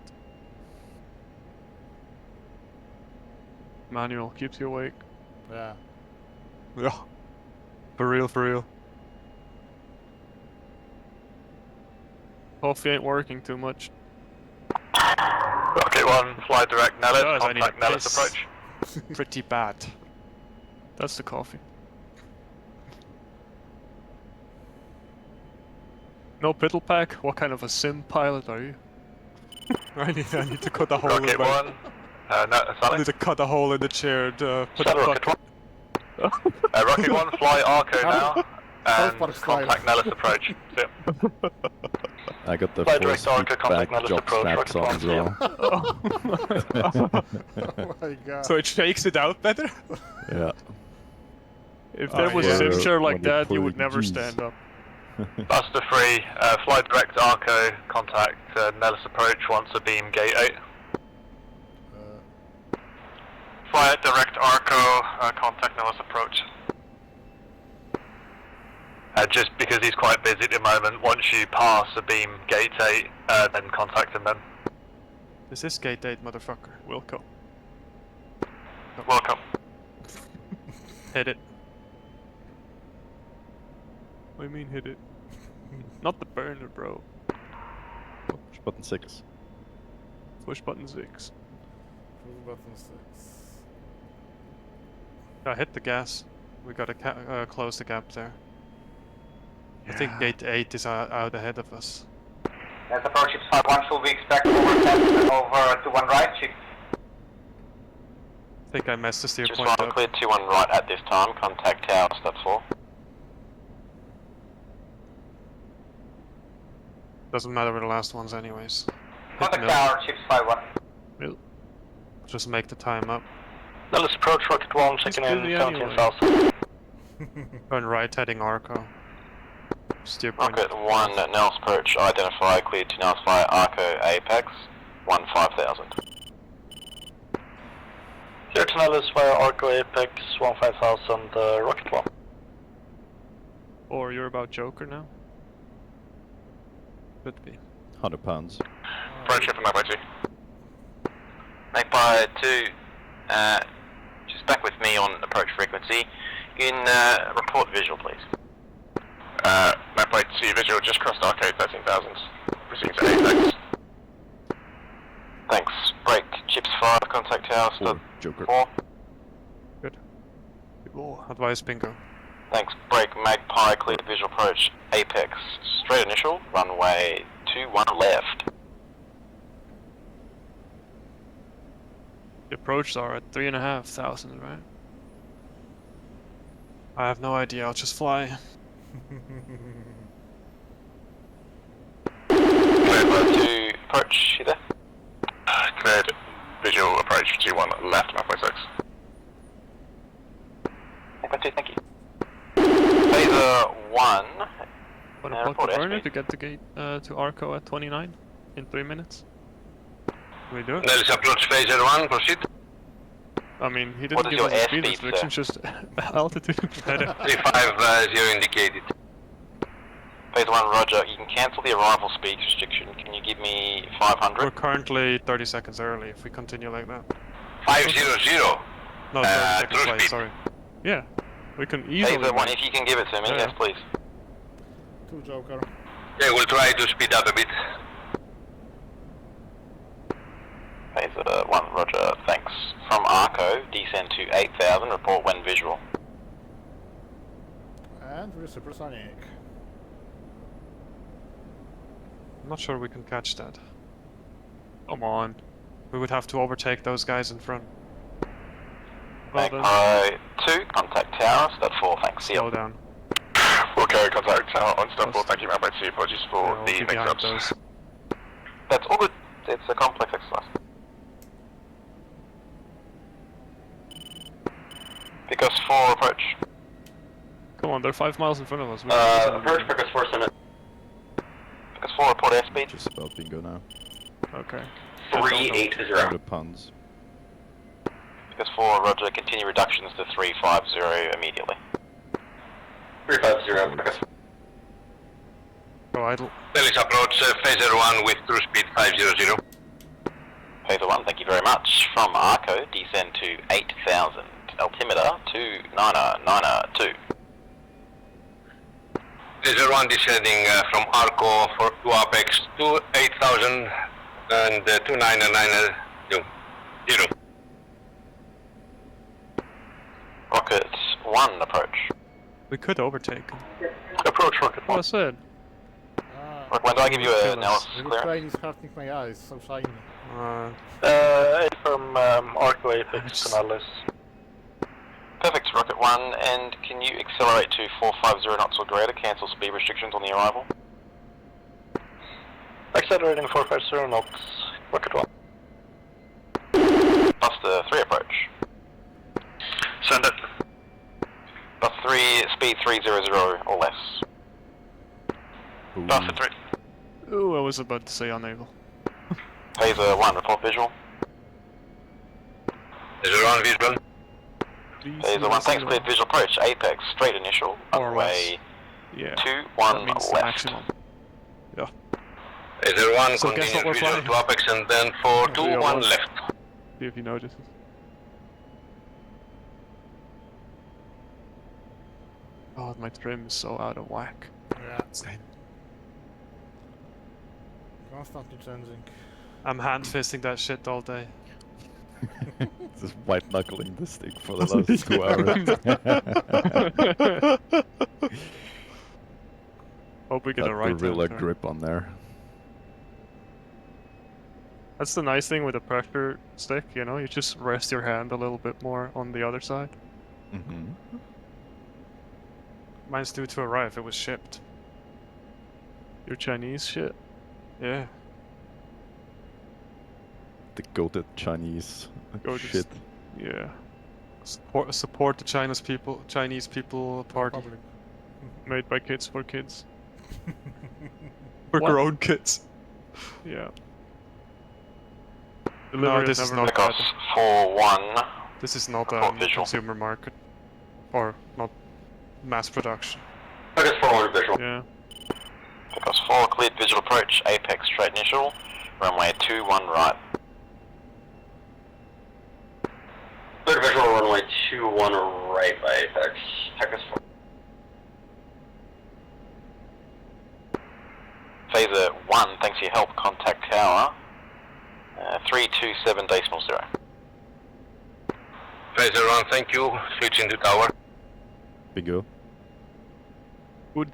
G: Manual keeps you awake.
A: Yeah.
G: Yeah. For real, for real. Coffee ain't working too much.
U: Rocket 1, fly direct Nellis,
G: Guys, I need
U: contact
G: a
U: Nellis
G: piss.
U: approach.
G: Pretty bad. That's the coffee. No piddle pack? What kind of a sim pilot are you? I need to cut a hole in
U: Rocket
G: my...
U: 1, no,
G: I
U: Sally.
G: need to cut a hole in the chair to put
U: Sally,
G: the
U: Rocket
G: bucket.
U: Rocket 1, fly Arco now, and
A: Park style.
U: contact Nellis approach. Yep.
O: I got the
U: Fly
O: force
U: direct Arco, contact
O: feedback
U: Nellis
O: job
U: approach,
O: snaps on as well.
A: Oh my god.
G: So it shakes it out better?
O: Yeah.
G: If there was a simshare like that, you would never stand up.
U: Buster 3, fly direct Arco, contact Nellis approach once a beam gate 8. Fly direct Arco, contact Nellis approach. Just because he's quite busy at the moment, once you pass a beam gate 8, then contact him then.
G: This is gate 8, motherfucker. Wilco.
C: Welcome.
G: Hit it. What do you mean hit it? Not the burner, bro.
O: Push button 6.
G: Push button 6.
A: Push button 6.
G: Hit the gas. We gotta close the gap there. I think gate 8 is out ahead of us.
S: Let's approach ships 5-1. Should we expect over 10 over to 1 right? Shift.
G: I think I messed the steer
C: Just
G: point up.
C: clear 2-1 right at this time. Contact tower, step 4.
G: Doesn't matter with the last ones anyways.
S: Contact tower, ships 5-1.
G: Mill. Just make the time up.
T: Now let's approach Rocket 1, checking in 17,000.
G: Turn right, heading Arco. Steer point.
C: Rocket 1, Nels approach, identify, cleared to Nels via Arco Apex, 15,000.
T: Clear to Nels via Arco Apex, 15,000, Rocket 1.
G: Or you're about Joker now? Could be.
O: 100 pounds.
C: Approach shift from Magpie 2. Magpie 2, just back with me on approach frequency. You can report visual, please. Magpie 2 visual just crossed Arco 13,000. Proceeding to Apex. Thanks. Break. Chips 5, contact tower, stop.
O: Joker.
C: 4.
G: Good. Advise bingo.
C: Thanks. Break. Magpie cleared visual approach. Apex. Straight initial. Runway 21 left.
G: The approaches are at 3,500, right? I have no idea, I'll just fly.
C: Cleared by 2 approach, you there? Cleared visual approach 2-1 left, Magpie 6. Magpie 2, thank you. Phaser 1.
G: Want to plug the burner to get the gate to Arco at 29 in 3 minutes? Can we do it?
T: Let's approach Phaser 1, proceed.
G: I mean, he
C: What
G: didn't
C: is
G: give us
C: your
G: a speed
C: airspeed,
G: restriction, just altitude.
T: 350 indicated.
C: Phase 1, roger. You can cancel the arrival speed restriction. Can you give me 500?
G: We're currently 30 seconds early if we continue like that.
T: 500.
G: No, 30 seconds late, sorry. Yeah, we can easily...
C: Phase 1, if you can give it to me, yes please.
A: 2 Joker.
T: Yeah, we'll try to speed up a bit.
C: Phase 1, roger. Thanks. From Arco, descend to 8,000. Report when visual.
A: And we're supersonic.
G: I'm not sure we can catch that. Come on. We would have to overtake those guys in front. Well done.
C: Magpie 2, contact tower, step 4, thanks. See
G: Slow
C: you.
G: down.
C: Okay, contact tower on step 4, thank you, Magpie 2. Apologies for
G: Yeah, we'll
C: the
G: be behind
C: mix-ups.
G: those.
C: That's all good. It's a complex exercise. Because 4 approach.
G: Come on, they're 5 miles in front of us. We can
L: Approach Picus 4 Summit.
C: Because 4 report airspeed.
O: Just about bingo now.
G: Okay.
L: 380.
O: 100 pounds.
C: Because 4 roger, continue reductions to 350 immediately.
L: 350, Picus.
G: Go idle.
T: Let's approach Phaser 1 with cruise speed 500.
C: Phaser 1, thank you very much. From Arco, descend to 8,000. Altimeter to 992.
T: Phaser 1 descending from Arco to Apex to 8,000 and 2990.
C: Rocket 1 approach.
G: We could overtake.
T: Approach Rocket 1.
G: I said.
C: When do I give you an analysis
A: The
C: clearance?
A: plane is hurting my eyes, so shiny.
T: From Arco Apex to Nales.
C: Perfect, Rocket 1, and can you accelerate to 450 knots or greater, cancel speed restrictions on the arrival?
T: Accelerating 450 knots, Rocket 1.
C: Buster 3 approach.
T: Send it.
C: Buster 3, speed 300 or less. Buster 3.
G: Ooh, I was about to say unable.
C: Phaser 1, report visual.
T: Phaser 1 visual.
C: Phaser 1, thanks, cleared visual approach, Apex, straight initial, runway
G: Yeah.
C: 21
G: That means
C: left.
G: maximum. Yeah.
T: Is there one
N: So guess what we're
T: visual
N: flying?
T: to apex and then for 2-1 left.
N: See if he notices. God, my trim is so out of whack.
A: Yeah.
N: Same.
A: Constantly changing.
N: I'm hand fisting that shit all day.
O: Just white knuckling this thing for the last 2 hours.
N: Hope we get
O: Got
N: a right
O: the real
N: hand turn.
O: grip on there.
N: That's the nice thing with a pressure stick, you know, you just rest your hand a little bit more on the other side.
O: Mm-hmm.
N: Mine's due to arrive, it was shipped. Your Chinese shit? Yeah.
O: The goated Chinese
N: Goated
O: shit.
N: Yeah. Support the Chinese people party.
A: Public.
N: Made by kids for kids. For grown kids. Yeah. No, this is not
C: Because 4-1.
N: This is not
C: Report
N: a
C: visual.
N: consumer market. Or not mass production.
C: Focus 4-1 visual.
N: Yeah.
C: Because 4 cleared visual approach, apex straight initial, runway 21 right.
L: Clear visual runway 21 right by apex. Focus 4.
C: Phaser 1, thanks for your help, contact tower. 327 decimal 0.
T: Phaser 1, thank you. Switching to tower.
O: Big go.
N: Good.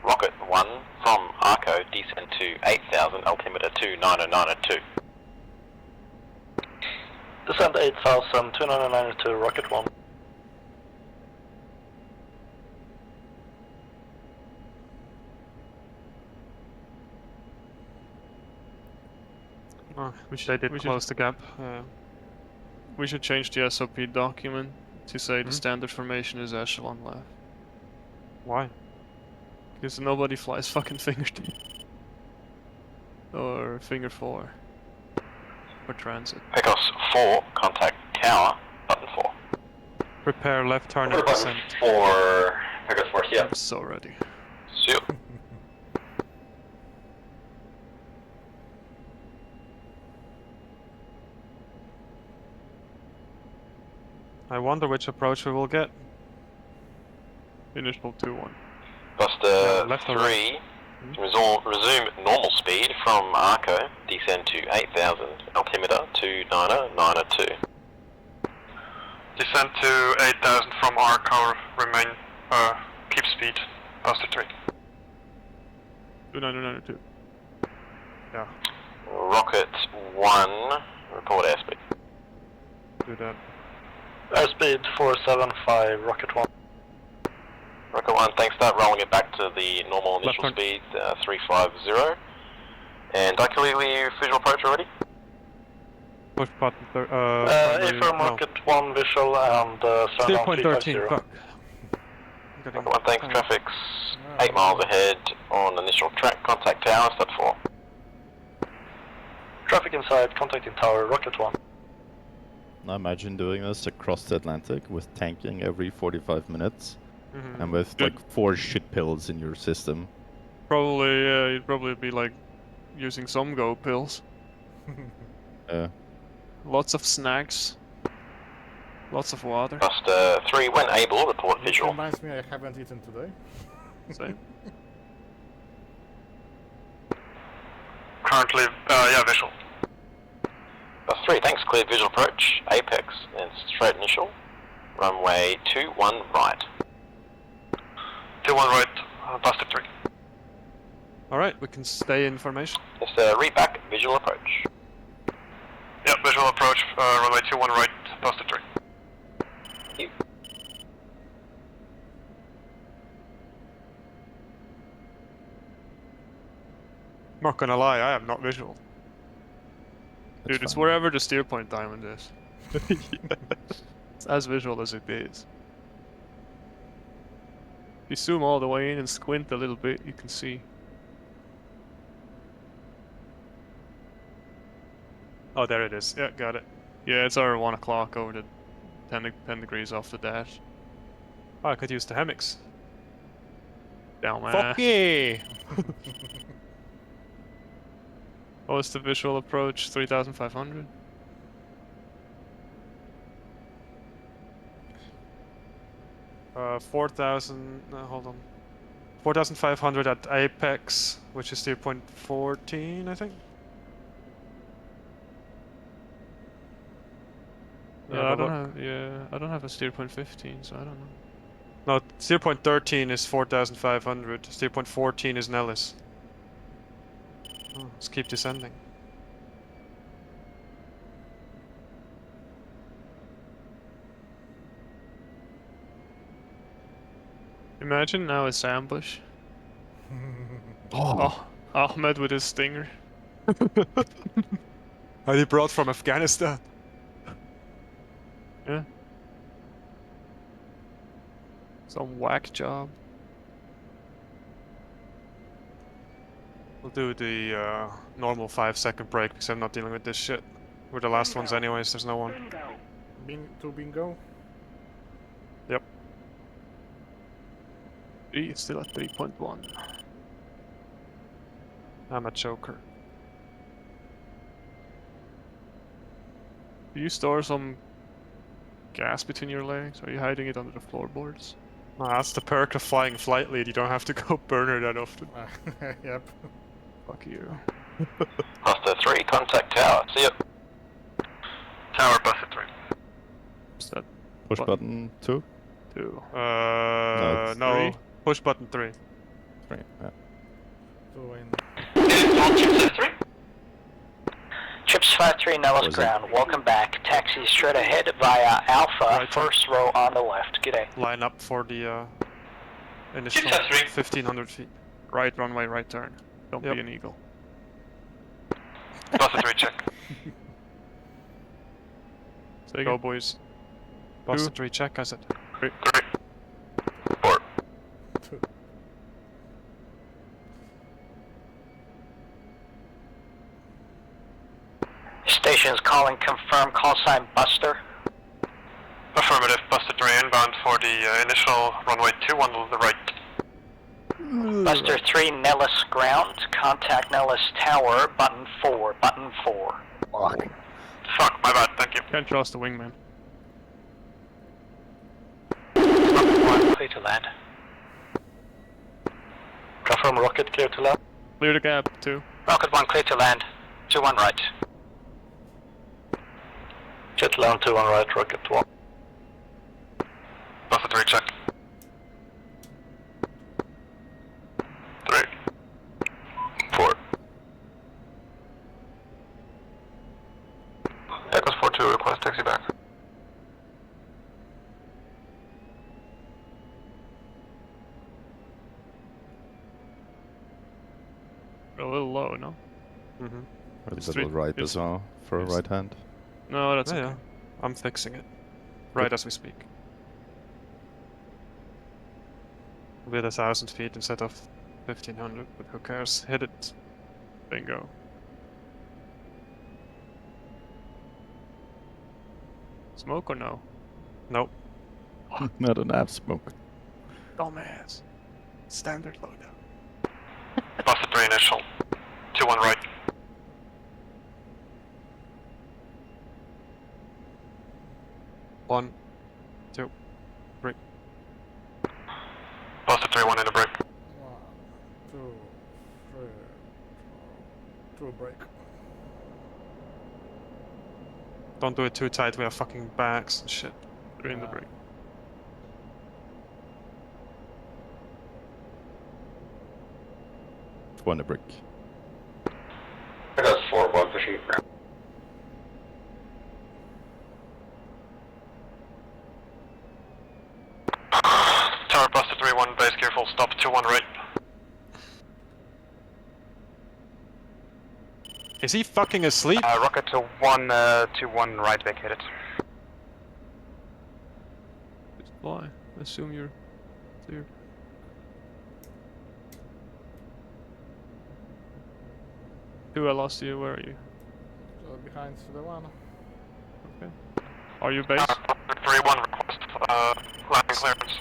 C: Rocket 1 from Arco, descend to 8000, altimeter 2992.
U: Descend 8000, 2992, Rocket 1.
N: Oh, we should close the gap. We should change the SOP document to say the standard formation is echelon left. Why? Because nobody flies fucking finger 2. Or finger 4. For transit.
C: Pecos 4, contact tower, button 4.
N: Prepare left turn and descent.
L: 4, Pecos 4, yeah.
N: I'm so ready.
C: See you.
N: I wonder which approach we will get. Initial 2-1.
C: Buster
N: left or
C: 3,
N: right?
C: resume normal speed from Arco, descend to 8000, altimeter 2992.
U: Descend to 8000 from Arco, remain, keep speed, Buster 3.
N: 2992. Yeah,
C: Rocket 1, report airspeed.
N: do that.
U: Airspeed 475, Rocket 1.
C: Rocket 1, thanks, start rolling it back to the normal
N: Left
C: initial
N: turn.
C: speed, 350. And I clearly visual approach already?
N: Push button
U: Affirm Rocket 1 visual and stand on
N: 3.13,
U: 350.
N: fuck.
C: Rocket 1, thanks, traffic's 8 miles ahead on initial track, contact tower, step 4.
U: Traffic inside, contacting tower, Rocket 1.
O: Now imagine doing this across the Atlantic with tanking every 45 minutes.
N: Mhm.
O: And with
N: Good.
O: like 4 shit pills in your system.
N: Probably, you'd probably be like using some go pills. Lots of snacks. Lots of water.
C: Buster 3, when able, report
A: This
C: visual.
A: reminds me I haven't eaten today.
N: Same.
U: Currently, yeah, visual.
C: Buster 3, thanks, cleared visual approach, apex, and straight initial. Runway 21 right.
U: 21 right, Buster 3.
N: Alright, we can stay in formation.
C: Just read back, visual approach.
U: Yep, visual approach, runway 21 right, Buster 3.
C: You.
N: Not gonna lie, I am not visual.
O: That's
N: Dude, it's
O: fine.
N: wherever the steer point diamond is. It's as visual as it is. If you zoom all the way in and squint a little bit, you can see.
G: Oh, there it is. Yeah, got it. Yeah, it's our 1 o'clock over the 10 degrees off the dash. Oh, I could use the hammocks. Down, man. Fuck yeah! What was the visual approach? 3,500? Uh, 4,000. No, hold on. 4,500 at apex, which is 0.14, I think.
J: Yeah,
G: I don't have. Yeah, I don't have a 0.15, so I don't know. No, 0.13 is 4,500. 0.14 is Nellis. Oh, let's keep descending. Imagine now it's ambush. Oh, Ahmed with his stinger. And he brought from Afghanistan. Yeah. Some whack job. We'll do the normal 5-second break because I'm not dealing with this shit. We're the last ones anyways, there's no one.
A: Bingo.
G: Yep. It's still at 3.1. I'm a choker. Do you store some gas between your legs? Or are you hiding it under the floorboards? Oh, that's the perk of flying flight lead. You don't have to go burner that often.
A: Yep.
G: Fuck you.
T: Buster 3, contact tower. See ya. Tower, Buster 3.
G: What's that?
O: Push button 2?
G: 2.
O: it's
G: No.
O: 3.
G: Push button 3.
O: 3, yeah.
Q: Trips 53 Nellis ground. Welcome back. Taxi straight ahead via Alpha.
G: Right,
Q: first row on the left. G'day.
G: Line up for the initial 1,500 feet. Right runway, right turn. Don't be an eagle.
T: Buster 3, check.
G: Go, boys. Buster 3, check, I said. 3.
T: 4.
Q: Station's calling, confirm call sign Buster.
T: Affirmative, Buster 3 inbound for the initial runway 21 to the right.
Q: Buster 3 Nellis ground. Contact Nellis tower. Button 4. Button 4.
T: Fuck, my bad, thank you.
G: Can't trust the wingman.
Q: Clear to land. Confirm rocket clear to land.
G: Clear the gap, 2.
Q: Rocket 1 clear to land. 2-1 right. Jet land 2-1 right, rocket 1.
T: Buster 3, check. 3. 4. Echoes 4-2, request taxi back.
G: A little low, no?
O: Mm-hmm. A
G: It's
O: little right as well, for a right hand.
G: No, that's okay. I'm fixing it. Right as we speak. We'll be at 1,000 feet instead of 1,500, but who cares? Hit it. Bingo. Smoke or no? Nope.
O: Not an app smoke.
G: Dumbass. Standard loadout.
T: Buster 3 initial. 2-1 right.
G: One, 2, 3.
T: Buster 3, 1 in a break.
A: 1, 2, 3, 2 break.
G: Don't do it too tight, we have fucking bags and shit. 3 in the break.
O: One a brick.
T: I got 4-1 pushing ground. Tower Buster 3-1, base gear full stop, 2-1 right.
G: Is he fucking asleep?
T: Rocket to 1-2-1 right vacated.
G: Just fly. Assume you're clear. I lost you, where are you?
A: behind the one.
N: Okay. Are you base?
U: 3-1 request landing clearance.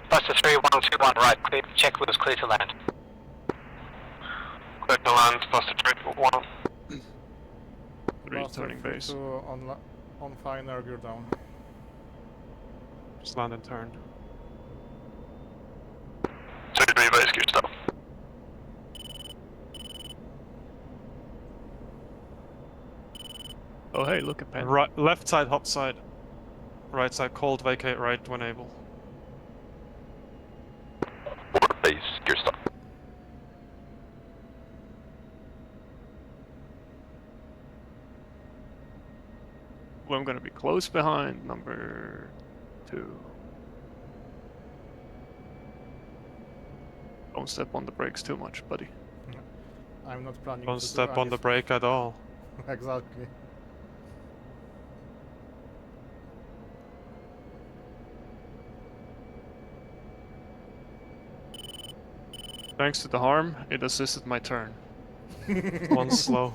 Q: Buster 3121 right, clear, check was clear to land.
U: Clear to land, Buster 3-1.
N: 3 turning base.
A: On fine, you're down.
N: Just land and turn.
U: 2-3 base, gear stop.
N: Oh hey, look at pen. Right, left side hot side. Right side cold, vacate right when able.
U: Base, gear stop.
N: Well, I'm gonna be close behind number 2. Don't step on the brakes too much, buddy.
A: I'm not planning
N: Don't
A: to
N: step
A: do
N: on the brake at all.
A: Exactly.
N: Thanks to the harm, it assisted my turn. One slow.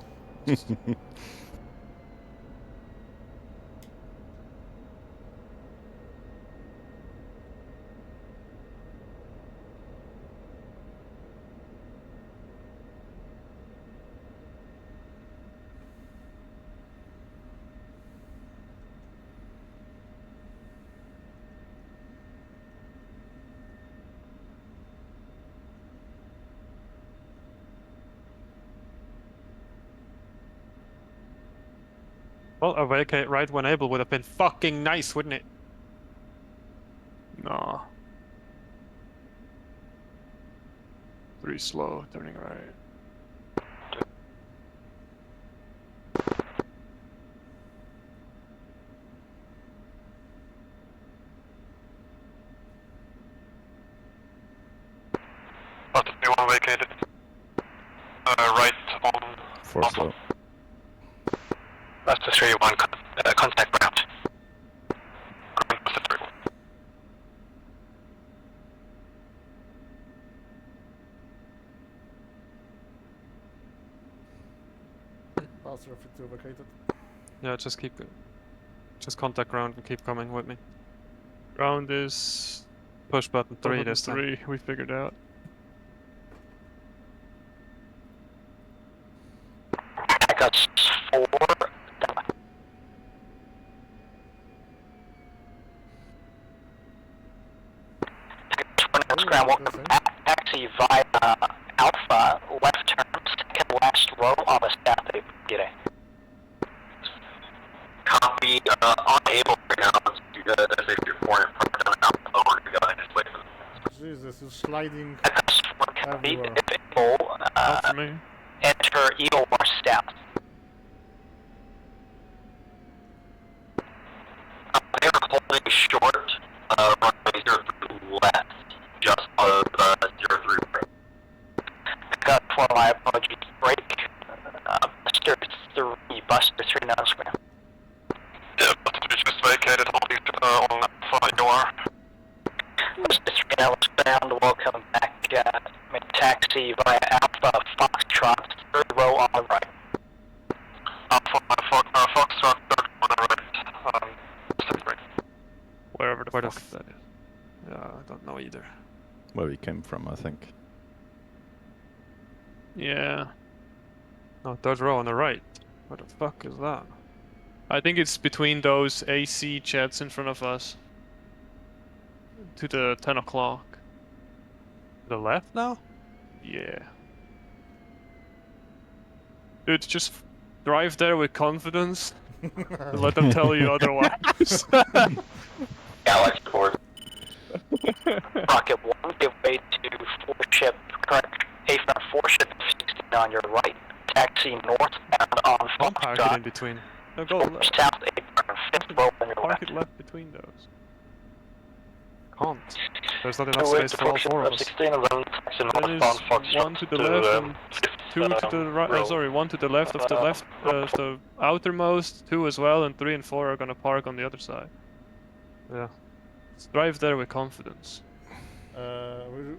N: Well, a vacate right when able would have been fucking nice, wouldn't it? Nah. 3 slow, turning right.
U: Buster 3-1 vacated. Right on.
O: 4 slow.
Q: Buster 31 contact ground.
U: Buster 3.
A: Buster 52 vacated.
N: Yeah, just keep it. Just contact ground and keep coming with me. Ground is push button 3 this time. 3, we figured out.
Q: I got 4. Ground, welcome back. Taxi via Alpha, left turn, second last row on the south g'day.
C: Copy, unable right now. As if you're foreign parked on Alpha, over to go ahead and wait for them.
A: Jesus, it's sliding
Q: everywhere.
N: Not for me.
Q: Enter Eagle Marsh South.
C: They're holding short, runway 03 left, just of 03 right.
Q: Got for my apologies, break. Buster 3, Buster 3 now square.
U: Yeah, Buster 3 just vacated, holding on Alpha, you are.
Q: Buster 3 now ground, welcome back. Taxi via Alpha, Foxtrot, 3rd row on the right.
U: Alpha, Foxtrot, 3rd on the right. Buster 3.
N: Wherever the fuck that is. Yeah, I don't know either.
O: Where we came from, I think.
N: Yeah. No, 3rd row on the right. Where the fuck is that? I think it's between those AC jets in front of us. To the 10 o'clock. The left now? Yeah. Dude, just drive there with confidence. And let them tell you otherwise.
C: Alex board.
Q: Rocket 1, give way to 4 ship, correct, A-front 4 ship 16 on your right. Taxi northbound on
N: Don't park it in between. No, go left.
Q: South A-front 5th row on your
N: Park
Q: left.
N: it left between those. Can't. There's not enough space for all 4 of us.
Q: 16, 11, taxi
N: Then is 1 to the left and 2 to the right. Oh, sorry, 1 to the left of the outermost, 2 as well, and 3 and 4 are gonna park on the other side. Yeah. Just drive there with confidence.
A: We're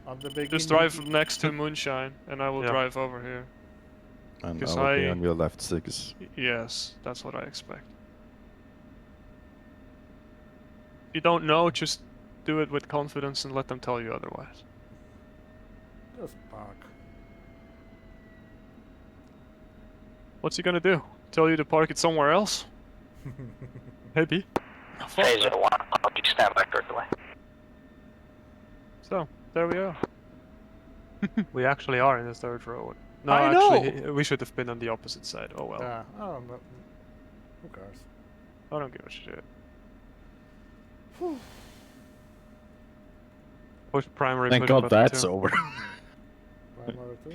A: at the beginning.
N: Just drive next to Moonshine, and I will drive over here.
O: And
N: Because
O: I'll be on your left 6.
N: Yes, that's what I expect. If you don't know, just do it with confidence and let them tell you otherwise.
A: Just park.
N: What's he gonna do? Tell you to park it somewhere else? Maybe. Oh, fuck
Q: Phaser
N: that.
Q: 1, I'll be stand by correctly.
N: So, there we are. We actually are in the third row. No,
A: I
N: actually,
A: know!
N: we should have been on the opposite side. Oh well.
A: Yeah, I don't know. Who cares?
N: I don't give a shit. Push primary.
O: Thank
N: push
O: God
N: button
O: that's
N: 2.
O: over.
A: Primary 2.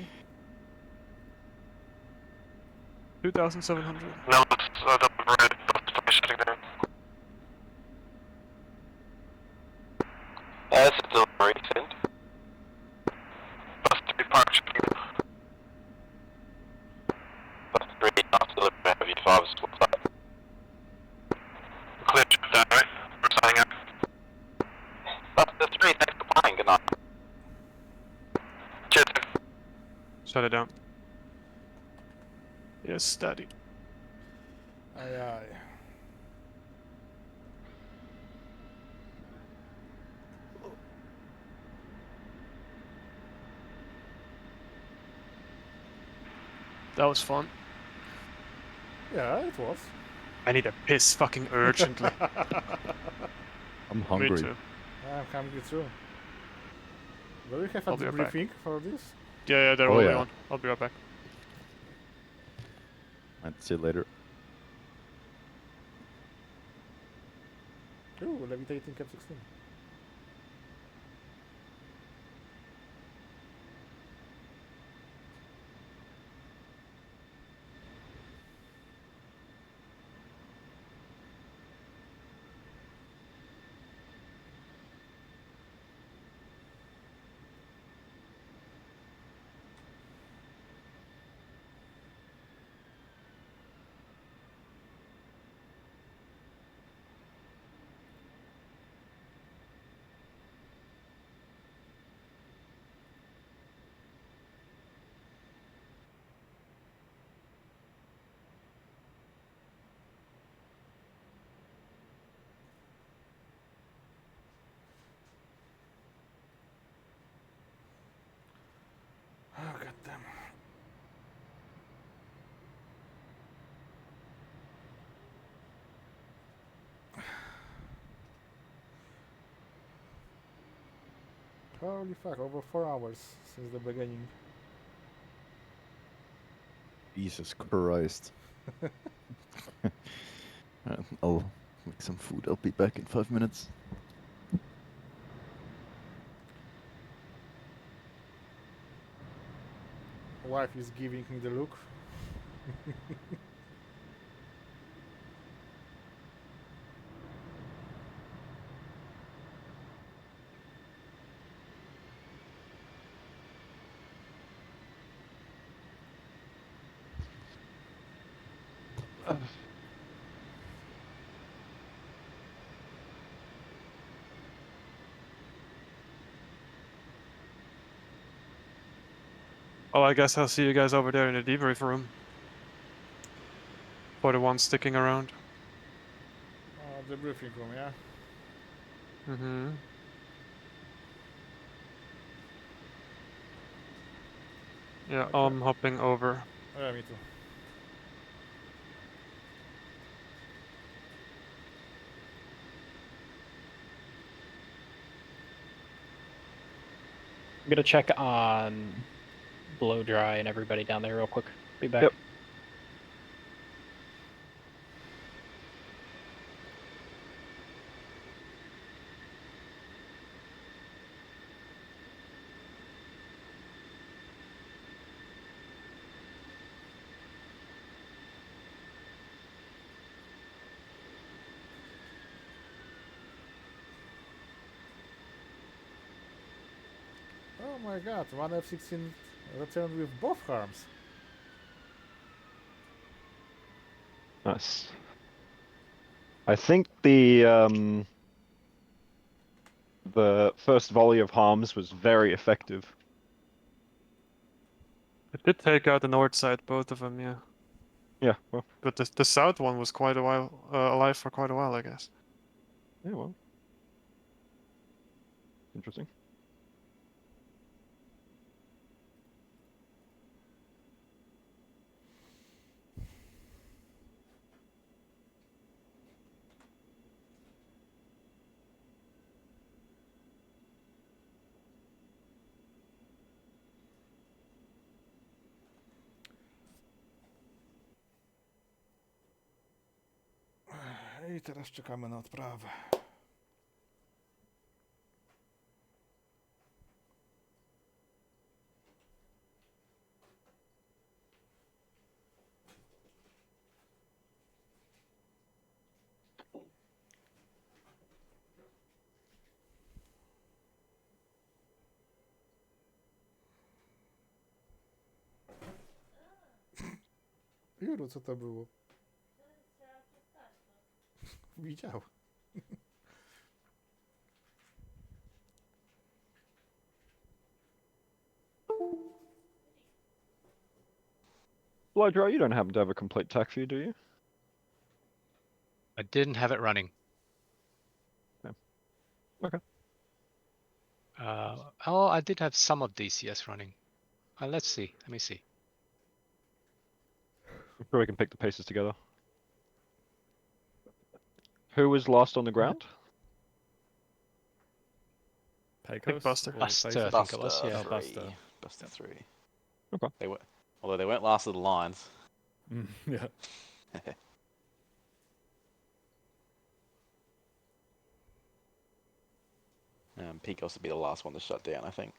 N: 2,700.
U: No, it's the red. That's shutting down.
C: That's a delivery, send.
U: Bus 3 park shutting down.
C: Bus 3, after delivery, have you 5 is full flat.
U: Clear shutdown, right? We're signing up.
C: Bus 3, thanks for playing, good night.
U: Cheers.
N: Shut it down. Yes, steady.
A: Aye, aye.
N: That was fun.
A: Yeah, it was.
N: I need a piss fucking urgently.
O: I'm
N: Me
O: hungry.
N: too.
A: I'm coming through. Do we have a
N: I'll be right back.
A: debriefing for this?
N: Yeah, there
O: Oh,
N: will be
O: yeah.
N: one. I'll be right back.
O: I'll see you later.
A: Ooh, levitating Cap 16. Oh, goddamn. Holy fuck, over 4 hours since the beginning.
O: Jesus Christ. I'll make some food. I'll be back in 5 minutes.
A: Wife is giving me the look.
N: Oh, I guess I'll see you guys over there in the debrief room. For the ones sticking around.
A: The briefing room, yeah?
N: Mm-hmm. Yeah,
A: Okay.
N: I'm hopping over.
A: Yeah, me too.
H: I'm gonna check on blow dry and everybody down there real quick. Be back.
B: Yep.
A: Oh my god, one F-16 returned with both harms.
B: Nice. I think the first volley of harms was very effective.
G: It did take out the north side, both of them, yeah.
B: Yeah, well.
G: But the south one was quite a while alive for quite a while, I guess.
B: Yeah, well. Interesting.
A: I teraz czekamy na odprawę. Juru, co to było? Widział.
B: Blowdry, you don't happen to have a complete tack view, do you?
K: I didn't have it running.
B: Yeah. Okay.
K: Oh, I did have some of DCS running. Let's see. Let me see.
B: I'm sure we can pick the pieces together. Who was last on the ground?
G: Pecos?
N: Buster.
K: Buster, I think it was, yeah.
F: Buster. Buster 3.
B: Okay.
F: They were, although they weren't last of the lines.
O: Yeah.
F: Pecos would be the last one to shut down, I think.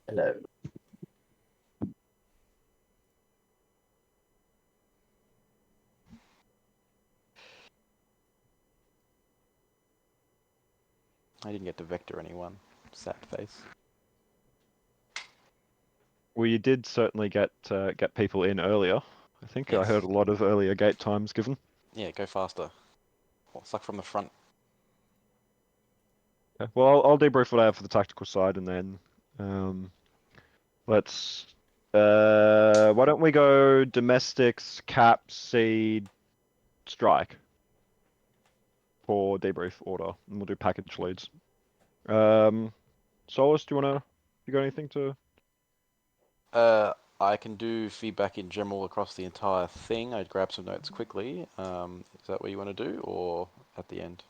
L: Hello.
F: I didn't get to vector anyone. Sad face.
B: Well, you did certainly get people in earlier. I think I heard a lot of earlier gate times given.
F: Yeah, go faster. Or suck from the front.
B: Okay. Well, I'll debrief what I have for the tactical side, and then let's. Why don't we go domestics, cap, seed, strike for debrief order, and we'll do package leads. Solus, do you got anything to?
F: I can do feedback in general across the entire thing. I'd grab some notes quickly. Is that what you want to do, or at the end?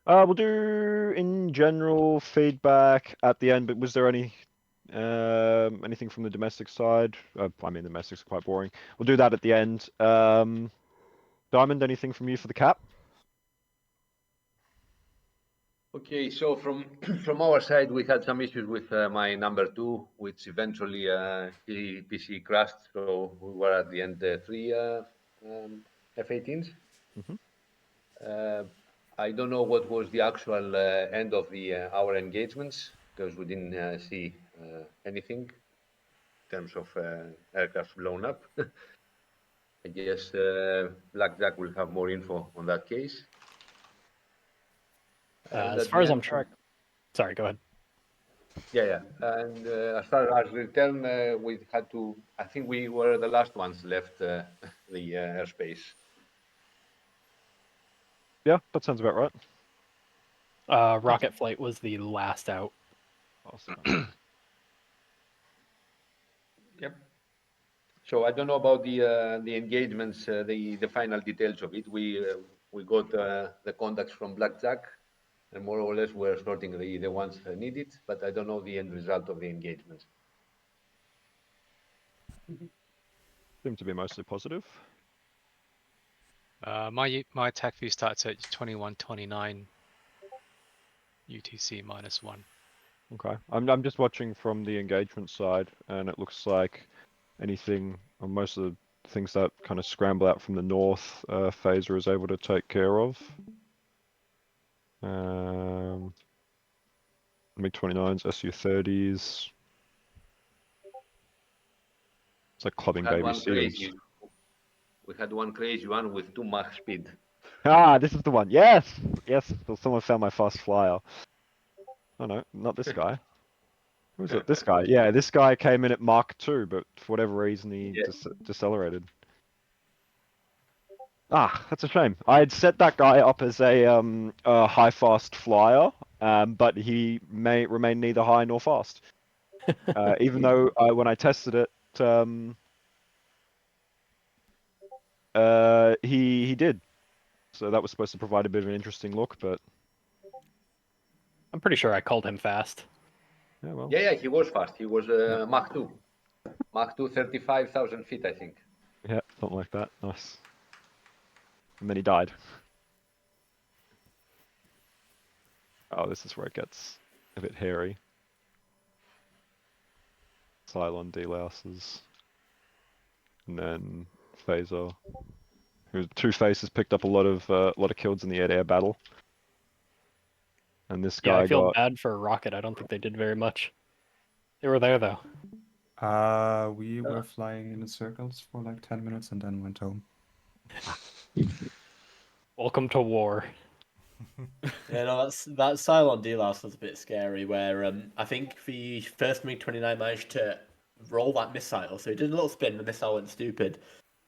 B: We'll do in general feedback at the end. But was there anything from the domestic side? I mean, the domestics are quite boring. We'll do that at the end. Diamond, anything from you for the cap?
D: Okay, so from our side, we had some issues with my number 2, which eventually PC crashed. So we were at the end 3 F-18s. I don't know what was the actual end of our engagements, because we didn't see anything in terms of aircraft blown up. I guess Blackjack will have more info on that case.
H: As far as I'm tracked, sorry, go ahead.
D: Yeah. And as far as return, we had to, I think we were the last ones left the airspace.
B: Yeah, that sounds about right.
H: Rocket Flight was the last out.
B: Awesome.
D: Yep. So I don't know about the engagements, the final details of it. We got the contacts from Blackjack, and more or less we're sorting the ones needed, but I don't know the end result of the engagements.
B: Seem to be mostly positive.
K: My attack view starts at 21:29 UTC -1.
B: Okay, I'm just watching from the engagement side, and it looks like anything, or most of the things that kind of scramble out from the north, Phaser is able to take care of. MiG-29s, Su-30s. It's like clubbing baby seals.
D: We had one crazy one with 2 Mach speed.
B: Ah, this is the one. Yes, yes. So someone found my fast flyer. Oh no, not this guy. Who was it? This guy. Yeah, this guy came in at Mark 2, but for whatever reason he
D: Yeah.
B: decelerated. Ah, that's a shame. I had set that guy up as a high fast flyer, but he may remain neither high nor fast. Even though when I tested it, he did. So that was supposed to provide a bit of an interesting look, but
H: I'm pretty sure I called him fast.
B: Yeah, well.
D: Yeah, he was fast. He was Mach 2. Mach 2, 35,000 feet, I think.
B: Yeah, something like that. Nice. And then he died. Oh, this is where it gets a bit hairy. Cylon delouses. And then Phaser. Who Two Faces picked up a lot of kills in the air-to-air battle. And this
H: Yeah,
B: guy
H: I feel
B: got
H: bad for Rocket. I don't think they did very much. They were there though.
M: We were flying in circles for like 10 minutes and then went home.
H: Welcome to war.
V: Yeah, no, that Cylon delouse was a bit scary. Where I think the first MiG-29 managed to roll that missile, so it did a little spin. The missile went stupid,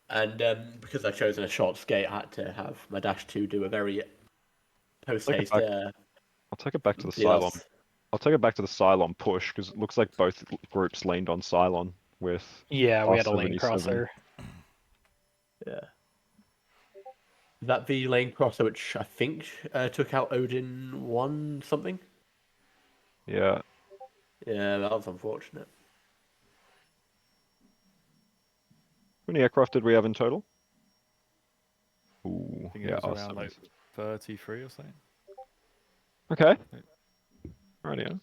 V: and because I'd chosen a short skate, I had to have my Dash 2 do a very post haste.
B: I'll take it back to the Cylon. I'll take it back to the Cylon push because it looks like both groups leaned on Cylon with.
H: Yeah, we had a lane
B: R77.
H: crosser.
V: Yeah. That the lane crosser, which I think took out Odin 1 something.
B: Yeah.
V: Yeah, that was unfortunate.
B: How many aircraft did we have in total? Ooh,
A: I think
B: yeah,
A: it was around
B: R7s.
A: like 33 or something.
B: Okay. Rightio.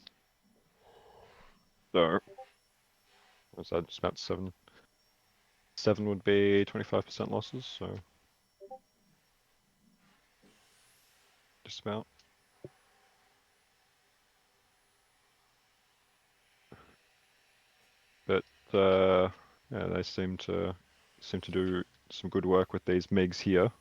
B: So, what's that? Just about 7. 7 would be 25% losses, so just about. But yeah, they seem to do some good work with these MiGs here.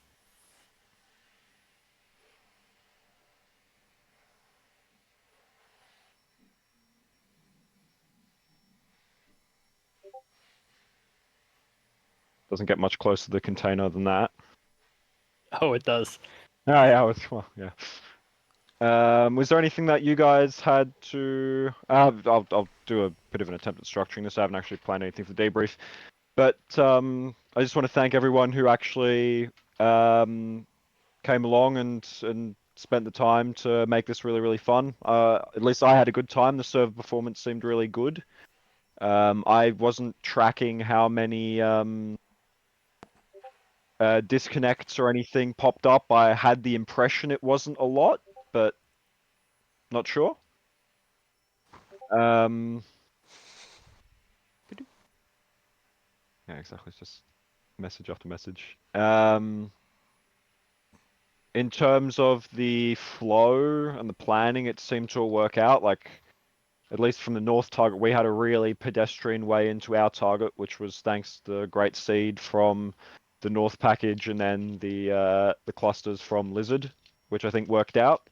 B: Doesn't get much closer to the container than that.
H: Oh, it does.
B: Oh yeah, well, yeah. Was there anything that you guys had to? I'll do a bit of an attempt at structuring this. I haven't actually planned anything for the debrief, but I just want to thank everyone who actually came along and spent the time to make this really fun. At least I had a good time. The server performance seemed really good. I wasn't tracking how many disconnects or anything popped up. I had the impression it wasn't a lot, but not sure. Yeah, exactly. It's just message after message. In terms of the flow and the planning, it seemed to work out. Like, at least from the north target, we had a really pedestrian way into our target, which was thanks to the great seed from the north package and then the clusters from Lizard, which I think worked out.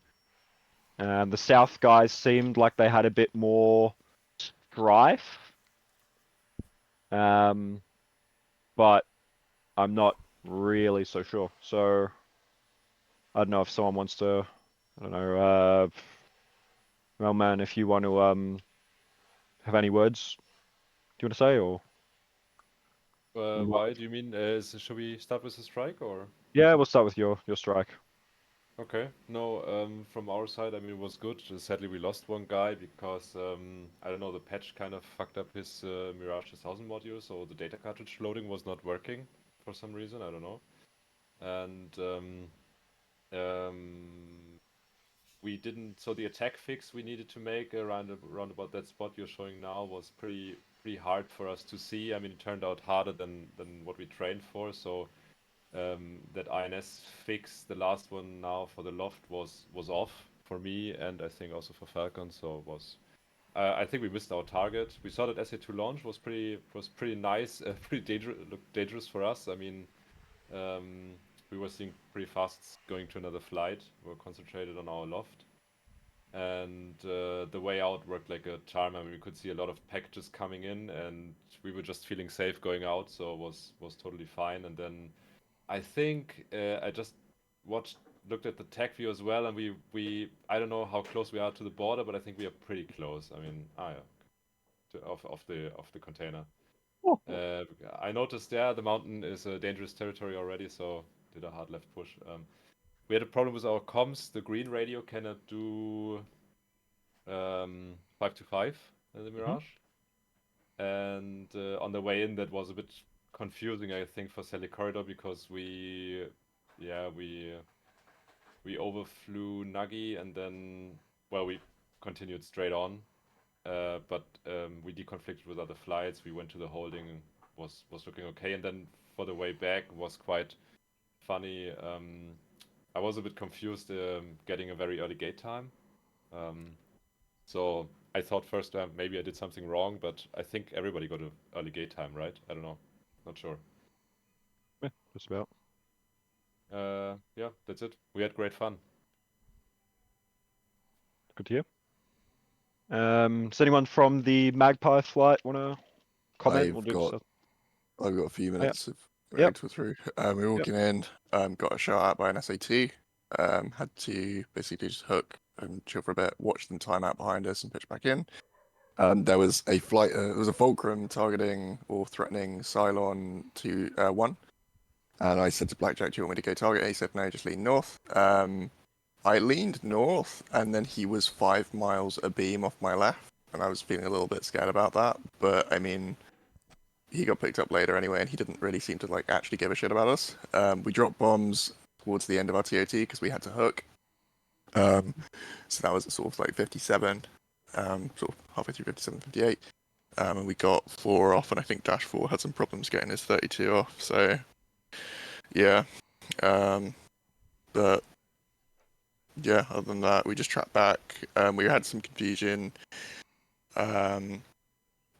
B: The south guys seemed like they had a bit more strife, but I'm not really so sure. So I don't know if someone wants to, I don't know, Melman, if you want to have any words, do you want to say or?
W: Why do you mean? Should we start with the strike or?
B: Yeah, we'll start with your strike.
W: Okay. No, from our side, I mean, it was good. Sadly, we lost one guy because I don't know, the patch kind of fucked up his Mirage 1000 module, so the data cartridge loading was not working for some reason. I don't know. And we didn't. So the attack fix we needed to make around about that spot you're showing now was pretty hard for us to see. I mean, it turned out harder than what we trained for. So that INS fix, the last one now for the loft, was off for me and I think also for Falcon. So it was. I think we missed our target. We saw that SA2 launch was pretty nice, pretty dangerous for us. I mean, we were seeing pretty fast going to another flight. We were concentrated on our loft. and the way out worked like a charm. I mean, we could see a lot of packages coming in, and we were just feeling safe going out, so it was totally fine. And then I think I just looked at the tech view as well, and we I don't know how close we are to the border, but I think we are pretty close. I mean, of the container. I noticed there the mountain is a dangerous territory already, so did a hard left push. We had a problem with our comms. The green radio cannot do 5 to 5 in the Mirage. And on the way in, that was a bit confusing, I think, for Sally Corridor, because we overflew Nuggy, and then, well, we continued straight on. But we deconflicted with other flights. We went to the holding, was looking okay, and then for the way back was quite funny. I was a bit confused getting a very early gate time. So I thought first maybe I did something wrong, but I think everybody got an early gate time, right? I don't know. Not sure.
B: Yeah, just about.
W: Yeah, that's it. We had great fun.
B: Good to hear. Does anyone from the Magpie flight want to comment?
E: I've got a few minutes of
B: Yep.
E: to through. We were walking in, got a shot out by an SAT. Had to basically just hook and chill for a bit, watch them time out behind us and pitch back in. There was a flight, there was a Fulcrum targeting or threatening Cylon to 1. And I said to Blackjack, do you want me to go target? He said, no, just lean north. I leaned north, and then he was 5 miles abeam off my left, and I was feeling a little bit scared about that. But I mean, he got picked up later anyway, and he didn't really seem to actually give a shit about us. We dropped bombs towards the end of our TOT because we had to hook. So that was at sort of 57, sort of halfway through 57, 58. And we got 4 off, and I think Dash 4 had some problems getting his 32 off. So yeah, but yeah, other than that, we just tracked back. We had some confusion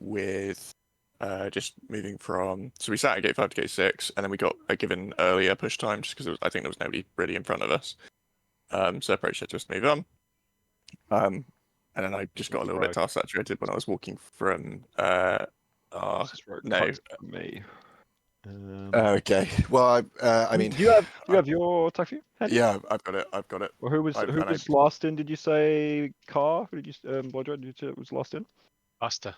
E: with just moving from. So we sat at gate 5 to gate 6, and then we got a given earlier push time just because I think there was nobody really in front of us. So approach said just move on. And then I just got a little bit task saturated when I was walking from. No.
B: Me.
E: Okay. Well, I mean,
B: do you have your tech view?
E: Yeah, I've got it.
B: Well, who was last in? Did you say Car? Who did you Bloodred? Did you say was last in?
K: Buster.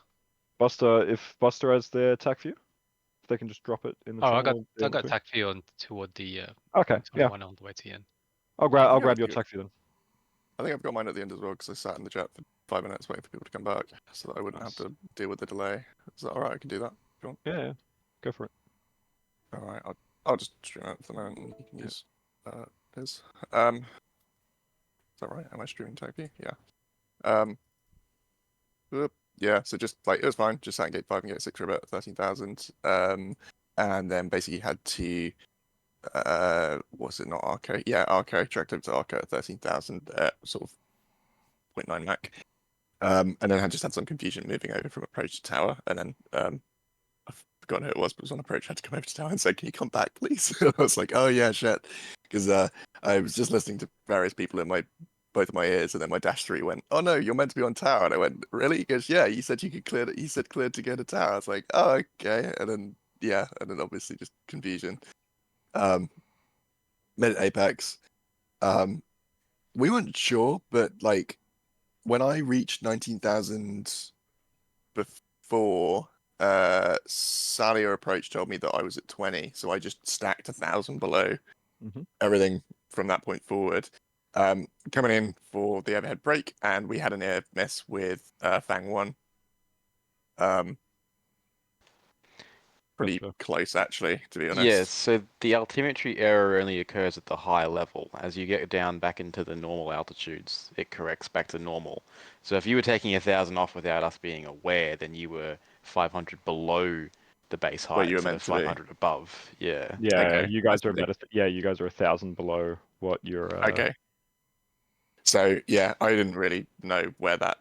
B: Buster. If Buster has their tech view, if they can just drop it in the.
K: I
B: channel
K: got tech view on toward the.
B: Okay. Yeah.
K: One on the way to the end.
B: I'll grab your tech view then.
E: I think I've got mine at the end as well because I sat in the jet for 5 minutes waiting for people to come back, so that I wouldn't have to deal with the delay. Is that all right? I can do that. If you want.
B: Yeah. Go for it.
E: All right. I'll just stream it for the moment, and you can use his. Is that right? Am I streaming Topi? Yeah. Yeah. So just it was fine. Just sat in gate 5 and gate 6 for about 13,000. And then basically had to. Was it not Arco? Yeah, Arco. Tracked over to Arco at 13,000 at sort of 0.9 Mach. And then I just had some confusion moving over from approach to tower, and then I've forgotten who it was, but it was on approach. I had to come over to tower and say, "Can you come back, please?" And I was like, "Oh yeah, shit," because I was just listening to various people in both of my ears, and then my dash 3 went, "Oh no, you're meant to be on tower," and I went, "Really?" He goes, "Yeah, you said you could clear it. You said cleared to go to tower." I was like, "Oh okay," and then obviously just confusion. Mid Apex, we weren't sure, but when I reached 19,000 before, Salia approach told me that I was at 20, so I just stacked 1,000 below everything from that point forward. Coming in for the overhead break, and we had an air miss with Fang 1. Pretty close, actually, to be honest.
F: Yes, so the altimetry error only occurs at the high level. As you get down back into the normal altitudes, it corrects back to normal. So if you were taking 1,000 off without us being aware, then you were 500 below the base height
E: you were
F: instead
E: meant
F: of
E: to be.
F: 500 above. Yeah.
B: Yeah,
E: Okay.
B: you guys are about you guys are 1,000 below what you're.
E: Okay. So yeah, I didn't really know where that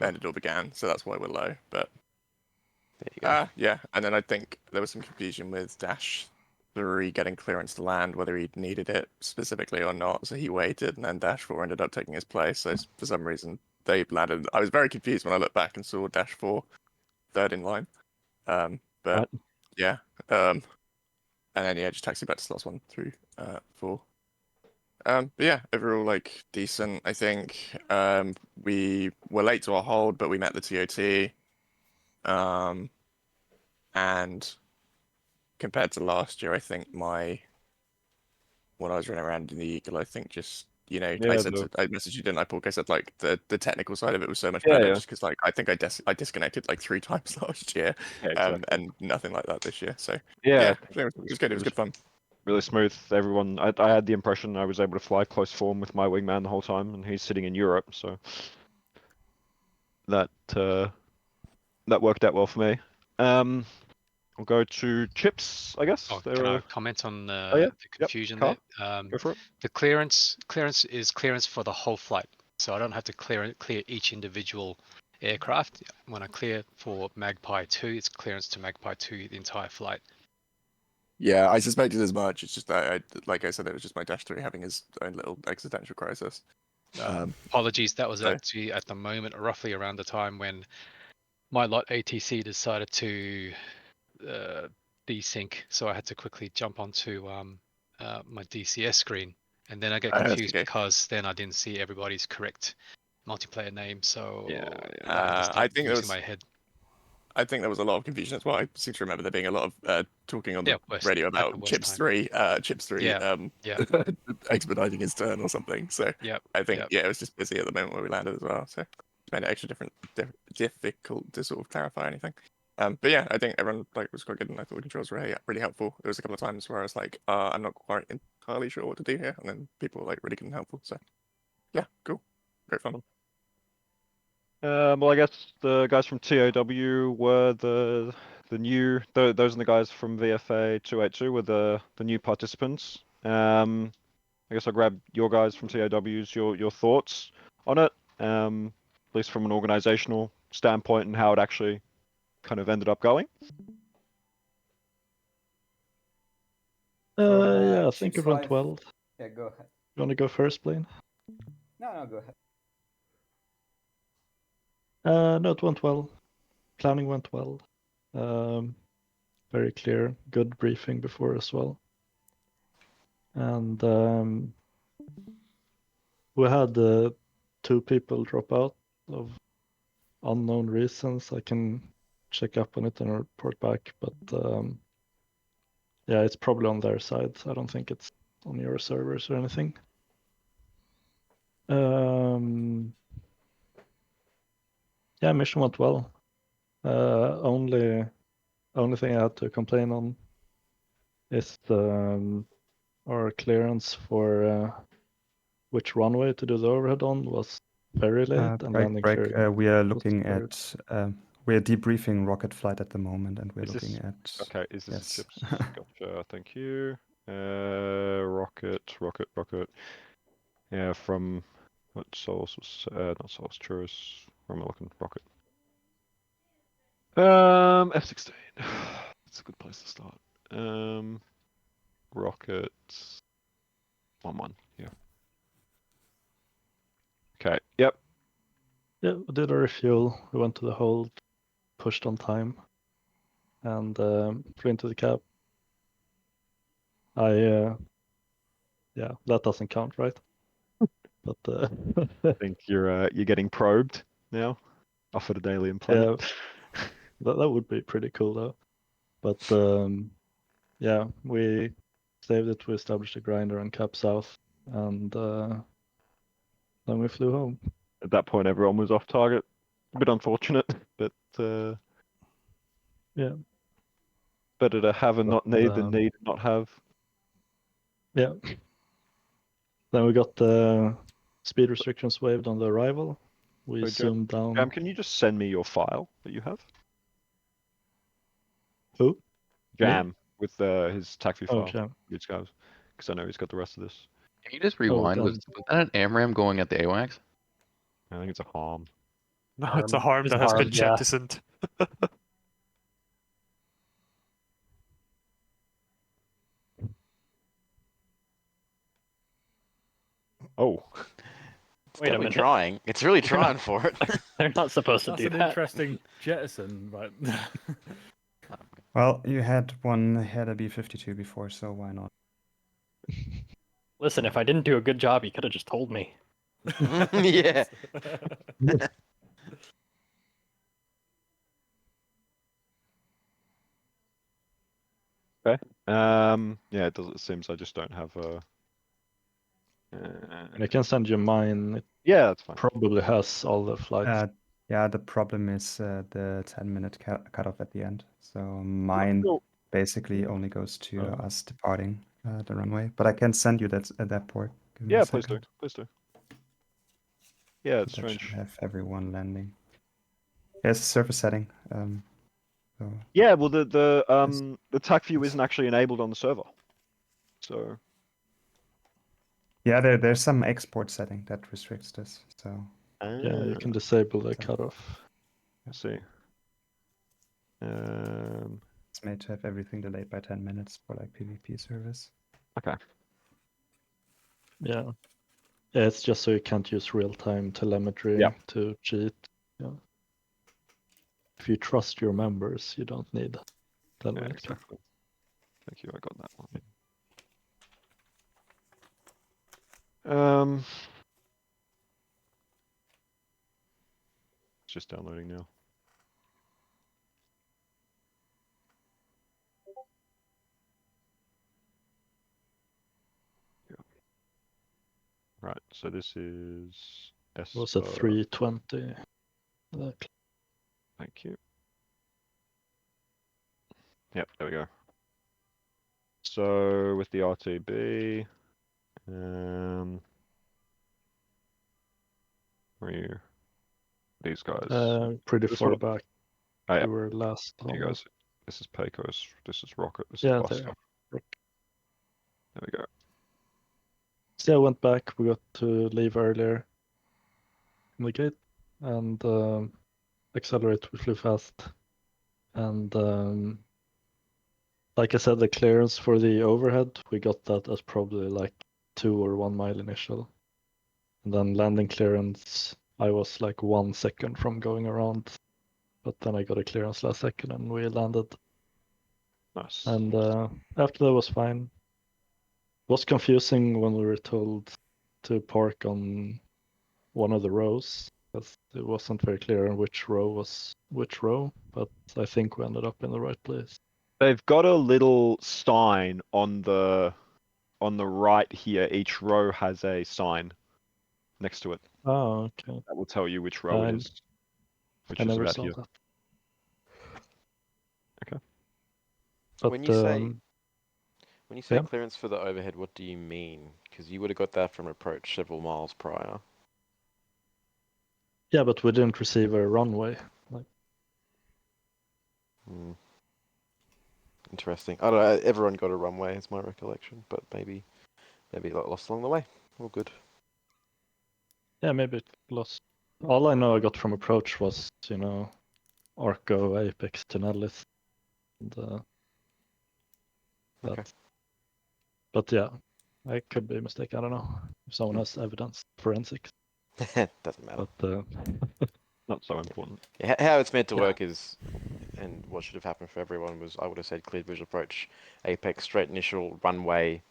E: ended or began, so that's why we're low. But
F: there you go.
E: Yeah, and then I think there was some confusion with Dash 3 getting clearance to land, whether he needed it specifically or not. So he waited, and then Dash 4 ended up taking his place. So for some reason, they landed. I was very confused when I looked back and saw Dash 4 third in line. But yeah, and then yeah, just taxi back to slots 1 through 4. But yeah, overall like decent. I think we were late to our hold, but we met the TOT. And compared to last year, I think when I was running around in the Eagle, I think just I messaged you, didn't I, Paul? I said like the technical side of it was so much better, just because like I think I disconnected like 3 times last year, and nothing like that this year. So yeah, it was good. It was good fun.
B: Really smooth. Everyone, I had the impression I was able to fly close form with my wingman the whole time, and he's sitting in Europe, so that worked out well for me. We'll go to Chips, I guess.
K: Can I comment on
B: Oh, yeah?
K: the confusion
B: Yep.
K: there?
B: Go for it.
K: The clearance is clearance for the whole flight, so I don't have to clear each individual aircraft. When I clear for Magpie 2, it's clearance to Magpie 2 the entire flight.
E: Yeah, I suspected as much. It's just that, like I said, it was just my Dash 3 having his own little existential crisis.
K: Apologies, that was actually at the moment, roughly around the time when my lot ATC decided to desync, so I had to quickly jump onto my DCS screen, and then I get confused because then I didn't see everybody's correct multiplayer name, so
E: I think it was
K: my head.
E: I think there was a lot of confusion as well. I seem to remember there being a lot of talking on the radio about Chips 3, expediting his turn or something. So I think it was just busy at the moment where we landed as well. So it made it extra difficult to sort of clarify anything. But yeah, I think everyone was quite good, and I thought the controls were really helpful. There was a couple of times where I was like, I'm not quite entirely sure what to do here, and then people were really good and helpful. So yeah, cool, great fun.
B: Well, I guess the guys from TOW were the new. Those are the guys from VFA 282 were the new participants. I guess I'll grab your guys from TOWs, your thoughts on it, at least from an organizational standpoint and how it actually kind of ended up going.
I: Yeah, I think it went well.
P: Yeah, go ahead.
I: You want to go first, Blaine?
P: No, go ahead.
I: No, it went well. Planning went well. Very clear. Good briefing before as well. And we had 2 people drop out of unknown reasons. I can check up on it and report back, but yeah, it's probably on their side. I don't think it's on your servers or anything. Yeah, mission went well. Only thing I had to complain on is our clearance for which runway to do the overhead on was very late, and then
M: we are looking at we are debriefing rocket flight at the moment, and we're looking at.
B: Okay, is this Chips? Gotcha. Thank you. Rocket. Yeah, from what source was not source choice. Where am I looking? Rocket. F-16. That's a good place to start. Rocket. 1-1. Yeah. Okay. Yep.
I: Yeah, we did a refuel. We went to the hold, pushed on time, and flew into the cap. Yeah, that doesn't count, right? But
B: I think you're getting probed now. Offered a daily implant.
I: Yeah, that would be pretty cool though. But yeah, we saved it. We established a grinder on Cap South, and then we flew home.
B: At that point, everyone was off target. A bit unfortunate, but
I: yeah,
B: better to have and not need than need and not have.
I: Yeah. Then we got the speed restrictions waived on the arrival. We zoomed down.
B: Jam, can you just send me your file that you have?
I: Who?
B: Jam, with his taxi file.
I: Jam.
B: Because I know he's got the rest of this.
R: Can you just rewind? Was that an AMRAM going at the AWACS?
B: I think it's a harm.
N: No, it's a harm that has been jettisoned.
B: Oh.
F: It's
H: Wait a
F: definitely
H: minute.
F: trying. It's really
H: They're not-
F: trying for it.
H: They're not supposed to
J: That's
H: do
J: an
H: that.
J: interesting jettison, but
M: Well, you had one header B52 before, so why not?
H: Listen, if I didn't do a good job, you could have just told me.
F: Yeah.
B: Okay. Yeah, it seems I just don't have a.
I: And I can send you mine. It
B: Yeah, that's fine.
I: probably has all the flights.
M: Yeah, the problem is the 10-minute cutoff at the end. So mine basically only goes to us departing the runway. But I can send you that port. Give me a
B: Yeah, please do.
M: second.
B: Please do. Yeah, it's
M: That should
B: strange.
M: have everyone landing. There's a surface setting. So
B: Yeah, well, the TAC view isn't actually enabled on the server. So.
M: yeah, there's some export setting that restricts this. So
I: Yeah, you can disable the cutoff.
B: I see.
M: It's made to have everything delayed by 10 minutes for like PvP service.
B: Okay.
I: Yeah. Yeah, it's just so you can't use real-time telemetry to cheat. Yeah. If you trust your members, you don't need telemetry.
B: Exactly. Thank you, I got that one. It's just downloading now. Yeah. Right, so this is S.
I: It was at 320.
B: Thank you. Yep, there we go. So with the RTB, where are you? These guys.
I: Pretty
B: This
I: far
B: one?
I: back.
B: Oh, yeah.
I: You were last.
B: You guys, this is Pecos, this is Rocket, this
I: Yeah,
B: is Buster.
I: there.
B: There we go.
I: So I went back. We got to leave earlier in the gate, and accelerate. We flew fast, and like I said, the clearance for the overhead, we got that as probably like 2 or 1 mile initial, and then landing clearance, I was like 1 second from going around, but then I got a clearance last second, and we landed.
B: Nice.
I: And after that was fine. It was confusing when we were told to park on one of the rows, because it wasn't very clear on which row was which row, but I think we ended up in the right place.
B: They've got a little sign on the right here. Each row has a sign next to it.
I: Oh, okay.
B: That will tell you which row it is. Which
I: I
B: is
I: never
B: about
I: saw
B: here.
I: that.
B: Okay.
I: But
F: When you say
I: yeah.
F: clearance for the overhead, what do you mean? Because you would have got that from approach several miles prior.
I: Yeah, but we didn't receive a runway.
F: Interesting. I don't know. Everyone got a runway, is my recollection, but maybe it got lost along the way. All good.
I: Yeah, maybe it lost. All I know I got from approach was, Arco, Apex, Tunelis, and that.
F: Okay.
I: But yeah, I could be mistaken. I don't know if someone has evidence, forensics.
F: Doesn't matter.
I: But
B: not so important.
F: Yeah, how it's meant to work is, and what should have happened for everyone was, I would have said cleared visual approach, Apex, straight initial, runway,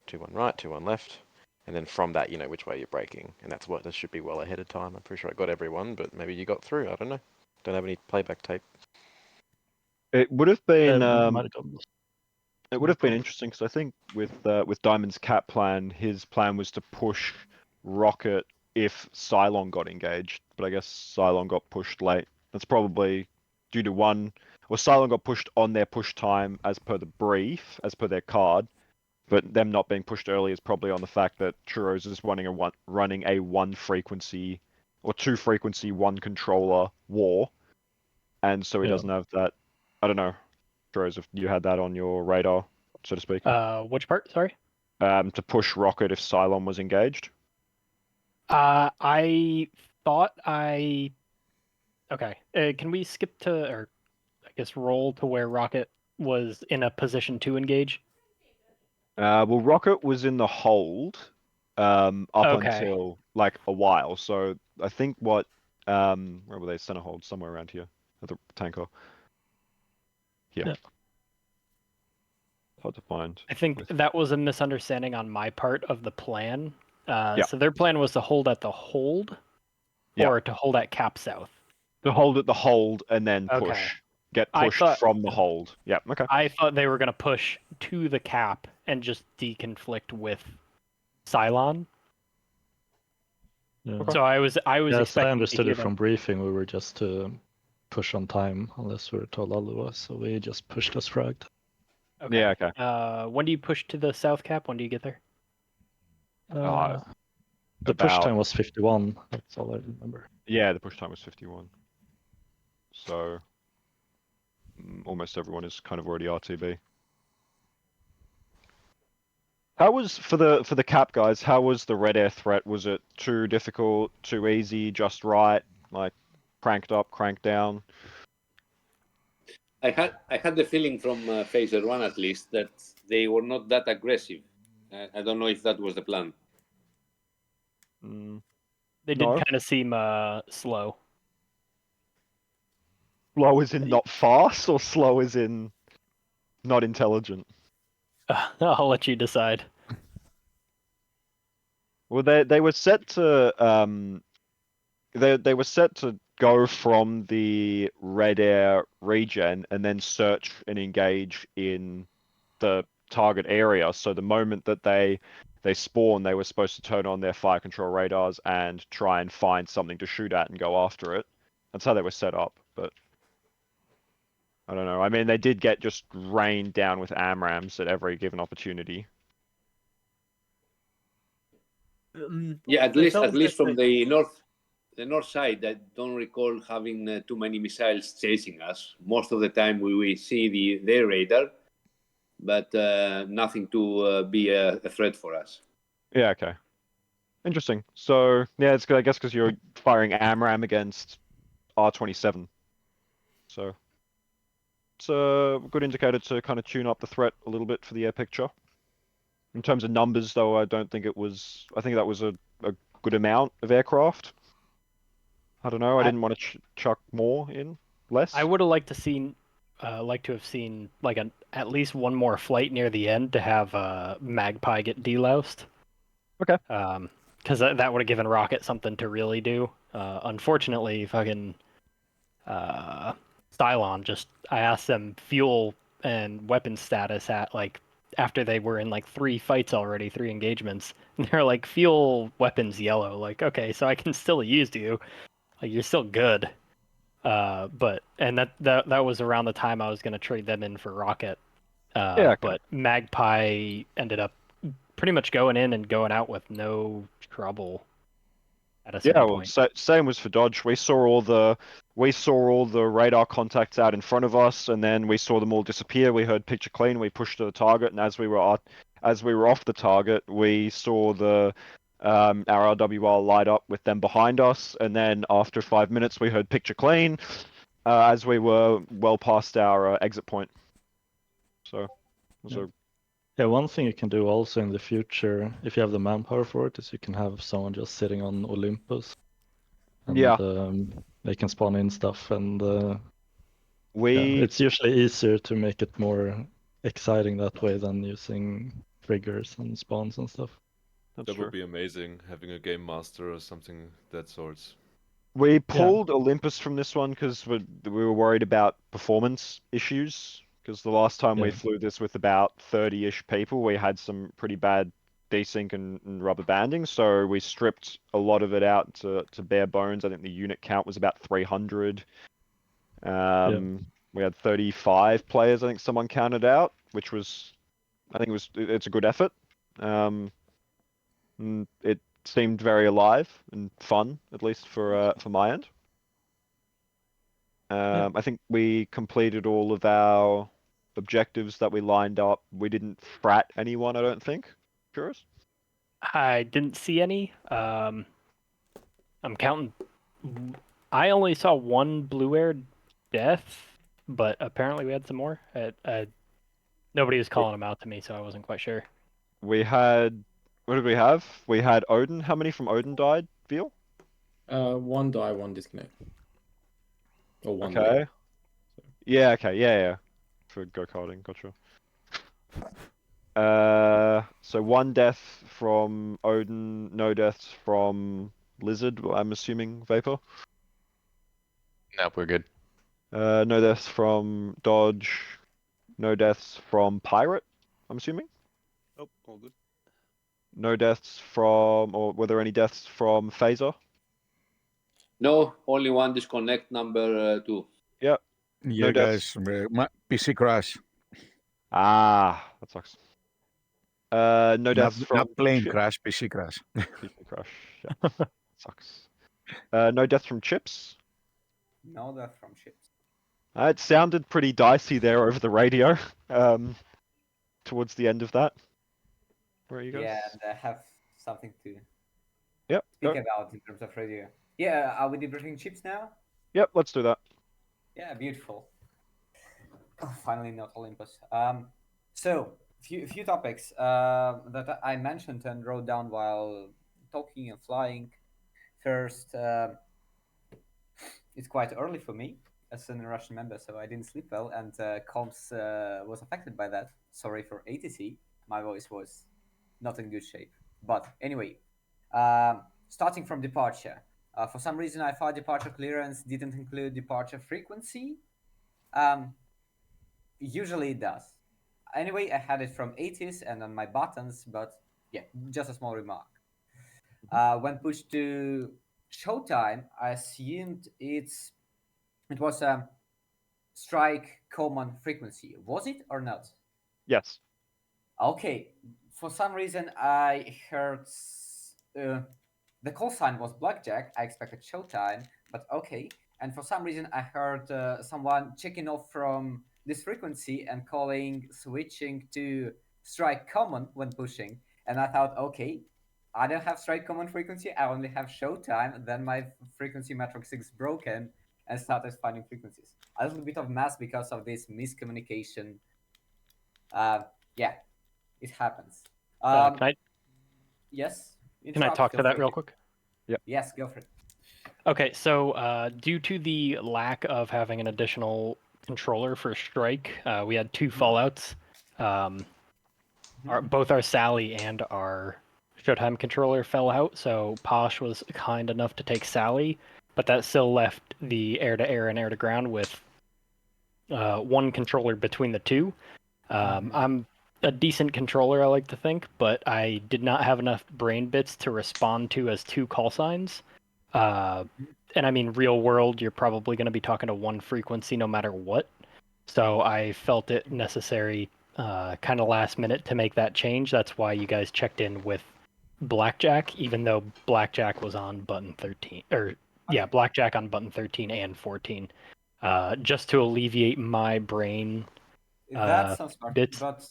F: 2-1 right, 2-1 left, and then from that, you know which way you're braking, and that's what, that should be well ahead of time. I'm pretty sure I got everyone, but maybe you got through, I don't know. Don't have any playback tape.
B: It would have been
I: it
B: would have been interesting because I think with Diamond's cap plan, his plan was to push Rocket if Cylon got engaged, but I guess Cylon got pushed late. That's probably due to Cylon got pushed on their push time as per the brief, as per their card, but them not being pushed early is probably on the fact that Churros is running a 1 frequency or 2 frequency 1 controller war, and so he doesn't have that. I don't know, Churros, if you had that on your radar, so to speak.
H: Which part? Sorry.
B: To push Rocket if Cylon was engaged.
H: I thought Okay. Can we skip to, or I guess roll to where Rocket was in a position to engage?
B: Well, Rocket was in the hold, up
H: Okay.
B: until like a while. So I think what where were they? Center hold somewhere around here at the tanker. Here.
I: Yeah.
B: Hard to find.
H: I think that was a misunderstanding on my part of the plan.
B: Yeah.
H: So their plan was to hold at the hold,
B: Yeah.
H: or to hold at Cap South.
B: To hold at the hold and then
H: Okay.
B: push. Get
H: I
B: pushed
H: thought-
B: from the hold. Yeah. Okay.
H: I thought they were going to push to the cap and just deconflict with Cylon.
I: Yeah.
H: So I was
I: Yes,
H: expecting
I: I
H: to
I: understood
H: hear
I: it from
H: them.
I: briefing. We were just to push on time unless we were told otherwise. So we just pushed as fragged.
H: Okay.
B: Yeah, okay.
H: When do you push to the south cap? When do you get there?
I: The push time was 51. That's all I remember.
B: Yeah, the push time was 51. So almost everyone is kind of already RTB. How was for the cap guys? How was the red air threat? Was it too difficult, too easy, just right? Like cranked up, cranked down?
D: I had the feeling from phaser 1 at least that they were not that aggressive. I don't know if that was the plan.
H: They did kind of seem slow.
B: Slow as in not fast, or slow as in not intelligent?
H: I'll let you decide.
B: Well, they were set to they were set to go from the red air regen and then search and engage in the target area. So the moment that they spawn, they were supposed to turn on their fire control radars and try and find something to shoot at and go after it. That's how they were set up, but I don't know. I mean, they did get just rained down with AMRAMs at every given opportunity.
D: Yeah, at least from the north side, I don't recall having too many missiles chasing us. Most of the time, we see their radar, but nothing to be a threat for us.
B: Yeah, okay. Interesting. So, yeah, it's good, I guess, because you're firing AMRAM against R27. So, it's a good indicator to kind of tune up the threat a little bit for the air picture. In terms of numbers, though, I don't think it was... I think that was a good amount of aircraft. I don't know. I didn't want to chuck more in. Less.
H: I would have liked to have seen like at least one more flight near the end to have Magpie get deloused.
B: Okay.
H: Because that would have given Rocket something to really do. Unfortunately, fucking Stylon just... I asked them fuel and weapon status at like after they were in like 3 fights already, 3 engagements. And they're like, fuel weapons yellow. Like, okay, so I can still use you. Like, you're still good. But that was around the time I was going to trade them in for Rocket.
B: Yeah, okay.
H: But Magpie ended up pretty much going in and going out with no trouble at a certain point.
B: Same was for Dodge. We saw all the radar contacts out in front of us, and then we saw them all disappear. We heard picture clean. We pushed to the target, and as we were off the target, we saw the our RWR light up with them behind us, and then after 5 minutes, we heard picture clean as we were well past our exit point. So, it was
I: Yeah, one thing you can do also in the future, if you have the manpower for it, is you can have someone just sitting on Olympus. And, they can spawn in stuff, and it's usually easier to make it more exciting that way than using triggers and spawns and stuff.
W: That would be amazing, having a game master or something that sorts.
B: We pulled Olympus from this one because we were worried about performance issues. Because the last time we flew this with about 30-ish people, we had some pretty bad desync and rubber banding. So we stripped a lot of it out to bare bones. I think the unit count was about 300. We had 35 players, I think someone counted out, which was, it's a good effort. It seemed very alive and fun, at least for my end. I think we completed all of our objectives that we lined up. We didn't frat anyone, I don't think. Curious?
H: I didn't see any. I'm counting. I only saw 1 blue air death, but apparently we had some more. Nobody was calling them out to me, so I wasn't quite sure.
B: We had What did we have? We had Odin. How many from Odin died, Veal?
Q: One die, one disconnect. Or one
B: Okay.
Q: lead.
B: Yeah, okay, yeah. For go-karting, gotcha. So one death from Odin, no deaths from Lizard, I'm assuming Vapor.
R: Nope, we're good.
B: No deaths from Dodge, no deaths from Pirate, I'm assuming.
S: Nope, all good.
B: No deaths from, or were there any deaths from Phaser?
D: No, only one disconnect, number 2.
B: Yep.
T: Yeah,
B: No deaths.
T: guys, my PC crash.
B: Ah, that sucks. No deaths from
T: not plane
B: Chip.
T: crash, PC crash.
B: PC crash. Yeah. Sucks. No deaths from Chips.
P: No, that's from ships.
B: It sounded pretty dicey there over the radio. Towards the end of that. Where are you guys?
P: Yeah, and I have something to
B: Yep.
P: speak
B: Go.
P: about in terms of radio. Yeah, are we debriefing chips now?
B: Yep. Let's do that.
P: Yeah, beautiful. Oh, finally, not Olympus. So few topics that I mentioned and wrote down while talking and flying. First, it's quite early for me as a Russian member, so I didn't sleep well, and comms was affected by that. Sorry for ATC. My voice was not in good shape. But anyway, starting from departure. For some reason, I thought departure clearance didn't include departure frequency. Usually it does. Anyway, I had it from 80s and on my buttons, but yeah, just a small remark. When pushed to showtime, I assumed it was a strike common frequency. Was it or not?
B: Yes.
P: Okay. For some reason, I heard the call sign was blackjack. I expected showtime, but okay. And for some reason, I heard someone checking off from this frequency and switching to strike common when pushing. And I thought, okay, I don't have strike common frequency. I only have showtime. Then my frequency matrix is broken and started finding frequencies. A little bit of mess because of this miscommunication. Yeah, it happens.
H: Can I?
P: Yes.
H: Can I talk to that real quick?
B: Yep.
P: Yes, go for it.
H: Okay, so due to the lack of having an additional controller for Strike, we had two fallouts. Both our Sally and our Showtime controller fell out, so Posh was kind enough to take Sally, but that still left the air-to-air and air-to-ground with one controller between the two. I'm a decent controller, I like to think, but I did not have enough brain bits to respond to as two call signs. And I mean, real world, you're probably going to be talking to one frequency no matter what. So I felt it necessary, kind of last minute, to make that change. That's why you guys checked in with Blackjack, even though Blackjack was on button 13. Yeah, Blackjack on button 13 and 14. Just to alleviate my brain
P: that sounds smart,
H: bits.
P: but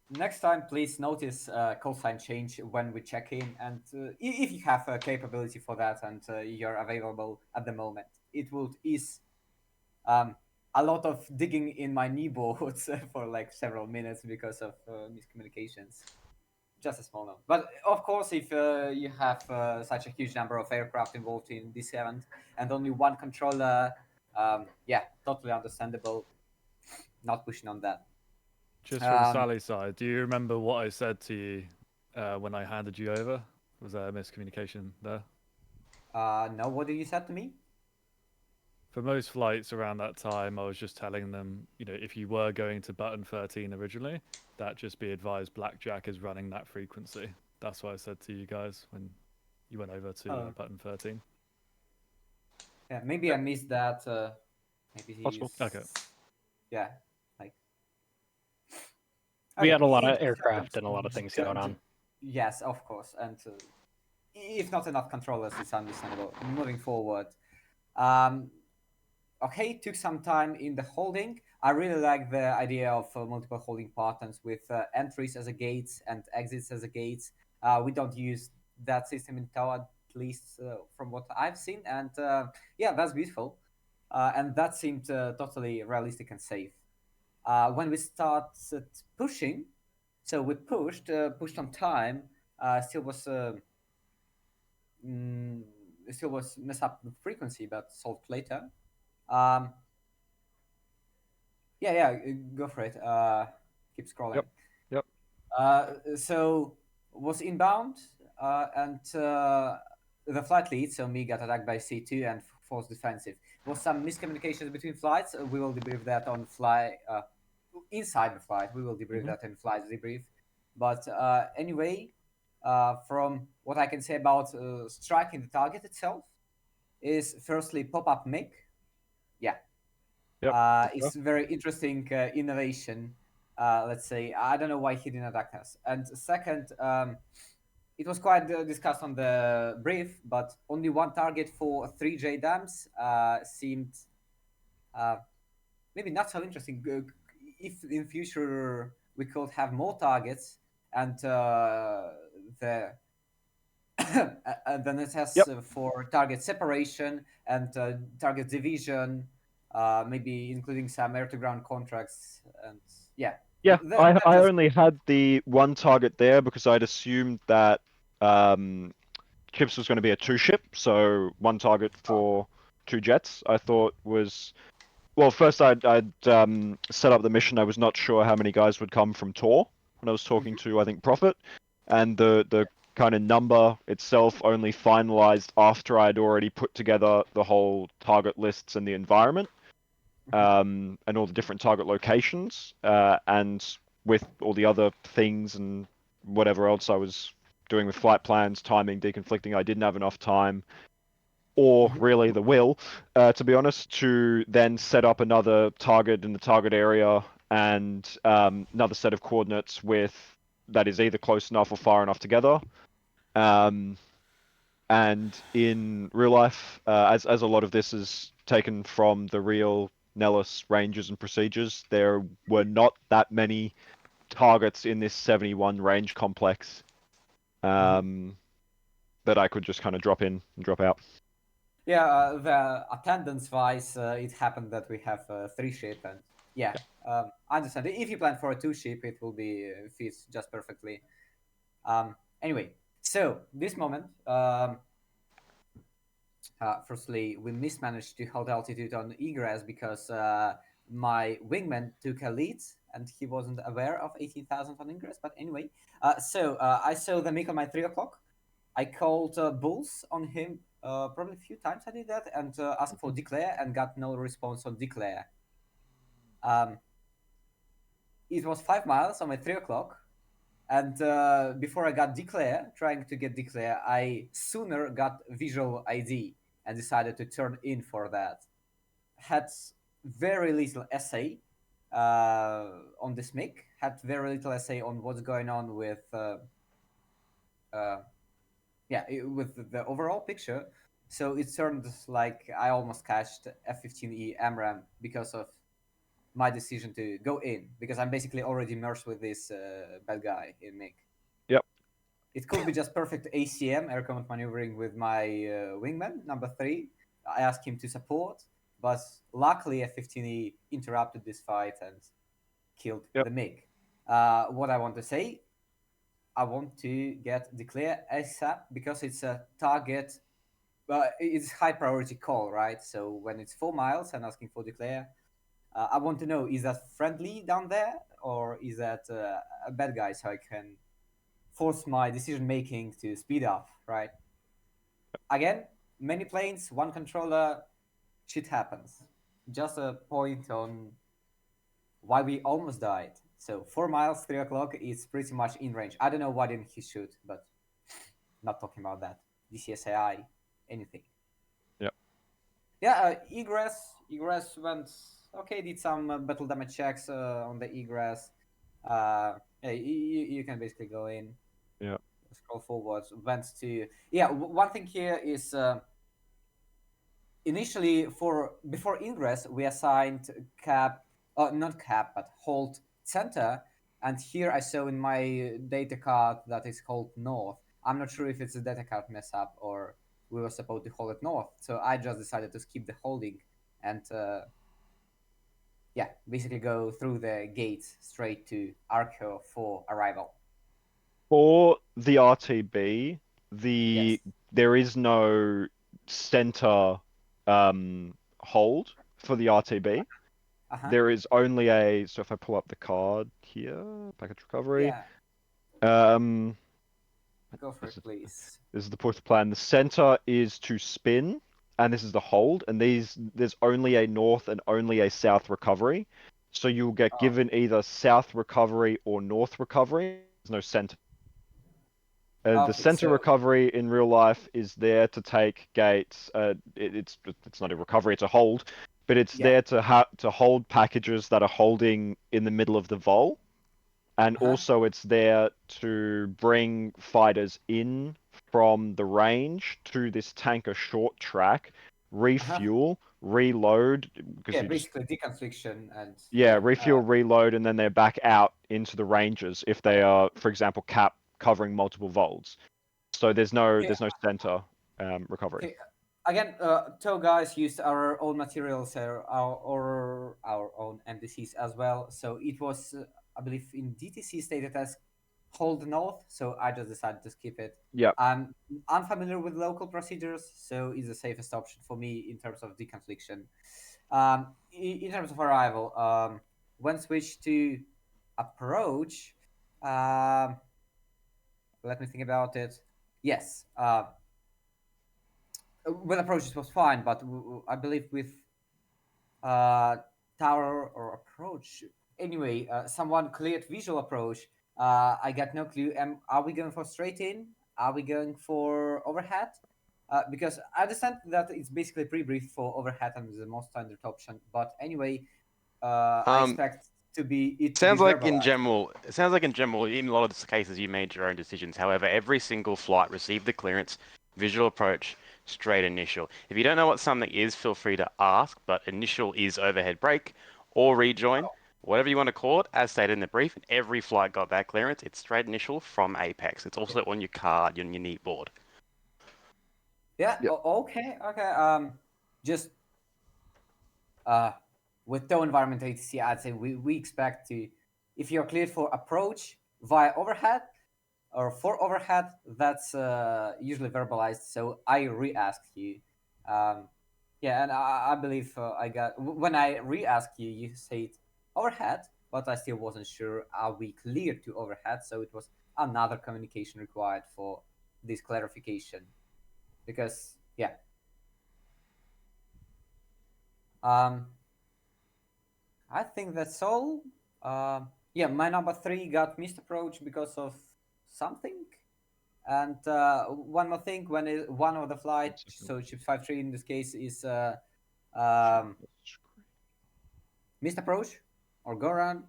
P: next time, please notice call sign change when we check in, and if you have a capability for that and you're available at the moment, it will ease a lot of digging in my kneeboards for like several minutes because of miscommunications. Just a small note. But of course, if you have such a huge number of aircraft involved in this event and only one controller, yeah, totally understandable. Not pushing on that.
J: Just from Sally's side, do you remember what I said to you when I handed you over? Was there a miscommunication there?
P: No, what did you say to me?
J: For most flights around that time, I was just telling them, if you were going to button 13 originally, that just be advised Blackjack is running that frequency. That's what I said to you guys when you went over to button 13.
P: Yeah, maybe I missed that. Maybe
J: Possible. Okay.
P: Yeah, like
H: we had a lot of aircraft and a lot of things going on.
P: Yes, of course, and if not enough controllers, it's understandable. Moving forward, okay, took some time in the holding. I really like the idea of multiple holding patterns with entries as a gates and exits as a gates. We don't use that system in TOW, at least from what I've seen, and yeah, that's beautiful. And that seemed totally realistic and safe. When we started pushing, so we pushed on time, still was still was mess up the frequency, but solved later. Yeah, go for it. Keep scrolling.
B: Yep.
P: So was inbound, and the flight lead, so me, got attacked by C2 and forced defensive. Was some miscommunications between flights. We will debrief that on fly inside the flight. We will debrief that in flight debrief. But anyway, from what I can say about striking the target itself, is firstly pop-up MIG. Yeah. It's very interesting innovation. Let's say, I don't know why he didn't attack us. And second, it was quite discussed on the brief, but only one target for 3 JDAMs seemed maybe not so interesting. If in future we could have more targets and the then it has for target separation and target division, maybe including some air-to-ground contracts, and yeah.
B: Yeah, I only had the one target there because I'd assumed that Chips was going to be a 2-ship, so one target for 2 jets. I thought was well. First, I'd set up the mission. I was not sure how many guys would come from Tor when I was talking to I think Prophet, and the kind of number itself only finalized after I'd already put together the whole target lists and the environment. And all the different target locations, and with all the other things and whatever else I was doing with flight plans, timing, deconflicting, I didn't have enough time, or really the will, to be honest, to then set up another target in the target area and another set of coordinates with that is either close enough or far enough together. And in real life, as a lot of this is taken from the real Nellis ranges and procedures, there were not that many targets in this 71 range complex that I could just kind of drop in and drop out.
P: Yeah, the attendance wise, it happened that we have 3 ship, and yeah, I understand. If you plan for a 2 ship, it will be fits just perfectly. Anyway, so this moment, firstly, we mismanaged to hold altitude on egress because my wingman took a lead and he wasn't aware of 18,000 on ingress. But anyway, so I saw the MiG on my 3 o'clock. I called bulls on him probably a few times. I did that and asked for declare and got no response on declare. It was 5 miles on my 3 o'clock. And before I got declare, trying to get declare, I sooner got visual ID and decided to turn in for that. Had very little essay on this MiG, had very little essay on what's going on with with the overall picture. So it turned like I almost cashed F-15E AMRAAM because of my decision to go in, because I'm basically already merged with this bad guy in MiG.
B: Yep.
P: It could be just perfect ACM, air command maneuvering, with my wingman, number 3. I asked him to support, but luckily F-15E interrupted this fight and killed the MiG. What I want to say, I want to get declare ASAP because it's a target, it's high priority call, right? So when it's 4 miles and asking for declare, I want to know, is that friendly down there or is that a bad guy, so I can force my decision making to speed up, right? Again, many planes, one controller, shit happens. Just a point on why we almost died. So 4 miles, 3 o'clock is pretty much in range. I don't know why didn't he shoot, but not talking about that. DCS AI, anything. Yeah, egress went okay. Did some battle damage checks on the egress. Yeah, you can basically go in.
B: Yeah.
P: Scroll forwards. Went to one thing here is initially before ingress we assigned cap, not cap, but hold center, and here I saw in my data card that is called north. I'm not sure if it's a data card mess up or we were supposed to hold it north, so I just decided to skip the holding and basically go through the gates straight to Arco for arrival.
B: For the RTB, there is no center hold for the RTB. There is only a. So if I pull up the card here, package recovery.
P: Yeah. Go for it, please.
B: This is the push plan. The center is to spin, and this is the hold. And there's only a north and only a south recovery. So you'll get given either south recovery or north recovery. There's no center. The center recovery in real life is there to take gates. It's not a recovery; it's a hold, but it's there to hold packages that are holding in the middle of the vol, and also it's there to bring fighters in from the range to this tanker short track, refuel, reload. Because
P: Yeah, basically deconfliction and.
B: Refuel, reload, and then they're back out into the ranges if they are, for example, covering multiple volts. So there's no center recovery.
P: Okay. Again, two guys used our own materials or our own MDCs as well. So it was, I believe, in DTC stated as hold north. So I just decided to skip it.
B: Yeah.
P: I'm unfamiliar with local procedures, so it's the safest option for me in terms of deconfliction. In terms of arrival, when switched to approach, let me think about it. Yes. With approach it was fine, but I believe with tower or approach. Anyway, someone cleared visual approach. I got no clue. Are we going for straight in? Are we going for overhead? Because I understand that it's basically pre-briefed for overhead and the most standard option. But anyway, I expect to be it.
F: Sounds like in general, in a lot of the cases you made your own decisions. However, every single flight received the clearance, visual approach, straight initial. If you don't know what something is, feel free to ask, but initial is overhead brake or rejoin, whatever you want to call it, as stated in the brief. Every flight got that clearance. It's straight initial from Apex. It's also on your card, on your neat board.
P: Yeah. Okay. Just with tow environment ATC, I'd say we expect to, if you're cleared for approach via overhead or for overhead, that's usually verbalized. So I re-asked you. And I believe I got, when I re-asked you, you said overhead, but I still wasn't sure, are we clear to overhead? So it was another communication required for this clarification. Because, I think that's all. My number 3 got missed approach because of something. And one more thing, when one of the flights, so Chips 5-3 in this case is missed approach or go around,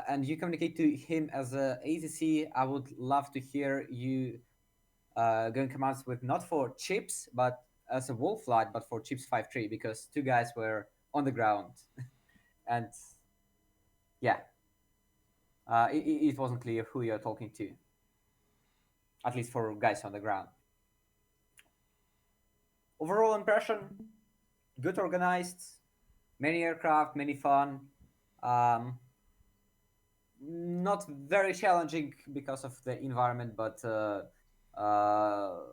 P: and you communicate to him as a ATC, I would love to hear you going commands with not for Chips, but as a wall flight, but for Chips 5-3, because 2 guys were on the ground. And it wasn't clear who you're talking to, at least for guys on the ground. Overall impression, good organized, many aircraft, many fun. Not very challenging because of the environment, but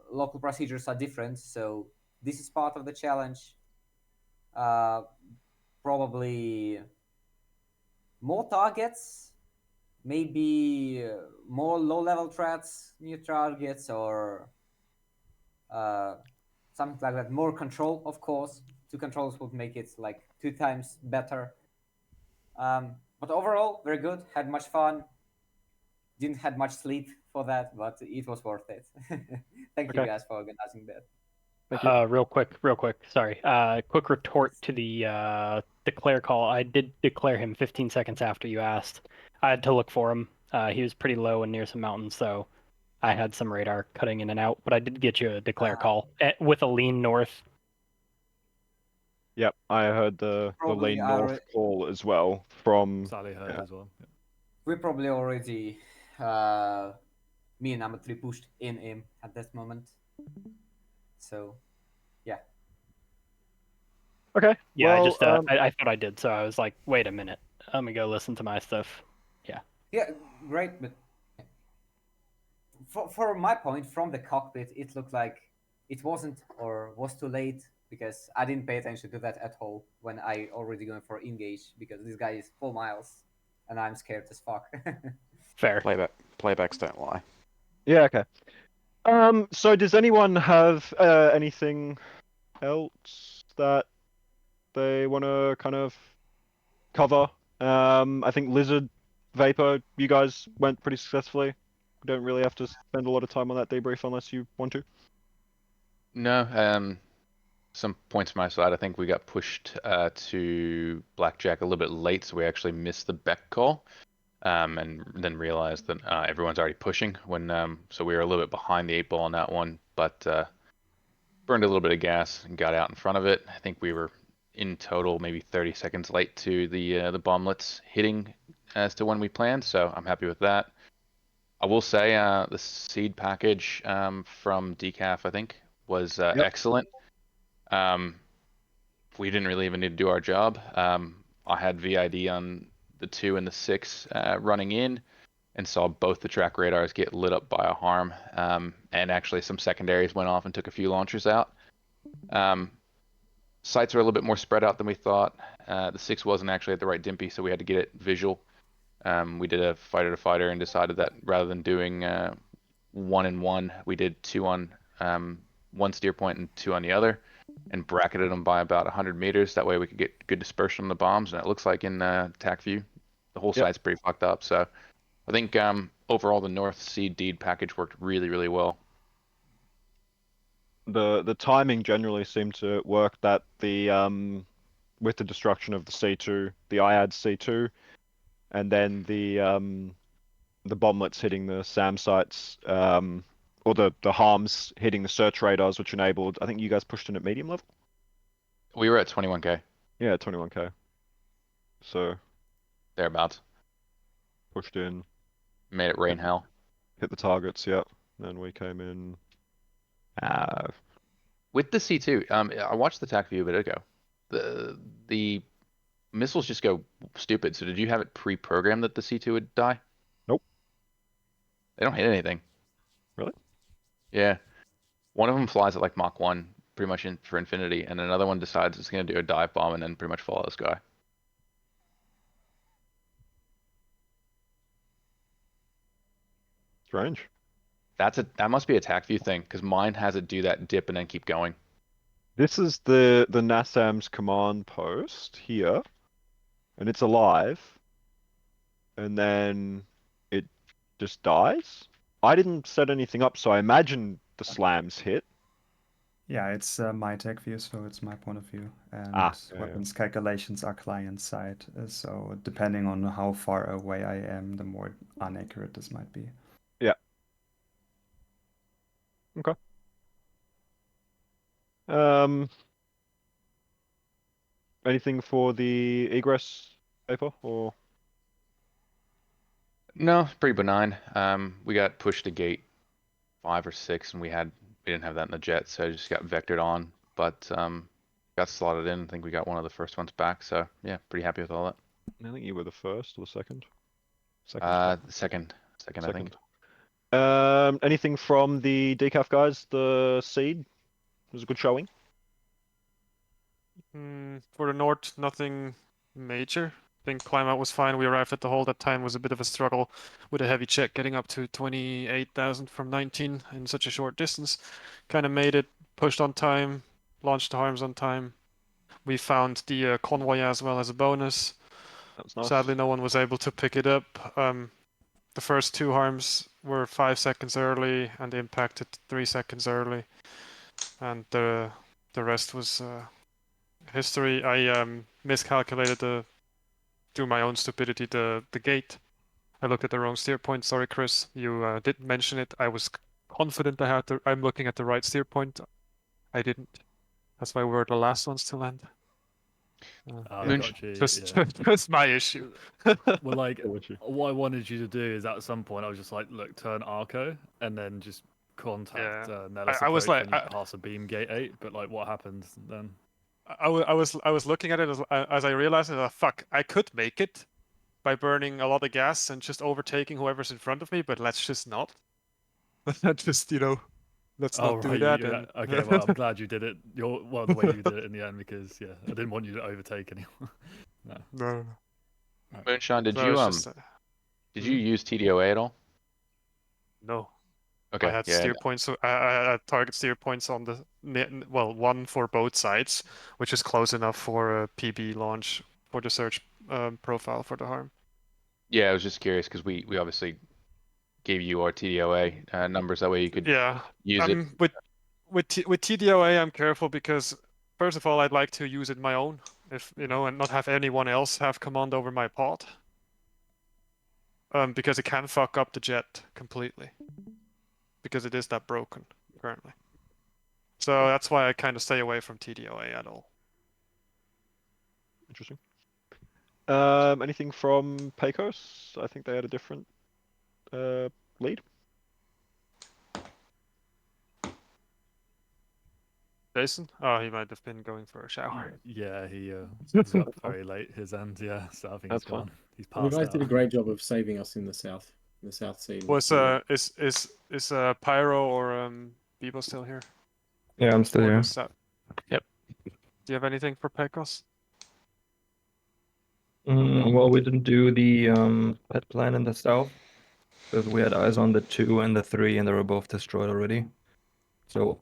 P: local procedures are different, so this is part of the challenge. Probably more targets, maybe more low-level threats, new targets, or something like that. More control, of course. 2 controls would make it like 2 times better. But overall, very good. Had much fun. Didn't have much sleep for that, but it was worth it. Thank you guys for organizing that.
H: Real quick. Sorry. Quick retort to the declare call. I did declare him 15 seconds after you asked. I had to look for him. He was pretty low and near some mountains, so I had some radar cutting in and out. But I did get you a declare call with a lean north.
B: Yep, I heard the lean north call as well from.
J: Sally heard as well. Yeah.
P: We probably already, me and number 3 pushed in him at that moment. So, yeah.
H: Okay. Yeah, well, I thought I did, so I was like, wait a minute. Let me go listen to my stuff. Yeah.
P: Yeah, great, but for my point, from the cockpit, it looked like it wasn't or was too late because I didn't pay attention to that at all when I already going for engage because this guy is 4 miles and I'm scared as fuck.
H: Fair.
F: Playbacks don't lie.
B: Yeah, okay. So does anyone have anything else that they want to kind of cover? I think Lizard, Vapor, you guys went pretty successfully. We don't really have to spend a lot of time on that debrief unless you want to.
R: No, some points from my side. I think we got pushed to Blackjack a little bit late, so we actually missed the Beck call. And then realized that everyone's already pushing so we were a little bit behind the 8 ball on that one, but burned a little bit of gas and got out in front of it. I think we were in total maybe 30 seconds late to the bomblets hitting as to when we planned, so I'm happy with that. I will say the seed package from Decaf, I think, was excellent. We didn't really even need to do our job. I had VID on the 2 and the 6 running in and saw both the track radars get lit up by a harm, and actually some secondaries went off and took a few launchers out. Sights are a little bit more spread out than we thought. The 6 wasn't actually at the right dimpy, so we had to get it visual. We did a fighter to fighter and decided that rather than doing 1 and 1, we did 2 on one steer point and 2 on the other, and bracketed them by about 100 meters. That way we could get good dispersion on the bombs, and it looks like in TAC view, the whole site's pretty fucked up. So I think overall the North Sea deed package worked really, really well.
B: The timing generally seemed to work. That the with the destruction of the C2, the IAD C2, and then the bomblets hitting the SAM sites, or the harms hitting the search radars, which enabled. I think you guys pushed in at medium level.
R: We were at 21k.
B: Yeah, 21k. So
R: thereabouts.
B: Pushed in.
R: Made it rain hell.
B: Hit the targets. Yep. Then we came in.
R: With the C2, I watched the TAC view a bit ago. The missiles just go stupid. So did you have it pre-programmed that the C2 would die?
B: Nope.
R: They don't hit anything.
B: Really?
R: Yeah. One of them flies at like Mach 1, pretty much for infinity, and another one decides it's going to do a dive bomb and then pretty much follow this guy.
B: Strange.
R: That must be a TAC view thing, because mine has it do that dip and then keep going.
B: This is the NASAM's command post here, and it's alive, and then it just dies. I didn't set anything up, so I imagine the slams hit.
M: Yeah, it's my tech view, so it's my point of view. And
B: yeah,
M: weapons calculations are client side, so depending on how far away I am, the more inaccurate this might be.
B: Yeah. Okay. Anything for the egress paper or?
R: No, pretty benign. We got pushed to gate 5 or 6, and we didn't have that in the jet, so I just got vectored on. But got slotted in. I think we got one of the first ones back. So yeah, pretty happy with all that.
B: I think you were the first or the second.
R: Second, I think.
B: Anything from the decaf guys? The seed was a good showing.
G: For the North, nothing major. I think climb out was fine. We arrived at the hole. That time was a bit of a struggle with a heavy check, getting up to 28,000 from 19 in such a short distance. Kind of made it, pushed on time, launched the harms on time. We found the convoy as well as a bonus.
B: That was nice.
G: Sadly, no one was able to pick it up. The first 2 harms were 5 seconds early and impacted 3 seconds early, and the rest was history. I miscalculated through my own stupidity the gate. I looked at the wrong steer point. Sorry, Chris, you didn't mention it. I was confident I'm looking at the right steer point. I didn't. That's why we were the last ones to land. Just my issue.
J: Well, like, what I wanted you to do is at some point I was just like, look, turn Arco and then just contact Nellis.
G: I was like,
J: pass a beam gate 8, but like, what happened then?
G: I was looking at it as I realized that fuck, I could make it by burning a lot of gas and just overtaking whoever's in front of me, but let's just not.
N: Just let's
J: Oh
N: not do
J: right,
N: that.
J: yeah.
N: And
J: Okay, well I'm glad you did it. The way you did it in the end, because yeah, I didn't want you to overtake anyone. No.
N: No.
R: Moonshine, did
N: No,
R: you
N: it's just,
R: did you use TDOA at all?
N: No. I
R: Okay,
N: had
R: yeah.
N: steer points. I had target steer points on the one for both sides, which is close enough for a PB launch for the search profile for the harm.
R: Yeah, I was just curious because we obviously gave you our TDOA numbers, that way you could use it.
N: With TDOA, I'm careful because first of all, I'd like to use it my own, if and not have anyone else have command over my pod. Because it can fuck up the jet completely. Because it is that broken currently. So that's why I kind of stay away from TDOA at all.
B: Interesting. Anything from Pecos? I think they had a different lead.
N: Jason? Oh, he might have been going for a shower.
J: Yeah, he was up very late his end. Yeah, so I think
B: That's
J: he's gone.
B: fine.
J: He's
Q: You
J: passed
Q: guys
J: out.
Q: did a great job of saving us in the south scene.
N: Was is Pyro or Bebo still here?
I: Yeah, I'm still
N: Or
I: here.
N: was that... Yep. Do you have anything for Pecos?
I: Well, we didn't do the pet plan in the south because we had eyes on the 2 and the 3, and they were both destroyed already. So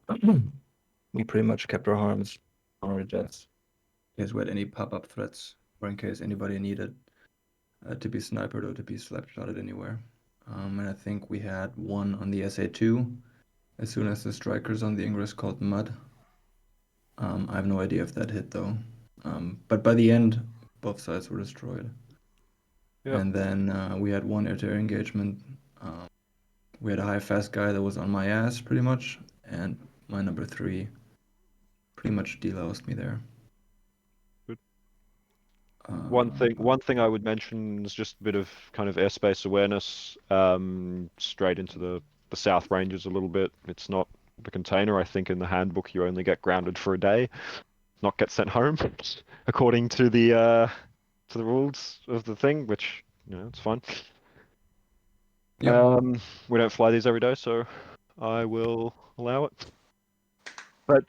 I: we pretty much kept our harms on our jets in case we had any pop-up threats or in case anybody needed to be sniped or to be slapshotted anywhere. And I think we had one on the SA2 as soon as the strikers on the Ingress called Mud. I have no idea if that hit though. But by the end, both sides were destroyed.
N: Yep.
I: And then we had one air-to-air engagement. We had a high-fast guy that was on my ass pretty much, and my number 3 pretty much deloused me there.
B: Good. One thing I would mention is just a bit of kind of airspace awareness. Straight into the South Ranges a little bit. It's not the container. I think in the handbook you only get grounded for a day, not get sent home, according to the rules of the thing, which it's fine.
I: Yep.
B: We don't fly these every day, so I will allow it. But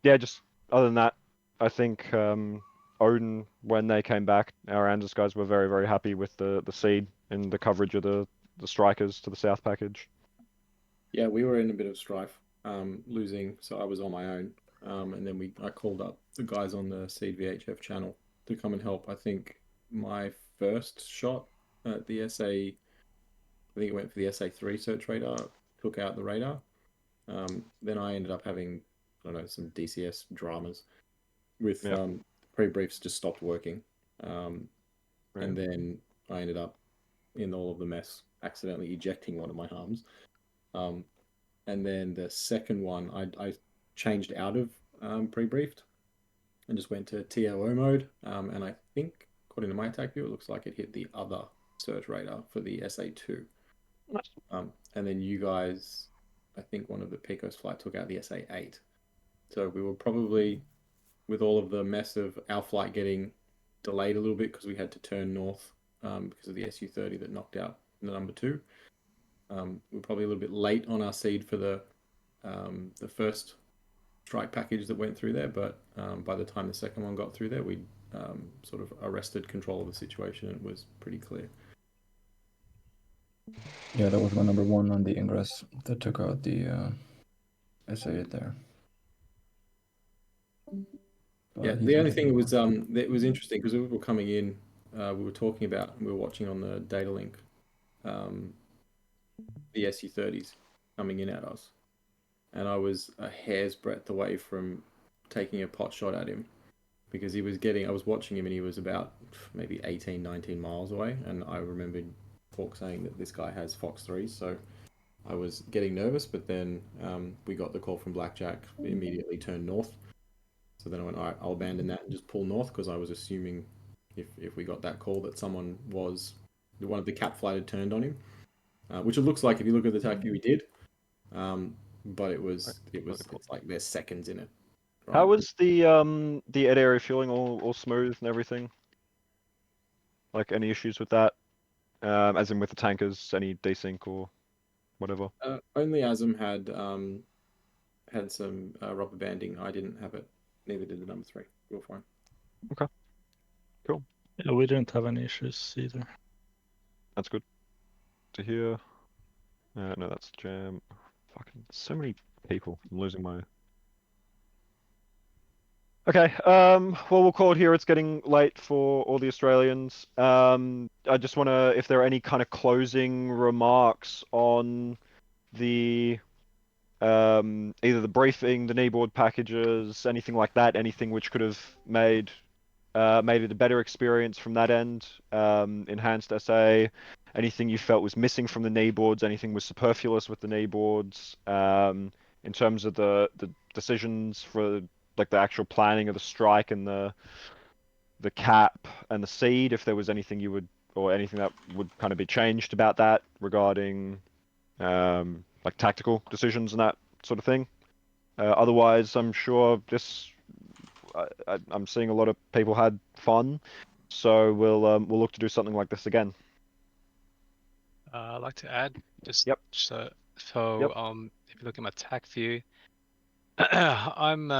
B: yeah, just other than that, I think Odin, when they came back, our ANZUS guys were very, very happy with the seed and the coverage of the strikers to the south package.
Q: Yeah, we were in a bit of strife, losing, so I was on my own. And then I called up the guys on the Seed VHF channel to come and help. I think my first shot at the SA, I think it went for the SA3 search radar, took out the radar. Then I ended up having, I don't know, some DCS dramas with pre-briefs just stopped working. And then I ended up in all of the mess, accidentally ejecting one of my harms. And then the second one, I changed out of pre-briefed and just went to TOO mode. And I think, according to my attack view, it looks like it hit the other search radar for the SA2. And then you guys, I think one of the Pecos flight took out the SA8. So we were probably, with all of the mess of our flight getting delayed a little bit because we had to turn north because of the SU-30 that knocked out the number 2. We're probably a little bit late on our seed for the first strike package that went through there, but by the time the second one got through there, we sort of arrested control of the situation and it was pretty clear.
I: Yeah, that was my number 1 on the Ingress that took out the SA8 there.
Q: Yeah, the only thing was it was interesting because we were coming in, we were talking about, we were watching on the data link, the SU-30s coming in at us, and I was a hair's breadth away from taking a pot shot at him because he was getting, I was watching him and he was about maybe 18, 19 miles away, and I remembered Fork saying that this guy has Fox 3s, so I was getting nervous, but then we got the call from Blackjack, we immediately turned north. So then I went, all right, I'll abandon that and just pull north because I was assuming if we got that call that someone was, one of the cap flight had turned on him, which it looks like if you look at the attack view, we did. But it's like there's seconds in it. Right?
B: How was the area fueling all smooth and everything? Like any issues with that? As in with the tankers, any desync or? whatever.
Q: Only Asm had some rubber banding. I didn't have it. Neither did the number 3. We were fine.
B: Okay. Cool.
I: Yeah, we didn't have any issues either.
B: That's good to hear. No, that's jam. Fucking so many people. I'm losing my. Okay. Well, we'll call it here. It's getting late for all the Australians. I just want to, if there are any kind of closing remarks on the either the briefing, the kneeboard packages, anything like that, anything which could have made it a better experience from that end, enhanced SA, anything you felt was missing from the kneeboards, anything was superfluous with the kneeboards, in terms of the decisions for like the actual planning of the strike and the cap and the seed, if there was anything you would, or anything that would kind of be changed about that regarding like tactical decisions and that sort of thing. Otherwise, I'm sure I'm seeing a lot of people had fun, so we'll look to do something like this again.
K: I'd like to add just
B: Yep.
K: so
B: Yep.
K: if you look at my TAC view, I'm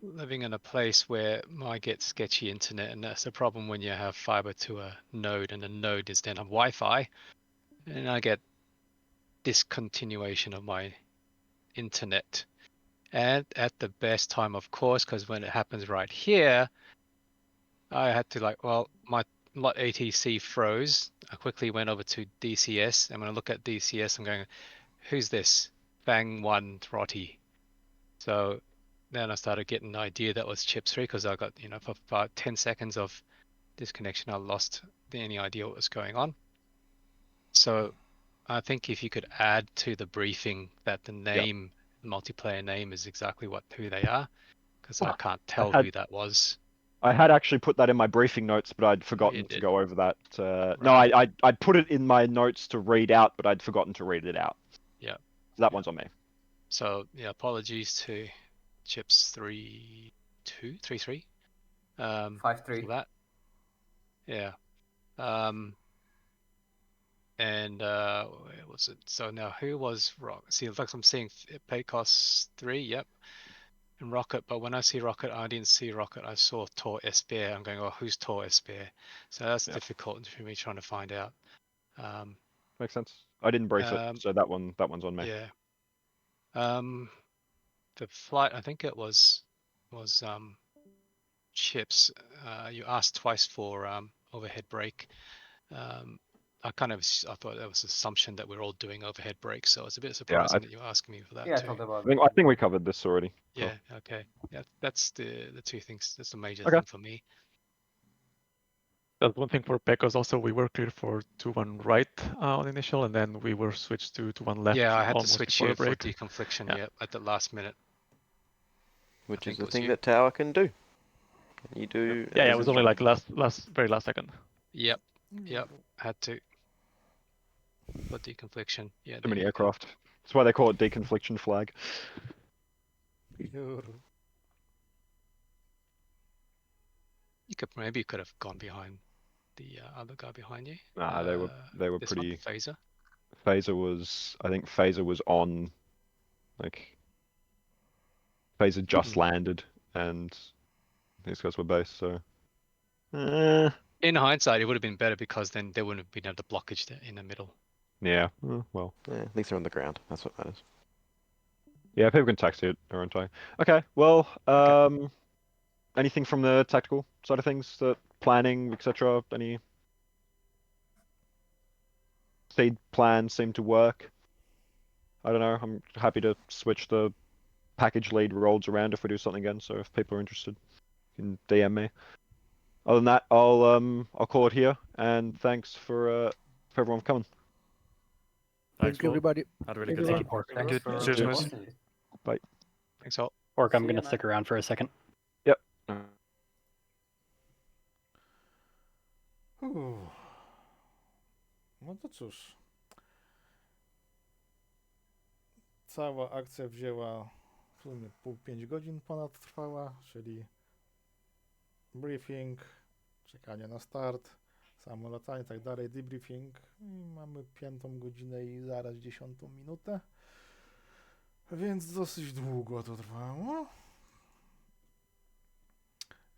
K: living in a place where I get sketchy internet, and that's a problem when you have fiber to a node, and the node is then on Wi-Fi, and I get discontinuation of my internet. And at the best time, of course, because when it happens right here, I had to my lot ATC froze. I quickly went over to DCS, and when I look at DCS, I'm going, who's this? Bang one Trotty. So then I started getting the idea that was chip 3, because I got, for about 10 seconds of disconnection, I lost any idea what was going on. So I think if you could add to the briefing that the name, the multiplayer name, is exactly who they are, because I can't tell who that was.
B: I had actually put that in my briefing notes, but I'd forgotten to
K: did.
B: go over that. No, I'd put it in my notes to read out, but I'd forgotten to read it out.
K: Yeah.
B: So that one's on me.
K: So yeah, apologies to Chips 3-3.
P: 5-3
K: for that. Yeah. And where was it? So now who was Rock? See, it looks like I'm seeing Paycos 3, yep. And Rocket, but when I see Rocket, I didn't see Rocket. I saw Tor Esper. I'm going, oh, who's Tor Esper? So that's difficult for me trying to find out.
B: Makes sense. I didn't brief it, so that one's on me.
K: Yeah. The flight, I think it was Chips. You asked twice for overhead brake. I thought that was an assumption that we're all doing overhead brakes, so it's a bit surprising that you're asking me for that too.
B: I think we covered this already.
K: Yeah. Okay. Yeah, that's the two things. That's the major
B: Okay.
K: thing for me.
C: That's one thing for Pecos. Also, we were clear for 2-1 right on initial, and then we were switched to 2-1 left.
K: Yeah, I had to
C: almost
K: switch
C: before
K: you
C: the
K: for
C: break.
K: deconfliction.
C: Yeah.
K: Yep, at the last minute.
S: Which is
K: think
S: the
K: it was
S: thing
K: you.
S: that Tower can do. You do.
C: Yeah,
S: as
C: it was
S: a
C: only
S: job.
C: like very last second.
K: Yep. Had to. For deconfliction. Yeah.
B: Too many aircraft. That's why they call it deconfliction flag.
K: You could have gone behind the other guy behind you.
B: Nah, they were
K: this
B: pretty.
K: One, Phaser.
B: I think Phaser was on, like, Phaser just landed, and these guys were based, so.
K: In hindsight, it would have been better because then there wouldn't have been the blockage there in the middle.
B: Yeah, well.
S: Yeah, at least they're on the ground. That's what matters.
B: Yeah, people can taxi it their own time. Okay, well, anything from the tactical side of things, the planning, etc. Any seed plans seem to work? I don't know. I'm happy to switch the package lead roles around if we do something again. So if people are interested, you can DM me. Other than that, I'll call it here. And thanks for everyone for coming.
J: Thanks,
H: Thank you, everybody.
J: Had a really
H: Thank
J: good
H: you,
J: time.
H: Pork.
J: Thanks for
H: Cheers, man.
J: hosting.
B: Bye.
K: Thanks all.
H: Pork, I'm
P: See
H: gonna
P: ya,
H: stick around for a second.
B: Yep.
A: No to cóż. Cała akcja wzięła w sumie 5 godzin ponad trwała, czyli briefing, czekanie na start, Samo latanie i tak dalej, debriefing. I mamy 5 godzinę i zaraz 10 minutę. Więc dosyć długo to trwało.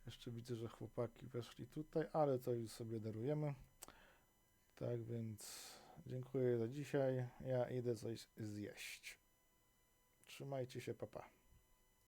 A: Jeszcze widzę, że chłopaki weszli tutaj, ale to już sobie darujemy. Tak więc dziękuję za dzisiaj. Ja idę coś zjeść. Trzymajcie się, papa.